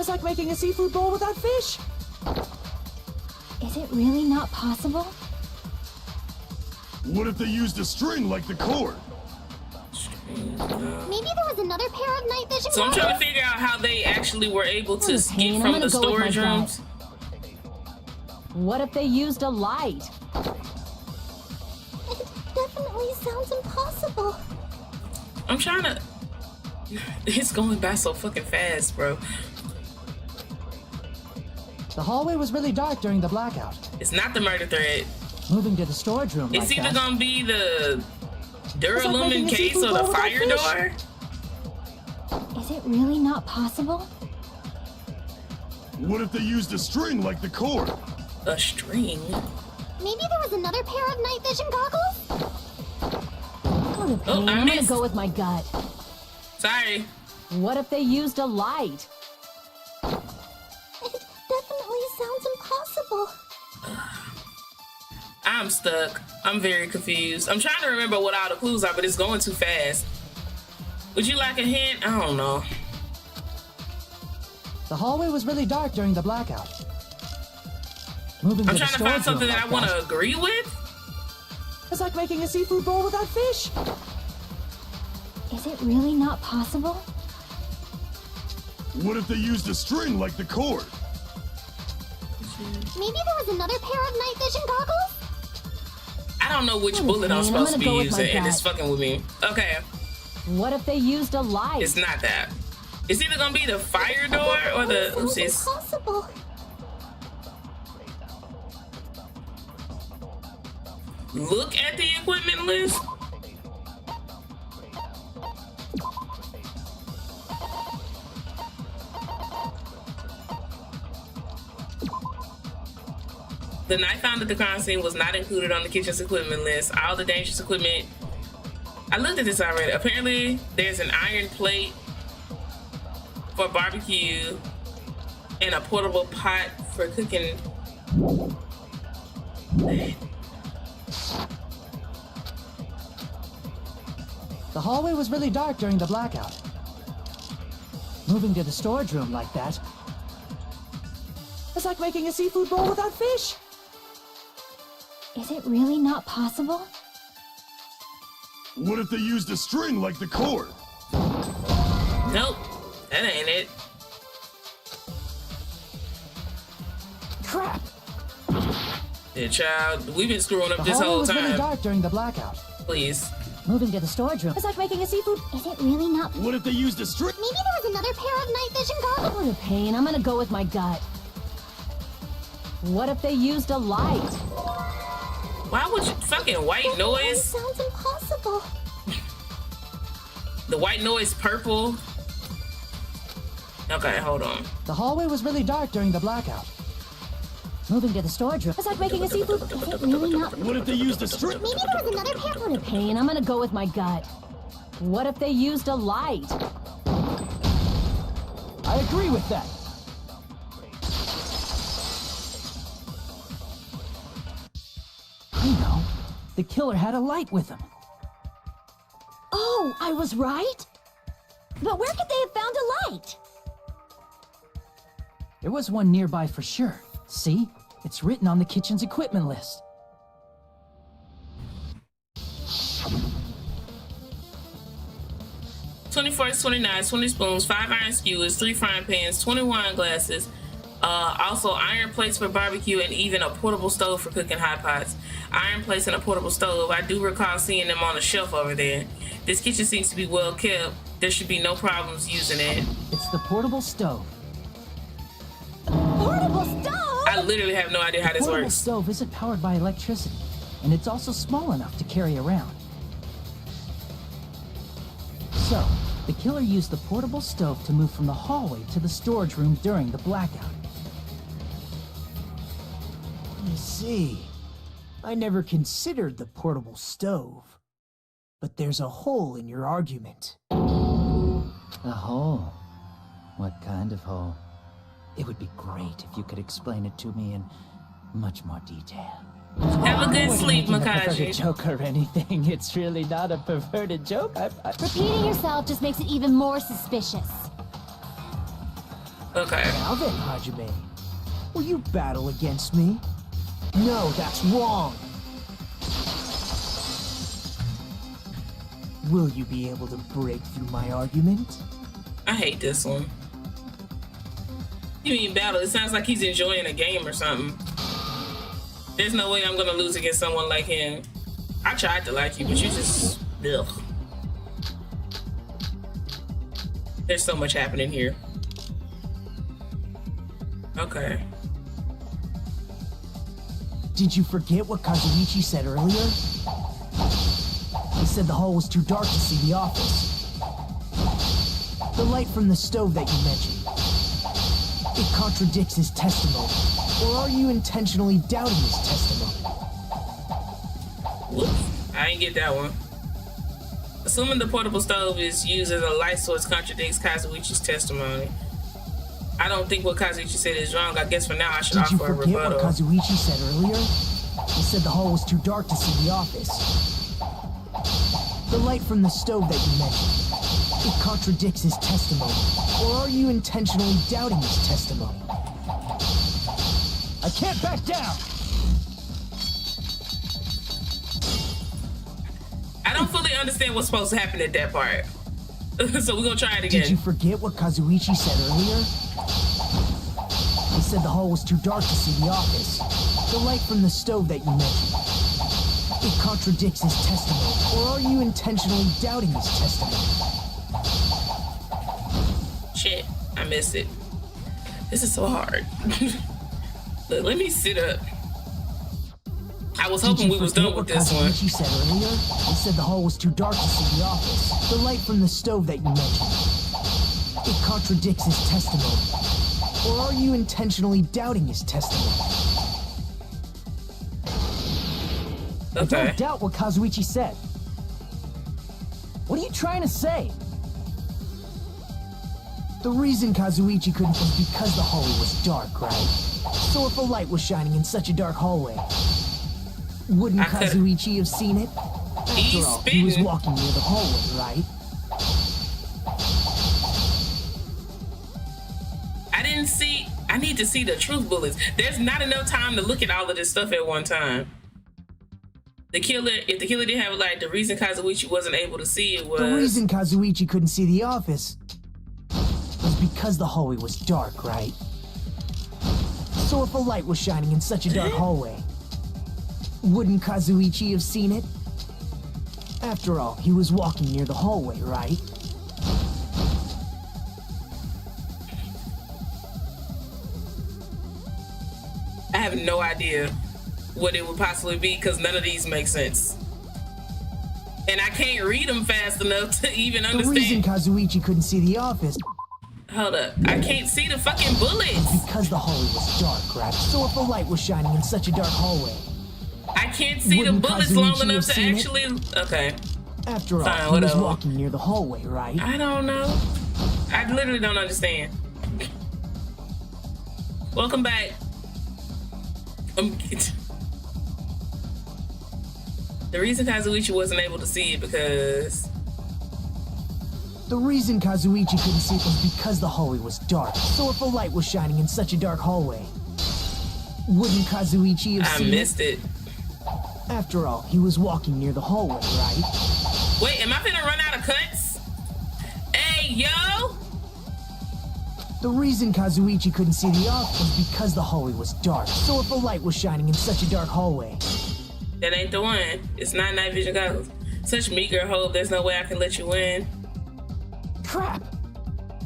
It's like making a seafood bowl without fish.
Is it really not possible?
What if they used a string like the cord?
Maybe there was another pair of night vision
So I'm
goggles?
trying to figure out how they actually were able to
What a
get
pain. I'm
from
gonna
the
go with my
storage
gut.
rooms.
What if they used a light?
It definitely sounds impossible.
I'm trying to. It's going by so fucking fast, bro.
The hallway was really dark during the blackout.
It's not the murder thread.
Moving to the storage room
It's
like
either
that.
gonna be the
It's like
Duralumin
making a
case
seafood
or the
bowl without
fire
fish.
door.
Is it really not possible?
What if they used a string like the cord?
A string?
Maybe there was another pair of night vision goggles?
What a pain.
Oh, I
I'm gonna
missed.
go with my gut.
Sorry.
What if they used a light?
It definitely sounds impossible.
I'm stuck. I'm very confused. I'm trying to remember what all the clues are, but it's going too fast. Would you like a hint? I don't know.
The hallway was really dark during the blackout. Moving
I'm
to the
trying to find
storage room
something that I
like
want to agree with.
It's like making a seafood bowl without fish.
Is it really not possible?
What if they used a string like the cord?
Maybe there was another pair of night vision goggles?
I don't know which bullet I'm supposed to be using, and it's fucking with me. Okay.
What if they used a light?
It's not that. It's either gonna be the fire door or the oopsies.
Impossible.
Look at the equipment list. The knife found at the crime scene was not included on the kitchen's equipment list. All the dangerous equipment. I looked at this already. Apparently, there's an iron plate for barbecue and a portable pot for cooking.
The hallway was really dark during the blackout. Moving to the storage room like that, it's like making a seafood bowl without fish.
Is it really not possible?
What if they used a string like the cord?
Nope, that ain't it.
Crap!
Yeah, child, we've been screwing up
The
this
hallway
whole
was really
time.
dark during the blackout.
Please.
Moving to the storage room, it's like making a seafood.
Is it really not?
What if they used a string?
Maybe there was another pair of night vision goggles.
What a pain. I'm gonna go with my gut. What if they used a light?
Why would you fucking white noise?
Sounds impossible.
The white noise purple. Okay, hold on.
The hallway was really dark during the blackout. Moving to the storage room, it's like making a seafood.
Is it really not?
What if they used a string?
Maybe there was another pair.
What a pain. I'm gonna go with my gut. What if they used a light?
I agree with that. You know, the killer had a light with him.
Oh, I was right? But where could they have found a light?
There was one nearby for sure. See? It's written on the kitchen's equipment list.
$20 forks, 20 knives, 20 spoons, 5 iron skewers, 3 frying pans, 20 wine glasses, also iron plates for barbecue, and even a portable stove for cooking hot pots. Iron plates and a portable stove. I do recall seeing them on the shelf over there. This kitchen seems to be well kept. There should be no problems using it.
It's the portable stove.
Portable stove?
I literally have no idea how this
Portable
works.
stove isn't powered by electricity, and it's also small enough to carry around. So, the killer used the portable stove to move from the hallway to the storage room during the blackout.
I see. I never considered the portable stove. But there's a hole in your argument.
A hole? What kind of hole? It would be great if you could explain it to me in much more detail.
Have a good sleep,
Making a perverted
Makaji.
joke or anything. It's really not a perverted joke.
Repeating yourself just makes it even more suspicious.
Okay.
Now then, Hajime. Will you battle against me? No, that's wrong. Will you be able to break through my argument?
I hate this one. You mean battle? It sounds like he's enjoying a game or something. There's no way I'm gonna lose against someone like him. I tried to like you, but you just... Ugh. There's so much happening here. Okay.
Did you forget what Kazuichi said earlier? He said the hall was too dark to see the office. The light from the stove that you mentioned. It contradicts his testimony. Or are you intentionally doubting his testimony?
Whoops. I didn't get that one. Assuming the portable stove is used as a light source contradicts Kazuichi's testimony. I don't think what Kazuichi said is wrong. I guess for now I should
Did you
offer a
forget what
rebuttal.
Kazuichi said earlier? He said the hall was too dark to see the office. The light from the stove that you mentioned. It contradicts his testimony. Or are you intentionally doubting his testimony?
I can't back down!
I don't fully understand what's supposed to happen at that part. So we're gonna try it
Did you
again.
forget what Kazuichi said earlier? He said the hall was too dark to see the office. The light from the stove that you mentioned. It contradicts his testimony. Or are you intentionally doubting his testimony?
Shit, I missed it. This is so hard. Look, let me sit up. I was hoping we was done with this one.
Kazuichi said earlier? He said the hall was too dark to see the office. The light from the stove that you mentioned. It contradicts his testimony. Or are you intentionally doubting his testimony? I don't doubt what Kazuichi said. What are you trying to say? The reason Kazuichi couldn't was because the hallway was dark, right? So if a light was shining in such a dark hallway, wouldn't Kazuichi have seen it? After all, he was walking near the hallway, right?
I didn't see. I need to see the truth bullets. There's not enough time to look at all of this stuff at one time. The killer, if the killer didn't have like the reason Kazuichi wasn't able to see it was.
The reason Kazuichi couldn't see the office was because the hallway was dark, right? So if a light was shining in such a dark hallway, wouldn't Kazuichi have seen it? After all, he was walking near the hallway, right?
I have no idea what it would possibly be because none of these make sense. And I can't read them fast enough to even understand.
The reason Kazuichi couldn't see the office.
Hold up. I can't see the fucking bullets.
Because the hallway was dark, right? So if a light was shining in such a dark hallway,
I can't see
wouldn't
the bullets
Kazuichi
long
have
enough to
seen it?
actually. Okay.
After all,
Fine,
he was
whatever.
walking near the hallway, right?
I don't know. I literally don't understand. Welcome back. The reason Kazuichi wasn't able to see it because.
The reason Kazuichi couldn't see it was because the hallway was dark. So if a light was shining in such a dark hallway, wouldn't Kazuichi have
I
seen
missed it.
After all, he was walking near the hallway, right?
Wait, am I finna run out of cuts? Hey, yo!
The reason Kazuichi couldn't see the office was because the hallway was dark. So if a light was shining in such a dark hallway,
That ain't the one. It's not night vision goggles. Such meager hope, there's no way I can let you win.
Crap!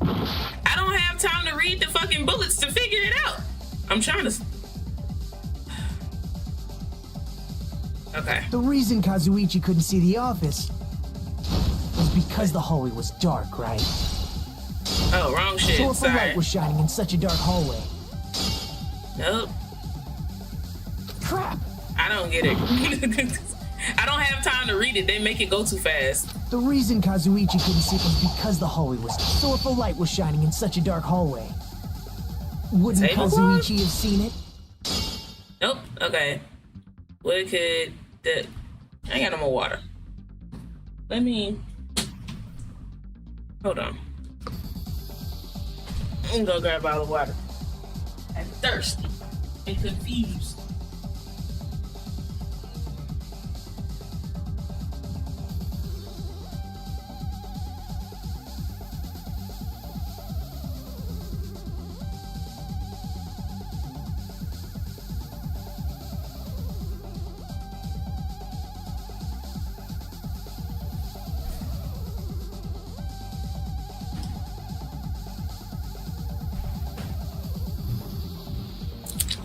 I don't have time to read the fucking bullets to figure it out. I'm trying to. Okay.
the reason Kazuichi couldn't see the office was because the hallway was dark, right?
Oh, wrong shit.
So if a
Sorry.
light was shining in such a dark hallway,
Nope.
crap!
I don't get it. I don't have time to read it. They make it go too fast.
The reason Kazuichi couldn't see it was because the hallway was. So if a light was shining in such a dark hallway, wouldn't
Tablecloth?
Kazuichi have seen it?
Nope. Okay. What could the? I ain't got no more water. Let me. Hold on. I'm gonna grab a bottle of water. I'm thirsty and confused.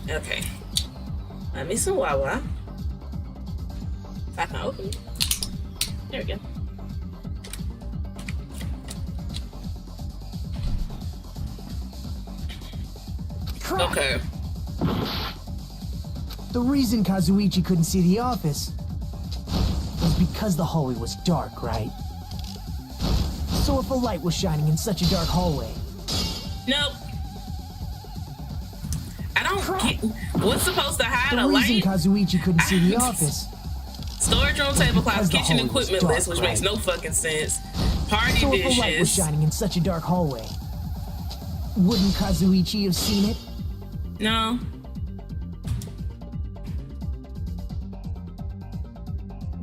Okay. Let me some Wawa. If I can open it. There we go.
Crap.
Okay.
The reason Kazuichi couldn't see the office was because the hallway was dark, right? So if a light was shining in such a dark hallway,
Nope. I don't get what's supposed to hide
the
a
reason
light.
Kazuichi couldn't see the office
Storage room, tablecloth,
because the
kitchen
hallway was
equipment
dark,
list, which makes
right?
no fucking sense. Party
So if a light was
dishes.
shining in such a dark hallway, wouldn't Kazuichi have seen it?
No.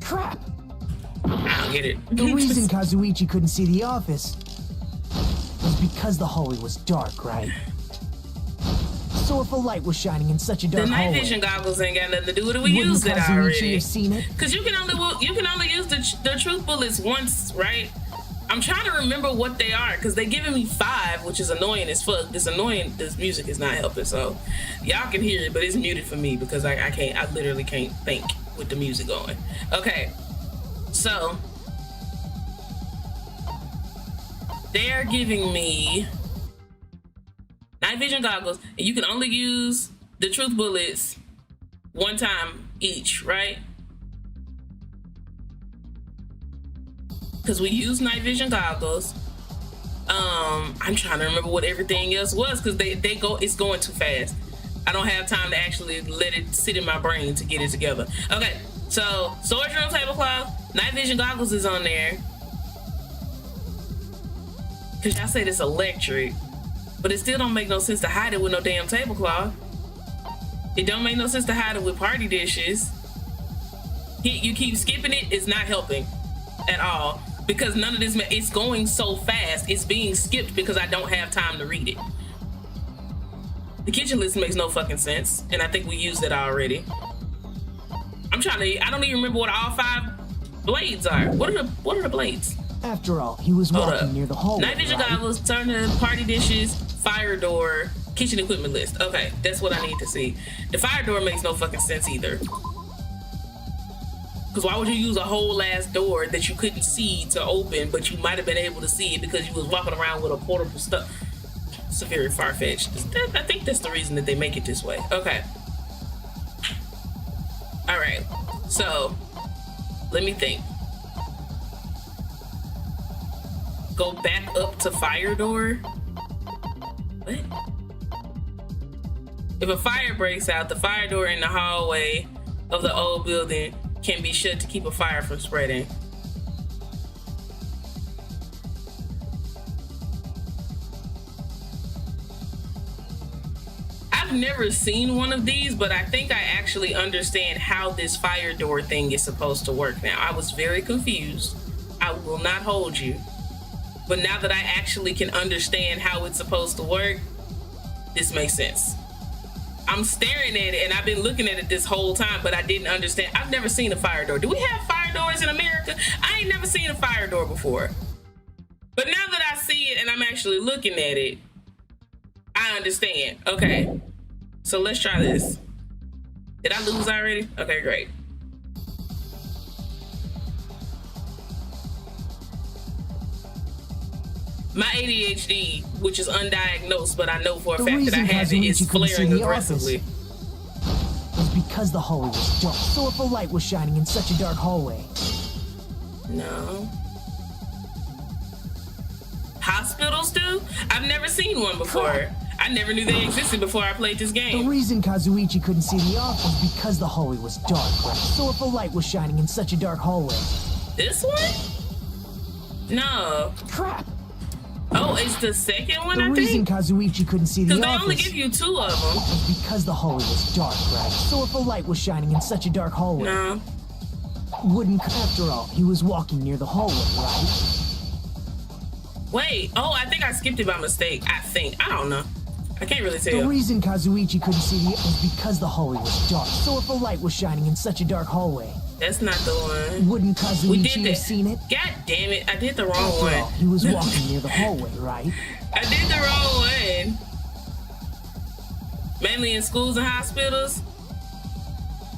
Crap!
I don't get it.
The reason Kazuichi couldn't see the office was because the hallway was dark, right? So if a light was shining in such a dark
the night
hallway,
vision goggles ain't got nothing to do with it. We
wouldn't
used it
Kazuichi
already.
have seen it?
Cause you can only use the truth bullets once, right? I'm trying to remember what they are because they giving me 5, which is annoying as fuck. This music is not helping, so y'all can hear it, but it's muted for me because I literally can't think with the music going. Okay, so they are giving me night vision goggles, and you can only use the truth bullets one time each, right? Because we use night vision goggles. I'm trying to remember what everything else was because it's going too fast. I don't have time to actually let it sit in my brain to get it together. Okay, so storage room tablecloth, night vision goggles is on there. Cause y'all said it's electric, but it still don't make no sense to hide it with no damn tablecloth. It don't make no sense to hide it with party dishes. You keep skipping it, it's not helping at all. Because none of this, it's going so fast, it's being skipped because I don't have time to read it. The kitchen list makes no fucking sense, and I think we used it already. I don't even remember what all 5 blades are. What are the blades?
After all, he was walking near the hallway.
Night vision
right?
goggles, turn to party dishes, fire door, kitchen equipment list. Okay, that's what I need to see. The fire door makes no fucking sense either. Because why would you use a whole ass door that you couldn't see to open, but you might have been able to see it because you was walking around with a portable stuff? It's very far-fetched. I think that's the reason that they make it this way. Okay. All right. So, let me think. Go back up to fire door? What? If a fire breaks out, the fire door in the hallway of the old building can be shut to keep a fire from spreading. I've never seen one of these, but I think I actually understand how this fire door thing is supposed to work now. I was very confused. I will not hold you. But now that I actually can understand how it's supposed to work, this makes sense. I'm staring at it and I've been looking at it this whole time, but I didn't understand. I've never seen a fire door. Do we have fire doors in America? I ain't never seen a fire door before. But now that I see it and I'm actually looking at it, I understand. Okay, so let's try this. Did I lose already? Okay, great. My ADHD, which is undiagnosed, but I know for a fact that I have it, is flaring aggressively.
Was because the hallway was dark. So if a light was shining in such a dark hallway.
No. Hospitals do? I've never seen one before. I never knew they existed before I played this game.
The reason Kazuichi couldn't see the office was because the hallway was dark, right? So if a light was shining in such a dark hallway.
This one? No.
Crap.
Oh, it's the second one,
The reason Kazuichi couldn't see the office.
Because they only give you 2 of them.
Was because the hallway was dark, right? So if a light was shining in such a dark hallway.
No.
Wouldn't. After all, he was walking near the hallway, right?
Wait. Oh, I think I skipped it by mistake. I don't know. I can't really tell.
The reason Kazuichi couldn't see the was because the hallway was dark. So if a light was shining in such a dark hallway.
That's not the one.
Wouldn't Kazuichi have seen it?
God damn it, I did the wrong
After
one.
all, he was walking near the hallway, right?
I did the wrong one. Mainly in schools and hospitals.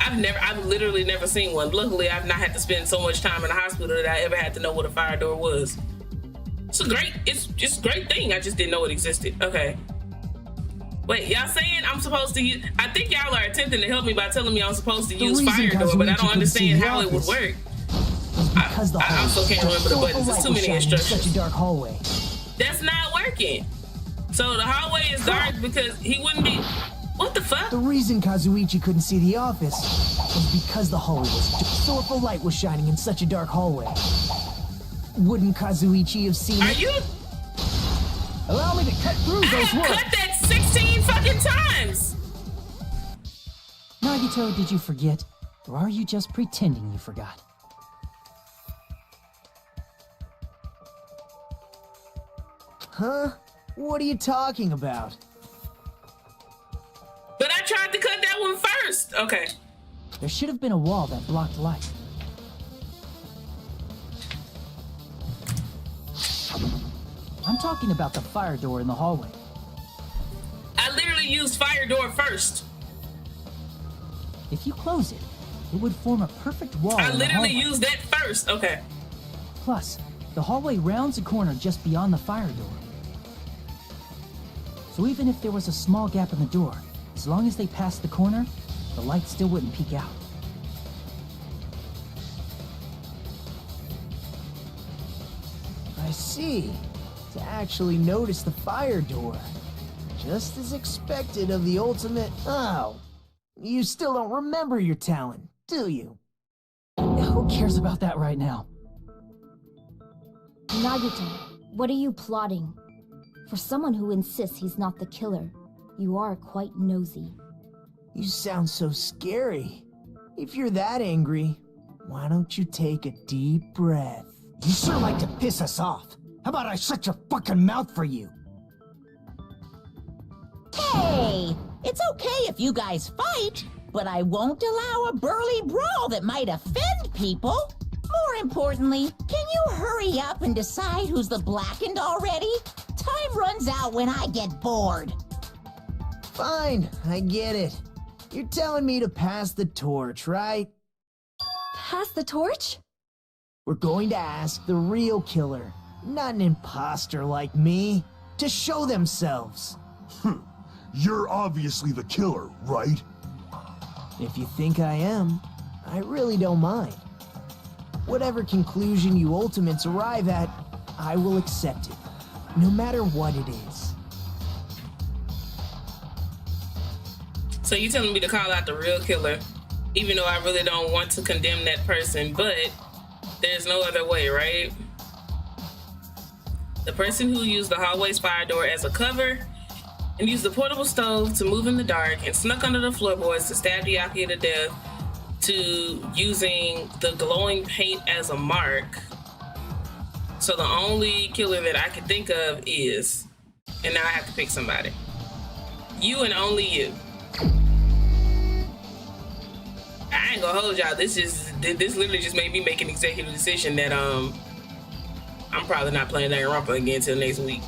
I've literally never seen one. Luckily, I've not had to spend so much time in a hospital that I ever had to know what a fire door was. It's a great thing. I just didn't know it existed. Okay. Wait, y'all saying I'm supposed to use... I think y'all are attempting to help me by telling me I'm supposed to use fire door, but I don't understand how it would work. I also can't remember the buttons. There's too many instructions.
Such a dark hallway.
That's not working. So the hallway is dark because he wouldn't be... What the fuck?
The reason Kazuichi couldn't see the office was because the hallway was dark. So if a light was shining in such a dark hallway, wouldn't Kazuichi have seen it?
Are you...
Allow me to cut through those words.
Cut that 16 fucking times!
Nagito, did you forget? Or are you just pretending you forgot?
Huh? What are you talking about?
But I tried to cut that one first. Okay.
There should have been a wall that blocked light. I'm talking about the fire door in the hallway.
I literally used fire door first.
If you close it, it would form a perfect wall.
I
in the
literally
hallway.
used that first. Okay.
Plus, the hallway rounds a corner just beyond the fire door. So even if there was a small gap in the door, as long as they passed the corner, the light still wouldn't peek out.
I see. To actually notice the fire door. Just as expected of the ultimate... Oh. You still don't remember your talent, do you?
Who cares about that right now?
Nagito, what are you plotting? For someone who insists he's not the killer, you are quite nosy.
You sound so scary. If you're that angry, why don't you take a deep breath?
You sure like to piss us off. How about I shut your fucking mouth for you?
Hey, it's okay if you guys fight, but I won't allow a burly brawl that might offend people. More importantly, can you hurry up and decide who's the blackened already? Time runs out when I get bored.
Fine, I get it. You're telling me to pass the torch, right?
Pass the torch?
We're going to ask the real killer, not an imposter like me, to show themselves.
You're obviously the killer, right?
If you think I am, I really don't mind. Whatever conclusion you ultimates arrive at, I will accept it, no matter what it is.
So you telling me to call out the real killer, even though I really don't want to condemn that person, but there's no other way, right? The person who used the hallway's fire door as a cover and used the portable stove to move in the dark and snuck under the floorboards to stab Byakuya to death, to using the glowing paint as a mark. So the only killer that I can think of is, and now I have to pick somebody. You and only you. I ain't gonna hold y'all. This literally just made me make an executive decision that I'm probably not playing Danganronpa again until next week.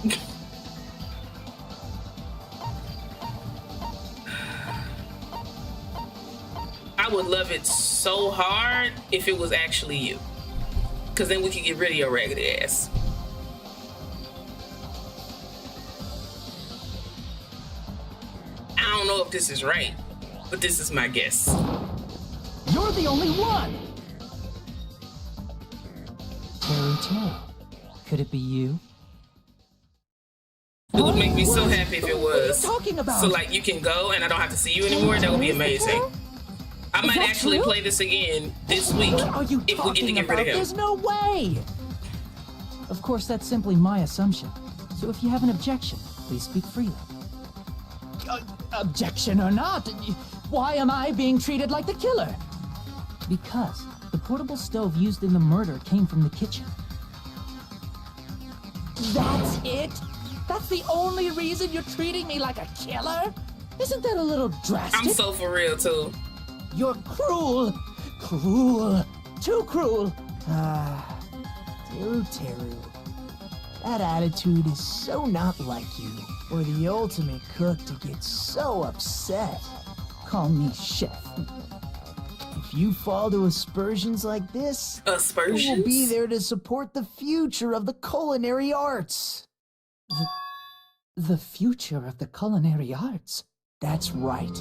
I would love it so hard if it was actually you, because then we could get rid of your raggedy ass. I don't know if this is right, but this is my guess.
You're the only one! Teru. Could it be you?
It would make me so happy if it was.
What are you talking about?
So like you can go and I don't have to see you anymore. That would be amazing. I might actually
true?
play this again this week
What are you
if we get to
talking
get rid
about?
of him.
There's no way! Of course, that's simply my assumption. So if you have an objection, please speak freely. Objection or not, why am I being treated like the killer? Because the portable stove used in the murder came from the kitchen. That's it? That's the only reason you're treating me like a killer? Isn't that a little drastic?
I'm so for real too.
You're cruel. Cruel. Too cruel.
Teru. That attitude is so not like you, for the ultimate cook to get so upset.
Call me chef.
If you fall to aspersions like this,
aspersions?
who will be there to support the future of the culinary arts?
The future of the culinary arts?
That's right.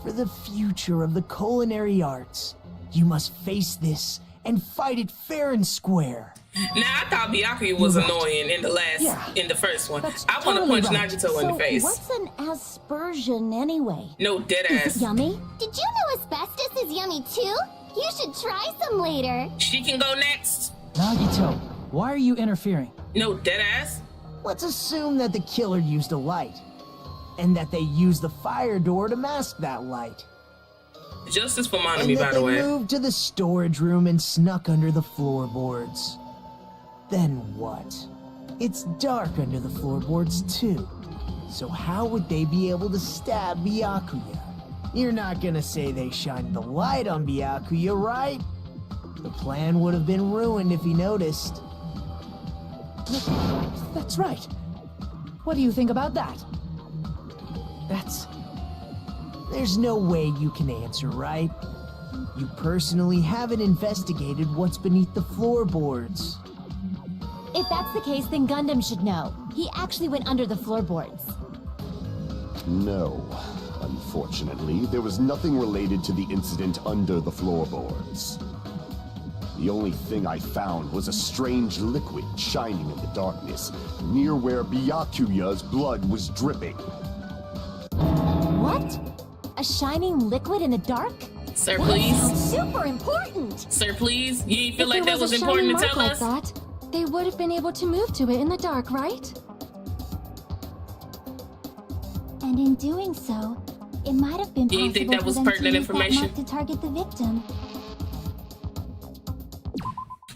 For the future of the culinary arts, you must face this and fight it fair and square.
Now I thought Byakuya was annoying in the first one. I want to punch Nagito in the face.
What's an aspersion anyway?
No, dead
Is
ass.
it yummy?
Did you know asbestos is yummy too? You should try some later.
She can go next.
Nagito, why are you interfering?
No, dead ass.
Let's assume that the killer used a light, and that they used the fire door to mask that light.
Justice for Monami,
And
by
that
the
they
way.
moved to the storage room and snuck under the floorboards. Then what? It's dark under the floorboards too. So how would they be able to stab Byakuya? You're not gonna say they shined the light on Byakuya, right? The plan would have been ruined if he noticed.
That's right. What do you think about that?
There's no way you can answer, right? You personally haven't investigated what's beneath the floorboards.
If that's the case, then Gundam should know. He actually went under the floorboards.
No. Unfortunately, there was nothing related to the incident under the floorboards. The only thing I found was a strange liquid shining in the darkness, near where Byakuya's blood was dripping.
What? A shining liquid in the dark?
Sir, please.
That sounds super important.
Sir, please. You didn't feel
If
like
there
that was
a
important
shining
to tell
mark
us?
like that, they would have been able to move to it in the dark, right?
And in doing so, it might have been
You
possible
think that was
for them
pertinent
to use that
information?
mark to target the victim.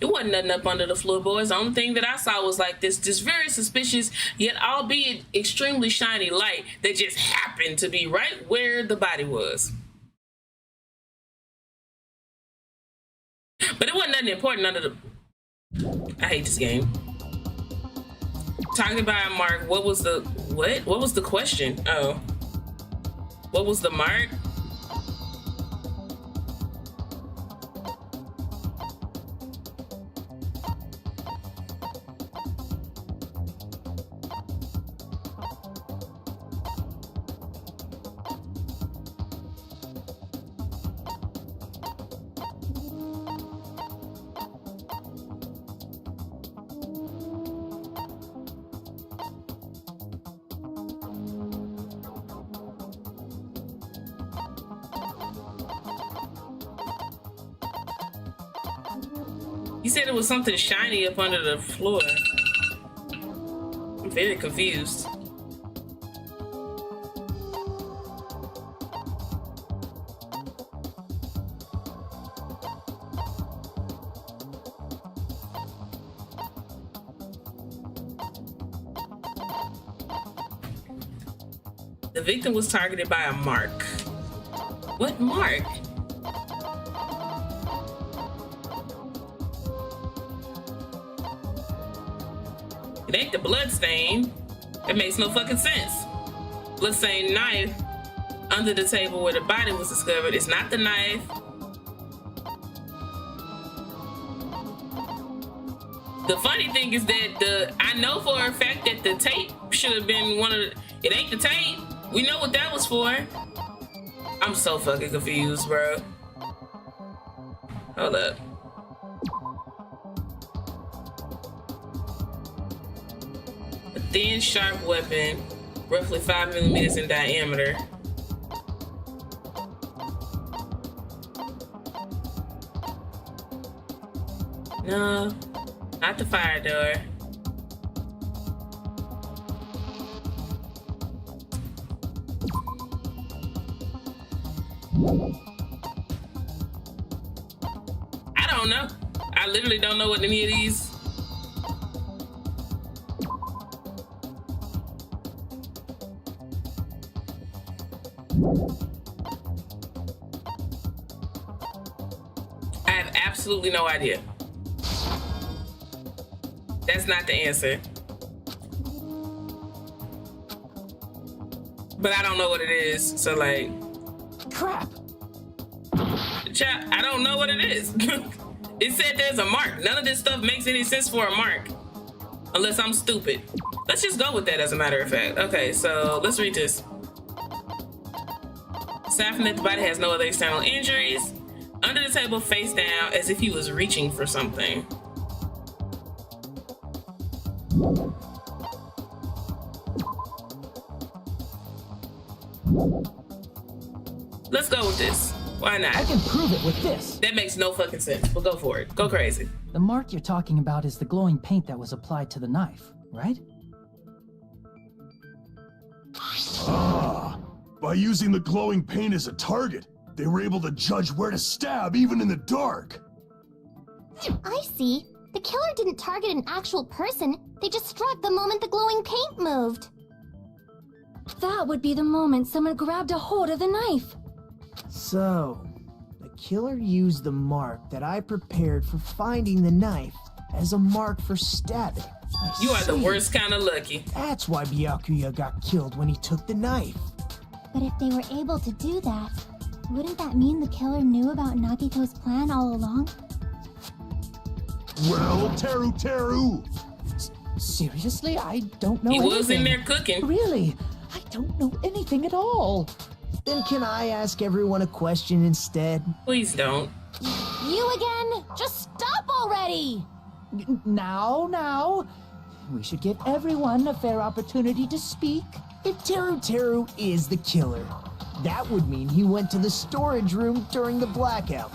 It wasn't nothing up under the floorboards. The only thing that I saw was like this very suspicious, yet albeit extremely shiny light that just happened to be right where the body was. But it wasn't nothing important under the... I hate this game. Talking about a mark, what was the... What? What was the question? Oh. What was the mark? You said it was something shiny up under the floor. I'm very confused. The victim was targeted by a mark. What mark? It ain't the blood stain. It makes no fucking sense. Bloodstained knife under the table where the body was discovered. It's not the knife. The funny thing is that I know for a fact that the tape should have been one of the... It ain't the tape. We know what that was for. I'm so fucking confused, bro. Hold up. A thin, sharp weapon, roughly 5 millimeters in diameter. No, not the fire door. I don't know. I literally don't know what any of these. I have absolutely no idea. That's not the answer. But I don't know what it is, so like...
Crap!
Chat, I don't know what it is. It said there's a mark. None of this stuff makes any sense for a mark. Unless I'm stupid. Let's just go with that as a matter of fact. Okay, so let's read this. Aside from that, the body has no other external injuries. Under the table, face down, as if he was reaching for something. Let's go with this. Why not?
I can prove it with this.
That makes no fucking sense, but go for it. Go crazy.
The mark you're talking about is the glowing paint that was applied to the knife, right?
Ah, by using the glowing paint as a target, they were able to judge where to stab even in the dark.
I see. The killer didn't target an actual person. They just struck the moment the glowing paint moved.
That would be the moment someone grabbed a hold of the knife.
So, the killer used the mark that I prepared for finding the knife as a mark for stabbing.
You are the
see.
worst kind of lucky.
That's why Byakuya got killed when he took the knife.
But if they were able to do that, wouldn't that mean the killer knew about Nagito's plan all along?
Well, Teru!
Seriously? I don't know
He
anything.
was in there cooking.
Really? I don't know anything at all.
Then can I ask everyone a question instead?
Please don't.
You again? Just stop already!
Now. We should give everyone a fair opportunity to speak.
If Teru is the killer, that would mean he went to the storage room during the blackout.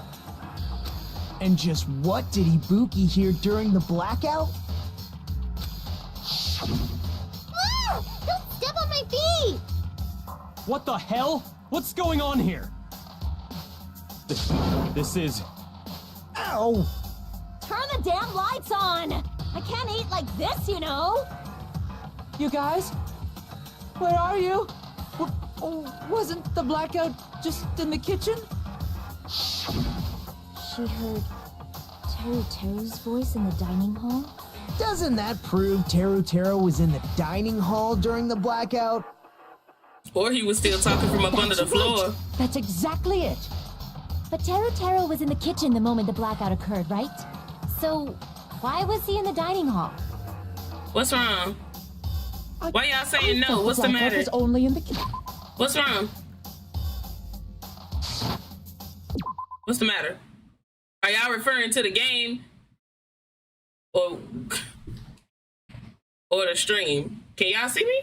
And just what did Ibuki hear during the blackout?
Ah! Don't step on my feet!
What the hell? What's going on here? This is...
Ow!
Turn the damn lights on! I can't eat like this, you know!
You guys? Where are you? Wasn't the blackout just in the kitchen?
She heard Teru's voice in the dining hall?
Doesn't that prove Teru was in the dining hall during the blackout?
Or he was still talking from up under the floor.
That's exactly it.
But Teru was in the kitchen the moment the blackout occurred, right? So, why was he in the dining hall?
What's wrong? Why y'all saying no?
thought
What's the
blackout
matter?
was only in the kitchen.
What's wrong? What's the matter? Are y'all referring to the game? Or the stream? Can y'all see me?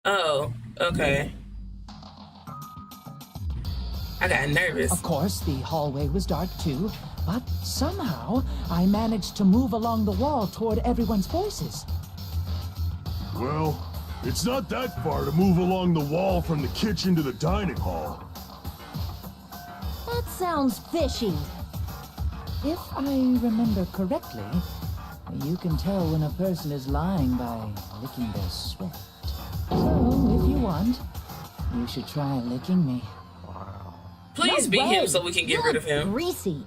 Oh, okay. I got nervous.
Of course, the hallway was dark too, but somehow I managed to move along the wall toward everyone's voices.
Well, it's not that far to move along the wall from the kitchen to the dining hall.
That sounds fishy.
If I remember correctly, you can tell when a person is lying by licking their sweat. So, if you want, you should try licking me.
Please
No
beat him
way.
so we can get rid of him.
Greasy.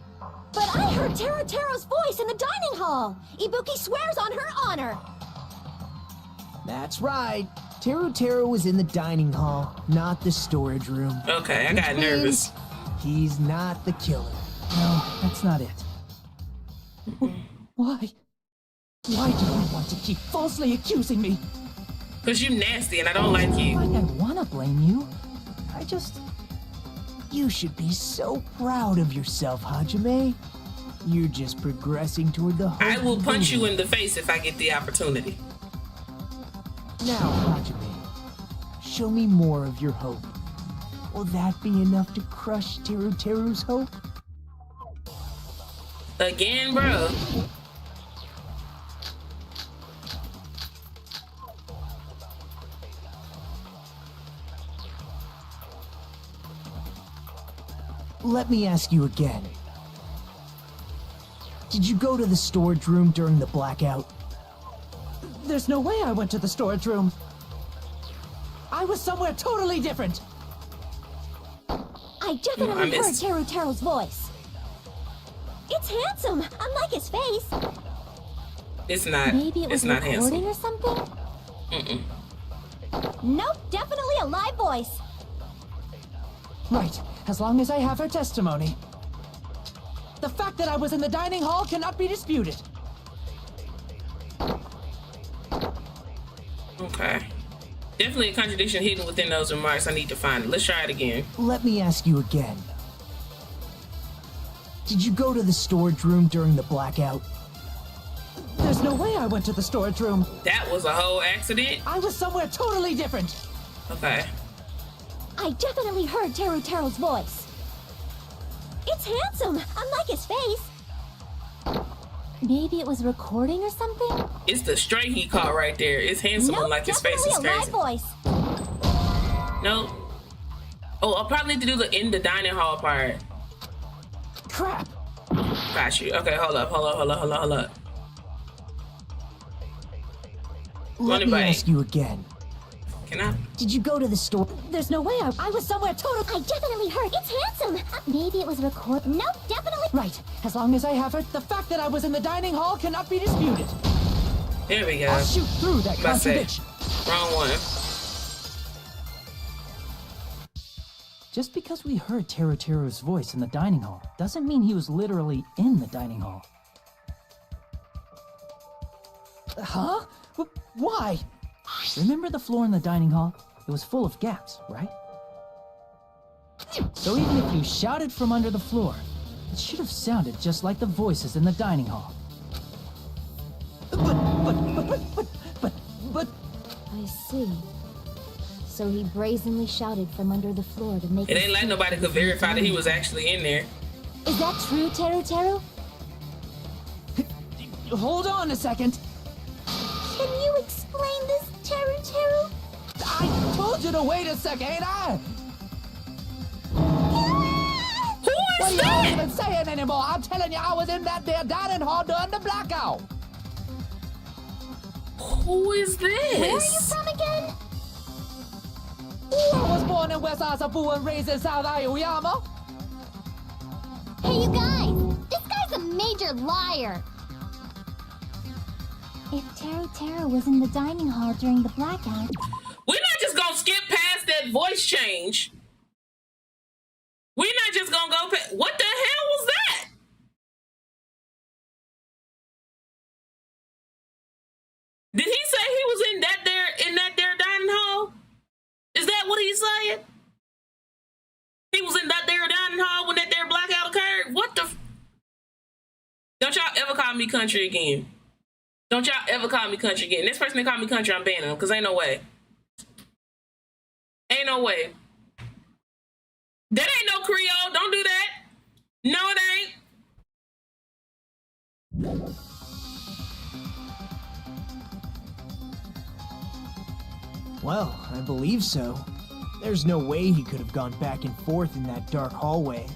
But I heard Teru's voice in the dining hall! Ibuki swears on her honor!
That's right. Teru was in the dining hall, not the storage room.
Okay, I
Which
got
means
nervous.
He's not the killer.
No, that's not it. Why? Why do you want to keep falsely accusing me?
Cause you nasty and I don't like you.
I don't want to blame you. I just...
You should be so proud of yourself, Hajime. You're just progressing toward the hope.
I will punch you in the face if I get the opportunity.
Now, Hajime, show me more of your hope. Will that be enough to crush Teru's hope?
Again, bro.
Let me ask you again. Did you go to the storage room during the blackout?
There's no way I went to the storage room. I was somewhere totally different.
I definitely heard
missed.
Teru's voice. It's handsome, unlike his face.
It's not.
Maybe it was
It's not
recording
handsome.
or something?
Mm-mm.
Nope, definitely a live voice.
Right, as long as I have her testimony. The fact that I was in the dining hall cannot be disputed.
Okay. Definitely a contradiction hidden within those remarks. I need to find it. Let's try it again.
Let me ask you again. Did you go to the storage room during the blackout?
There's no way I went to the storage room.
That was a whole accident?
I was somewhere totally different.
Okay.
I definitely heard Teru's voice. It's handsome, unlike his face. Maybe it was recording or something?
It's the stray he caught right there. It's handsome
Nope,
like his face
definitely
is
a live
crazy.
voice.
Nope. Oh, I'll probably need to do the in the dining hall part.
Crap.
Got you. Okay, hold up.
Let me ask you again.
Can I?
Did you go to the store?
There's no way. I was somewhere totally.
I definitely heard. It's handsome. Maybe it was recorded. Nope, definitely.
Right. As long as I have it, the fact that I was in the dining hall cannot be disputed.
There we go.
I'll shoot through that contradiction.
Wrong one.
Just because we heard Teruteru's voice in the dining hall doesn't mean he was literally in the dining hall. Huh? Why? Remember the floor in the dining hall? It was full of gaps, right? So even if you shouted from under the floor, it should have sounded just like the voices in the dining hall. But...
I see. So he brazenly shouted from under the floor to make
it ain't like nobody could verify that he was actually in there.
Is that true, Teruteru?
Hold on a second.
Can you explain this, Teruteru?
I told you to wait a second, ain't I?
Who is
what
that?
are you even saying anymore? I'm telling you, I was in that there dining hall during the blackout.
Who is this?
Where are you from again?
I was born in West Asabu and raised in South Aoyama.
Hey, you guys! This guy's a major liar!
If Teruteru was in the dining hall during the blackout...
We're not just gonna skip past that voice change. We're not just gonna go past... What the hell was that? Did he say he was in that there dining hall? Is that what he's saying? He was in that there dining hall when that there blackout occurred? What the... Don't y'all ever call me country again. Don't y'all ever call me country again. This person that called me country, I'm banning them, because ain't no way. Ain't no way. That ain't no Creole. Don't do that. No, it ain't.
Well, I believe so. There's no way he could have gone back and forth in that dark hallway.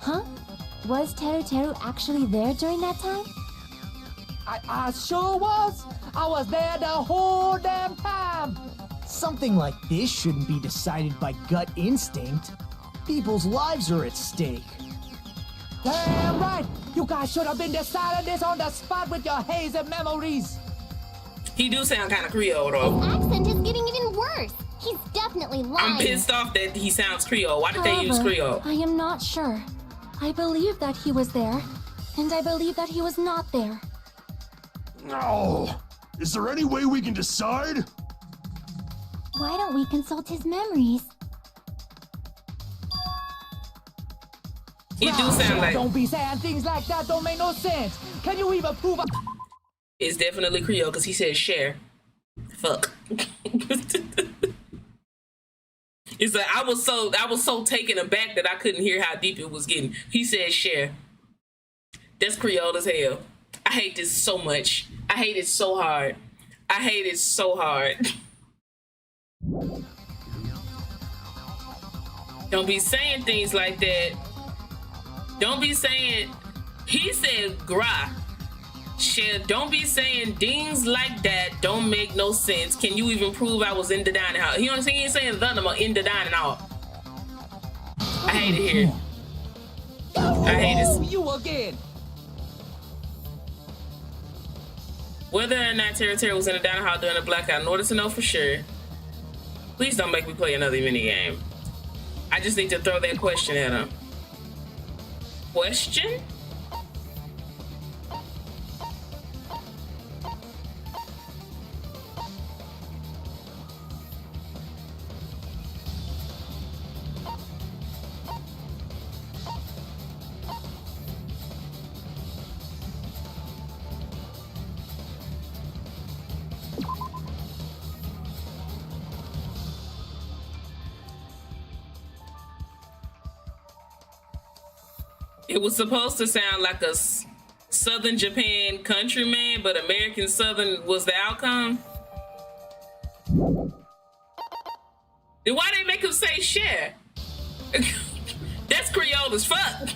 Huh? Was Teruteru actually there during that time?
I sure was. I was there the whole damn time.
Something like this shouldn't be decided by gut instinct. People's lives are at stake.
Damn right. You guys should have been deciding this on the spot with your hazy memories.
He do sound kind of Creole, though.
His accent is getting even worse. He's definitely lying.
I'm pissed off that he sounds Creole. Why did they use Creole?
I am not sure. I believe that he was there, and I believe that he was not there.
No. Is there any way we can decide?
Why don't we consult his memories?
It do sound like...
Don't be saying things like that. Don't make no sense. Can you even prove it?
It's definitely Creole because he said share. Fuck. It's like I was so taken aback that I couldn't hear how deep it was getting. He said share. That's Creole as hell. I hate this so much. I hate it so hard. I hate it so hard. Don't be saying things like that. Don't be saying, he said gra. Shit, don't be saying things like that. Don't make no sense. Can you even prove I was in the dining hall? You know what I'm saying? He ain't saying the, I'm in the dining hall. I hate it here. I hate it.
You again.
Whether or not Teruteru was in the dining hall during the blackout, in order to know for sure, please don't make me play another minigame. I just need to throw that question at him. Question? It was supposed to sound like a Southern Japan countryman, but American Southern was the outcome. Then why they make him say share? That's Creole as fuck.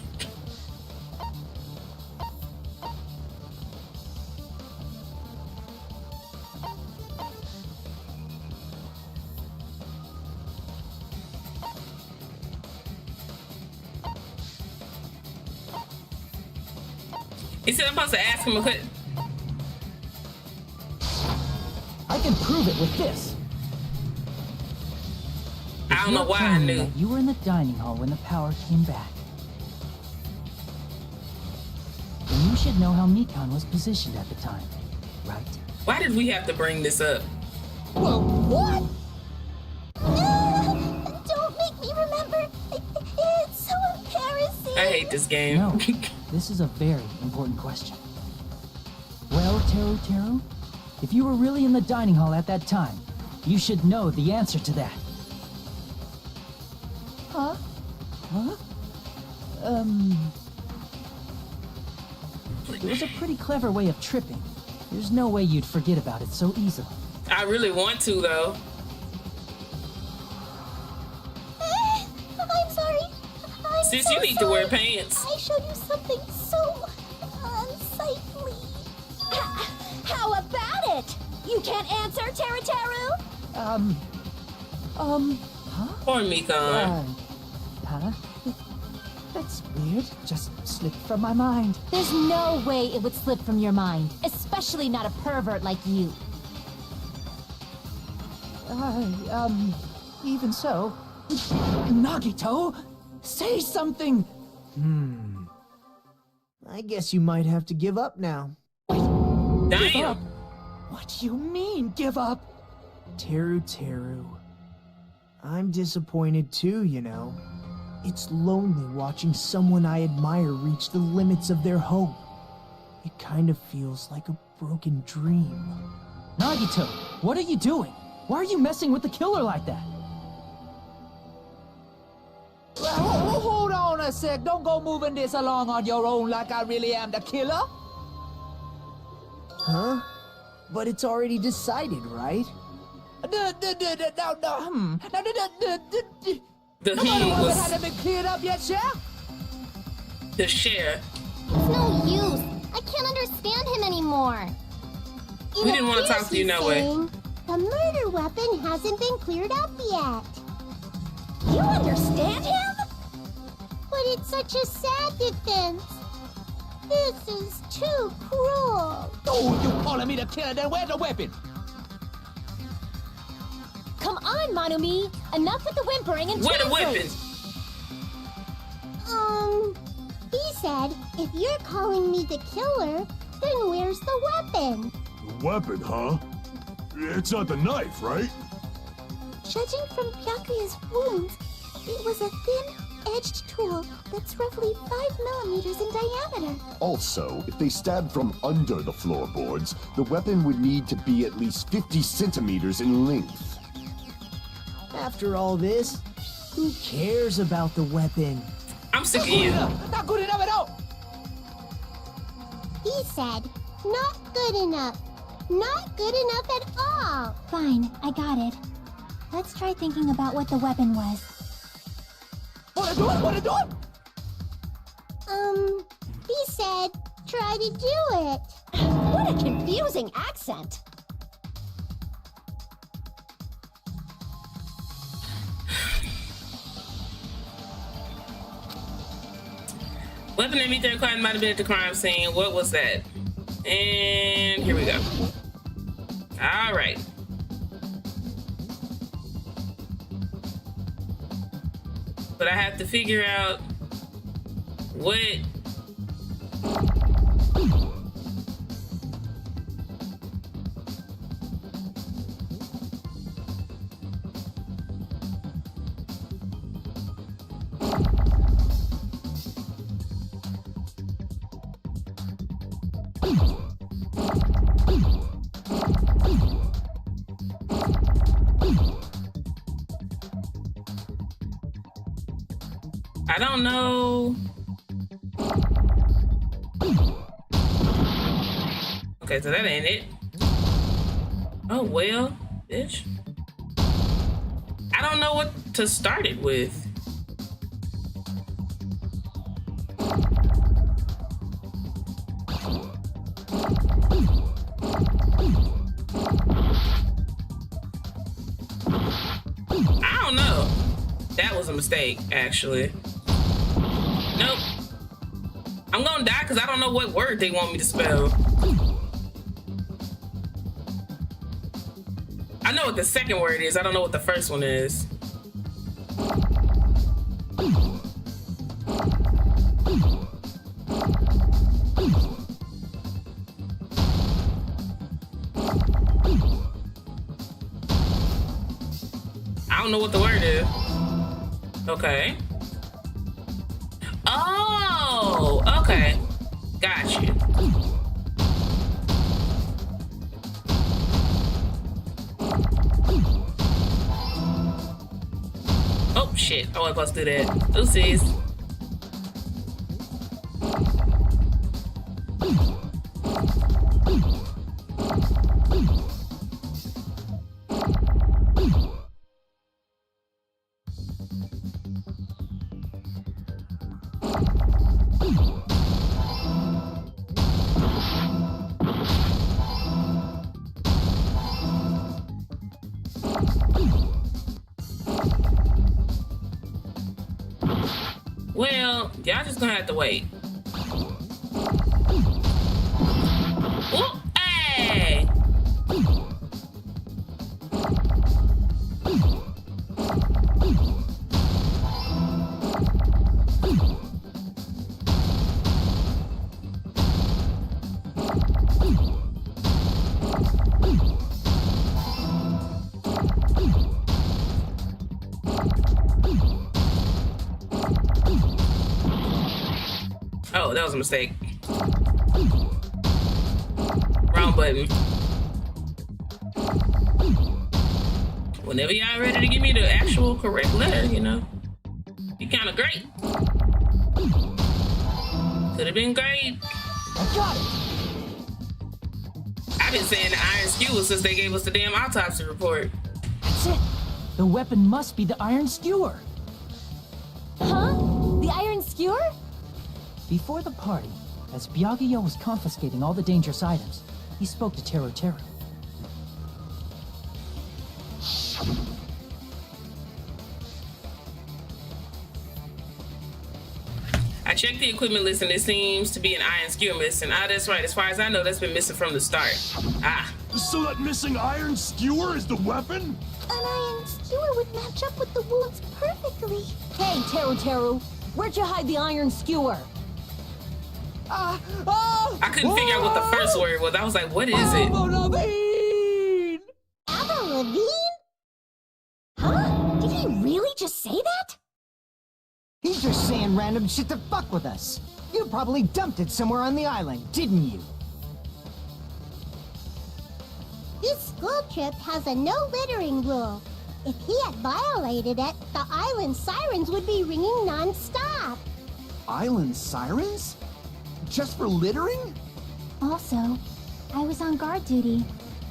He said I'm supposed to ask him a question.
I can prove it with this.
I don't know why I
Telling me
knew.
that you were in the dining hall when the power came back. Then you should know how Mikan was positioned at the time, right?
Why did we have to bring this up?
Whoa, what? Don't make me remember. It's so embarrassing.
I hate this game.
No, this is a very important question. Well, Teru, if you were really in the dining hall at that time, you should know the answer to that.
Huh?
Huh? It was a pretty clever way of tripping. There's no way you'd forget about it so easily.
I really want to, though.
I'm sorry.
Sis,
so
you need to wear
sorry.
pants.
I showed you something so unsightly. How about it? You can't answer, Teru?
Poor Mikan.
Huh? That's weird. Just slipped from my mind.
There's no way it would slip from your mind, especially not a pervert like you.
Even so. Nagito, say something!
I guess you might have to give up now.
Give up? What do you mean, give up?
Teru. I'm disappointed too, you know. It's lonely watching someone I admire reach the limits of their hope. It kind of feels like a broken dream.
Nagito, what are you doing? Why are you messing with the killer like that?
Hold on a sec. Don't go moving this along on your own like I really am the killer.
Huh? But it's already decided, right?
The he was
hasn't been cleared up yet, Chef?
the share.
It's no use. I can't understand him anymore.
We didn't want to talk to you no way.
The murder weapon hasn't been cleared up yet. You understand him? But it's such a sad defense. This is too cruel.
Oh, you calling me the killer? Then where's the weapon?
Come on, Manumi! Enough with the whimpering and
Where the
translate.
weapon?
He said, if you're calling me the killer, then where's the weapon?
The weapon, huh? It's not the knife, right?
Judging from Byakuya's wounds, it was a thin-edged tool that's roughly 5 millimeters in diameter.
Also, if they stabbed from under the floorboards, the weapon would need to be at least 50 centimeters in length.
After all this, who cares about the weapon?
I'm sick of you.
Not good enough at all.
He said, not good enough. Not good enough at all.
Fine, I got it. Let's try thinking about what the weapon was.
What to do?
He said, try to do it. What a confusing accent.
Weapon that meet their client might have been at the crime scene. What was that? And here we go. All right. But I have to figure out what. I don't know. Okay, so that ain't it. Oh, well, bitch. I don't know what to start it with. I don't know. That was a mistake, actually. Nope. I'm gonna die because I don't know what word they want me to spell. I know what the second word is. I don't know what the first one is. I don't know what the word is. Okay. Oh, okay. Got you. Oh, shit. I wasn't supposed to do that. Oopsies. Well, y'all just gonna have to wait. Ooh, hey! Oh, that was a mistake. Wrong button. Whenever y'all ready to give me the actual correct letter, you know, be kind of great. Could have been great.
I got it.
I've been saying the iron skewer since they gave us the damn autopsy report.
That's it. The weapon must be the iron skewer.
Huh? The iron skewer?
Before the party, as Byakuya was confiscating all the dangerous items, he spoke to Teru Teru.
I checked the equipment list and it seems to be an iron skewer missing. Ah, that's right. As far as I know, that's been missing from the start. Ah.
So that missing iron skewer is the weapon?
An iron skewer would match up with the wounds perfectly.
Hey, Teru Teru, where'd you hide the iron skewer?
I couldn't figure out what the first word was. I was like, what is it?
Avril Lavigne? Huh? Did he really just say that?
He's just saying random shit to fuck with us. You probably dumped it somewhere on the island, didn't you?
This school trip has a no littering rule. If he had violated it, the island sirens would be ringing non-stop.
Island sirens? Just for littering?
Also, I was on guard duty,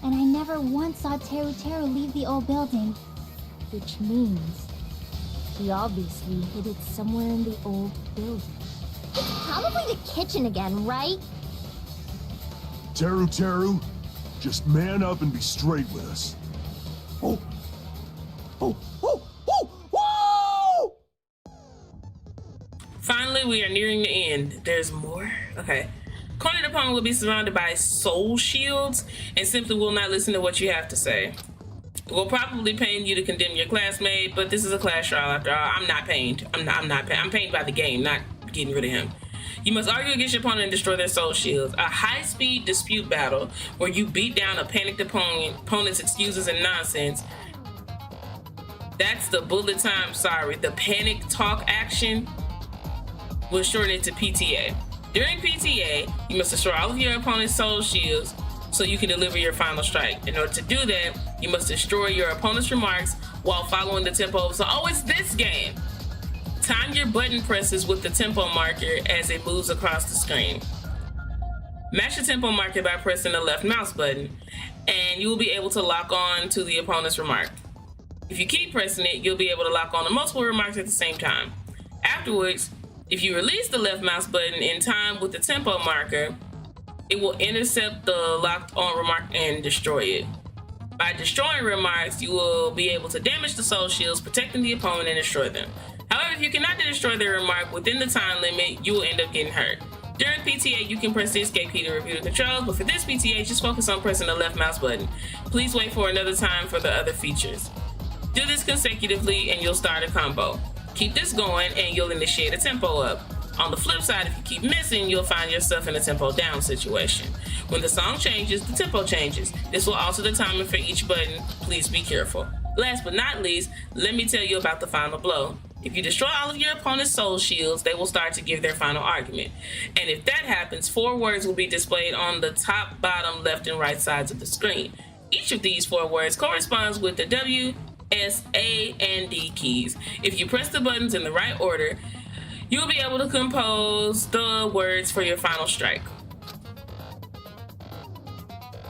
and I never once saw Teru Teru leave the old building.
Which means he obviously hid it somewhere in the old building.
It's probably the kitchen again, right?
Teru Teru, just man up and be straight with us.
Oh, whoa!
Finally, we are nearing the end. There's more? Okay. Cornered opponent will be surrounded by soul shields and simply will not listen to what you have to say. We'll probably pain you to condemn your classmate, but this is a class trial after all. I'm not pained. I'm not pained. I'm pained by the game, not getting rid of him. You must argue against your opponent and destroy their soul shields. A high-speed dispute battle where you beat down a panicked opponent's excuses and nonsense. That's the bullet time, sorry. The panic talk action will shorten it to PTA. During PTA, you must destroy all of your opponent's soul shields so you can deliver your final strike. In order to do that, you must destroy your opponent's remarks while following the tempo. So, oh, it's this game. Time your button presses with the tempo marker as it moves across the screen. Match the tempo marker by pressing the left mouse button, and you will be able to lock on to the opponent's remark. If you keep pressing it, you'll be able to lock on to multiple remarks at the same time. Afterwards, if you release the left mouse button in time with the tempo marker, it will intercept the locked on remark and destroy it. By destroying remarks, you will be able to damage the soul shields, protecting the opponent and destroy them. However, if you cannot destroy the remark within the time limit, you will end up getting hurt. During PTA, you can press the escape key to review the controls, but for this PTA, just focus on pressing the left mouse button. Please wait for another time for the other features. Do this consecutively and you'll start a combo. Keep this going and you'll initiate a tempo up. On the flip side, if you keep missing, you'll find yourself in a tempo down situation. When the song changes, the tempo changes. This will alter the timing for each button. Please be careful. Last but not least, let me tell you about the final blow. If you destroy all of your opponent's soul shields, they will start to give their final argument. And if that happens, 4 words will be displayed on the top, bottom, left, and right sides of the screen. Each of these 4 words corresponds with the W, S, A, and D keys. If you press the buttons in the right order, you'll be able to compose the words for your final strike.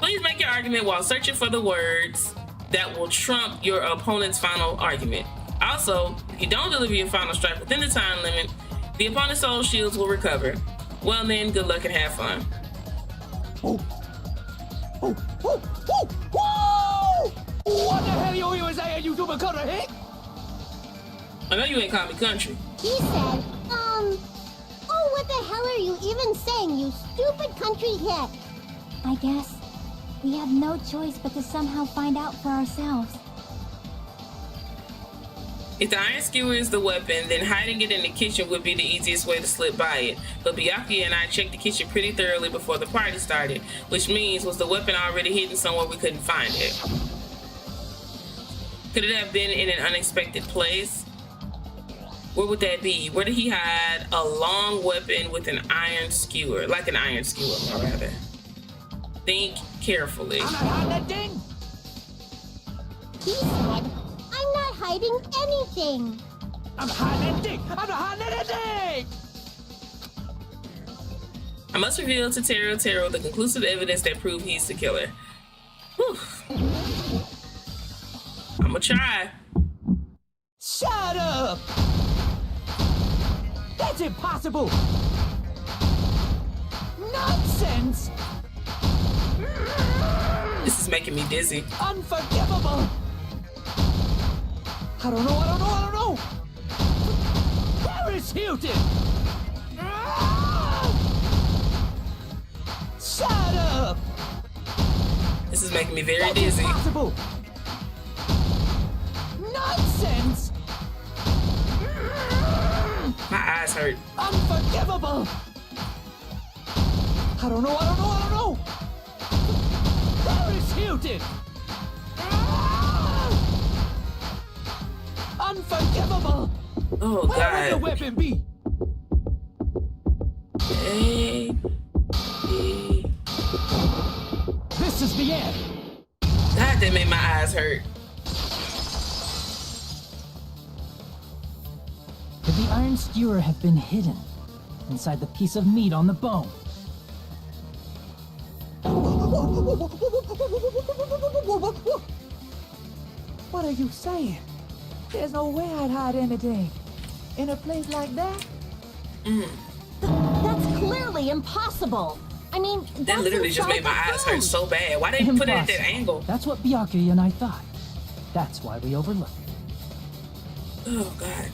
Please make your argument while searching for the words that will trump your opponent's final argument. Also, if you don't deliver your final strike within the time limit, the opponent's soul shields will recover. Well then, good luck and have fun.
What the hell you saying, you stupid cutter hick?
I know you ain't call me country.
He said, oh, what the hell are you even saying, you stupid country hick?
I guess we have no choice but to somehow find out for ourselves.
If the iron skewer is the weapon, then hiding it in the kitchen would be the easiest way to slip by it. But Byakuya and I checked the kitchen pretty thoroughly before the party started, which means was the weapon already hidden somewhere we couldn't find it? Could it have been in an unexpected place? Where would that be? Where did he hide a long weapon with an iron skewer? Like an iron skewer, more rather. Think carefully.
He said, I'm not hiding anything.
I'm hiding anything! I'm not hiding anything!
I must reveal to Taro the conclusive evidence that proved he's the killer. Whew. I'ma try.
Shut up! That's impossible! Nonsense!
This is making me dizzy.
Unforgivable! I don't know! Paris Hilton! Shut up!
This is making me very dizzy.
Impossible! Nonsense!
My eyes hurt.
Unforgivable! I don't know! Paris Hilton! Unforgivable!
Oh,
Where
God.
would the weapon be?
A, B.
This is the end.
God, that made my eyes hurt.
Could the iron skewer have been hidden inside the piece of meat on the bone?
What are you saying? There's no way I'd hide anything in a place like that.
That's clearly impossible. I mean,
That literally just made my eyes hurt so bad. Why didn't you put it at that angle?
That's what Byakuya and I thought. That's why we overlooked it.
Oh, God.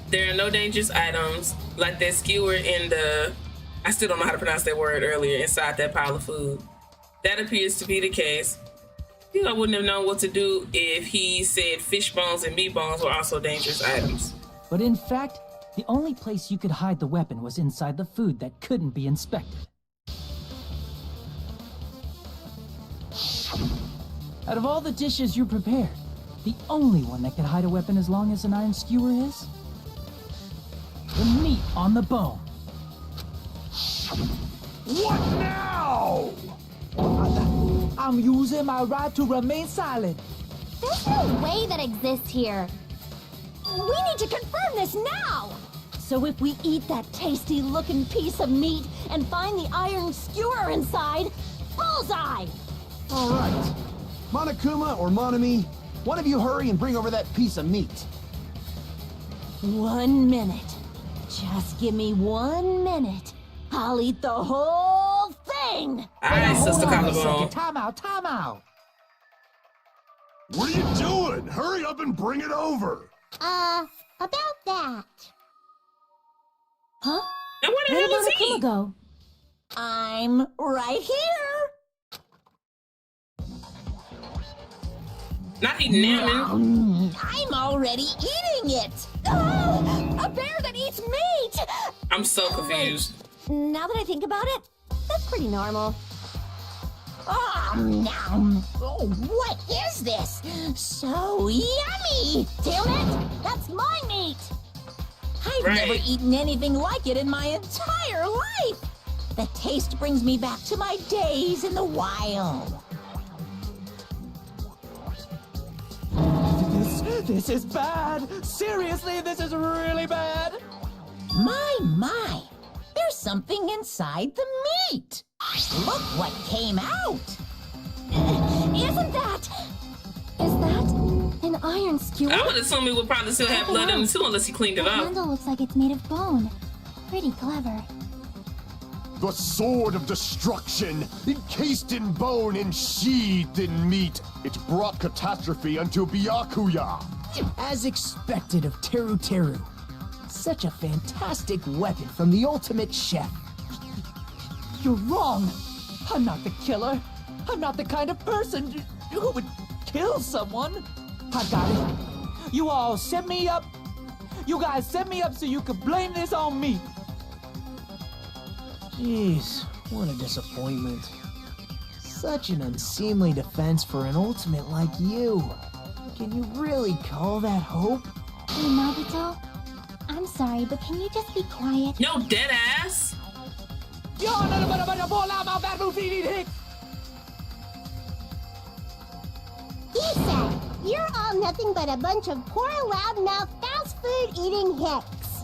There are no dangerous items like that skewer in the... I still don't know how to pronounce that word earlier, inside that pile of food. That appears to be the case. I wouldn't have known what to do if he said fish bones and meat bones were also dangerous items.
But in fact, the only place you could hide the weapon was inside the food that couldn't be inspected. Out of all the dishes you prepared, the only one that could hide a weapon as long as an iron skewer is? The meat on the bone.
What now? I'm using my right to remain silent.
There's no way that exists here. We need to confirm this now!
So if we eat that tasty-looking piece of meat and find the iron skewer inside, bullseye!
All right. Monokuma or Monami, one of you hurry and bring over that piece of meat.
1 minute. Just give me 1 minute. I'll eat the whole thing!
Alright, Sister Collarbone.
Time out.
What are you doing? Hurry up and bring it over.
About that.
Huh?
And where the hell is he?
Go? I'm right here!
Not eating salmon.
I'm already eating it! Ah, a bear that eats meat!
I'm so confused.
Now that I think about it, that's pretty normal.
Nom. Oh, what is this? So yummy!
Damn it! That's my meat!
I've never eaten anything like it in my entire life! The taste brings me back to my days in the wild.
This is bad. Seriously, this is really bad.
My. There's something inside the meat. Look what came out.
Isn't that... Is that an iron skewer?
I would assume it would probably still have blood in it too unless he cleaned it
The
up.
handle looks like it's made of bone. Pretty clever.
The sword of destruction, encased in bone and sheathed in meat. It brought catastrophe unto Byakuya.
As expected of Teru. Such a fantastic weapon from the ultimate chef.
You're wrong. I'm not the killer. I'm not the kind of person who would kill someone. I got it. You all set me up. You guys set me up so you could blame this on me.
Jeez, what a disappointment. Such an unseemly defense for an ultimate like you. Can you really call that hope?
Hey, Nagito? I'm sorry, but can you just be quiet?
No, dead ass.
Issa, you're all nothing but a bunch of poor, loudmouth, fast food eating hicks.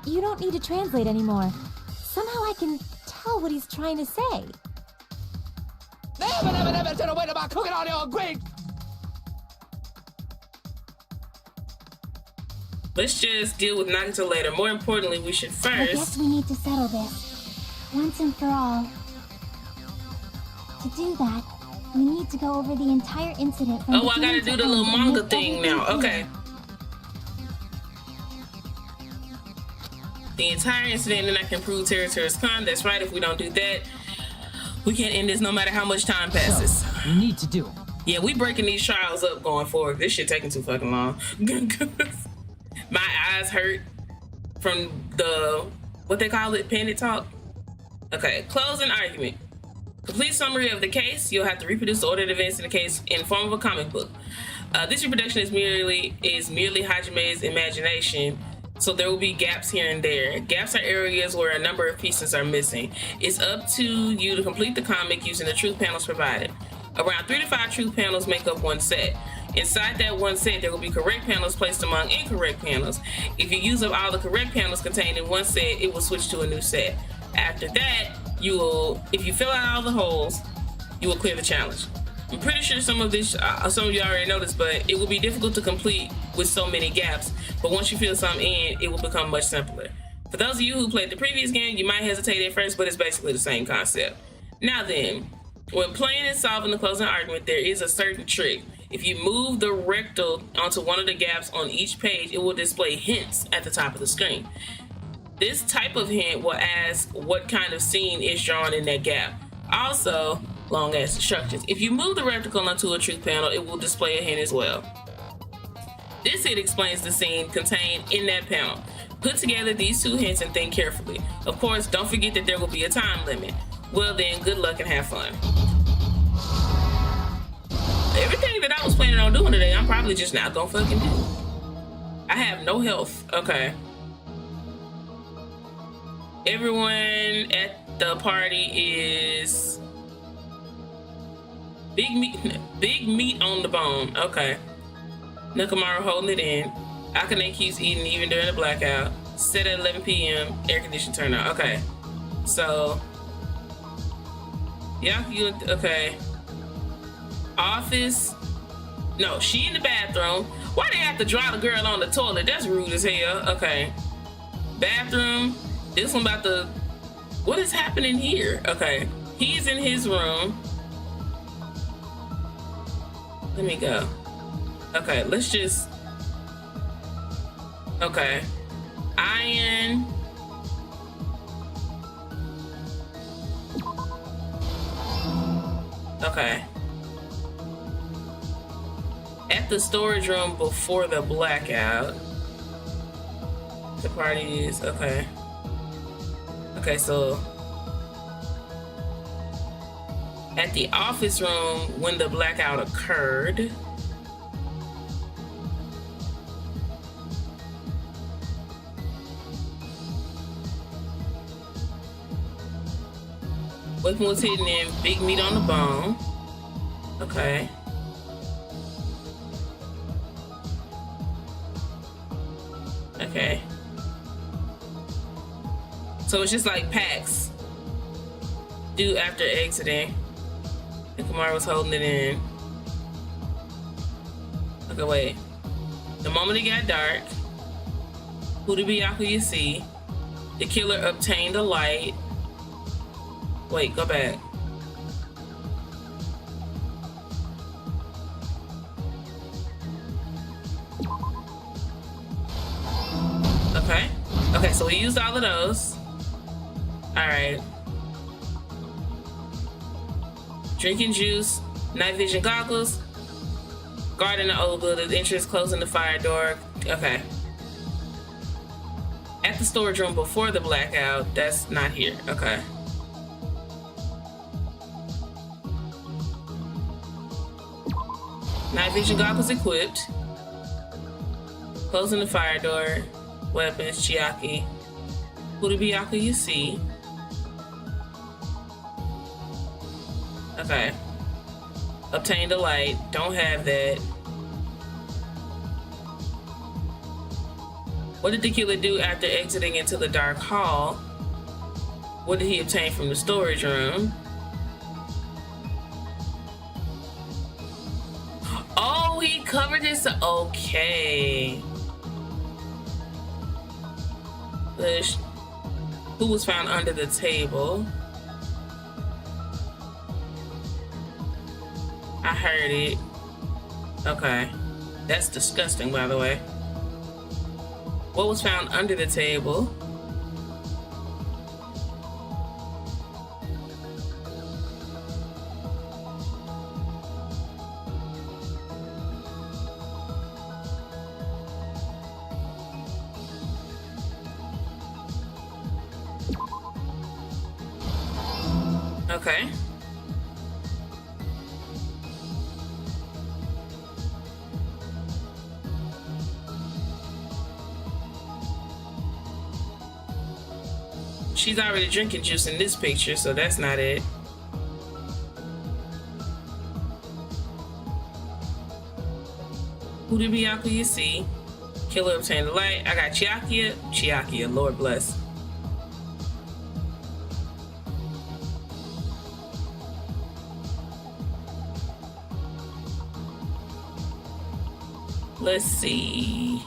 You don't need to translate anymore. Somehow I can tell what he's trying to say.
Let's just deal with Nagito later. More importantly, we should
I guess
first...
we need to settle this. Once and for all. To do that, we need to go over the entire incident from
Oh, I gotta do the little manga thing now. Okay. The entire incident, and then I can prove Teru's con. That's right. If we don't do that, we can't end this no matter how much time passes.
You need to do.
Yeah, we breaking these trials up going forward. This shit taking too fucking long. My eyes hurt from the, what they call it, panic talk. Okay, closing argument. Complete summary of the case. You'll have to reproduce the ordered events in the case in form of a comic book. This reproduction is merely Hajime's imagination, so there will be gaps here and there. Gaps are areas where a number of pieces are missing. It's up to you to complete the comic using the truth panels provided. Around 3 to 5 truth panels make up one set. Inside that one set, there will be correct panels placed among incorrect panels. If you use up all the correct panels contained in one set, it will switch to a new set. After that, if you fill out all the holes, you will clear the challenge. I'm pretty sure some of you already noticed, but it will be difficult to complete with so many gaps. But once you fill some in, it will become much simpler. For those of you who played the previous game, you might hesitate at first, but it's basically the same concept. Now then, when playing and solving the closing argument, there is a certain trick. If you move the rectal onto one of the gaps on each page, it will display hints at the top of the screen. This type of hint will ask what kind of scene is drawn in that gap. Also, long ass instructions. If you move the rectangle onto a truth panel, it will display a hint as well. This hint explains the scene contained in that panel. Put together these two hints and think carefully. Of course, don't forget that there will be a time limit. Well then, good luck and have fun. Everything that I was planning on doing today, I'm probably just not gonna fucking do. I have no health. Okay. Everyone at the party is big meat on the bone. Okay. Nakamura holding it in. Akane keeps eating even during the blackout. Set at 11 p.m. Air condition turn on. Okay. So Byakuya, okay. Office. No, she in the bathroom. Why they have to draw the girl on the toilet? That's rude as hell. Okay. Bathroom. This one about to... What is happening here? Okay. He's in his room. Let me go. Okay, let's just... Okay. Iron. Okay. At the storage room before the blackout. The party is... Okay. Okay, so... At the office room when the blackout occurred. Weapon was hidden in big meat on the bone. Okay. Okay. So it's just like packs. Due after exiting. And Kumar was holding it in. Okay, wait. The moment it got dark, who did Byakuya see? The killer obtained a light. Wait, go back. Okay. Okay, so we used all of those. All right. Drinking juice, night vision goggles, guarding the old building, entrance, closing the fire door. Okay. At the storage room before the blackout, that's not here. Okay. Night vision goggles equipped. Closing the fire door. Weapons, Chiaki. Who did Byakuya see? Okay. Obtained a light. Don't have that. What did the killer do after exiting into the dark hall? What did he obtain from the storage room? Oh, he covered his... Okay. Who was found under the table? I heard it. Okay. That's disgusting, by the way. What was found under the table? Okay. She's already drinking juice in this picture, so that's not it. Who did Byakuya see? Killer obtained the light. I got Chiaki. Chiaki, Lord bless. Let's see.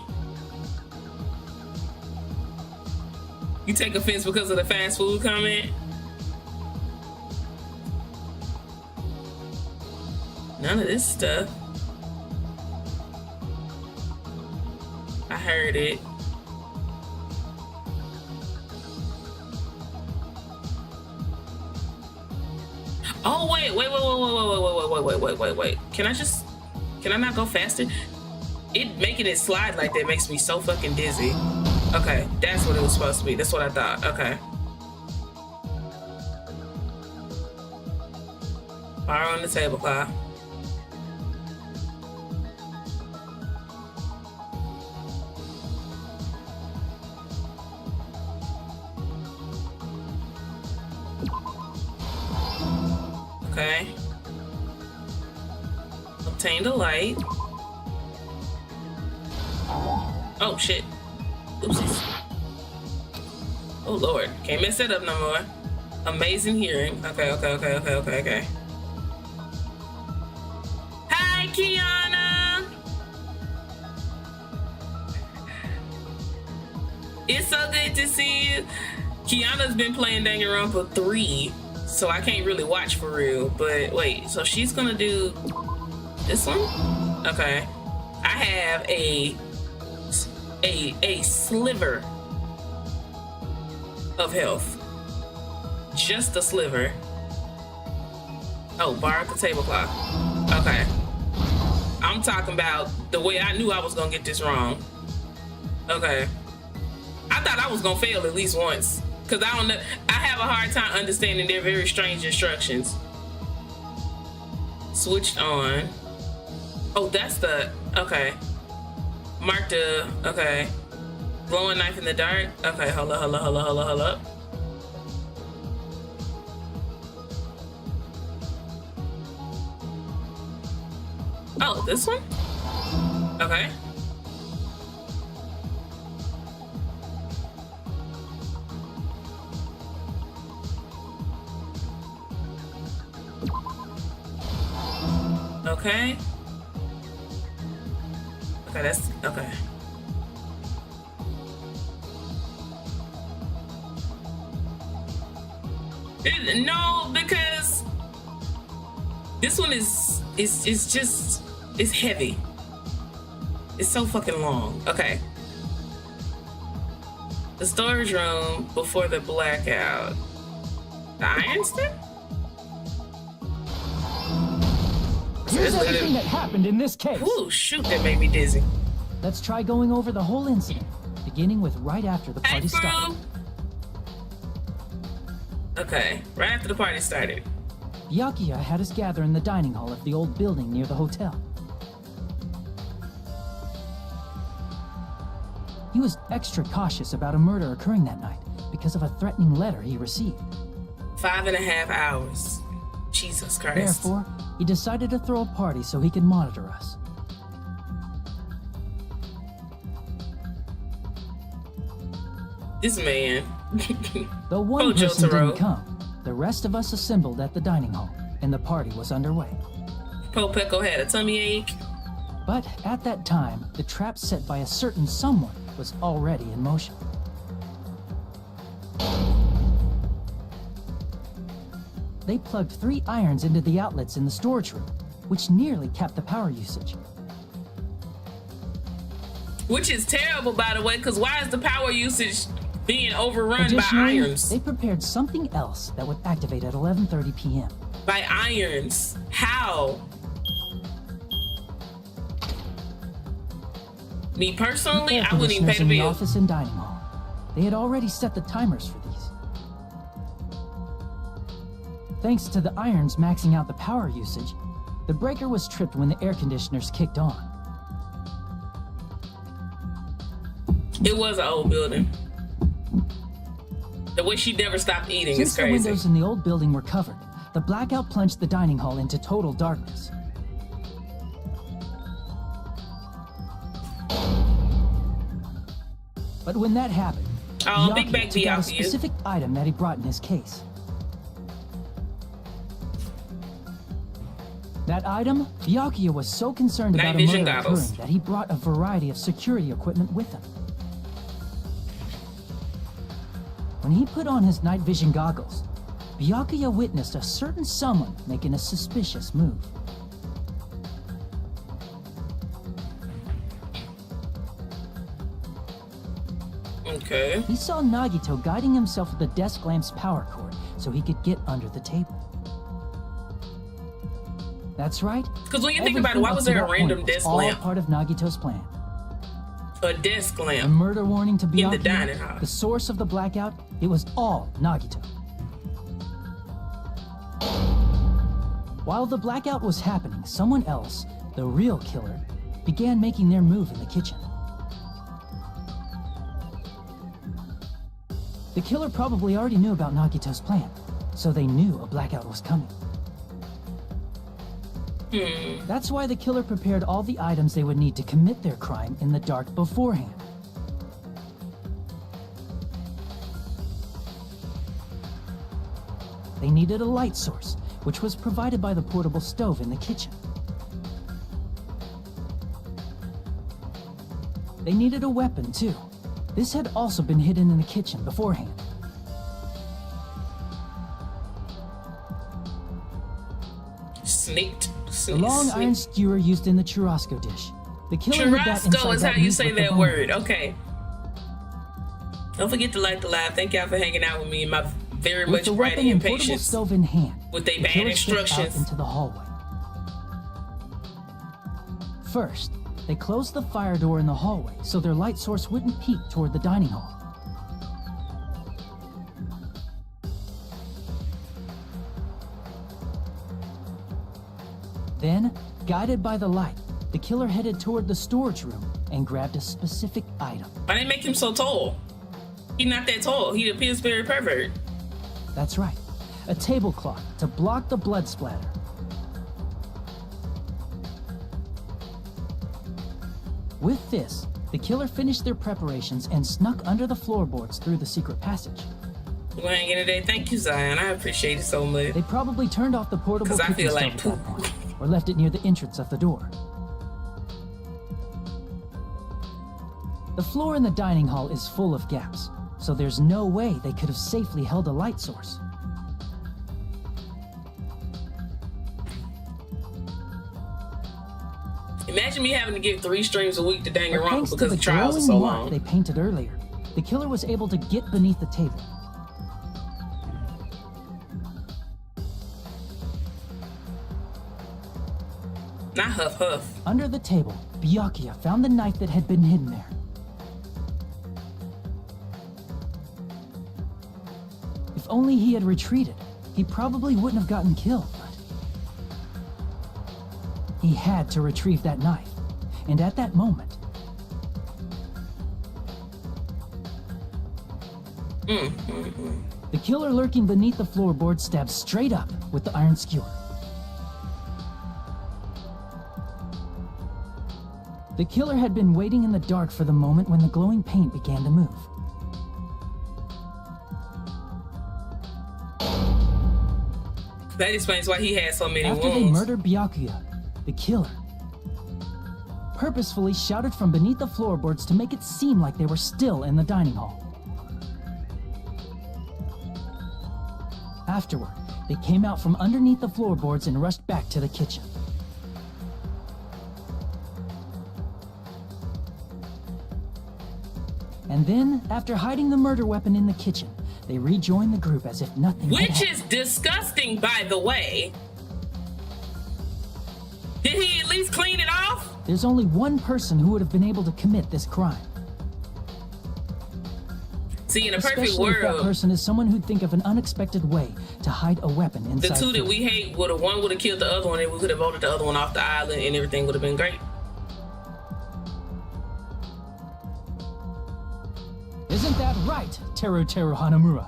You take offense because of the fast food comment? None of this stuff. I heard it. Oh wait. Can I not go faster? It making it slide like that makes me so fucking dizzy. Okay, that's what it was supposed to be. That's what I thought. Okay. Fire on the tablecloth. Okay. Obtained a light. Oh shit. Oopsies. Oh lord. Can't mess that up no more. Amazing hearing. Okay. Hi, Kiana. It's so good to see you. Kiana's been playing Danganronpa 3, so I can't really watch for real. But wait, so she's gonna do this one? Okay. I have a sliver of health. Just a sliver. Oh, borrow the tablecloth. Okay. I'm talking about the way I knew I was gonna get this wrong. Okay. I thought I was gonna fail at least once. Cause I don't know. I have a hard time understanding their very strange instructions. Switched on. Oh, that's the, okay. Mark the, okay. Glowing knife in the dark. Okay, hold up. Oh, this one? Okay. Okay. Okay, that's okay. No, because this one is just, it's heavy. It's so fucking long. Okay. The storage room before the blackout. The iron stick?
Here's everything that happened in this case.
Ooh, shoot, that made me dizzy.
Let's try going over the whole incident, beginning with right after the party started.
Okay, right after the party started.
Byakuya had us gather in the dining hall of the old building near the hotel. He was extra cautious about a murder occurring that night because of a threatening letter he received.
5.5 hours. Jesus Christ.
Therefore, he decided to throw a party so he could monitor us.
This man.
Though one person didn't come, the rest of us assembled at the dining hall, and the party was underway.
Popeko had a tummy ache.
But at that time, the trap set by a certain someone was already in motion. They plugged 3 irons into the outlets in the storage room, which nearly capped the power usage.
Which is terrible, by the way, because why is the power usage being overrun by
Additionally,
irons?
they prepared something else that would activate at 11:30 p.m.
By irons? How? Me personally, I wouldn't even pay the
in the
bill.
office and dining hall. They had already set the timers for these. Thanks to the irons maxing out the power usage, the breaker was tripped when the air conditioners kicked on.
It was an old building. The way she never stopped eating
Since
is
the
crazy.
windows in the old building were covered, the blackout plunged the dining hall into total darkness. But when that happened,
Big Bag
took out a
Byakuya.
specific item that he brought in his case. That item, Byakuya was so concerned
Night
about a
vision
murder
goggles.
occurring that he brought a variety of security equipment with him. When he put on his night vision goggles, Byakuya witnessed a certain someone making a suspicious move.
Okay.
He saw Nagito guiding himself with the desk lamp's power cord so he could get under the table. That's right.
Because when you think about it, why was there a random desk
all
lamp?
part of Nagito's plan.
A desk
A
lamp.
murder warning to
In the dining
Byakuya,
hall.
the source of the blackout, it was all Nagito. While the blackout was happening, someone else, the real killer, began making their move in the kitchen. The killer probably already knew about Nagito's plan, so they knew a blackout was coming. That's why the killer prepared all the items they would need to commit their crime in the dark beforehand. they needed a light source, which was provided by the portable stove in the kitchen. They needed a weapon, too. This had also been hidden in the kitchen beforehand.
Sneaked.
The long iron skewer used in the churrasco dish. The killer hid that inside
Churrasco is
that
how you
meat
say
with the
that
bone.
word. Okay. Don't forget to like the live. Thank y'all for hanging out with me and my very
With
much
the
bratty
weapon and portable
impatience
stove in hand,
with they
the
bad
killer stepped out
instructions.
into the hallway. First, they closed the fire door in the hallway so their light source wouldn't peek toward the dining hall. Then, guided by the light, the killer headed toward the storage room and grabbed a specific item.
Why they make him so tall? He's not that tall. He appears very pervert.
That's right, a tablecloth to block the blood splatter. With this, the killer finished their preparations and snuck under the floorboards through the secret passage.
You ain't getting today. Thank you, Zion. I appreciate it so much.
They probably turned off the portable
'Cause I
cooking
feel
stove
like
at
poop.
that point, or left it near the entrance of the door. The floor in the dining hall is full of gaps, so there's no way they could have safely held a light source.
Imagine me having to give 3 streams a week to
But
Danganronpa
thanks to
because
the
the trials are
glowing
so
mark
long.
they painted earlier, the killer was able to get beneath the table.
Not huff huff.
Under the table, Byakuya found the knife that had been hidden there. If only he had retreated, he probably wouldn't have gotten killed, but he had to retrieve that knife. And at that moment, the killer lurking beneath the floorboard stabbed straight up with the iron skewer. The killer had been waiting in the dark for the moment when the glowing paint began to move.
That explains why he had so many
After they
wounds.
murdered Byakuya, the killer purposefully shouted from beneath the floorboards to make it seem like they were still in the dining hall. Afterward, they came out from underneath the floorboards and rushed back to the kitchen. And then, after hiding the murder weapon in the kitchen, they rejoined the group as if nothing had
Which
happened.
is disgusting, by the way. Did he at least clean it off?
There's only one person who would have been able to commit this crime.
See, in a perfect
Especially if that
world,
person is someone who'd think of an unexpected way to hide a weapon
the
inside
two that
food.
we hate would have one would have killed the other one, and we could have voted the other one off the island, and everything would have been great.
Isn't that right, Teru Hanamura?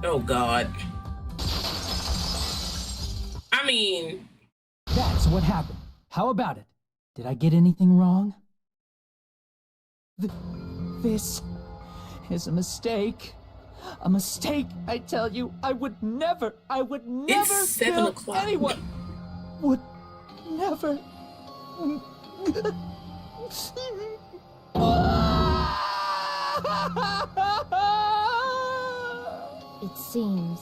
Oh God. I mean,
That's what happened. How about it? Did I get anything wrong?
This is a mistake. A mistake, I tell you. I would never
It's 7
kill
o'clock.
anyone. Would never.
It seems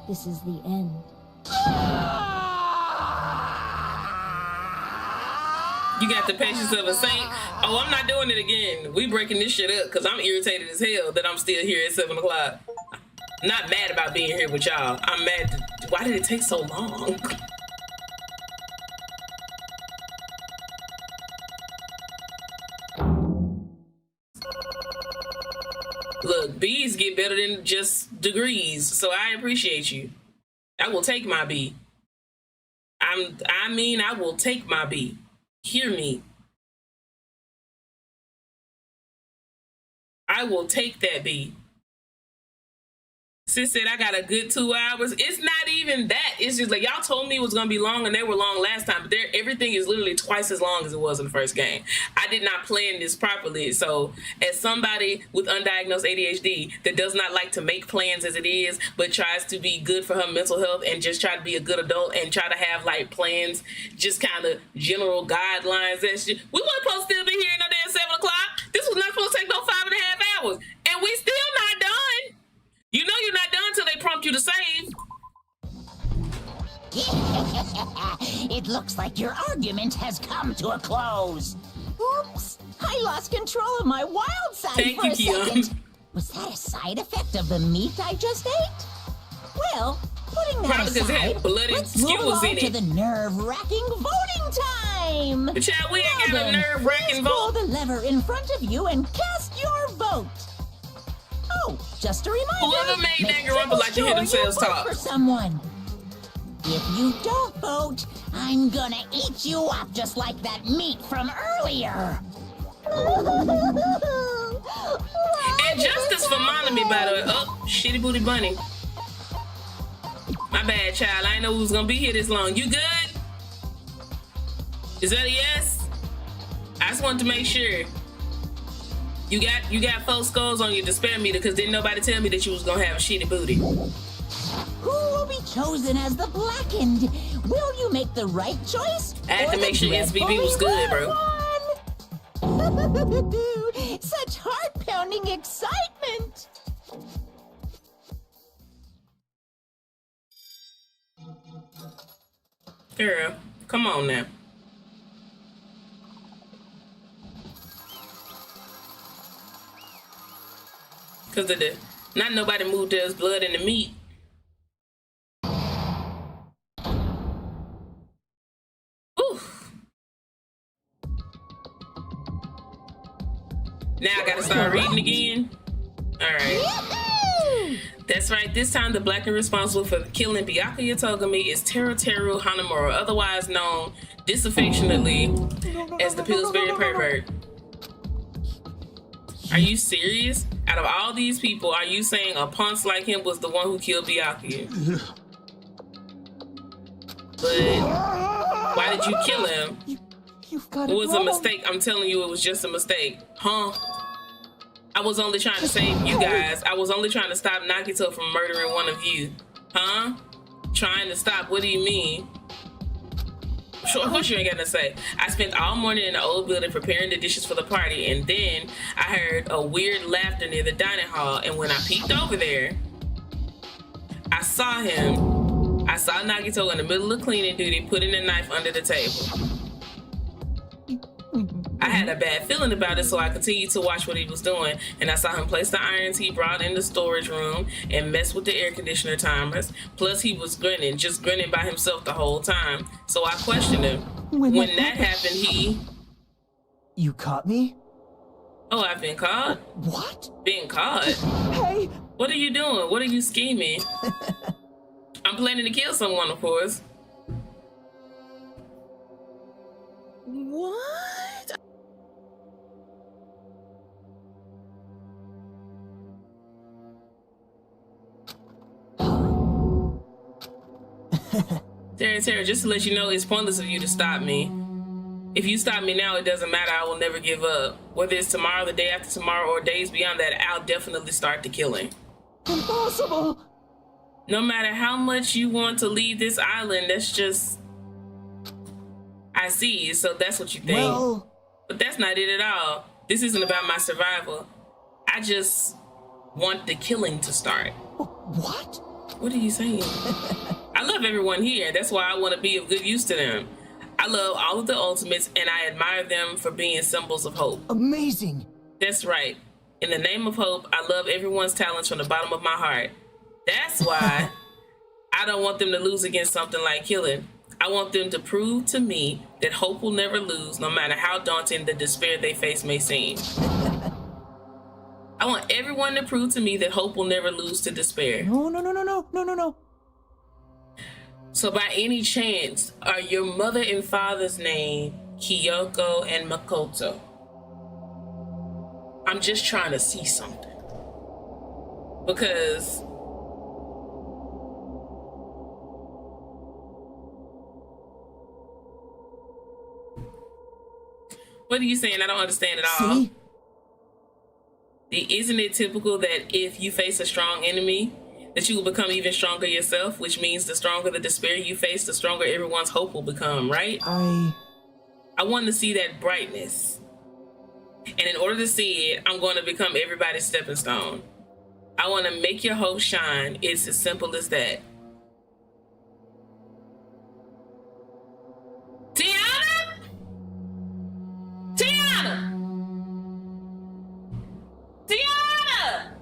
this is the end.
you got the patience of a saint. Oh, I'm not doing it again. We breaking this shit up because I'm irritated as hell that I'm still here at 7 o'clock. I'm not mad about being here with y'all. I'm mad. Why did it take so long? Look, B's get better than just degrees, so I appreciate you. I will take my B. I will take my B. Hear me. I will take that B. Sis said I got a good 2 hours. It's not even that. It's just like y'all told me it was gonna be long, and they were long last time. But everything is literally twice as long as it was in the first game. I did not plan this properly. So, as somebody with undiagnosed ADHD that does not like to make plans as it is, but tries to be good for her mental health and just try to be a good adult and try to have like plans, just kind of general guidelines. That shit. We weren't supposed to still be here no damn 7 o'clock. This was not supposed to take no 5.5 hours, and we still not done. You know you're not done till they prompt you to save.
It looks like your argument has come to a close. Oops, I lost control of my wild side for a second. Was that a side effect of the meat I just ate? Well, putting that aside, let's move on to the nerve-wracking voting time.
But child, we ain't got a nerve-wracking vote.
Pull the lever in front of you and cast your vote. Oh, just a reminder.
Whoever made Danganronpa like to hear themselves talk.
For someone. If you don't vote, I'm gonna eat you up just like that meat from earlier.
And justice for Monami, by the way. Oh, shitty booty bunny. My bad, child. I didn't know we was gonna be here this long. You good? Is that a yes? I just wanted to make sure. You got 4 skulls on your despair meter because didn't nobody tell me that you was gonna have a shitty booty.
Who will be chosen as the Blackened? Will you make the right choice?
I had to make sure SBB was good, bro.
Such heart-pounding excitement!
Girl, come on now. Because of the, not nobody moved there's blood in the meat. Oof. Now I gotta start reading again. Alright. That's right, this time the Blackened responsible for killing Byakuya Togami is Teruteru Hanamura, otherwise known disaffectionately as the Pillsbury Pervert. Are you serious? Out of all these people, are you saying a punks like him was the one who killed Byakuya? But why did you kill him? It was a mistake. I'm telling you, it was just a mistake. Huh? I was only trying to save you guys. I was only trying to stop Nagito from murdering one of you. Huh? Trying to stop? What do you mean? Sure, of course you ain't got to say. I spent all morning in the old building preparing the dishes for the party, and then I heard a weird laughter near the dining hall, and when I peeked over there, I saw him. I saw Nagito in the middle of cleaning duty putting a knife under the table. I had a bad feeling about it, so I continued to watch what he was doing, and I saw him place the irons he brought in the storage room and mess with the air conditioner timers. Plus, he was grinning, just grinning by himself the whole time. So I questioned him. When that happened, he...
You caught me?
Oh, I've been caught?
What?
Being caught?
Hey!
What are you doing? What are you scheming? I'm planning to kill someone, of course.
What?
Sarah, just to let you know, it's pointless of you to stop me. If you stop me now, it doesn't matter. I will never give up. Whether it's tomorrow, the day after tomorrow, or days beyond that, I'll definitely start the killing.
Impossible!
No matter how much you want to leave this island, that's just... I see, so that's what you think.
Well...
But that's not it at all. This isn't about my survival. I just want the killing to start.
What?
What are you saying? I love everyone here. That's why I want to be of good use to them. I love all of the Ultimates, and I admire them for being symbols of hope.
Amazing.
That's right. In the name of hope, I love everyone's talents from the bottom of my heart. That's why I don't want them to lose against something like killing. I want them to prove to me that hope will never lose, no matter how daunting the despair they face may seem. I want everyone to prove to me that hope will never lose to despair.
No.
So by any chance, are your mother and father's name Kyoko and Makoto? I'm just trying to see something. Because What are you saying? I don't understand at all.
See?
Isn't it typical that if you face a strong enemy, that you will become even stronger yourself, which means the stronger the despair you face, the stronger everyone's hope will become, right? I want to see that brightness. And in order to see it, I'm going to become everybody's stepping stone. I want to make your hope shine. It's as simple as that. Tiana! Tiana! Tiana!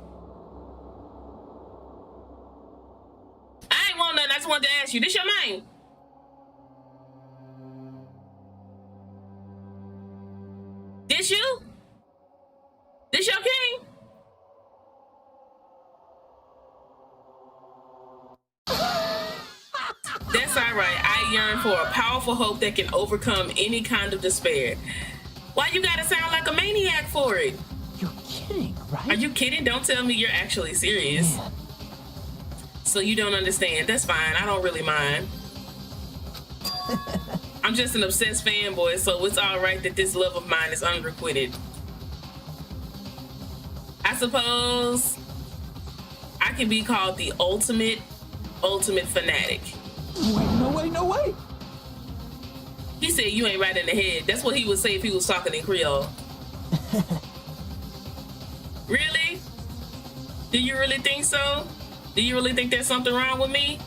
I ain't want nothing. I just wanted to ask you. This your name? This you? This your king? That's all right. I yearn for a powerful hope that can overcome any kind of despair. Why you gotta sound like a maniac for it?
You're kidding, right?
Are you kidding? Don't tell me you're actually serious. Yeah. So you don't understand. That's fine. I don't really mind. I'm just an obsessed fanboy, so it's all right that this love of mine is unrequited. I suppose I can be called the ultimate fanatic.
No way.
He said you ain't right in the head. That's what he would say if he was talking in Creole. Really? Do you really think so? Do you really think there's something wrong with me?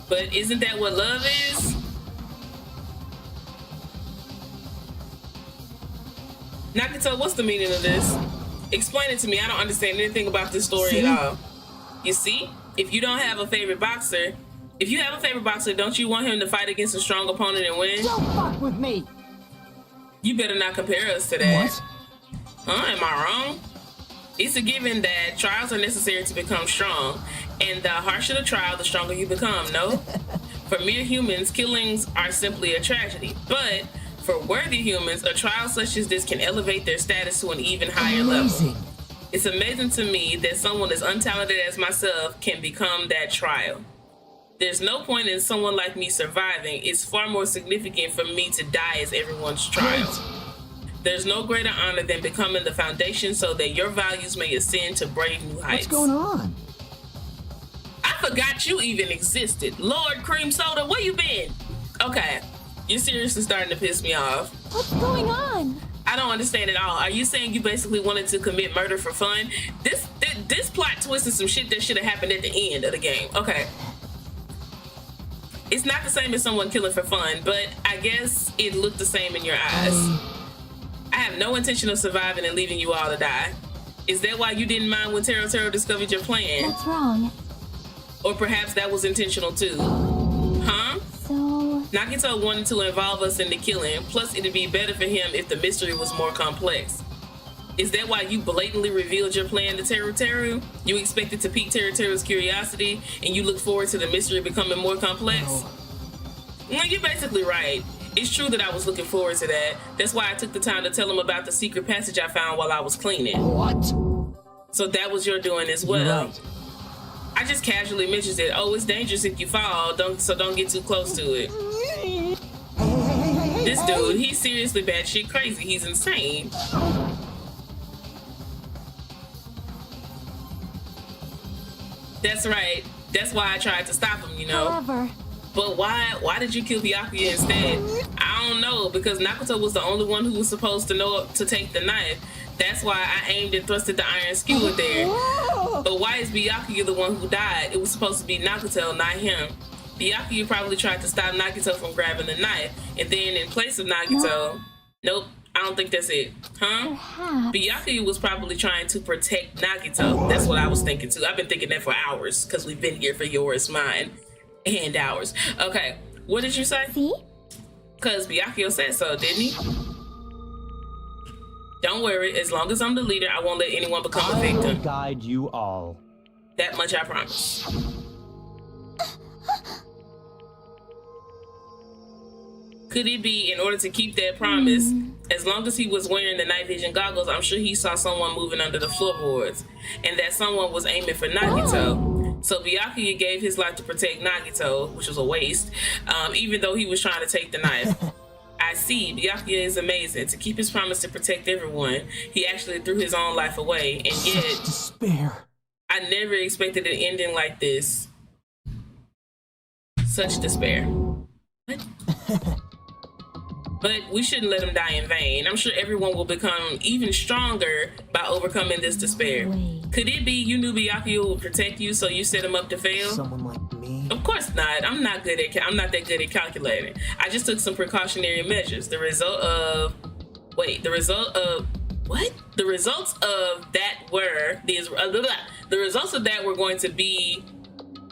But isn't that what love is? Nagito, what's the meaning of this? Explain it to me. I don't understand anything about this story at all. You see? If you don't have a favorite boxer, don't you want him to fight against a strong opponent and win?
Don't fuck with me!
You better not compare us to that.
What?
Huh? Am I wrong? It's a given that trials are necessary to become strong, and the harsher the trial, the stronger you become, no? For mere humans, killings are simply a tragedy, but for worthy humans, a trial such as this can elevate their status to an even higher level. It's amazing to me that someone as untalented as myself can become that trial. There's no point in someone like me surviving. It's far more significant for me to die as everyone's trial. There's no greater honor than becoming the foundation so that your values may ascend to brave new heights.
What's going on?
I forgot you even existed. Lord Cream Soda, where you been? Okay, you're seriously starting to piss me off.
What's going on?
I don't understand at all. Are you saying you basically wanted to commit murder for fun? This plot twist is some shit that should have happened at the end of the game. Okay. It's not the same as someone killing for fun, but I guess it looked the same in your eyes. I have no intention of surviving and leaving you all to die. Is that why you didn't mind when Taro discovered your plan?
That's wrong.
Or perhaps that was intentional too. Huh?
So...
Nagito wanted to involve us in the killing, plus it'd be better for him if the mystery was more complex. Is that why you blatantly revealed your plan to Teru? You expected to pique Teru's curiosity, and you look forward to the mystery becoming more complex? No, you're basically right. It's true that I was looking forward to that. That's why I took the time to tell him about the secret passage I found while I was cleaning.
What?
So that was your doing as well. Right. I just casually mentioned it. Oh, it's dangerous if you fall, so don't get too close to it. This dude, he's seriously batshit crazy. He's insane. That's right. That's why I tried to stop him, you know.
However.
But why did you kill Byakuya instead? I don't know, because Nagito was the only one who was supposed to know to take the knife. That's why I aimed and thrusted the iron skewer there. But why is Byakuya the one who died? It was supposed to be Nagito, not him. Byakuya probably tried to stop Nagito from grabbing the knife, and then in place of Nagito... Nope, I don't think that's it. Huh?
Perhaps.
Byakuya was probably trying to protect Nagito. That's what I was thinking too. I've been thinking that for hours, because we've been here for yours, mine, and ours. Okay, what did you say?
See?
Because Byakuya said so, didn't he? Don't worry, as long as I'm the leader, I won't let anyone become a victim.
I will guide you all.
That much I promise. Could it be in order to keep that promise? As long as he was wearing the night vision goggles, I'm sure he saw someone moving under the floorboards, and that someone was aiming for Nagito. So Byakuya gave his life to protect Nagito, which was a waste, even though he was trying to take the knife. I see, Byakuya is amazing. To keep his promise to protect everyone, he actually threw his own life away, and yet...
Such despair.
I never expected an ending like this. Such despair. What? But we shouldn't let him die in vain. I'm sure everyone will become even stronger by overcoming this despair. Could it be you knew Byakuya would protect you, so you set him up to fail?
Someone like me?
Of course not. I'm not that good at calculating. I just took some precautionary measures. The results of that were going to be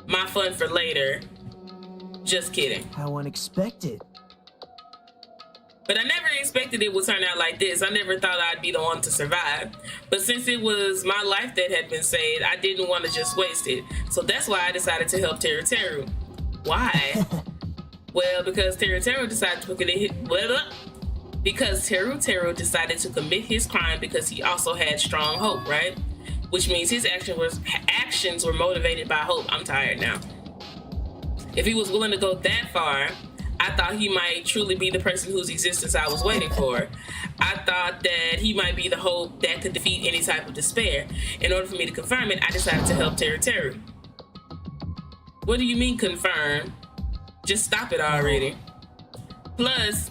my fun for later. Just kidding.
How unexpected.
But I never expected it would turn out like this. I never thought I'd be the one to survive. But since it was my life that had been saved, I didn't want to just waste it. So that's why I decided to help Teru Teru. Why? Well, because Teru Teru decided to decided to commit his crime because he also had strong hope, right? Which means his actions were motivated by hope. I'm tired now. If he was willing to go that far, I thought he might truly be the person whose existence I was waiting for. I thought that he might be the hope that could defeat any type of despair. In order for me to confirm it, I decided to help Teru Teru. What do you mean confirm? Just stop it already. Plus,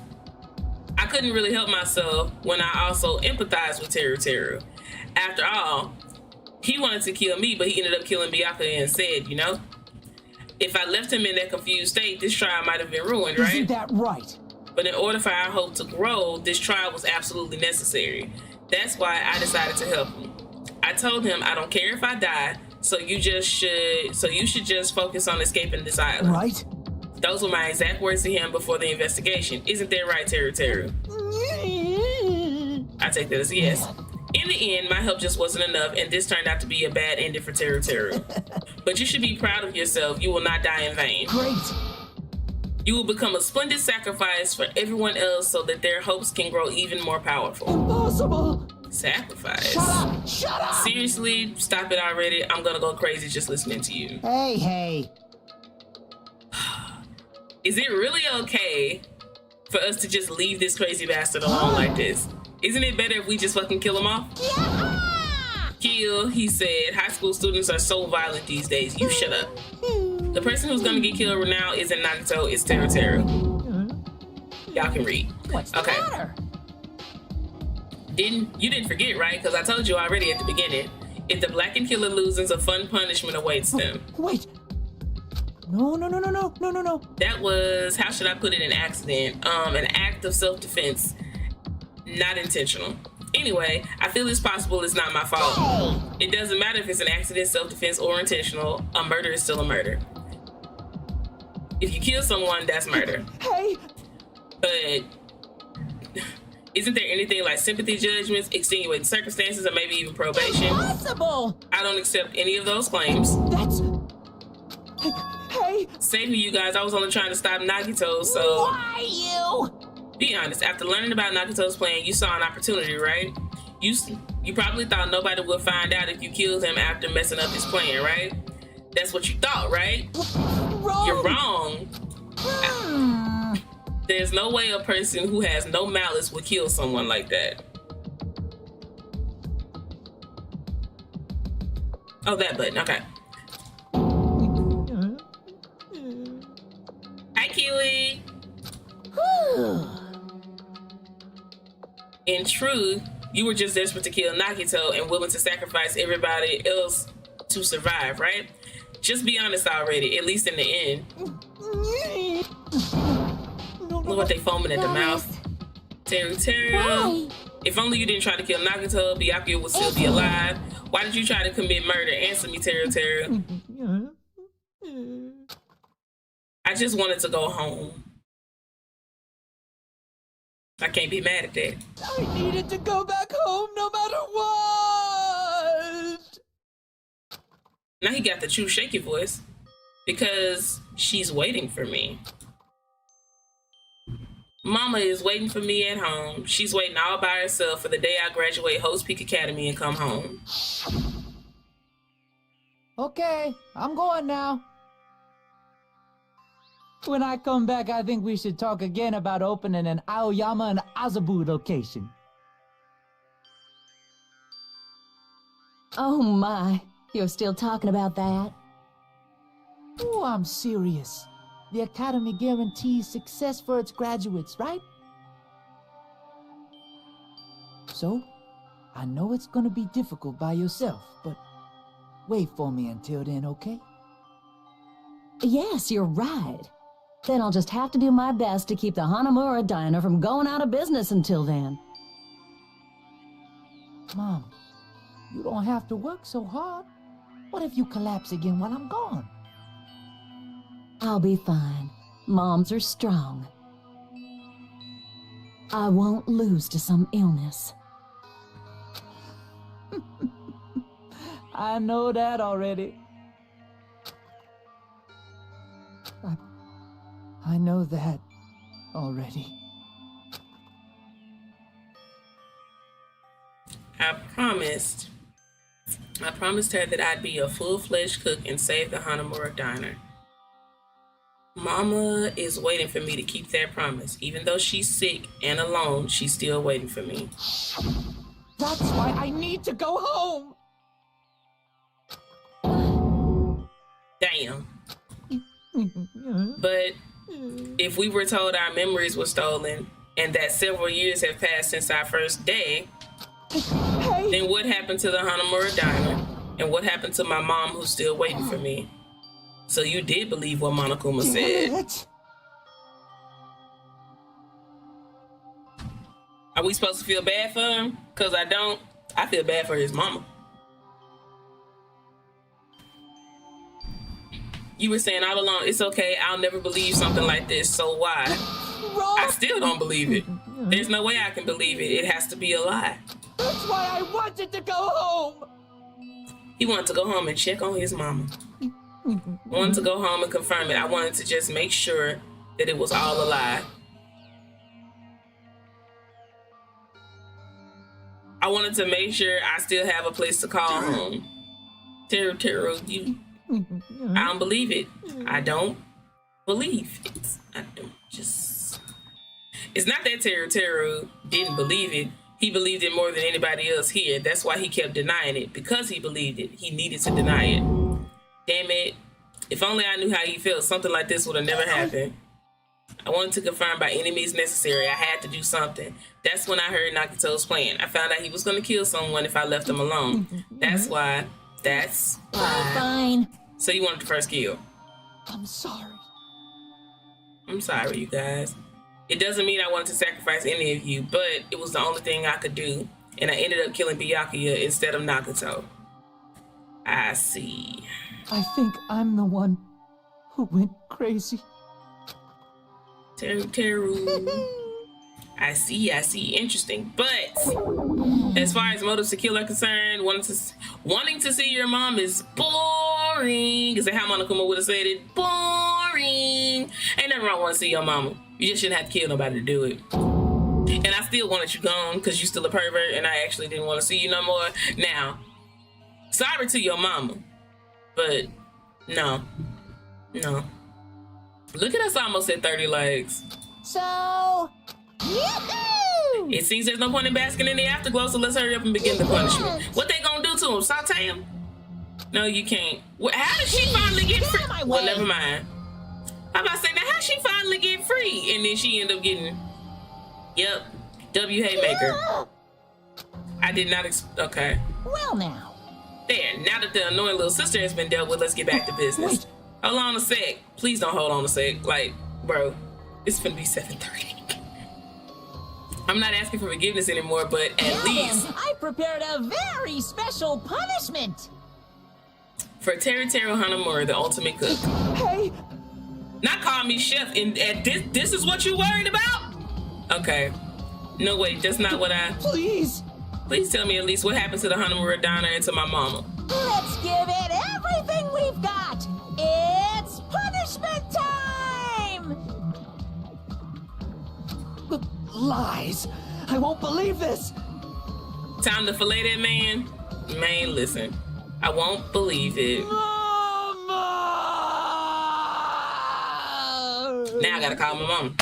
I couldn't really help myself when I also empathized with Teru Teru. After all, he wanted to kill me, but he ended up killing Byakuya instead, you know? If I left him in that confused state, this trial might have been ruined, right?
Isn't that right?
But in order for our hope to grow, this trial was absolutely necessary. That's why I decided to help him. I told him I don't care if I die, so you should just focus on escaping this island.
Right?
Those were my exact words to him before the investigation. Isn't that right, Teru Teru? I take that as a yes. In the end, my help just wasn't enough, and this turned out to be a bad ending for Teru Teru. But you should be proud of yourself. You will not die in vain.
Great.
You will become a splendid sacrifice for everyone else so that their hopes can grow even more powerful.
Impossible.
Sacrifice.
Shut up! Shut up!
Seriously, stop it already. I'm gonna go crazy just listening to you.
Hey.
Is it really okay for us to just leave this crazy bastard alone like this? Isn't it better if we just fucking kill him off?
Yeah!
Kill, he said. High school students are so violent these days. You shut up. The person who's gonna get killed now isn't Nagito, it's Teru Teru. Y'all can read.
What's the matter?
You didn't forget, right? Because I told you already at the beginning. If the blackened killer loses, a fun punishment awaits them.
Wait. No.
That was, how should I put it, an accident. An act of self-defense. Not intentional. Anyway, I feel it's possible it's not my fault. It doesn't matter if it's an accident, self-defense, or intentional. A murder is still a murder. If you kill someone, that's murder.
Hey!
But isn't there anything like sympathy judgments, extenuating circumstances, or maybe even probation?
Impossible!
I don't accept any of those claims.
That's... Hey!
Same for you guys. I was only trying to stop Nagito, so...
Why you?
Be honest, after learning about Nagito's plan, you saw an opportunity, right? You probably thought nobody would find out if you killed him after messing up his plan, right? That's what you thought, right?
Wrong.
You're wrong. There's no way a person who has no malice would kill someone like that. Oh, that button, okay. Hi, Kiwi. In truth, you were just desperate to kill Nagito and willing to sacrifice everybody else to survive, right? Just be honest already, at least in the end. Look what they foaming at the mouth. Teru Teru. If only you didn't try to kill Nagito, Byakuya would still be alive. Why did you try to commit murder? Answer me, Teru Teru. I just wanted to go home. I can't be mad at that.
I needed to go back home no matter what!
Now he got the true shaky voice. Because she's waiting for me. Mama is waiting for me at home. She's waiting all by herself for the day I graduate Host Peak Academy and come home.
Okay, I'm going now. When I come back, I think we should talk again about opening an Aoyama and Azabu location.
Oh my, you're still talking about that?
Oh, I'm serious. The Academy guarantees success for its graduates, right? So, I know it's gonna be difficult by yourself, but wait for me until then, okay?
Yes, you're right. Then I'll just have to do my best to keep the Hanamura Diner from going out of business until then.
Mom, you don't have to work so hard. What if you collapse again while I'm gone?
I'll be fine. Moms are strong. I won't lose to some illness.
I know that already. I know that already.
I promised her that I'd be a full-fledged cook and save the Hanamura Diner. Mama is waiting for me to keep that promise. Even though she's sick and alone, she's still waiting for me.
That's why I need to go home!
Damn. But if we were told our memories were stolen and that several years have passed since our first day, then what happened to the Hanamura Diner? And what happened to my mom who's still waiting for me? So you did believe what Monokuma said. Are we supposed to feel bad for him? Because I don't. I feel bad for his mama. You were saying all along, it's okay, I'll never believe something like this, so why? I still don't believe it. There's no way I can believe it. It has to be a lie.
That's why I wanted to go home!
He wanted to go home and check on his mama. Wanted to go home and confirm it. I wanted to just make sure that it was all a lie. I wanted to make sure I still have a place to call home. Teru, you... I don't believe it. I don't believe it. I don't just... It's not that Teru didn't believe it. He believed it more than anybody else here. That's why he kept denying it. Because he believed it, he needed to deny it. Damn it. If only I knew how he felt, something like this would have never happened. I wanted to confirm by any means necessary. I had to do something. That's when I heard Nagito's plan. I found out he was going to kill someone if I left him alone. That's why.
Fine.
So you wanted the first kill.
I'm sorry.
I'm sorry, you guys. It doesn't mean I wanted to sacrifice any of you, but it was the only thing I could do. And I ended up killing Byakuya instead of Nagito. I see.
I think I'm the one who went crazy.
Teru. I see. Interesting. But as far as motives to kill are concerned, wanting to see your mom is boring. Is that how Monokuma would have said it? Boring. Ain't nothing wrong with to see your mama. You just shouldn't have to kill nobody to do it. And I still wanted you gone because you still a pervert and I actually didn't want to see you no more. Now, sorry to your mama. But no. Look at us almost at 30 likes.
So, yoo-hoo!
It seems there's no point in basking in the afterglow, so let's hurry up and begin the punishment. What they gonna do to him? Saute him? No, you can't. How did she finally get free? Well, never mind. I'm about to say, now how she finally get free? And then she end up getting, yep, W Haymaker. I did not okay.
Well now.
There, now that the annoying little sister has been dealt with, let's get back to business. Hold on a sec. Please don't hold on a sec. Like, bro, it's finna be 7:30. I'm not asking for forgiveness anymore, but at least...
I prepared a very special punishment.
For Teruteru Hanamura, the ultimate cook.
Hey!
Not call me chef, and this is what you worried about? Okay. No, wait, that's not what I...
Please
tell me at least what happened to the Hanamura Diner and to my mama.
Let's give it everything we've got. It's punishment time!
Lies! I won't believe this!
Time to fillet that man? Man, listen. I won't believe it. Now I gotta call my mom.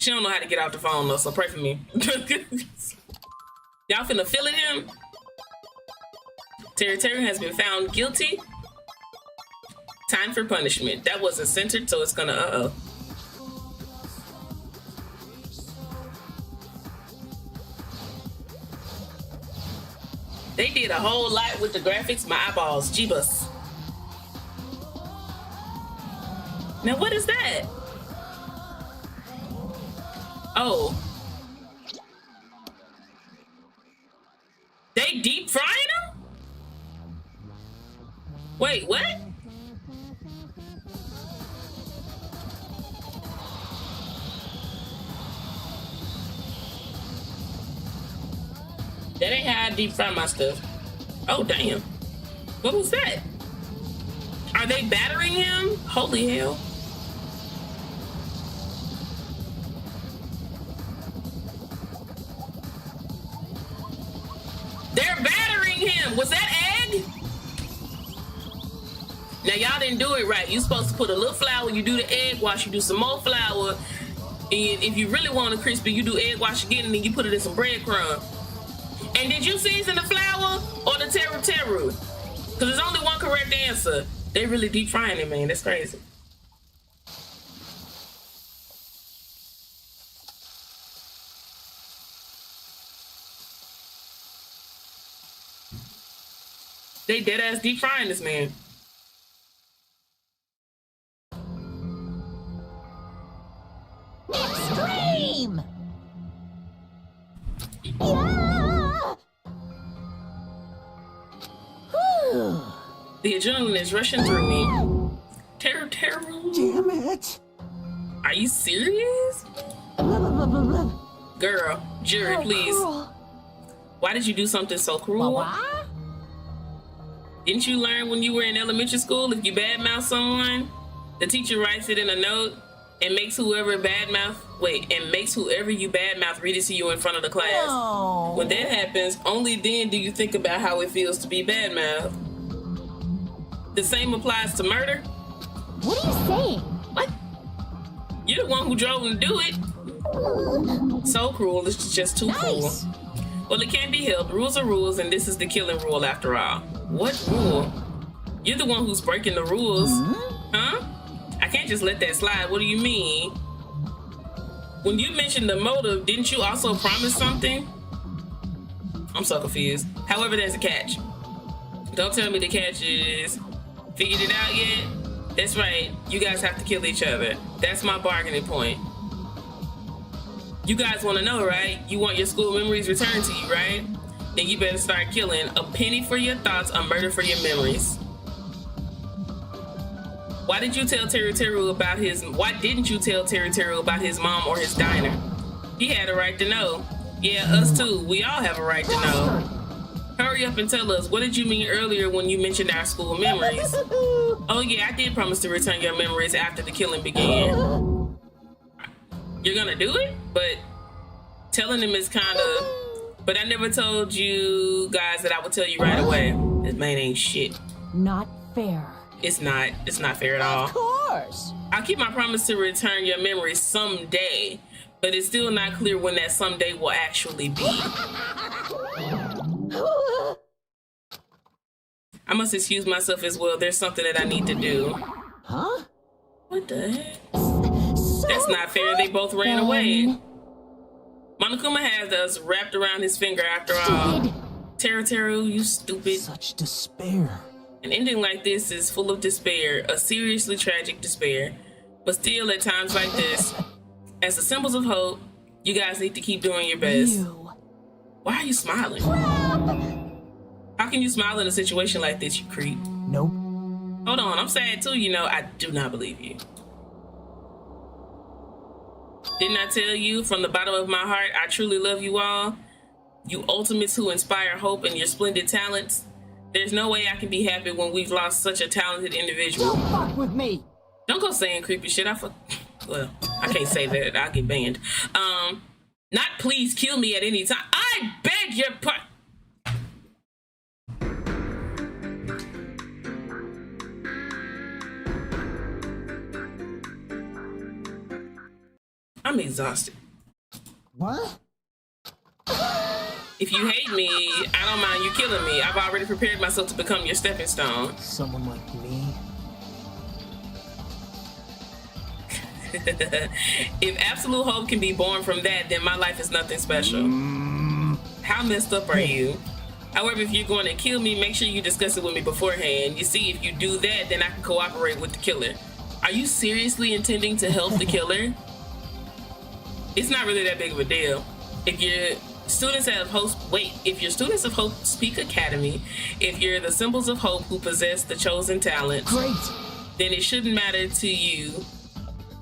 She don't know how to get off the phone though, so pray for me. Y'all finna feel it him? Teru has been found guilty. Time for punishment. That wasn't centered, so it's gonna They did a whole lot with the graphics. My eyeballs, Jeebus. Now what is that? Oh. They deep frying them? Wait, what? That ain't how I deep fry my stuff. Oh, damn. What was that? Are they battering him? Holy hell. They're battering him. Was that egg? Now, y'all didn't do it right. You're supposed to put a little flour. You do the egg wash. You do some more flour. And if you really want it crispy, you do egg wash again, and then you put it in some breadcrumbs. And did you season the flour or the teru? Because there's only one correct answer. They really deep frying it, man. That's crazy. They dead ass deep frying this man.
Extreme! Yeah!
The adrenaline is rushing through me. Teru.
Damn it.
Are you serious? Girl, jury, please. Why did you do something so cruel? Didn't you learn when you were in elementary school if you badmouth someone, the teacher writes it in a note and makes whoever you badmouth read it to you in front of the class?
No.
When that happens, only then do you think about how it feels to be badmouthed. The same applies to murder.
What are you saying?
What? You're the one who drove him to do it. So cruel, it's just too cruel. Well, it can't be helped. Rules are rules, and this is the killing rule after all. What rule? You're the one who's breaking the rules. Huh? I can't just let that slide. What do you mean? When you mentioned the motive, didn't you also promise something? I'm so confused. However, there's a catch. Don't tell me the catch is... Figured it out yet? That's right. You guys have to kill each other. That's my bargaining point. You guys want to know, right? You want your school memories returned to you, right? Then you better start killing. A penny for your thoughts, a murder for your memories. Why didn't you tell Teru about his mom or his diner? He had a right to know. Yeah, us too. We all have a right to know. Hurry up and tell us, what did you mean earlier when you mentioned our school memories? Oh yeah, I did promise to return your memories after the killing began. You're gonna do it? But telling him is kind of... But I never told you guys that I would tell you right away. This man ain't shit.
Not fair.
It's not fair at all.
Of course.
I'll keep my promise to return your memories someday, but it's still not clear when that someday will actually be. I must excuse myself as well. There's something that I need to do.
Huh?
What the heck? That's not fair. They both ran away. Monokuma has us wrapped around his finger after all. Teru, you stupid.
Such despair.
An ending like this is full of despair, a seriously tragic despair. But still, at times like this, as the symbols of hope, you guys need to keep doing your best. Why are you smiling? How can you smile in a situation like this, you creep?
Nope.
Hold on, I'm sad too, you know. I do not believe you. Didn't I tell you from the bottom of my heart, I truly love you all? You ultimates who inspire hope and your splendid talents. There's no way I can be happy when we've lost such a talented individual.
Don't fuck with me.
Don't go saying creepy shit. Well, I can't say that. I'll get banned. Not please kill me at any time. I beg your I'm exhausted.
What?
If you hate me, I don't mind you killing me. I've already prepared myself to become your stepping stone.
Someone like me?
If absolute hope can be born from that, then my life is nothing special. How messed up are you? However, if you're going to kill me, make sure you discuss it with me beforehand. You see, if you do that, then I can cooperate with the killer. Are you seriously intending to help the killer? It's not really that big of a deal. If your students of Hope's Peak Academy, if you're the symbols of hope who possess the chosen talent,
great,
then it shouldn't matter to you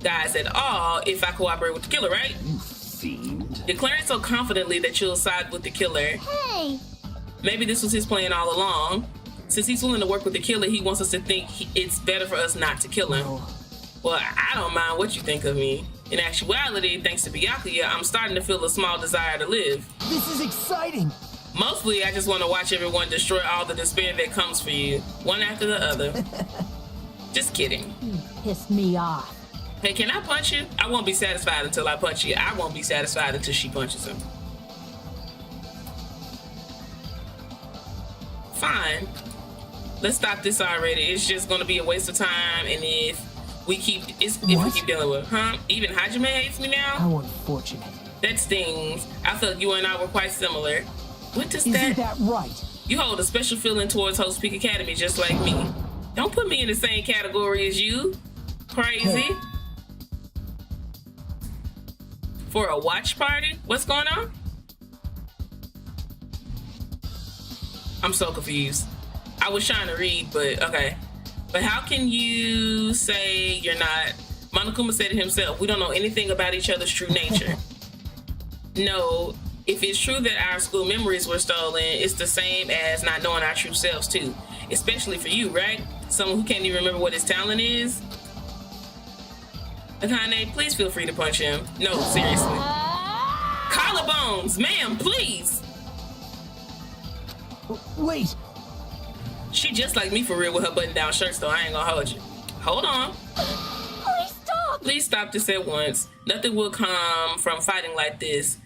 guys at all if I cooperate with the killer, right?
You fiend.
Declaring so confidently that you'll side with the killer.
Hey!
Maybe this was his plan all along. Since he's willing to work with the killer, he wants us to think it's better for us not to kill him. Well, I don't mind what you think of me. In actuality, thanks to Byakuya, I'm starting to feel a small desire to live.
This is exciting!
Mostly, I just want to watch everyone destroy all the despair that comes for you, one after the other. Just kidding.
You pissed me off.
Hey, can I punch you? I won't be satisfied until I punch you. I won't be satisfied until she punches him. Fine. Let's stop this already. It's just going to be a waste of time, and if we keep dealing with, even Hajime hates me now?
How unfortunate.
That stings. I felt you and I were quite similar. What does
Isn't that right?
You hold a special feeling towards Hope's Peak Academy just like me. Don't put me in the same category as you. Crazy. For a watch party? What's going on? I'm so confused. I was trying to read, but okay. But how can you say you're not? Monokuma said it himself. We don't know anything about each other's true nature. No, if it's true that our school memories were stolen, it's the same as not knowing our true selves too. Especially for you, right? Someone who can't even remember what his talent is. Akane, please feel free to punch him. No, seriously. Collarbones, ma'am, please.
Wait.
She just like me for real with her button-down shirts, though. I ain't gonna hold you. Hold on.
Please stop.
Please stop this at once. Nothing will come from fighting like this.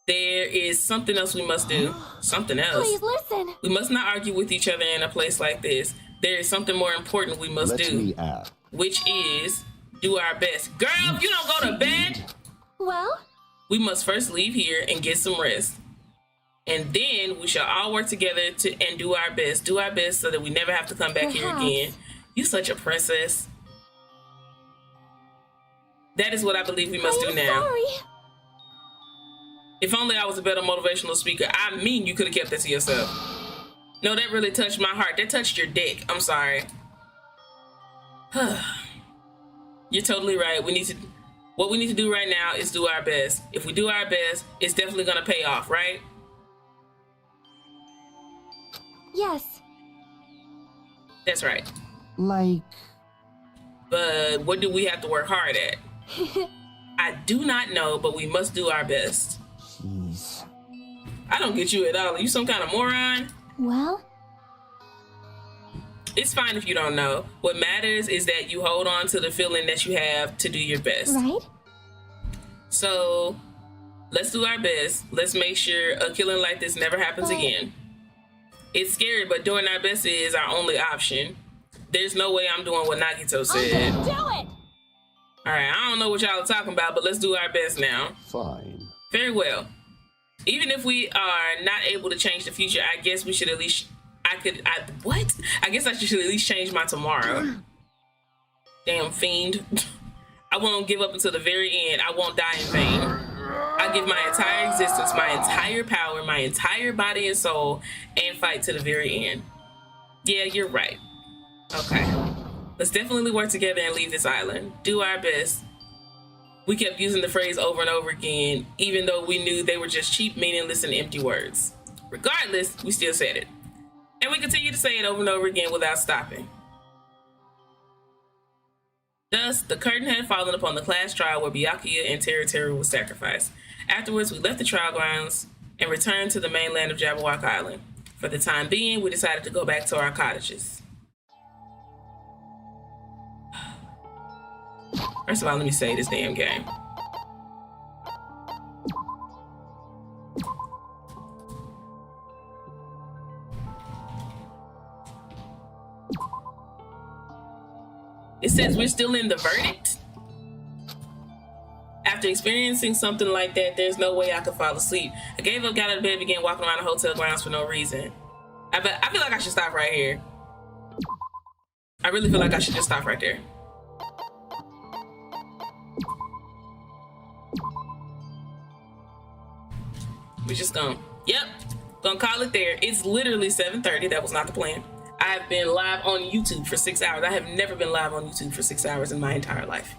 There is something else we must do. Something else.
Please listen.
We must not argue with each other in a place like this. There is something more important we must do.
Let me ask.
Which is do our best. Girl, if you don't go to bed,
well,
we must first leave here and get some rest. And then we shall all work together and do our best. Do our best so that we never have to come back here again. You're such a princess. That is what I believe we must do now.
Sorry.
If only I was a better motivational speaker. I mean, you could have kept that to yourself. No, that really touched my heart. That touched your dick. I'm sorry. You're totally right. What we need to do right now is do our best. If we do our best, it's definitely gonna pay off, right?
Yes.
That's right.
Like...
But what do we have to work hard at? I do not know, but we must do our best.
Jeez.
I don't get you at all. Are you some kind of moron?
Well?
It's fine if you don't know. What matters is that you hold on to the feeling that you have to do your best.
Right?
So, let's do our best. Let's make sure a killing like this never happens again. It's scary, but doing our best is our only option. There's no way I'm doing what Nagito said.
Do it!
Alright, I don't know what y'all are talking about, but let's do our best now.
Fine.
Very well. Even if we are not able to change the future, I guess we should at least... I guess I should at least change my tomorrow. Damn fiend. I won't give up until the very end. I won't die in vain. I give my entire existence, my entire power, my entire body and soul, and fight to the very end. Yeah, you're right. Okay. Let's definitely work together and leave this island. Do our best. We kept using the phrase over and over again, even though we knew they were just cheap, meaningless, and empty words. Regardless, we still said it. And we continue to say it over and over again without stopping. Thus, the curtain had fallen upon the class trial where Byakuya and Teru was sacrificed. Afterwards, we left the trial grounds and returned to the mainland of Jabberwock Island. For the time being, we decided to go back to our cottages. First of all, let me save this damn game. It says we're still in the verdict. After experiencing something like that, there's no way I could fall asleep. I gave up, got out of bed, began walking around the hotel grounds for no reason. I feel like I should stop right here. I really feel like I should just stop right there. We just gonna call it there. It's literally 7:30. That was not the plan. I've been live on YouTube for 6 hours. I have never been live on YouTube for 6 hours in my entire life.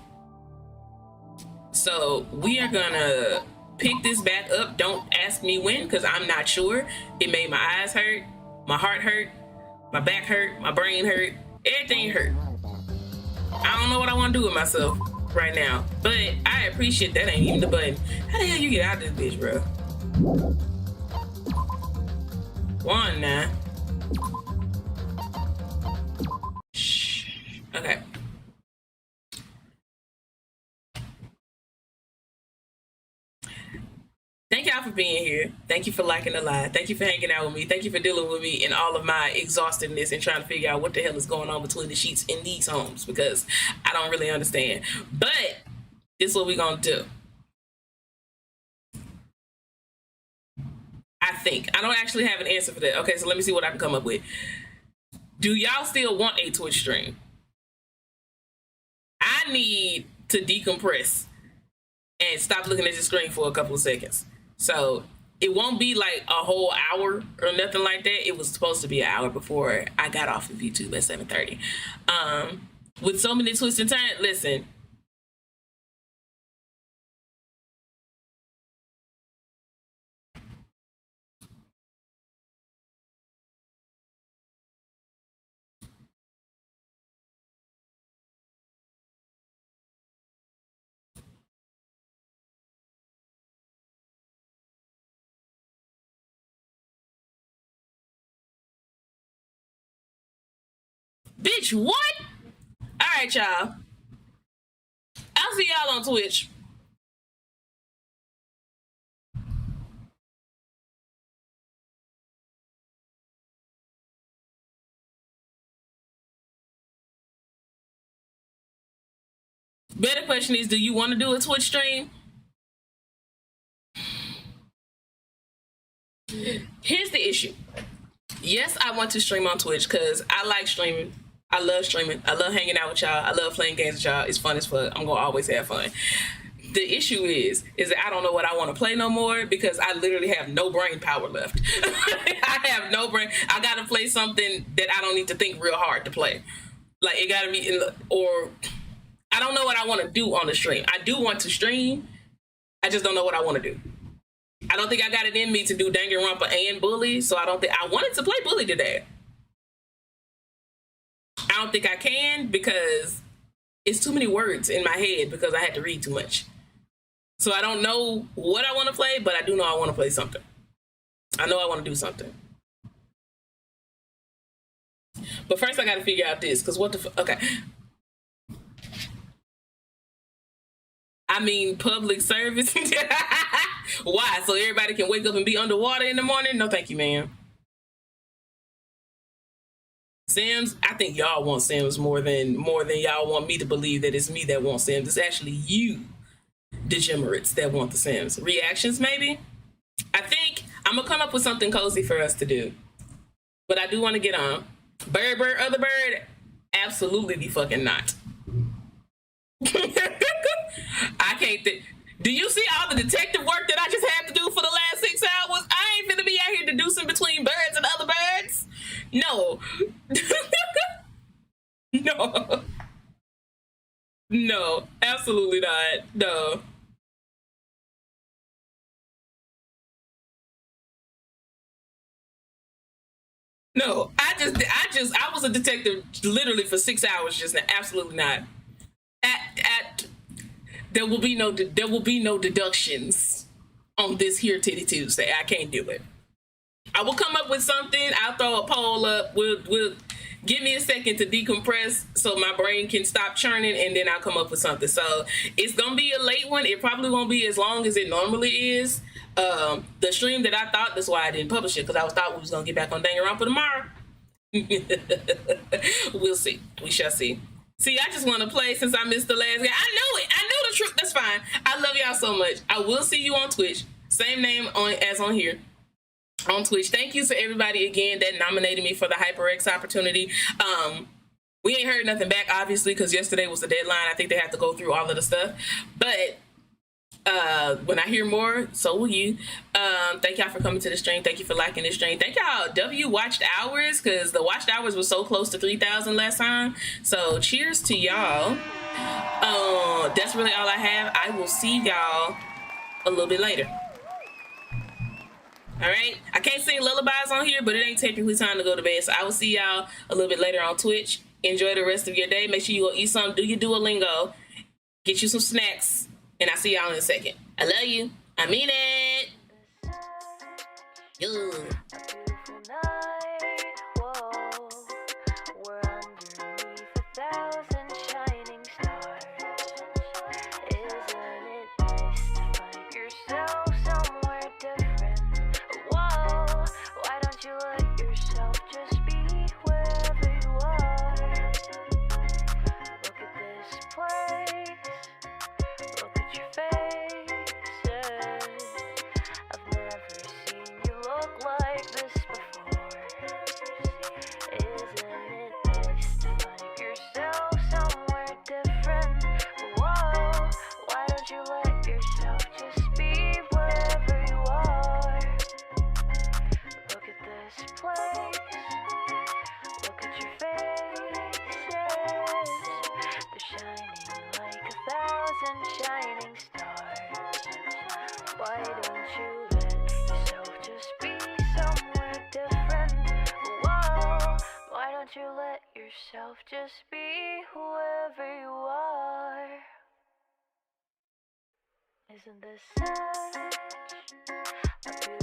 So we are gonna pick this back up. Don't ask me when, because I'm not sure. It made my eyes hurt, my heart hurt, my back hurt, my brain hurt, everything hurt. I don't know what I want to do with myself right now, but I appreciate that ain't even the button. How the hell you get out of this bitch, bro? One now. Shh. Okay. Thank y'all for being here. Thank you for liking the live. Thank you for hanging out with me. Thank you for dealing with me in all of my exhaustedness and trying to figure out what the hell is going on between the sheets in these homes, because I don't really understand. But this is what we're going to do. I think. I don't actually have an answer for that. Okay, so let me see what I can come up with. Do y'all still want a Twitch stream? I need to decompress and stop looking at the screen for a couple of seconds. So it won't be like a whole hour or nothing like that. It was supposed to be an hour before I got off of YouTube at 7:30. With so many twists and turns, listen. Bitch, what? All right, y'all. I'll see y'all on Twitch. Better question is, do you want to do a Twitch stream? Here's the issue. Yes, I want to stream on Twitch because I like streaming. I love streaming. I love hanging out with y'all. I love playing games with y'all. It's fun as fuck. I'm gonna always have fun. The issue is that I don't know what I want to play no more because I literally have no brain power left. I have no brain. I gotta play something that I don't need to think real hard to play. Like it gotta be, or I don't know what I want to do on the stream. I do want to stream. I just don't know what I want to do. I don't think I got it in me to do Danganronpa and Bully, so I don't think I wanted to play Bully today. I don't think I can because it's too many words in my head because I had to read too much. So I don't know what I want to play, but I do know I want to play something. I know I want to do something. But first I got to figure out this, because what the okay. I mean, public service. Why? So everybody can wake up and be underwater in the morning? No, thank you, ma'am. Sims, I think y'all want Sims more than y'all want me to believe that it's me that wants Sims. It's actually you, degenerates, that want the Sims. Reactions, maybe? I think I'm going to come up with something cozy for us to do. But I do want to get on. Bird, other bird? Absolutely the fucking not. I can't think. Do you see all the detective work that I just had to do for the last 6 hours? I ain't finna be out here deducing between birds and other birds. No. No. No, absolutely not. No. No, I was a detective literally for 6 hours just now. Absolutely not. There will be no deductions on this here Titty Tuesday. I can't do it. I will come up with something. I'll throw a poll up. We'll give me a second to decompress so my brain can stop churning, and then I'll come up with something. So it's gonna be a late one. It probably won't be as long as it normally is. The stream that I thought, that's why I didn't publish it, because I thought we was gonna get back on Danganronpa tomorrow. We'll see. We shall see. See, I just want to play since I missed the last game. I knew it. I knew the truth. That's fine. I love y'all so much. I will see you on Twitch. Same name as on here. On Twitch. Thank you to everybody again that nominated me for the HyperX opportunity. We ain't heard nothing back, obviously, because yesterday was the deadline. I think they have to go through all of the stuff. But when I hear more, so will you. Thank y'all for coming to the stream. Thank you for liking this stream. Thank y'all W watched hours, because the watched hours was so close to 3,000 last time. So cheers to y'all. That's really all I have. I will see y'all a little bit later. All right, I can't sing lullabies on here, but it ain't technically time to go to bed. So I will see y'all a little bit later on Twitch. Enjoy the rest of your day. Make sure you go eat something. Do your Duolingo. Get you some snacks. And I'll see y'all in a second. I love you. I mean it.
Just be whoever you are. Isn't this such a beautiful